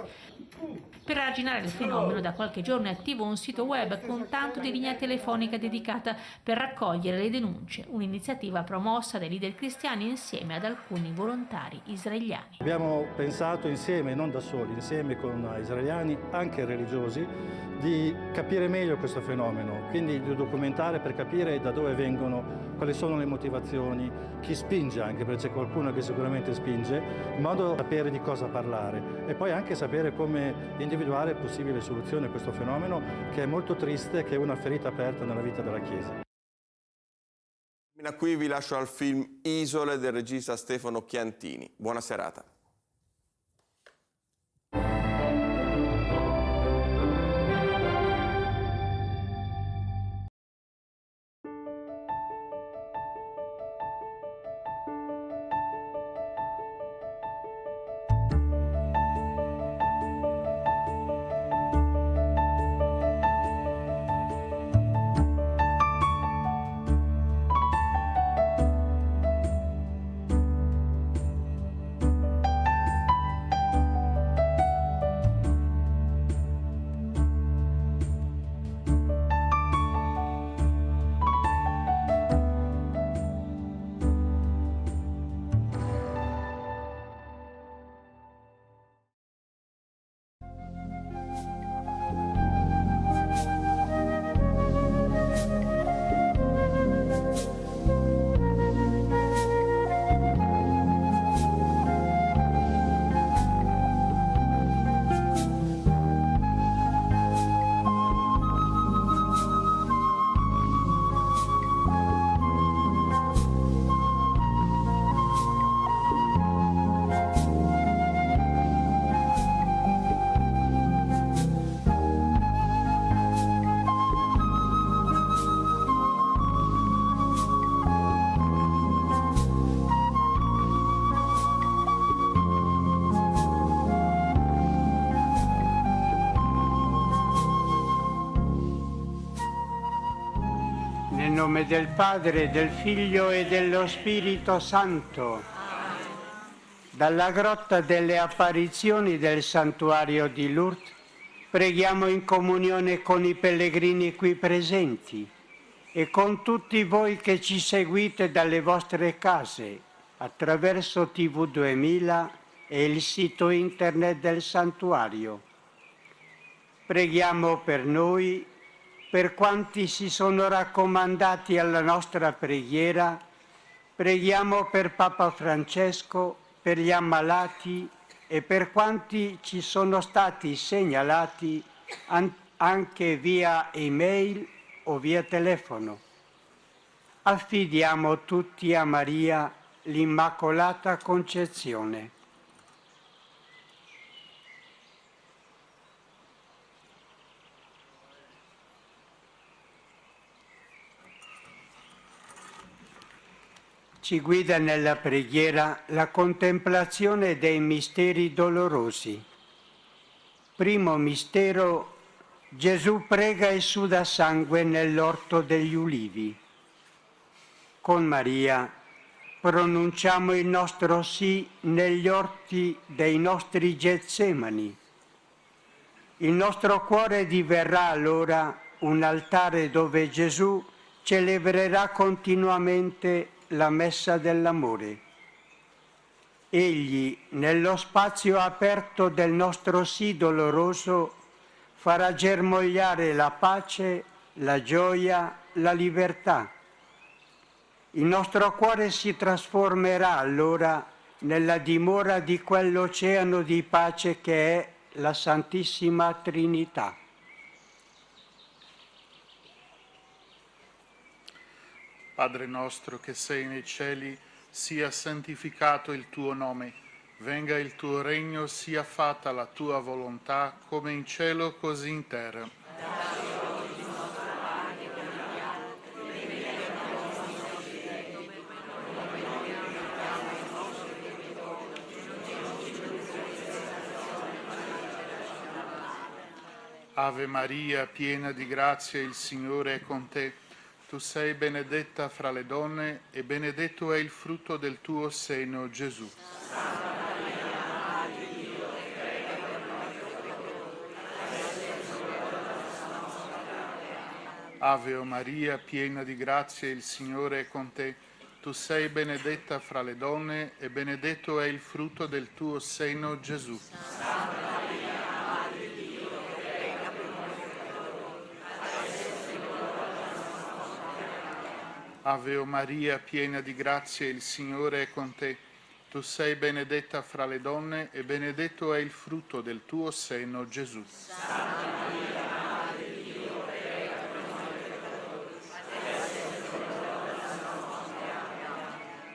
Per arginare il fenomeno, da qualche giorno è attivo un sito web con tanto di linea telefonica dedicata per raccogliere le denunce, un'iniziativa promossa dai leader cristiani insieme ad alcuni volontari israeliani. Abbiamo pensato insieme, non da soli, insieme con israeliani, anche religiosi, di capire meglio questo fenomeno, quindi di documentare per capire da dove vengono, quali sono le motivazioni, chi spinge, anche perché c'è qualcuno che sicuramente spinge, in modo da sapere di cosa parlare e poi anche sapere come individuare possibili soluzioni a questo fenomeno che è molto triste, che è una ferita aperta nella vita della Chiesa. Qui vi lascio al film Isole del regista Stefano Chiantini. Buona serata. Nel nome del Padre, del Figlio e dello Spirito Santo. Dalla grotta delle apparizioni del santuario di Lourdes, preghiamo in comunione con i pellegrini qui presenti e con tutti voi che ci seguite dalle vostre case attraverso TV 2000 e il sito internet del santuario. Preghiamo per noi, per quanti si sono raccomandati alla nostra preghiera, preghiamo per Papa Francesco, per gli ammalati e per quanti ci sono stati segnalati anche via email o via telefono. Affidiamo tutti a Maria, l'Immacolata Concezione. Ci guida nella preghiera la contemplazione dei misteri dolorosi. Primo mistero: Gesù prega e suda sangue nell'orto degli ulivi. Con Maria pronunciamo il nostro sì negli orti dei nostri Getsemani. Il nostro cuore diverrà allora un altare dove Gesù celebrerà continuamente la messa dell'amore. Egli, nello spazio aperto del nostro sì doloroso, farà germogliare la pace, la gioia, la libertà. Il nostro cuore si trasformerà allora nella dimora di quell'oceano di pace che è la Santissima Trinità. Padre nostro che sei nei cieli, sia santificato il tuo nome, venga il tuo regno, sia fatta la tua volontà, come in cielo così in terra. Ave Maria, piena di grazia, il Signore è con te. Tu sei benedetta fra le donne e benedetto è il frutto del tuo seno, Gesù. Ave Maria, piena di grazia, il Signore è con te. Tu sei benedetta fra le donne e benedetto è il frutto del tuo seno, Gesù. Ave Maria, piena di grazia, il Signore è con te. Tu sei benedetta fra le donne e benedetto è il frutto del tuo seno, Gesù.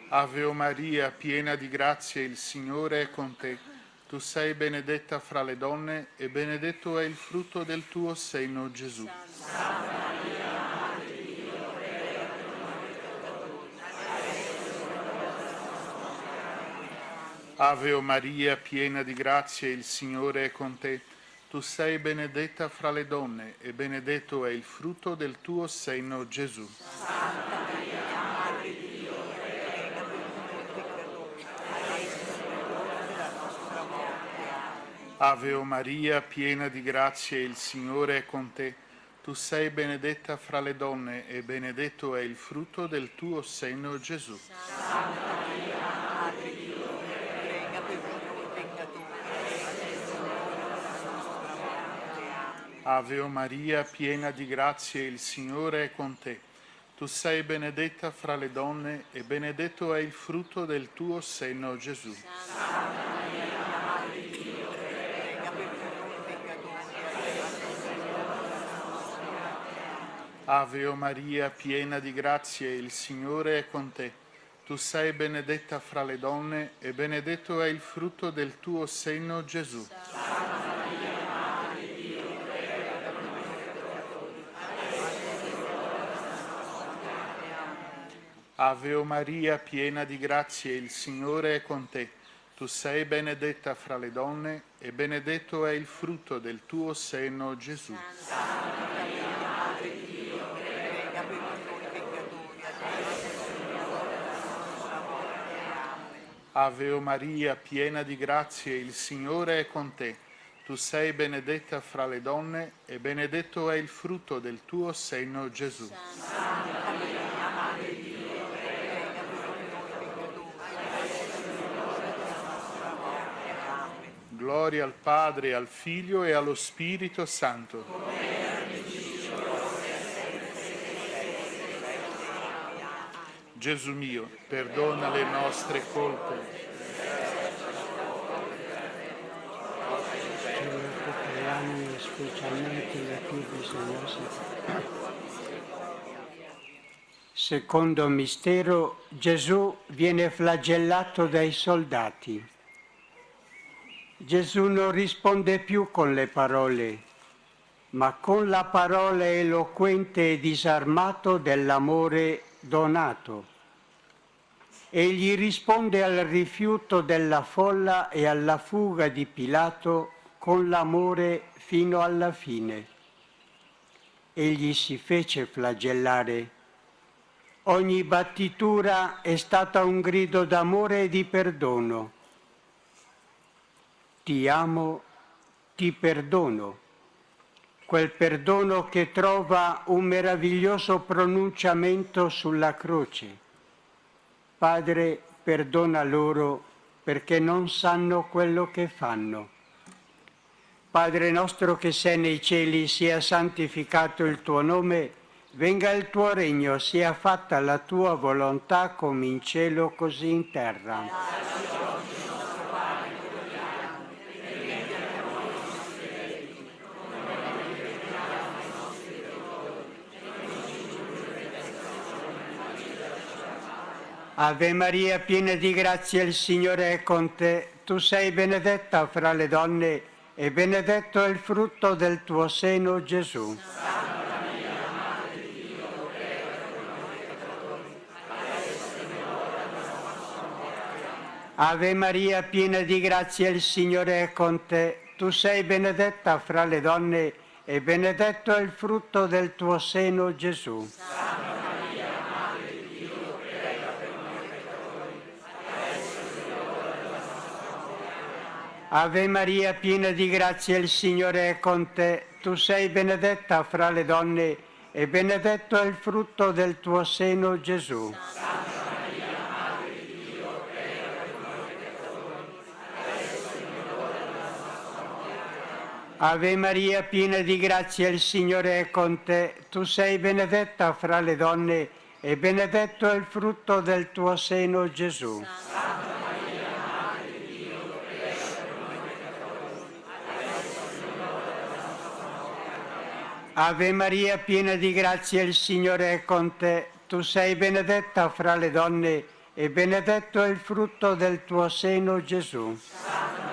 Ave Maria, piena di grazia, il Signore è con te. Tu sei benedetta fra le donne e benedetto è il frutto del tuo seno, Gesù. Ave Maria, piena di grazia, il Signore è con te. Tu sei benedetta fra le donne e benedetto è il frutto del tuo seno, Gesù. Ave Maria, piena di grazia, il Signore è con te. Tu sei benedetta fra le donne e benedetto è il frutto del tuo seno, Gesù. Ave Maria, piena di grazia, il Signore è con te. Tu sei benedetta fra le donne e benedetto è il frutto del tuo seno, Gesù. Ave Maria, piena di grazia, il Signore è con te. Tu sei benedetta fra le donne e benedetto è il frutto del tuo seno, Gesù. Ave Maria, piena di grazia, il Signore è con te. Tu sei benedetta fra le donne e benedetto è il frutto del tuo seno, Gesù. Ave Maria, piena di grazia, il Signore è con te. Tu sei benedetta fra le donne e benedetto è il frutto del tuo seno, Gesù. Gloria al Padre, al Figlio e allo Spirito Santo. Gesù mio, perdona le nostre colpe. Per le anime, specialmente le più bisognose. Secondo mistero, Gesù viene flagellato dai soldati. Gesù non risponde più con le parole, ma con la parola eloquente e disarmato dell'amore donato. Egli risponde al rifiuto della folla e alla fuga di Pilato con l'amore fino alla fine. Egli si fece flagellare. Ogni battitura è stata un grido d'amore e di perdono. Ti amo, ti perdono. Quel perdono che trova un meraviglioso pronunciamento sulla croce. Padre, perdona loro perché non sanno quello che fanno. Padre nostro che sei nei cieli, sia santificato il tuo nome, venga il tuo regno, sia fatta la tua volontà come in cielo così in terra. Ave Maria, piena di grazia, il Signore è con te. Tu sei benedetta fra le donne e benedetto è il frutto del tuo seno, Gesù. Santa Maria, Madre di Dio, prega per noi peccatori, adesso è l'ora della nostra morte. Ave Maria, piena di grazia, il Signore è con te. Tu sei benedetta fra le donne e benedetto è il frutto del tuo seno, Gesù. Santa Maria, Madre di Dio, prega per noi peccatori, adesso è l'ora della nostra morte. Ave Maria, piena di grazia, il Signore è con te. Tu sei benedetta fra le donne e benedetto è il frutto del tuo seno, Gesù. Santa Maria, Madre di Dio, prega per noi peccatori, adesso è l'ora della nostra morte. Ave Maria, piena di grazia, il Signore è con te. Tu sei benedetta fra le donne e benedetto è il frutto del tuo seno, Gesù. Santa Maria, Madre di Dio, prega per noi peccatori, adesso è l'ora della nostra morte. Ave Maria, piena di grazia, il Signore è con te. Tu sei benedetta fra le donne e benedetto è il frutto del tuo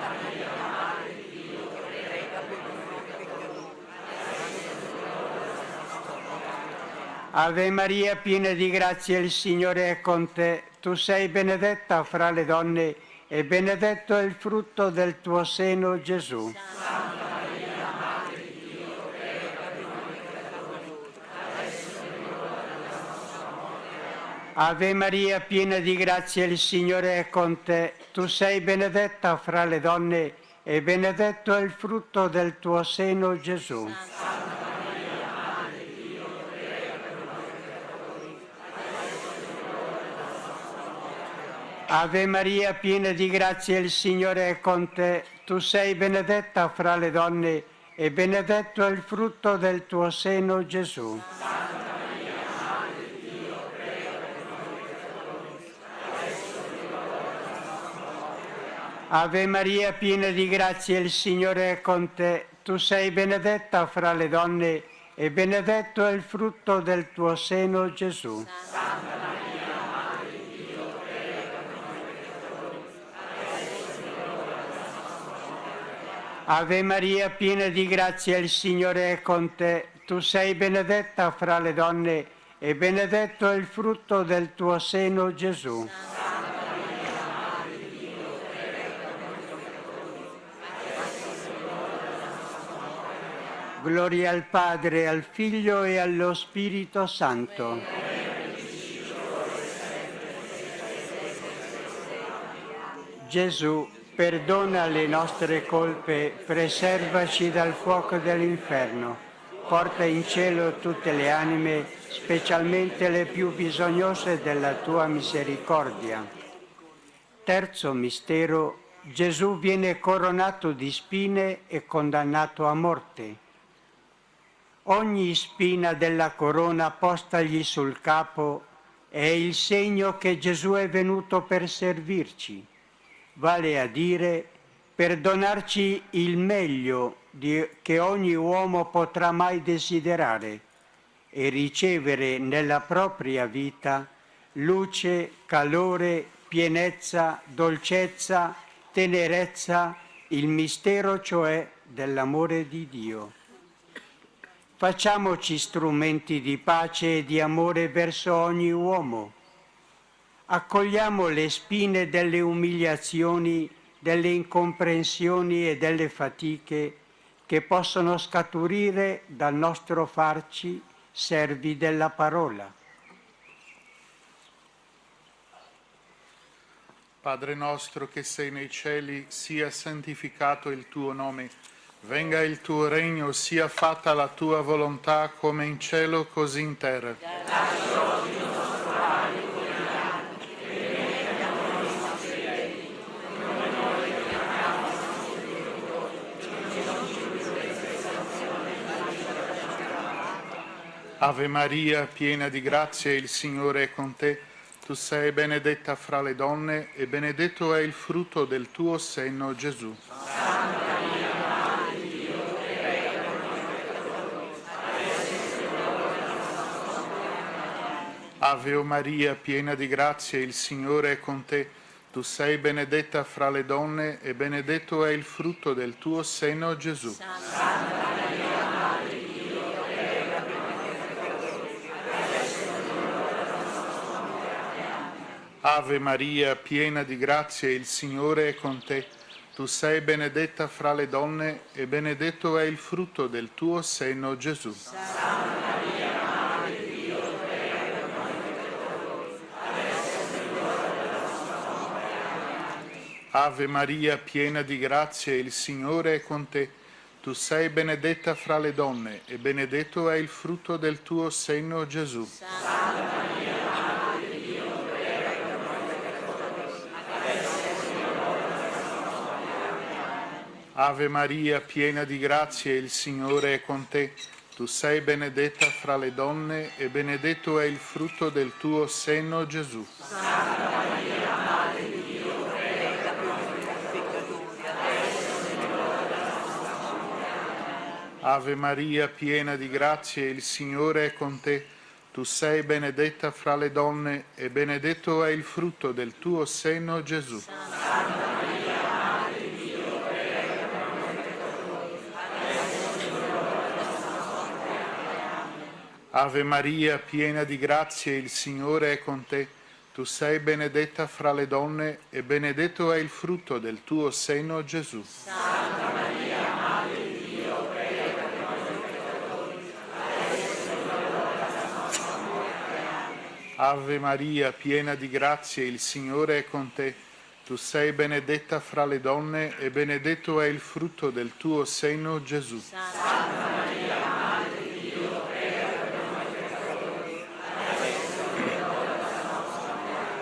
seno, Gesù. Santa Maria, Madre di Dio, prega per noi peccatori, adesso è l'ora della nostra morte. Ave Maria, piena di grazia, il Signore è con te. Tu sei benedetta fra le donne e benedetto è il frutto del tuo seno, Gesù. Santa Maria, Madre di Dio, prega per noi peccatori, adesso è l'ora della nostra morte. Ave Maria, piena di grazia, il Signore è con te. Tu sei benedetta fra le donne e benedetto è il frutto del tuo seno, Gesù. Santa Maria, Madre di Dio, prega per noi peccatori, adesso è l'ora della nostra morte. Ave Maria, piena di grazia, il Signore è con te. Tu sei benedetta fra le donne e benedetto è il frutto del tuo seno, Gesù. Santa Maria, Madre di Dio, prega per noi peccatori, adesso è l'ora della nostra morte. Ave Maria, piena di grazia, il Signore è con te. Tu sei benedetta fra le donne e benedetto è il frutto del tuo seno, Gesù. Santa Maria, Madre di Dio, prega per noi peccatori, adesso è l'ora della nostra morte. Ave Maria, piena di grazia, il Signore è con te. Tu sei benedetta fra le donne e benedetto è il frutto del tuo seno, Gesù. Santa Maria, Madre di Dio, prega per noi peccatori, adesso è l'ora della nostra morte. Gloria al Padre, al Figlio e allo Spirito Santo. Gesù, perdona le nostre colpe, preservaci dal fuoco dell'inferno. Porta in cielo tutte le anime, specialmente le più bisognose della tua misericordia. Terzo mistero, Gesù viene coronato di spine e condannato a morte. Ogni spina della corona postagli sul capo è il segno che Gesù è venuto per servirci, vale a dire per donarci il meglio che ogni uomo potrà mai desiderare e ricevere nella propria vita luce, calore, pienezza, dolcezza, tenerezza, il mistero cioè dell'amore di Dio. Facciamoci strumenti di pace e di amore verso ogni uomo. Accogliamo le spine delle umiliazioni, delle incomprensioni e delle fatiche che possono scaturire dal nostro farci servi della parola. Padre nostro che sei nei cieli, sia santificato il tuo nome. Venga il tuo regno, sia fatta la tua volontà come in cielo così in terra. Dacci oggi il nostro pane quotidiano e rimetti a noi i nostri debiti, come noi rimettiamo ai nostri debitori, e non ci indurre in tentazione, ma liberaci dal male. Ave Maria, piena di grazia, il Signore è con te. Tu sei benedetta fra le donne e benedetto è il frutto del tuo seno, Gesù. Santa Maria, Madre di Dio, prega per noi peccatori, adesso è l'ora della nostra morte. Ave o Maria, piena di grazia, il Signore è con te. Tu sei benedetta fra le donne e benedetto è il frutto del tuo seno, Gesù. Santa Maria, Madre di Dio, prega per noi peccatori, adesso è l'ora della nostra morte. Ave Maria, piena di grazia, il Signore è con te. Tu sei benedetta fra le donne e benedetto è il frutto del tuo seno, Gesù. Santa Maria, Madre di Dio, prega per noi peccatori, adesso è l'ora della nostra morte. Ave Maria, piena di grazia, il Signore è con te. Tu sei benedetta fra le donne e benedetto è il frutto del tuo seno, Gesù. Santa Maria, Madre di Dio, prega per noi peccatori, adesso è l'ora della nostra morte. Ave Maria, piena di grazia, il Signore è con te. Tu sei benedetta fra le donne e benedetto è il frutto del tuo seno, Gesù. Santa Maria, Madre di Dio, prega per noi peccatori, adesso è l'ora della nostra morte. Ave Maria, piena di grazia, il Signore è con te. Tu sei benedetta fra le donne e benedetto è il frutto del tuo seno, Gesù. Santa Maria, Madre di Dio, prega per noi peccatori, adesso è l'ora della nostra morte. Ave Maria, piena di grazia, il Signore è con te. Tu sei benedetta fra le donne e benedetto è il frutto del tuo seno, Gesù. Santa Maria, Madre di Dio, prega per noi peccatori, adesso è l'ora della nostra morte. Ave Maria, piena di grazia, il Signore è con te. Tu sei benedetta fra le donne e benedetto è il frutto del tuo seno, Gesù. Santa Maria, Madre di Dio, prega per noi peccatori, adesso è l'ora della nostra morte.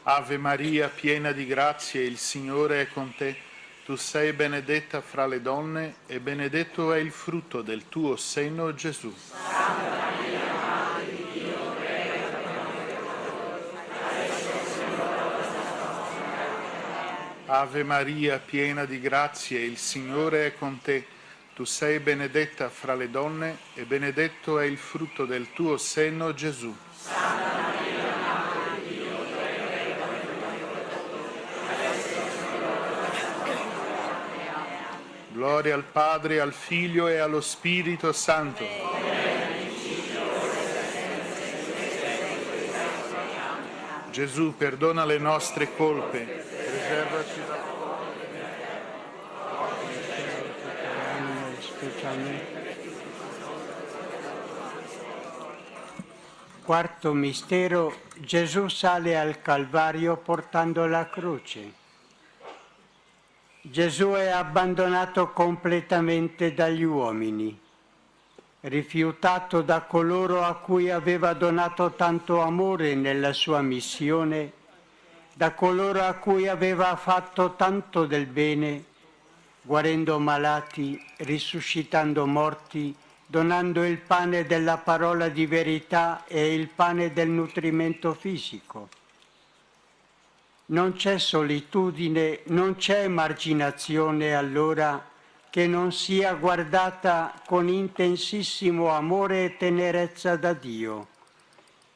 Ave Maria, piena di grazia, il Signore è con te. Tu sei benedetta fra le donne e benedetto è il frutto del tuo seno, Gesù. Santa Maria, Madre di Dio, prega per noi peccatori, adesso è l'ora della nostra morte. Ave Maria, piena di grazia, il Signore è con te. Tu sei benedetta fra le donne e benedetto è il frutto del tuo seno, Gesù. Santa Maria, Madre di Dio, prega per noi peccatori, adesso è l'ora della nostra morte. Gloria al Padre, al Figlio e allo Spirito Santo. Gesù, perdona le nostre colpe, preservaci da Quarto mistero, Gesù sale al Calvario portando la croce. Gesù è abbandonato completamente dagli uomini, rifiutato da coloro a cui aveva donato tanto amore nella sua missione, da coloro a cui aveva fatto tanto del bene, guarendo malati, risuscitando morti, donando il pane della parola di verità e il pane del nutrimento fisico. Non c'è solitudine, non c'è emarginazione allora che non sia guardata con intensissimo amore e tenerezza da Dio,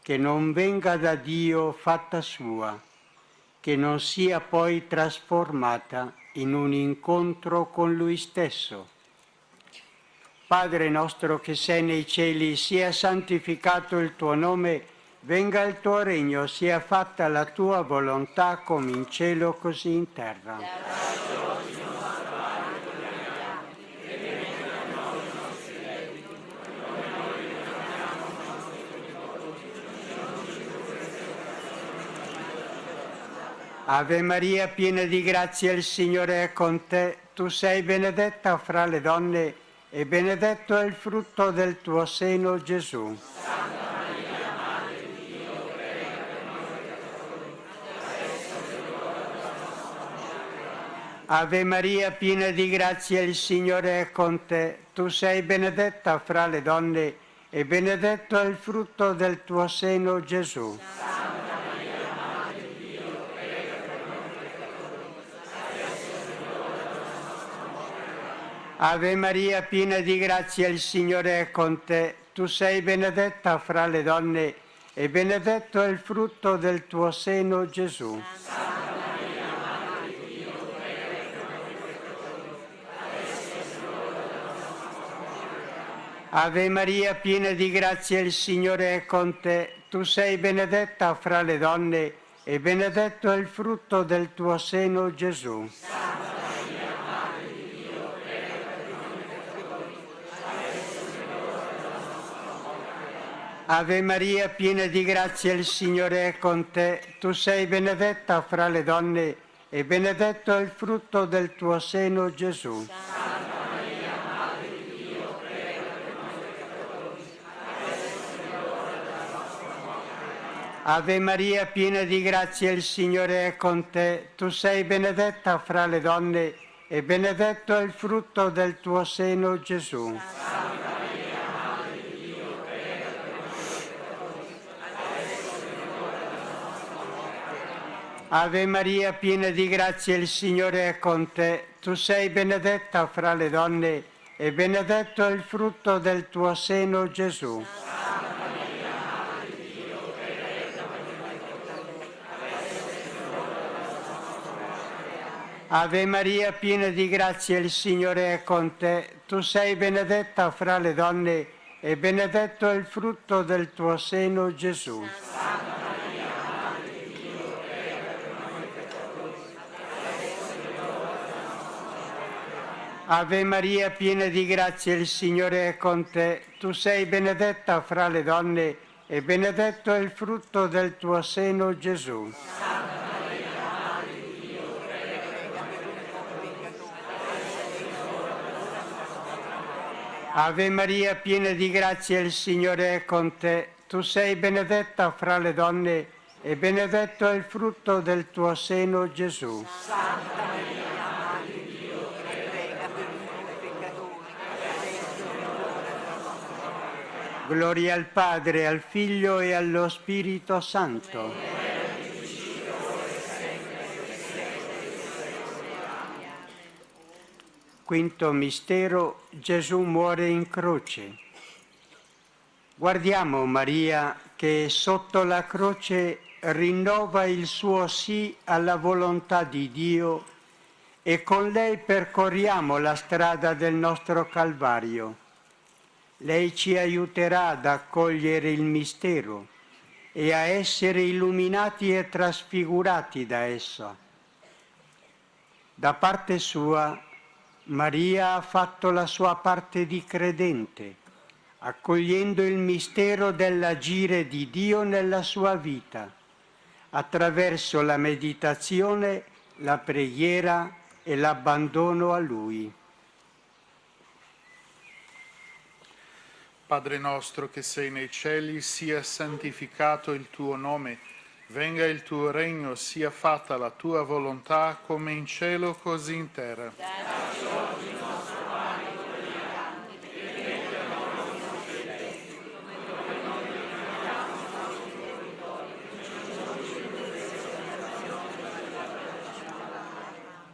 che non venga da Dio fatta sua, che non sia poi trasformata in un incontro con Lui stesso. Padre nostro che sei nei cieli, sia santificato il tuo nome, venga il tuo regno, sia fatta la tua volontà come in cielo così in terra. Ave Maria, piena di grazia, il Signore è con te. Tu sei benedetta fra le donne e benedetto è il frutto del tuo seno, Gesù. Santa Maria, Madre di Dio, prega per noi peccatori, adesso è l'ora della nostra morte. Ave Maria, piena di grazia, il Signore è con te. Tu sei benedetta fra le donne e benedetto è il frutto del tuo seno, Gesù. Santa Maria, Madre di Dio, prega per noi peccatori, adesso è l'ora della nostra morte. Ave Maria, piena di grazia, il Signore è con te. Tu sei benedetta fra le donne e benedetto è il frutto del tuo seno, Gesù. Ave Maria, piena di grazia, il Signore è con te. Tu sei benedetta fra le donne e benedetto è il frutto del tuo seno, Gesù. Ave Maria, piena di grazia, il Signore è con te. Tu sei benedetta fra le donne e benedetto è il frutto del tuo seno, Gesù. Ave Maria, piena di grazia, il Signore è con te. Tu sei benedetta fra le donne e benedetto è il frutto del tuo seno, Gesù. Ave Maria, piena di grazia, il Signore è con te. Tu sei benedetta fra le donne e benedetto è il frutto del tuo seno, Gesù. Ave Maria, piena di grazia, il Signore è con te. Tu sei benedetta fra le donne e benedetto è il frutto del tuo seno, Gesù. Ave Maria, piena di grazia, il Signore è con te. Tu sei benedetta fra le donne e benedetto è il frutto del tuo seno, Gesù. Ave Maria, piena di grazia, il Signore è con te. Tu sei benedetta fra le donne e benedetto è il frutto del tuo seno, Gesù. Santa Maria, Madre di Dio, prega per noi peccatori, adesso è l'ora della nostra morte. Gloria al Padre, al Figlio e allo Spirito Santo. Quinto mistero, Gesù muore in croce. Guardiamo Maria che sotto la croce rinnova il suo sì alla volontà di Dio e con lei percorriamo la strada del nostro Calvario. Lei ci aiuterà ad accogliere il mistero e a essere illuminati e trasfigurati da esso. Da parte sua, Maria ha fatto la sua parte di credente, accogliendo il mistero dell'agire di Dio nella sua vita, attraverso la meditazione, la preghiera e l'abbandono a Lui. Padre nostro che sei nei cieli, sia santificato il tuo nome, venga il tuo regno, sia fatta la tua volontà come in cielo così in terra. Dacci oggi il nostro pane quotidiano e perdona i nostri debiti, come noi perdoniamo ai nostri debitori, e non ci indurre in tentazione.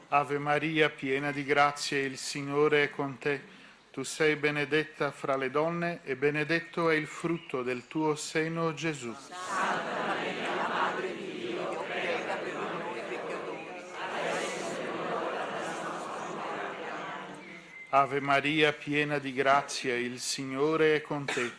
Ave Maria, piena di grazia, il Signore è con te. Tu sei benedetta fra le donne e benedetto è il frutto del tuo seno, Gesù. Santa Maria, Madre di Dio, prega per noi peccatori, adesso è l'ora della nostra morte. Amen. Ave Maria, piena di grazia, il Signore è con te.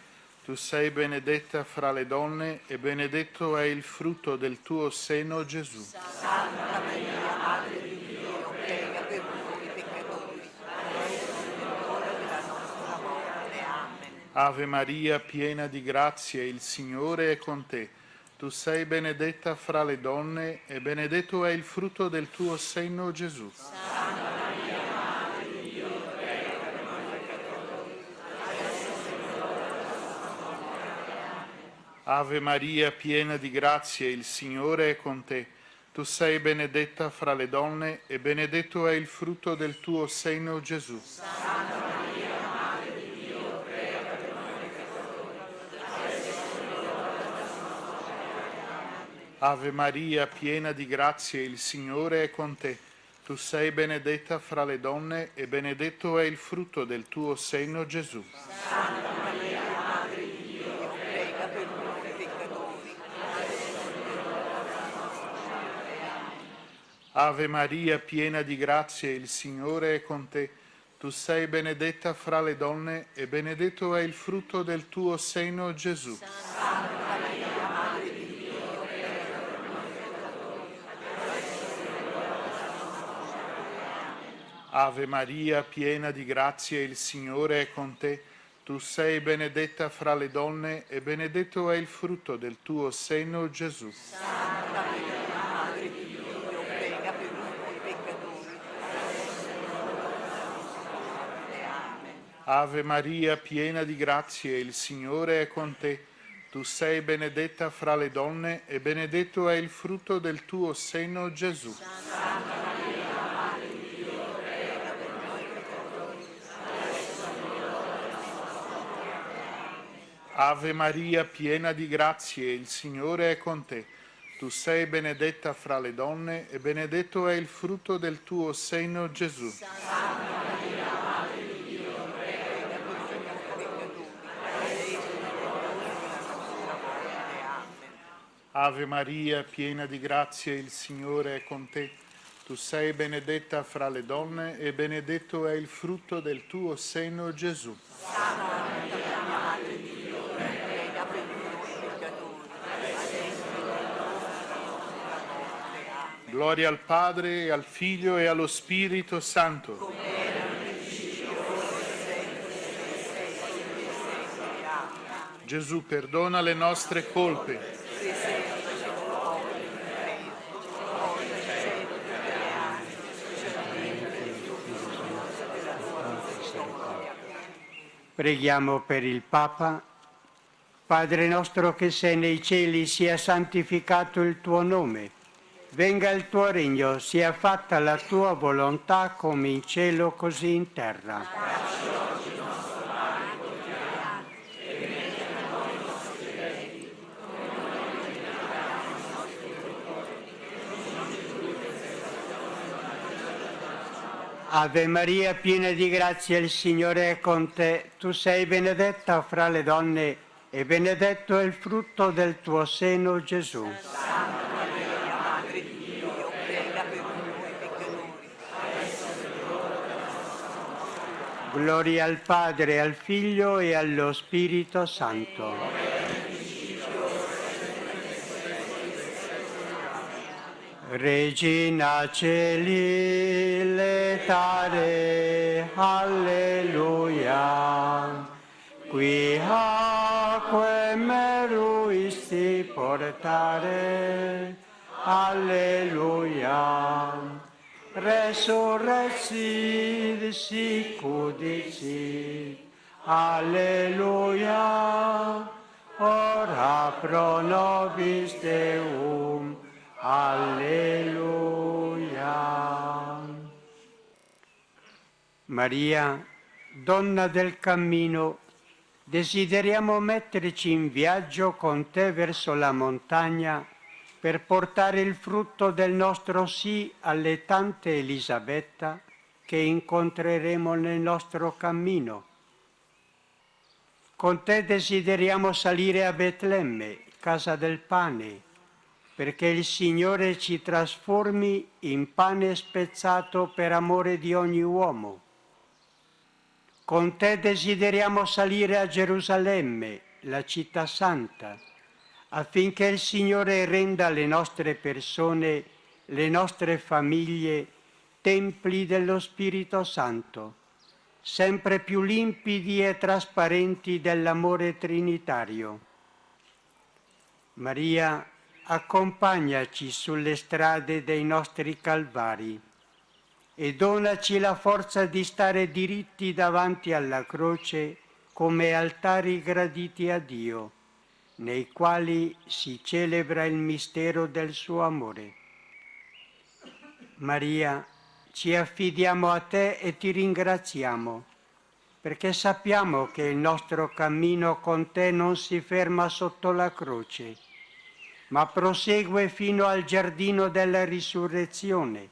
Tu sei benedetta fra le donne e benedetto è il frutto del tuo seno, Gesù. Santa Maria, Madre di Dio, prega per noi peccatori, adesso è l'ora della nostra morte. Amen. Ave Maria, piena di grazia, il Signore è con te. Tu sei benedetta fra le donne e benedetto è il frutto del tuo seno, Gesù. Santa Maria, Madre di Dio, prega per noi peccatori, adesso è l'ora della nostra morte. Amen. Ave Maria, piena di grazia, il Signore è con te. Tu sei benedetta fra le donne e benedetto è il frutto del tuo seno, Gesù. Santa Maria, Madre di Dio, prega per noi peccatori, adesso è l'ora della nostra morte. Amen. Ave Maria, piena di grazia, il Signore è con te. Tu sei benedetta fra le donne e benedetto è il frutto del tuo seno, Gesù. Santa Maria, Madre di Dio, prega per noi peccatori, Ave Maria, piena di grazia, il Signore è con te. Tu sei benedetta fra le donne e benedetto è il frutto del tuo seno, Gesù. Santa Maria, Madre di Dio, prega per noi peccatori, adesso è l'ora della nostra morte. Ave Maria, piena di grazia, il Signore è con te. Tu sei benedetta fra le donne e benedetto è il frutto del tuo seno, Gesù. Santa Maria, Madre di Dio, prega per noi peccatori, adesso è l'ora della nostra morte. Amen. Ave Maria, piena di grazia, il Signore è con te. Tu sei benedetta fra le donne e benedetto è il frutto del tuo seno, Gesù. Santa Maria, Madre di Dio, prega per noi peccatori, adesso è l'ora della nostra morte. Ave Maria, piena di grazia, il Signore è con te. Tu sei benedetta fra le donne e benedetto è il frutto del tuo seno, Gesù. Santa Maria, Madre di Dio, prega per noi peccatori, adesso è l'ora della nostra morte. Amen. Ave Maria, piena di grazia, il Signore è con te. Tu sei benedetta fra le donne e benedetto è il frutto del tuo seno, Gesù. Santa Maria, Madre di Dio, prega per noi peccatori, adesso è l'ora della nostra morte. Amen. Gloria al Padre, e al Figlio e allo Spirito Santo. Come era nel principio, ora e sempre, e secoli dei secoli. Amen. Gesù, perdona le nostre colpe. Preservaci dall'uomo infedele, poi dal cielo delle anime, specialmente le più bisognose della tua misericordia. Preghiamo per il Papa. Padre nostro che sei nei cieli, sia santificato il tuo nome. Venga il tuo regno, sia fatta la tua volontà come in cielo così in terra. Dacci oggi il nostro pane quotidiano e rimetti a noi i nostri debiti, come noi rimettiamo ai nostri debitori, e non ci indurre in tentazione. Ave Maria, piena di grazia, il Signore è con te. Tu sei benedetta fra le donne e benedetto è il frutto del tuo seno, Gesù. Santa Maria, Madre di Dio, prega per noi peccatori, adesso è l'ora della nostra morte. Gloria al Padre, al Figlio e allo Spirito Santo. Regina Celi, letare, alleluia. Qui acque meruisti portare, alleluia. Resurrexit sicudicit, alleluia. Ora pro nobis Deum, alleluia. Maria, donna del cammino, desideriamo metterci in viaggio con te verso la montagna per portare il frutto del nostro sì alle tante Elisabetta che incontreremo nel nostro cammino. Con te desideriamo salire a Betlemme, casa del pane, perché il Signore ci trasformi in pane spezzato per amore di ogni uomo. Con te desideriamo salire a Gerusalemme, la città santa, affinché il Signore renda le nostre persone, le nostre famiglie, templi dello Spirito Santo, sempre più limpidi e trasparenti dell'amore trinitario. Maria, accompagnaci sulle strade dei nostri calvari e donaci la forza di stare diritti davanti alla croce come altari graditi a Dio, nei quali si celebra il mistero del suo amore. Maria, ci affidiamo a te e ti ringraziamo, perché sappiamo che il nostro cammino con te non si ferma sotto la croce, ma prosegue fino al giardino della risurrezione,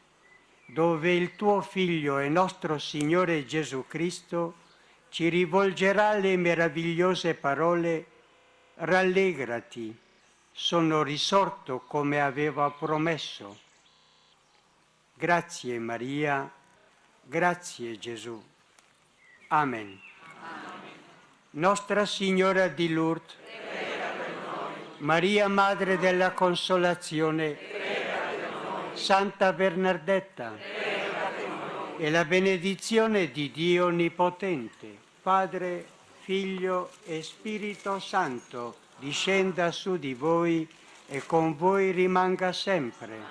dove il tuo Figlio e nostro Signore Gesù Cristo ci rivolgerà le meravigliose parole: rallegrati, sono risorto come aveva promesso. Grazie Maria, grazie Gesù. Amen. Nostra Signora di Lourdes, Maria Madre della Consolazione, Santa Bernardetta, e la benedizione di Dio Onnipotente, Padre, Figlio e Spirito Santo, discenda su di voi e con voi rimanga sempre. Amen.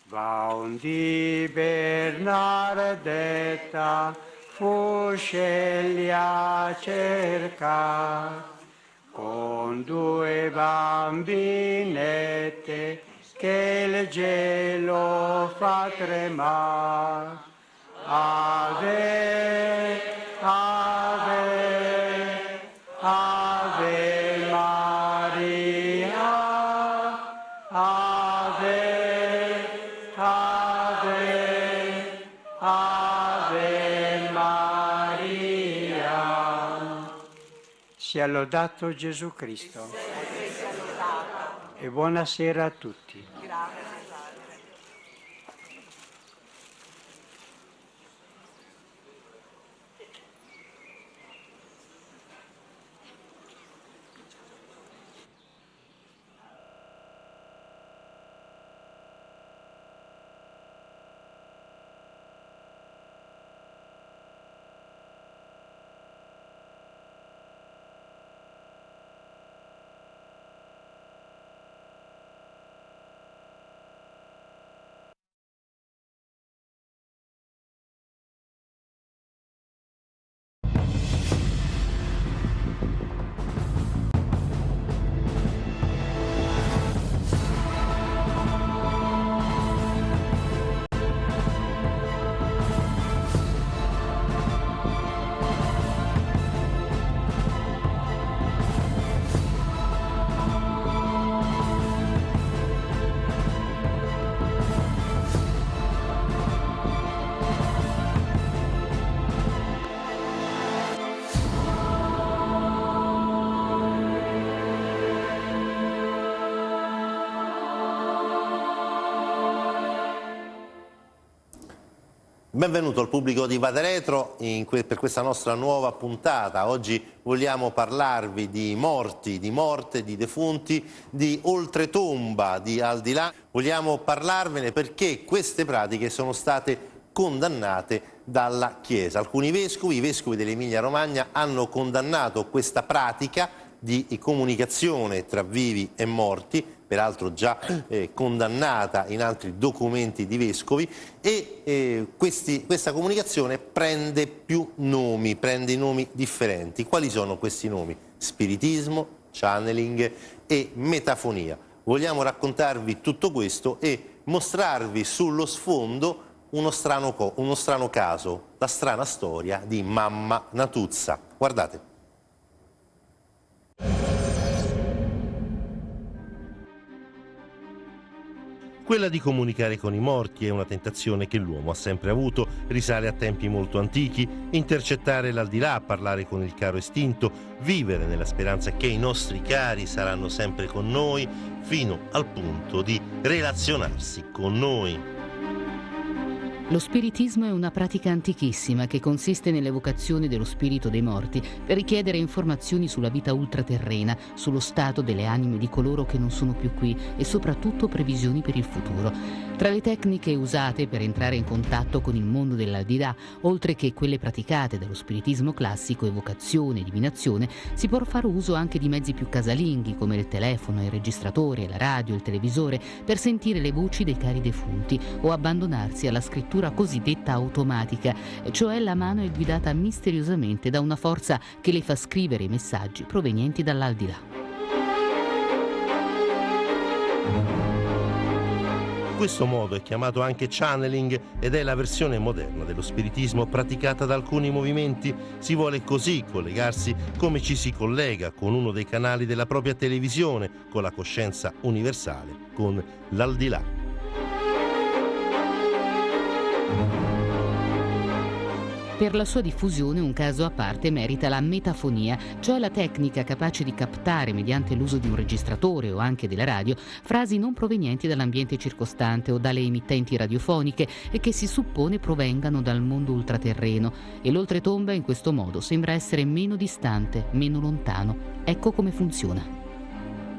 Bounty Bernardetta, fu sceglia cerca, con 2 bambinette che il gelo fa tremare. Ave, ave, ave Maria, ave, ave, ave Maria. Sia lodato Gesù Cristo. E buonasera a tutti. Benvenuto al pubblico di Vade Retro per questa nostra nuova puntata. Oggi vogliamo parlarvi di morti, di morte, di defunti, di oltretomba, di al di là. Vogliamo parlarvene perché queste pratiche sono state condannate dalla Chiesa. Alcuni vescovi, i vescovi dell'Emilia Romagna, hanno condannato questa pratica di comunicazione tra vivi e morti, peraltro già condannata in altri documenti di vescovi, e questa comunicazione prende più nomi, prende nomi differenti. Quali sono questi nomi? Spiritismo, channeling e metafonia. Vogliamo raccontarvi tutto questo e mostrarvi sullo sfondo uno strano caso, la strana storia di Mamma Natuzza. Guardate. Quella di comunicare con i morti è una tentazione che l'uomo ha sempre avuto, risale a tempi molto antichi, intercettare l'aldilà, parlare con il caro estinto, vivere nella speranza che i nostri cari saranno sempre con noi, fino al punto di relazionarsi con noi. Lo spiritismo è una pratica antichissima che consiste nell'evocazione dello spirito dei morti per richiedere informazioni sulla vita ultraterrena, sullo stato delle anime di coloro che non sono più qui e soprattutto previsioni per il futuro. Tra le tecniche usate per entrare in contatto con il mondo dell'aldilà, oltre che quelle praticate dallo spiritismo classico, evocazione e divinazione, si può fare uso anche di mezzi più casalinghi come il telefono, il registratore, la radio, il televisore, per sentire le voci dei cari defunti o abbandonarsi alla scrittura cosiddetta automatica, cioè la mano è guidata misteriosamente da una forza che le fa scrivere i messaggi provenienti dall'aldilà. Questo modo è chiamato anche channeling ed è la versione moderna dello spiritismo praticata da alcuni movimenti. Si vuole così collegarsi come ci si collega con uno dei canali della propria televisione, con la coscienza universale, con l'aldilà. Per la sua diffusione un caso a parte merita la metafonia, cioè la tecnica capace di captare mediante l'uso di un registratore o anche della radio frasi non provenienti dall'ambiente circostante o dalle emittenti radiofoniche e che si suppone provengano dal mondo ultraterreno, e l'oltretomba in questo modo sembra essere meno distante, meno lontano. Ecco come funziona.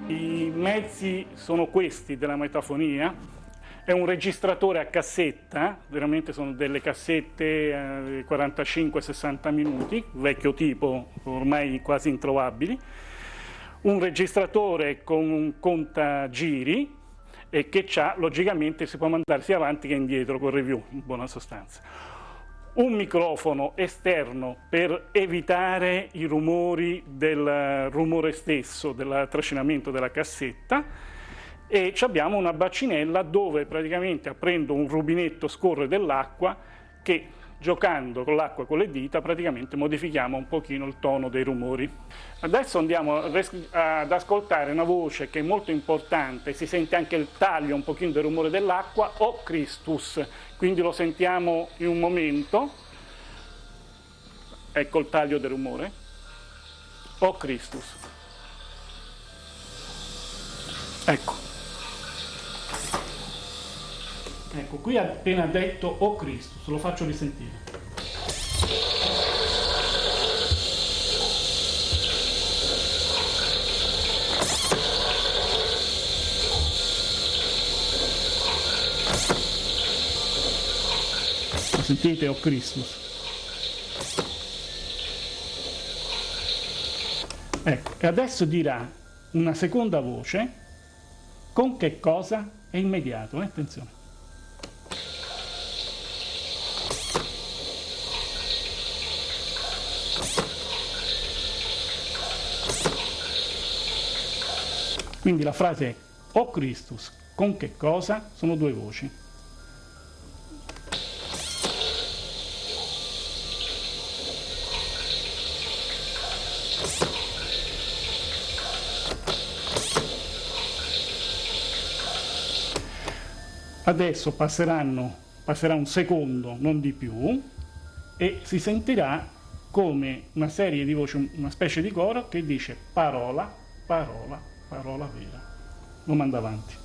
I mezzi sono questi della metafonia. È un registratore a cassetta, veramente sono delle cassette 45-60 minuti, vecchio tipo, ormai quasi introvabili. Un registratore con un contagiri e che logicamente si può mandare sia avanti che indietro con review, in buona sostanza. Un microfono esterno per evitare i rumori del rumore stesso, del trascinamento della cassetta, e abbiamo una bacinella dove praticamente aprendo un rubinetto scorre dell'acqua che, giocando con l'acqua con le dita, praticamente modifichiamo un pochino il tono dei rumori. Adesso andiamo ad ascoltare una voce che è molto importante, si sente anche il taglio un pochino del rumore dell'acqua, O Christus, quindi lo sentiamo in un momento. Ecco il taglio del rumore, O Christus. Ecco. Ecco, qui ha appena detto O Christus, lo faccio risentire. Lo sentite O Christus? Ecco, e adesso dirà una seconda voce con che cosa è immediato, attenzione. Quindi la frase O Christus, con che cosa? Sono due voci. Adesso passerà un secondo, non di più, e si sentirà come una serie di voci, una specie di coro che dice parola, parola, parola vera. Lo manda avanti.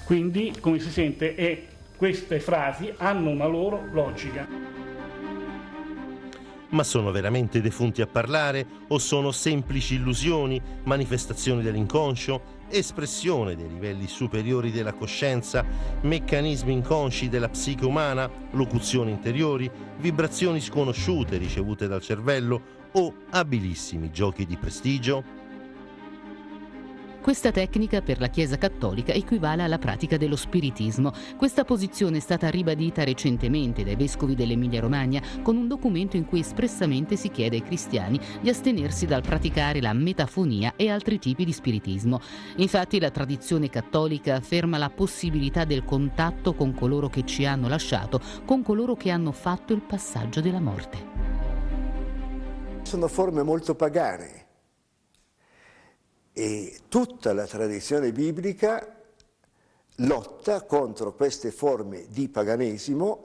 Quindi, come si sente, queste frasi hanno una loro logica. Ma sono veramente defunti a parlare o sono semplici illusioni, manifestazioni dell'inconscio, espressione dei livelli superiori della coscienza, meccanismi inconsci della psiche umana, locuzioni interiori, vibrazioni sconosciute ricevute dal cervello o abilissimi giochi di prestigio? Questa tecnica per la Chiesa cattolica equivale alla pratica dello spiritismo. Questa posizione è stata ribadita recentemente dai vescovi dell'Emilia-Romagna con un documento in cui espressamente si chiede ai cristiani di astenersi dal praticare la metafonia e altri tipi di spiritismo. Infatti la tradizione cattolica afferma la possibilità del contatto con coloro che ci hanno lasciato, con coloro che hanno fatto il passaggio della morte. Sono forme molto pagane. E tutta la tradizione biblica lotta contro queste forme di paganesimo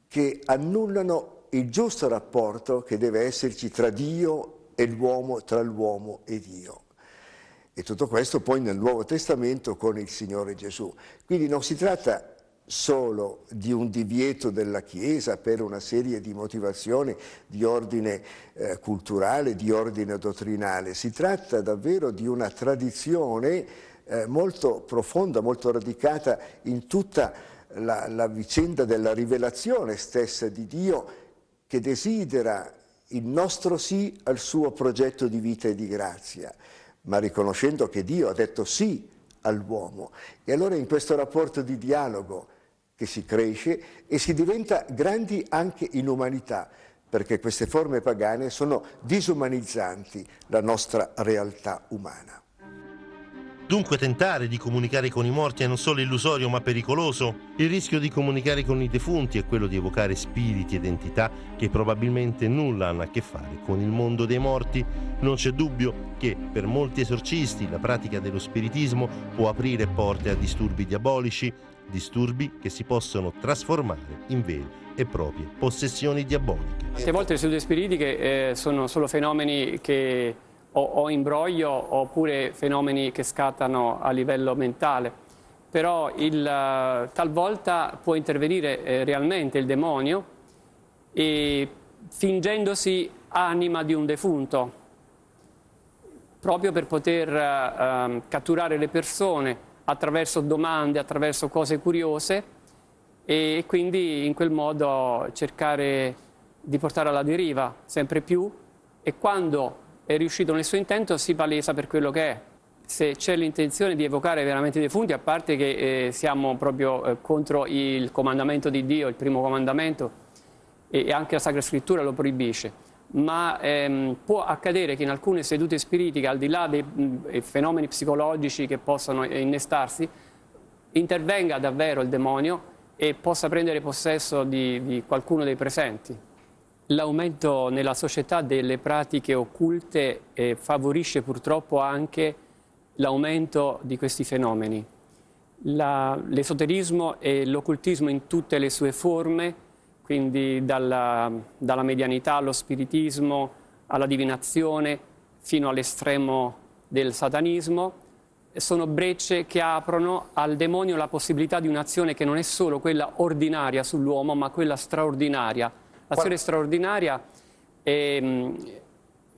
che annullano il giusto rapporto che deve esserci tra Dio e l'uomo, tra l'uomo e Dio. E tutto questo poi nel Nuovo Testamento con il Signore Gesù. Quindi non si tratta solo di un divieto della Chiesa per una serie di motivazioni di ordine culturale, di ordine dottrinale. Si tratta davvero di una tradizione molto profonda, molto radicata in tutta la vicenda della rivelazione stessa di Dio, che desidera il nostro sì al suo progetto di vita e di grazia, ma riconoscendo che Dio ha detto sì all'uomo. E allora in questo rapporto di dialogo che si cresce e si diventa grandi anche in umanità, perché queste forme pagane sono disumanizzanti la nostra realtà umana. Dunque tentare di comunicare con i morti è non solo illusorio ma pericoloso. Il rischio di comunicare con i defunti è quello di evocare spiriti ed entità che probabilmente nulla hanno a che fare con il mondo dei morti. Non c'è dubbio che per molti esorcisti la pratica dello spiritismo può aprire porte a disturbi diabolici, disturbi che si possono trasformare in vere e proprie possessioni diaboliche. Tante volte le sedute spiritiche sono solo fenomeni che o imbroglio oppure fenomeni che scattano a livello mentale, però talvolta può intervenire realmente il demonio e fingendosi anima di un defunto, proprio per poter catturare le persone attraverso domande, attraverso cose curiose e quindi in quel modo cercare di portare alla deriva sempre più, e quando è riuscito nel suo intento si palesa per quello che è. Se c'è l'intenzione di evocare veramente i defunti, a parte che siamo proprio contro il comandamento di Dio, il primo comandamento, e anche la Sacra Scrittura lo proibisce, ma può accadere che in alcune sedute spiritiche, al di là dei fenomeni psicologici che possono innestarsi, intervenga davvero il demonio e possa prendere possesso di qualcuno dei presenti. L'aumento nella società delle pratiche occulte favorisce purtroppo anche l'aumento di questi fenomeni. L'esoterismo e l'occultismo in tutte le sue forme, quindi dalla medianità allo spiritismo, alla divinazione, fino all'estremo del satanismo, sono brecce che aprono al demonio la possibilità di un'azione che non è solo quella ordinaria sull'uomo, ma quella straordinaria. L'azione straordinaria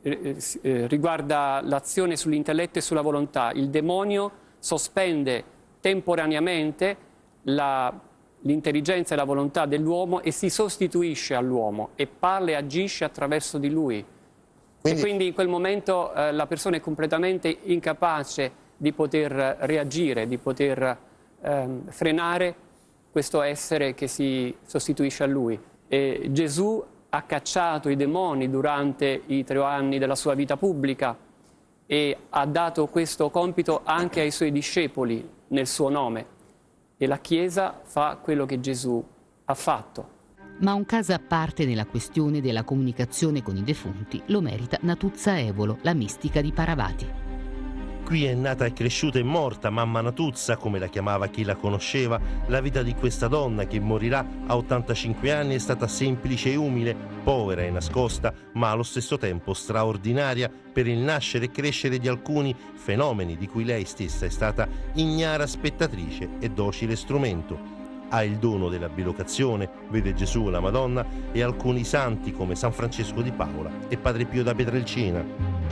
riguarda l'azione sull'intelletto e sulla volontà. Il demonio sospende temporaneamente l'intelligenza e la volontà dell'uomo e si sostituisce all'uomo e parla e agisce attraverso di lui. Quindi in quel momento la persona è completamente incapace di poter reagire, di poter frenare questo essere che si sostituisce a lui. Gesù ha cacciato i demoni durante i 3 anni della sua vita pubblica e ha dato questo compito anche ai suoi discepoli nel suo nome, e la Chiesa fa quello che Gesù ha fatto. Ma un caso a parte nella questione della comunicazione con i defunti lo merita Natuzza Evolo, la mistica di Paravati. Qui è nata e cresciuta e morta Mamma Natuzza, come la chiamava chi la conosceva. La vita di questa donna, che morirà a 85 anni, è stata semplice e umile, povera e nascosta, ma allo stesso tempo straordinaria per il nascere e crescere di alcuni fenomeni di cui lei stessa è stata ignara spettatrice e docile strumento. Ha il dono della bilocazione, vede Gesù e la Madonna e alcuni santi come San Francesco di Paola e Padre Pio da Pietrelcina.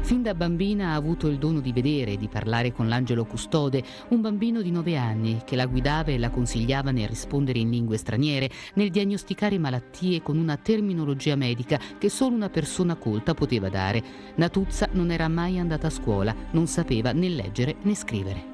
Fin da bambina ha avuto il dono di vedere e di parlare con l'angelo custode, un bambino di 9 anni che la guidava e la consigliava nel rispondere in lingue straniere, nel diagnosticare malattie con una terminologia medica che solo una persona colta poteva dare. Natuzza non era mai andata a scuola, non sapeva né leggere né scrivere.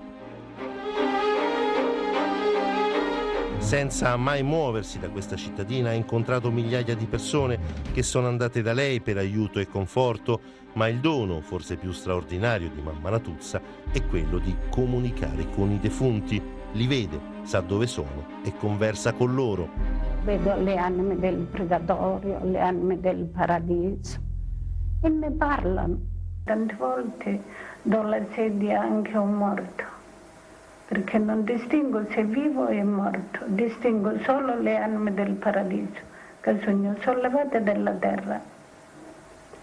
Senza mai muoversi da questa cittadina ha incontrato migliaia di persone che sono andate da lei per aiuto e conforto, ma il dono, forse più straordinario, di Mamma Natuzza è quello di comunicare con i defunti. Li vede, sa dove sono e conversa con loro. Vedo le anime del purgatorio, le anime del paradiso e mi parlano. Tante volte do la sedia anche a un morto, perché non distingo se è vivo o è morto, distingo solo le anime del paradiso che sono sollevate dalla terra.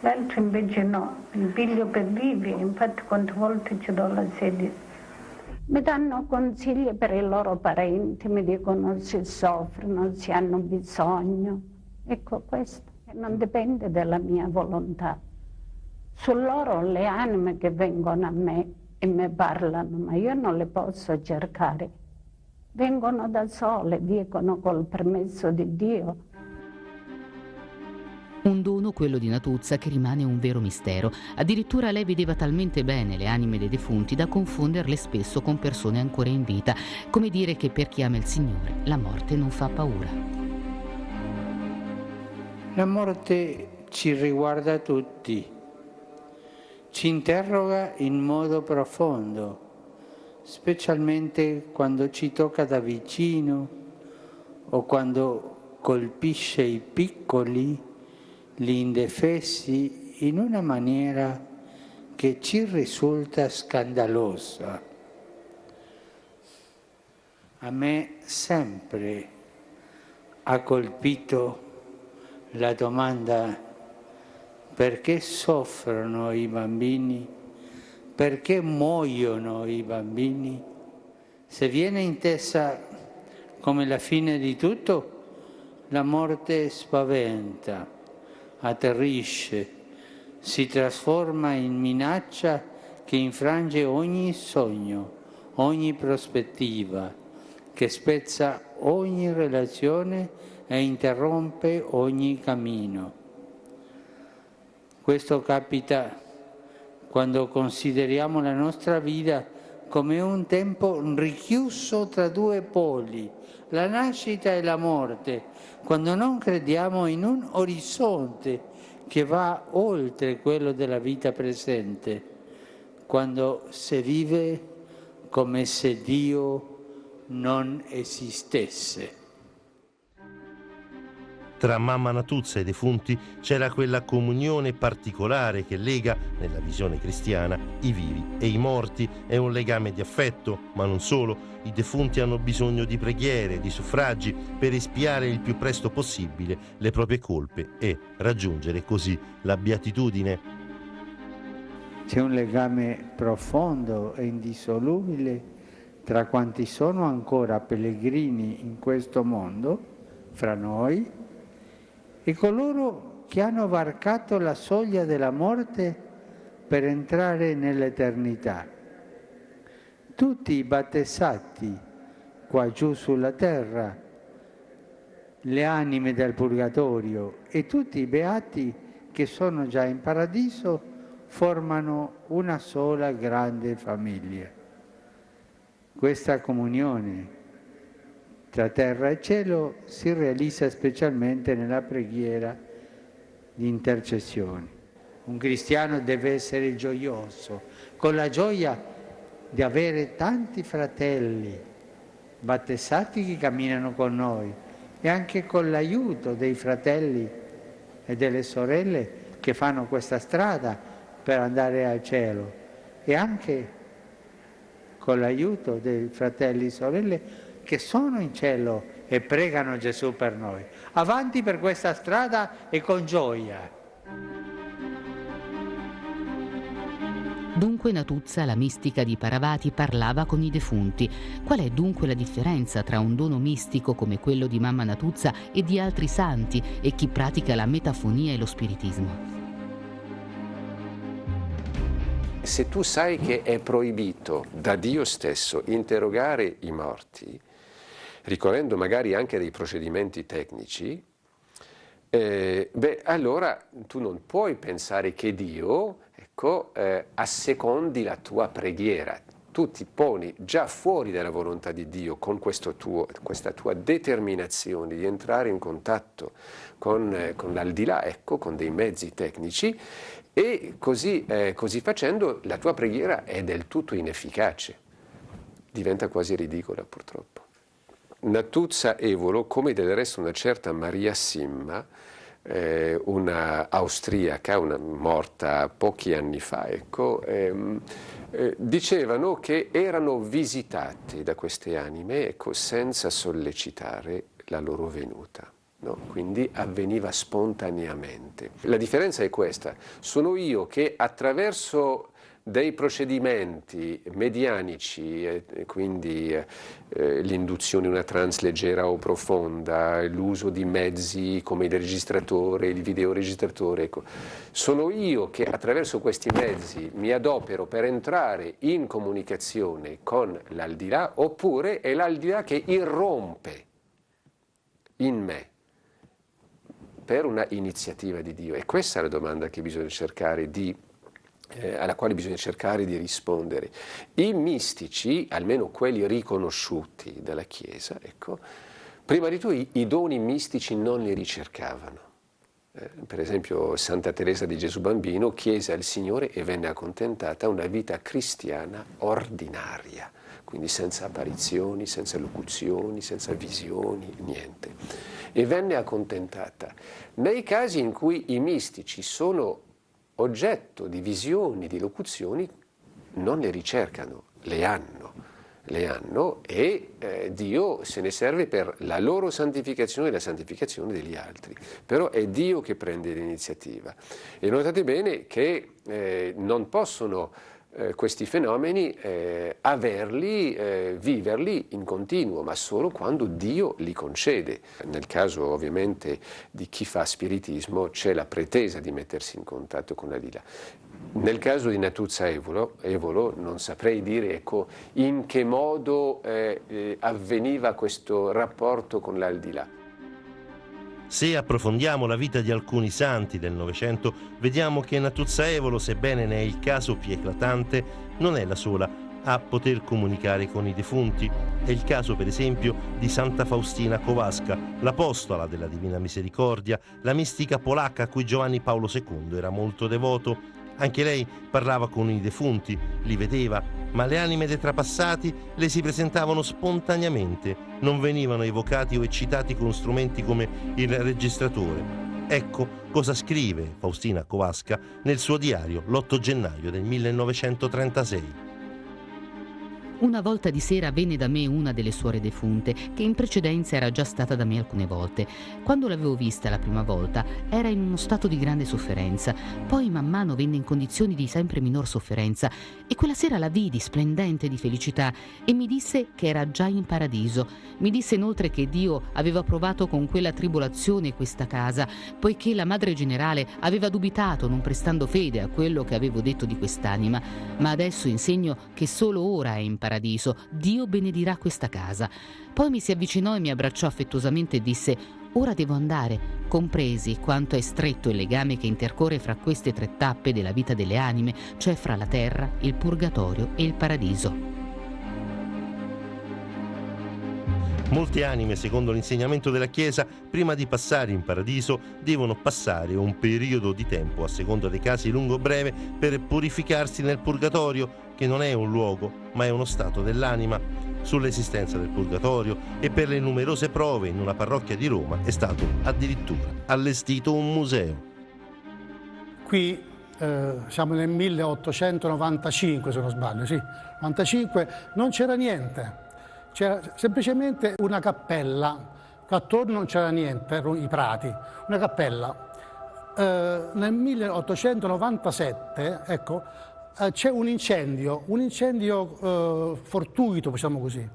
L'altro invece no, il piglio per vivi, infatti quante volte ci do la sedia. Mi danno consigli per i loro parenti, mi dicono se soffrono, se hanno bisogno. Ecco, questo non dipende dalla mia volontà. Sono loro le anime che vengono a me e mi parlano, ma io non le posso cercare. Vengono da sole, dicono col permesso di Dio. Un dono, quello di Natuzza, che rimane un vero mistero. Addirittura lei vedeva talmente bene le anime dei defunti da confonderle spesso con persone ancora in vita, come dire che per chi ama il Signore la morte non fa paura. La morte ci riguarda tutti, ci interroga in modo profondo, specialmente quando ci tocca da vicino o quando colpisce i piccoli, gli indefessi, in una maniera che ci risulta scandalosa. A me sempre ha colpito la domanda: perché soffrono i bambini? Perché muoiono i bambini? Se viene intesa come la fine di tutto, la morte spaventa, atterrisce, si trasforma in minaccia che infrange ogni sogno, ogni prospettiva, che spezza ogni relazione e interrompe ogni cammino. Questo capita quando consideriamo la nostra vita come un tempo richiuso tra due poli, la nascita e la morte, quando non crediamo in un orizzonte che va oltre quello della vita presente, quando si vive come se Dio non esistesse. Tra Mamma Natuzza e i defunti c'era quella comunione particolare che lega, nella visione cristiana, i vivi e i morti. È un legame di affetto, ma non solo. I defunti hanno bisogno di preghiere, di suffragi, per espiare il più presto possibile le proprie colpe e raggiungere così la beatitudine. C'è un legame profondo e indissolubile tra quanti sono ancora pellegrini in questo mondo, fra noi, e coloro che hanno varcato la soglia della morte per entrare nell'eternità. Tutti i battezzati qua giù sulla terra, le anime del purgatorio e tutti i beati che sono già in paradiso formano una sola grande famiglia. Questa comunione tra terra e cielo si realizza specialmente nella preghiera di intercessione. Un cristiano deve essere gioioso, con la gioia di avere tanti fratelli battezzati che camminano con noi e anche con l'aiuto dei fratelli e delle sorelle che fanno questa strada per andare al cielo, e anche con l'aiuto dei fratelli e sorelle che sono in cielo e pregano Gesù per noi. Avanti per questa strada e con gioia. Dunque Natuzza, la mistica di Paravati, parlava con i defunti. Qual è dunque la differenza tra un dono mistico come quello di Mamma Natuzza e di altri santi e chi pratica la metafonia e lo spiritismo? Se tu sai che è proibito da Dio stesso interrogare i morti, ricorrendo magari anche dei procedimenti tecnici, allora tu non puoi pensare che Dio, assecondi la tua preghiera. Tu ti poni già fuori dalla volontà di Dio con questa tua determinazione di entrare in contatto con l'aldilà, con dei mezzi tecnici, e così facendo la tua preghiera è del tutto inefficace, diventa quasi ridicola purtroppo. Natuzza Evolo, come del resto una certa Maria Simma, una austriaca, morta pochi anni fa, dicevano che erano visitati da queste anime senza sollecitare la loro venuta. No? Quindi avveniva spontaneamente. La differenza è questa: sono io che attraverso dei procedimenti medianici, quindi l'induzione in una trance leggera o profonda, l'uso di mezzi come il registratore, il videoregistratore, sono io che attraverso questi mezzi mi adopero per entrare in comunicazione con l'aldilà, oppure è l'aldilà che irrompe in me per una iniziativa di Dio. E questa è la domanda che bisogna cercare alla quale bisogna cercare di rispondere. I mistici, almeno quelli riconosciuti dalla Chiesa, prima di tutto i doni mistici non li ricercavano. Per esempio Santa Teresa di Gesù Bambino chiese al Signore e venne accontentata una vita cristiana ordinaria, quindi senza apparizioni, senza locuzioni, senza visioni, niente. E venne accontentata. Nei casi in cui i mistici sono oggetto di visioni, di locuzioni, non le ricercano, le hanno e Dio se ne serve per la loro santificazione e la santificazione degli altri. Però è Dio che prende l'iniziativa. E notate bene che non possono questi fenomeni viverli in continuo, ma solo quando Dio li concede. Nel caso ovviamente di chi fa spiritismo c'è la pretesa di mettersi in contatto con l'aldilà. Nel caso di Natuzza Evolo non saprei dire in che modo avveniva questo rapporto con l'aldilà. Se approfondiamo la vita di alcuni santi del Novecento, vediamo che Natuzza Evolo, sebbene ne è il caso più eclatante, non è la sola a poter comunicare con i defunti. È il caso, per esempio, di Santa Faustina Kowalska, l'apostola della Divina Misericordia, la mistica polacca a cui Giovanni Paolo II era molto devoto. Anche lei parlava con i defunti, li vedeva, ma le anime dei trapassati le si presentavano spontaneamente, non venivano evocati o eccitati con strumenti come il registratore. Ecco cosa scrive Faustina Kowalska nel suo diario l'8 gennaio del 1936. Una volta di sera venne da me una delle suore defunte, che in precedenza era già stata da me alcune volte. Quando l'avevo vista la prima volta era in uno stato di grande sofferenza, poi man mano venne in condizioni di sempre minor sofferenza e quella sera la vidi splendente di felicità e mi disse che era già in paradiso. Mi disse inoltre che Dio aveva provato con quella tribolazione questa casa, poiché la Madre Generale aveva dubitato, non prestando fede a quello che avevo detto di quest'anima, ma adesso insegno che solo ora è in paradiso. Dio benedirà questa casa. Poi mi si avvicinò e mi abbracciò affettuosamente e disse: ora devo andare. Compresi quanto è stretto il legame che intercorre fra queste tre tappe della vita delle anime, cioè fra la terra, il purgatorio e il paradiso. Molte anime, secondo l'insegnamento della Chiesa, prima di passare in paradiso devono passare un periodo di tempo, a seconda dei casi lungo o breve, per purificarsi nel purgatorio, che non è un luogo, ma è uno stato dell'anima. Sull'esistenza del purgatorio e per le numerose prove in una parrocchia di Roma è stato addirittura allestito un museo. Qui siamo nel 1895, se non sbaglio, sì, 95, non c'era niente. C'era semplicemente una cappella, attorno non c'era niente, erano i prati, una cappella. Nel 1897, ecco, c'è un incendio fortuito, possiamo così.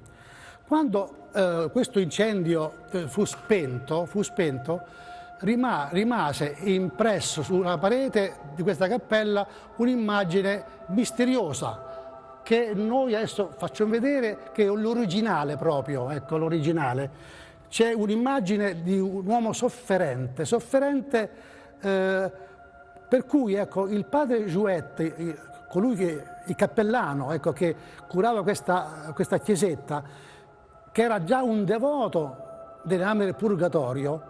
Quando questo incendio fu spento, rimase impresso sulla parete di questa cappella un'immagine misteriosa, che noi adesso facciamo vedere, che è l'originale proprio, ecco l'originale. C'è un'immagine di un uomo sofferente, per cui ecco, il padre Jouet, colui che, il cappellano, ecco, che curava questa chiesetta, che era già un devoto delle anime del purgatorio,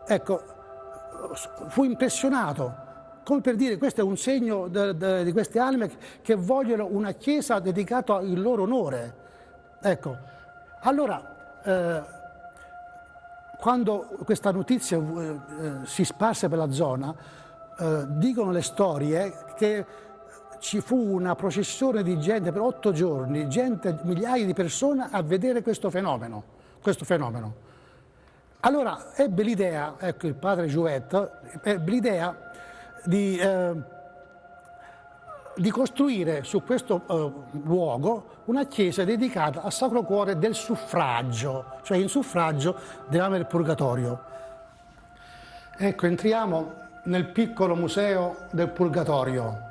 ecco, fu impressionato. Come per dire, questo è un segno di queste anime che vogliono una chiesa dedicata al loro onore. Ecco, allora, quando questa notizia si sparse per la zona, dicono le storie che ci fu una processione di gente per 8 giorni, migliaia di persone a vedere questo fenomeno. Allora ebbe l'idea, ecco, il padre Jouet, ebbe l'idea di costruire su questo luogo una chiesa dedicata al Sacro Cuore del Suffragio, cioè in suffragio dell'anima del Purgatorio. Ecco, entriamo nel piccolo museo del Purgatorio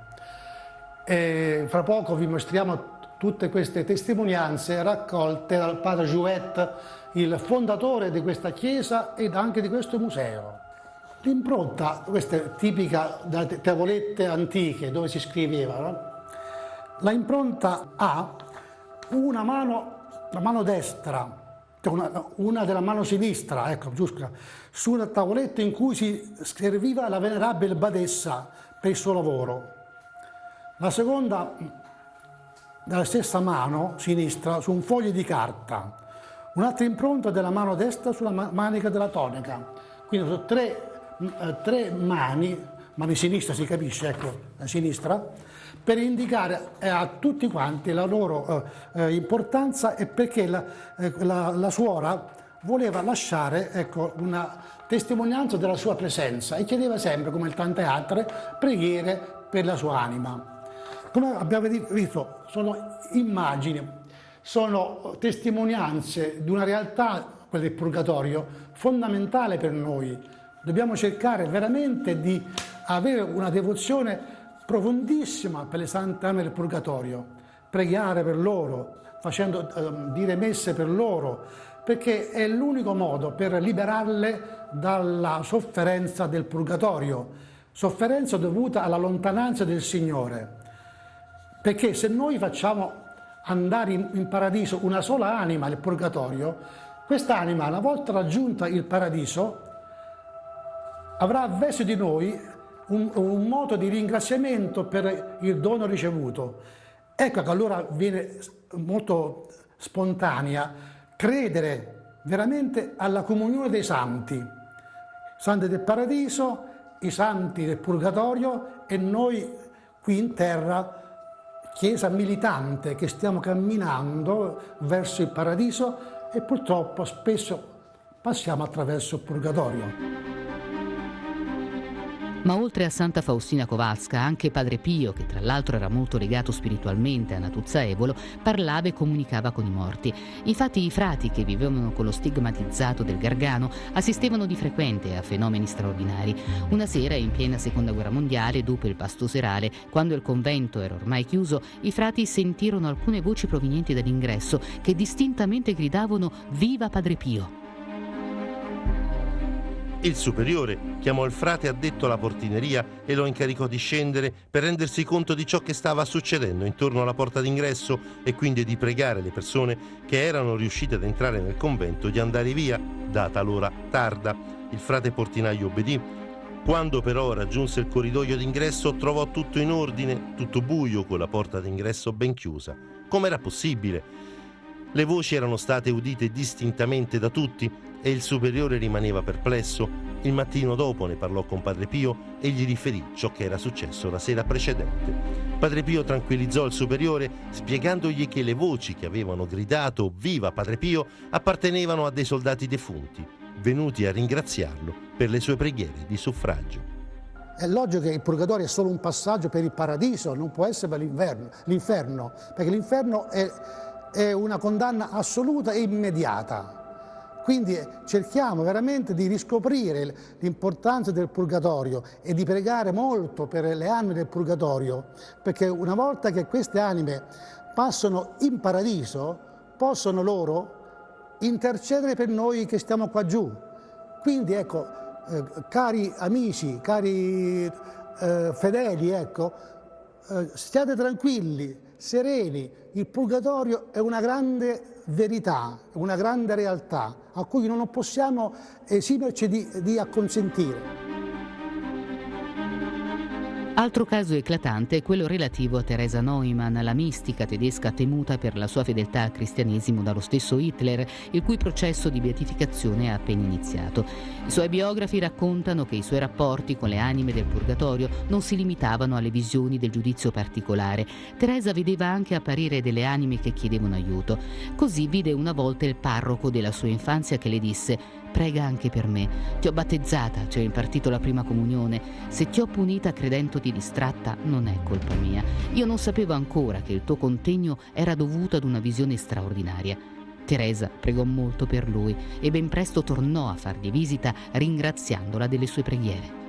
e fra poco vi mostriamo tutte queste testimonianze raccolte dal padre Jouet, il fondatore di questa chiesa ed anche di questo museo. L'impronta, questa è tipica delle tavolette antiche dove si scriveva, no? La impronta ha una mano, la mano destra una della mano sinistra, ecco, giusto, su una tavoletta in cui si serviva la venerabile badessa per il suo lavoro. La seconda, dalla stessa mano sinistra, su un foglio di carta. Un'altra impronta della mano destra sulla manica della tonica. Quindi sono tre mani sinistra si capisce, ecco, la sinistra, per indicare a tutti quanti la loro importanza e perché la suora voleva lasciare, ecco, una testimonianza della sua presenza e chiedeva sempre, come tante altre, preghiere per la sua anima. Come abbiamo visto, sono immagini, sono testimonianze di una realtà, quella del purgatorio, fondamentale per noi. Dobbiamo cercare veramente di avere una devozione profondissima per le sante anime del purgatorio, pregare per loro, facendo dire messe per loro, perché è l'unico modo per liberarle dalla sofferenza del purgatorio, sofferenza dovuta alla lontananza del Signore. Perché se noi facciamo andare in paradiso una sola anima nel purgatorio, quest'anima, una volta raggiunta il paradiso, avrà avverso di noi un moto di ringraziamento per il dono ricevuto. Ecco che allora viene molto spontanea credere veramente alla comunione dei santi, santi del paradiso, i santi del purgatorio e noi qui in terra, Chiesa militante, che stiamo camminando verso il paradiso e purtroppo spesso passiamo attraverso il purgatorio. Ma oltre a Santa Faustina Kowalska, anche Padre Pio, che tra l'altro era molto legato spiritualmente a Natuzza Evolo, parlava e comunicava con i morti. Infatti i frati che vivevano con lo stigmatizzato del Gargano assistevano di frequente a fenomeni straordinari. Una sera, in piena Seconda Guerra Mondiale, dopo il pasto serale, quando il convento era ormai chiuso, i frati sentirono alcune voci provenienti dall'ingresso che distintamente gridavano «Viva Padre Pio!». Il superiore chiamò il frate addetto alla portineria e lo incaricò di scendere per rendersi conto di ciò che stava succedendo intorno alla porta d'ingresso e quindi di pregare le persone che erano riuscite ad entrare nel convento di andare via, data l'ora tarda. Il frate portinaio obbedì. Quando però raggiunse il corridoio d'ingresso trovò tutto in ordine, tutto buio, con la porta d'ingresso ben chiusa. Com'era possibile? Le voci erano state udite distintamente da tutti e il superiore rimaneva perplesso. Il mattino dopo ne parlò con Padre Pio e gli riferì ciò che era successo la sera precedente. Padre Pio tranquillizzò il superiore spiegandogli che le voci che avevano gridato «Viva Padre Pio!» appartenevano a dei soldati defunti, venuti a ringraziarlo per le sue preghiere di suffragio. È logico che il purgatorio è solo un passaggio per il paradiso, non può essere per l'inferno, perché l'inferno è una condanna assoluta e immediata. Quindi cerchiamo veramente di riscoprire l'importanza del purgatorio e di pregare molto per le anime del purgatorio, perché una volta che queste anime passano in paradiso, possono loro intercedere per noi che stiamo qua giù. Quindi ecco, cari amici, cari fedeli, ecco, stiate tranquilli, sereni, il purgatorio è una grande verità, una grande realtà a cui non possiamo esimerci di acconsentire. Altro caso eclatante è quello relativo a Teresa Neumann, la mistica tedesca temuta per la sua fedeltà al cristianesimo dallo stesso Hitler, il cui processo di beatificazione è appena iniziato. I suoi biografi raccontano che i suoi rapporti con le anime del purgatorio non si limitavano alle visioni del giudizio particolare. Teresa vedeva anche apparire delle anime che chiedevano aiuto. Così vide una volta il parroco della sua infanzia che le disse: «Prega anche per me. Ti ho battezzata, ti ho impartito la prima comunione. Se ti ho punita credendoti distratta, non è colpa mia. Io non sapevo ancora che il tuo contegno era dovuto ad una visione straordinaria». Teresa pregò molto per lui e ben presto tornò a fargli visita ringraziandola delle sue preghiere.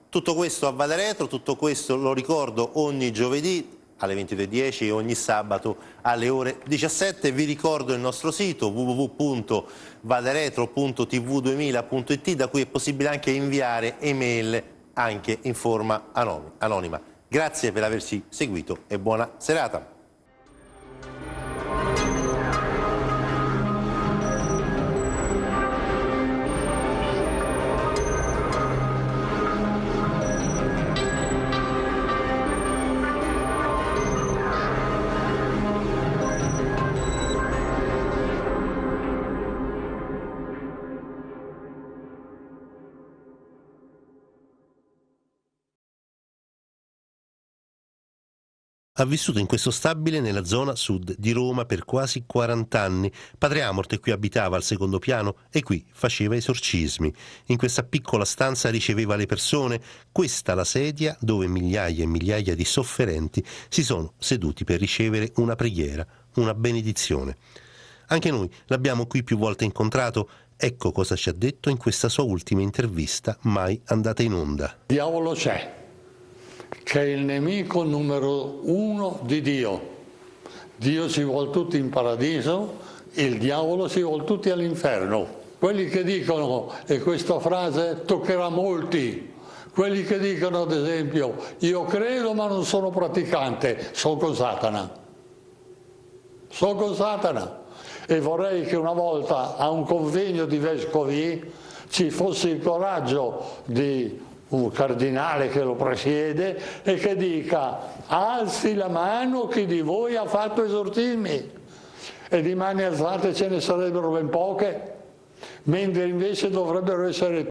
Tutto questo a Valeretro, tutto questo lo ricordo ogni giovedì alle 22:10 e ogni sabato alle ore 17. Vi ricordo il nostro sito www.valeretro.tv2000.it, da cui è possibile anche inviare email anche in forma anonima. Grazie per averci seguito e buona serata. Ha vissuto in questo stabile nella zona sud di Roma per quasi 40 anni. Padre Amorth qui abitava al secondo piano e qui faceva esorcismi. In questa piccola stanza riceveva le persone. Questa la sedia dove migliaia e migliaia di sofferenti si sono seduti per ricevere una preghiera, una benedizione. Anche noi l'abbiamo qui più volte incontrato. Ecco cosa ci ha detto in questa sua ultima intervista mai andata in onda. Il diavolo c'è, che è il nemico numero 1 di Dio. Dio ci vuole tutti in paradiso, il diavolo ci vuole tutti all'inferno. Quelli che dicono, e questa frase toccherà molti, quelli che dicono ad esempio io credo ma non sono praticante, sono con Satana. Sono con Satana. E vorrei che una volta a un convegno di vescovi ci fosse il coraggio di un cardinale che lo presiede e che dica alzi la mano chi di voi ha fatto esorcismi, e di mani alzate ce ne sarebbero ben poche, mentre invece dovrebbero essere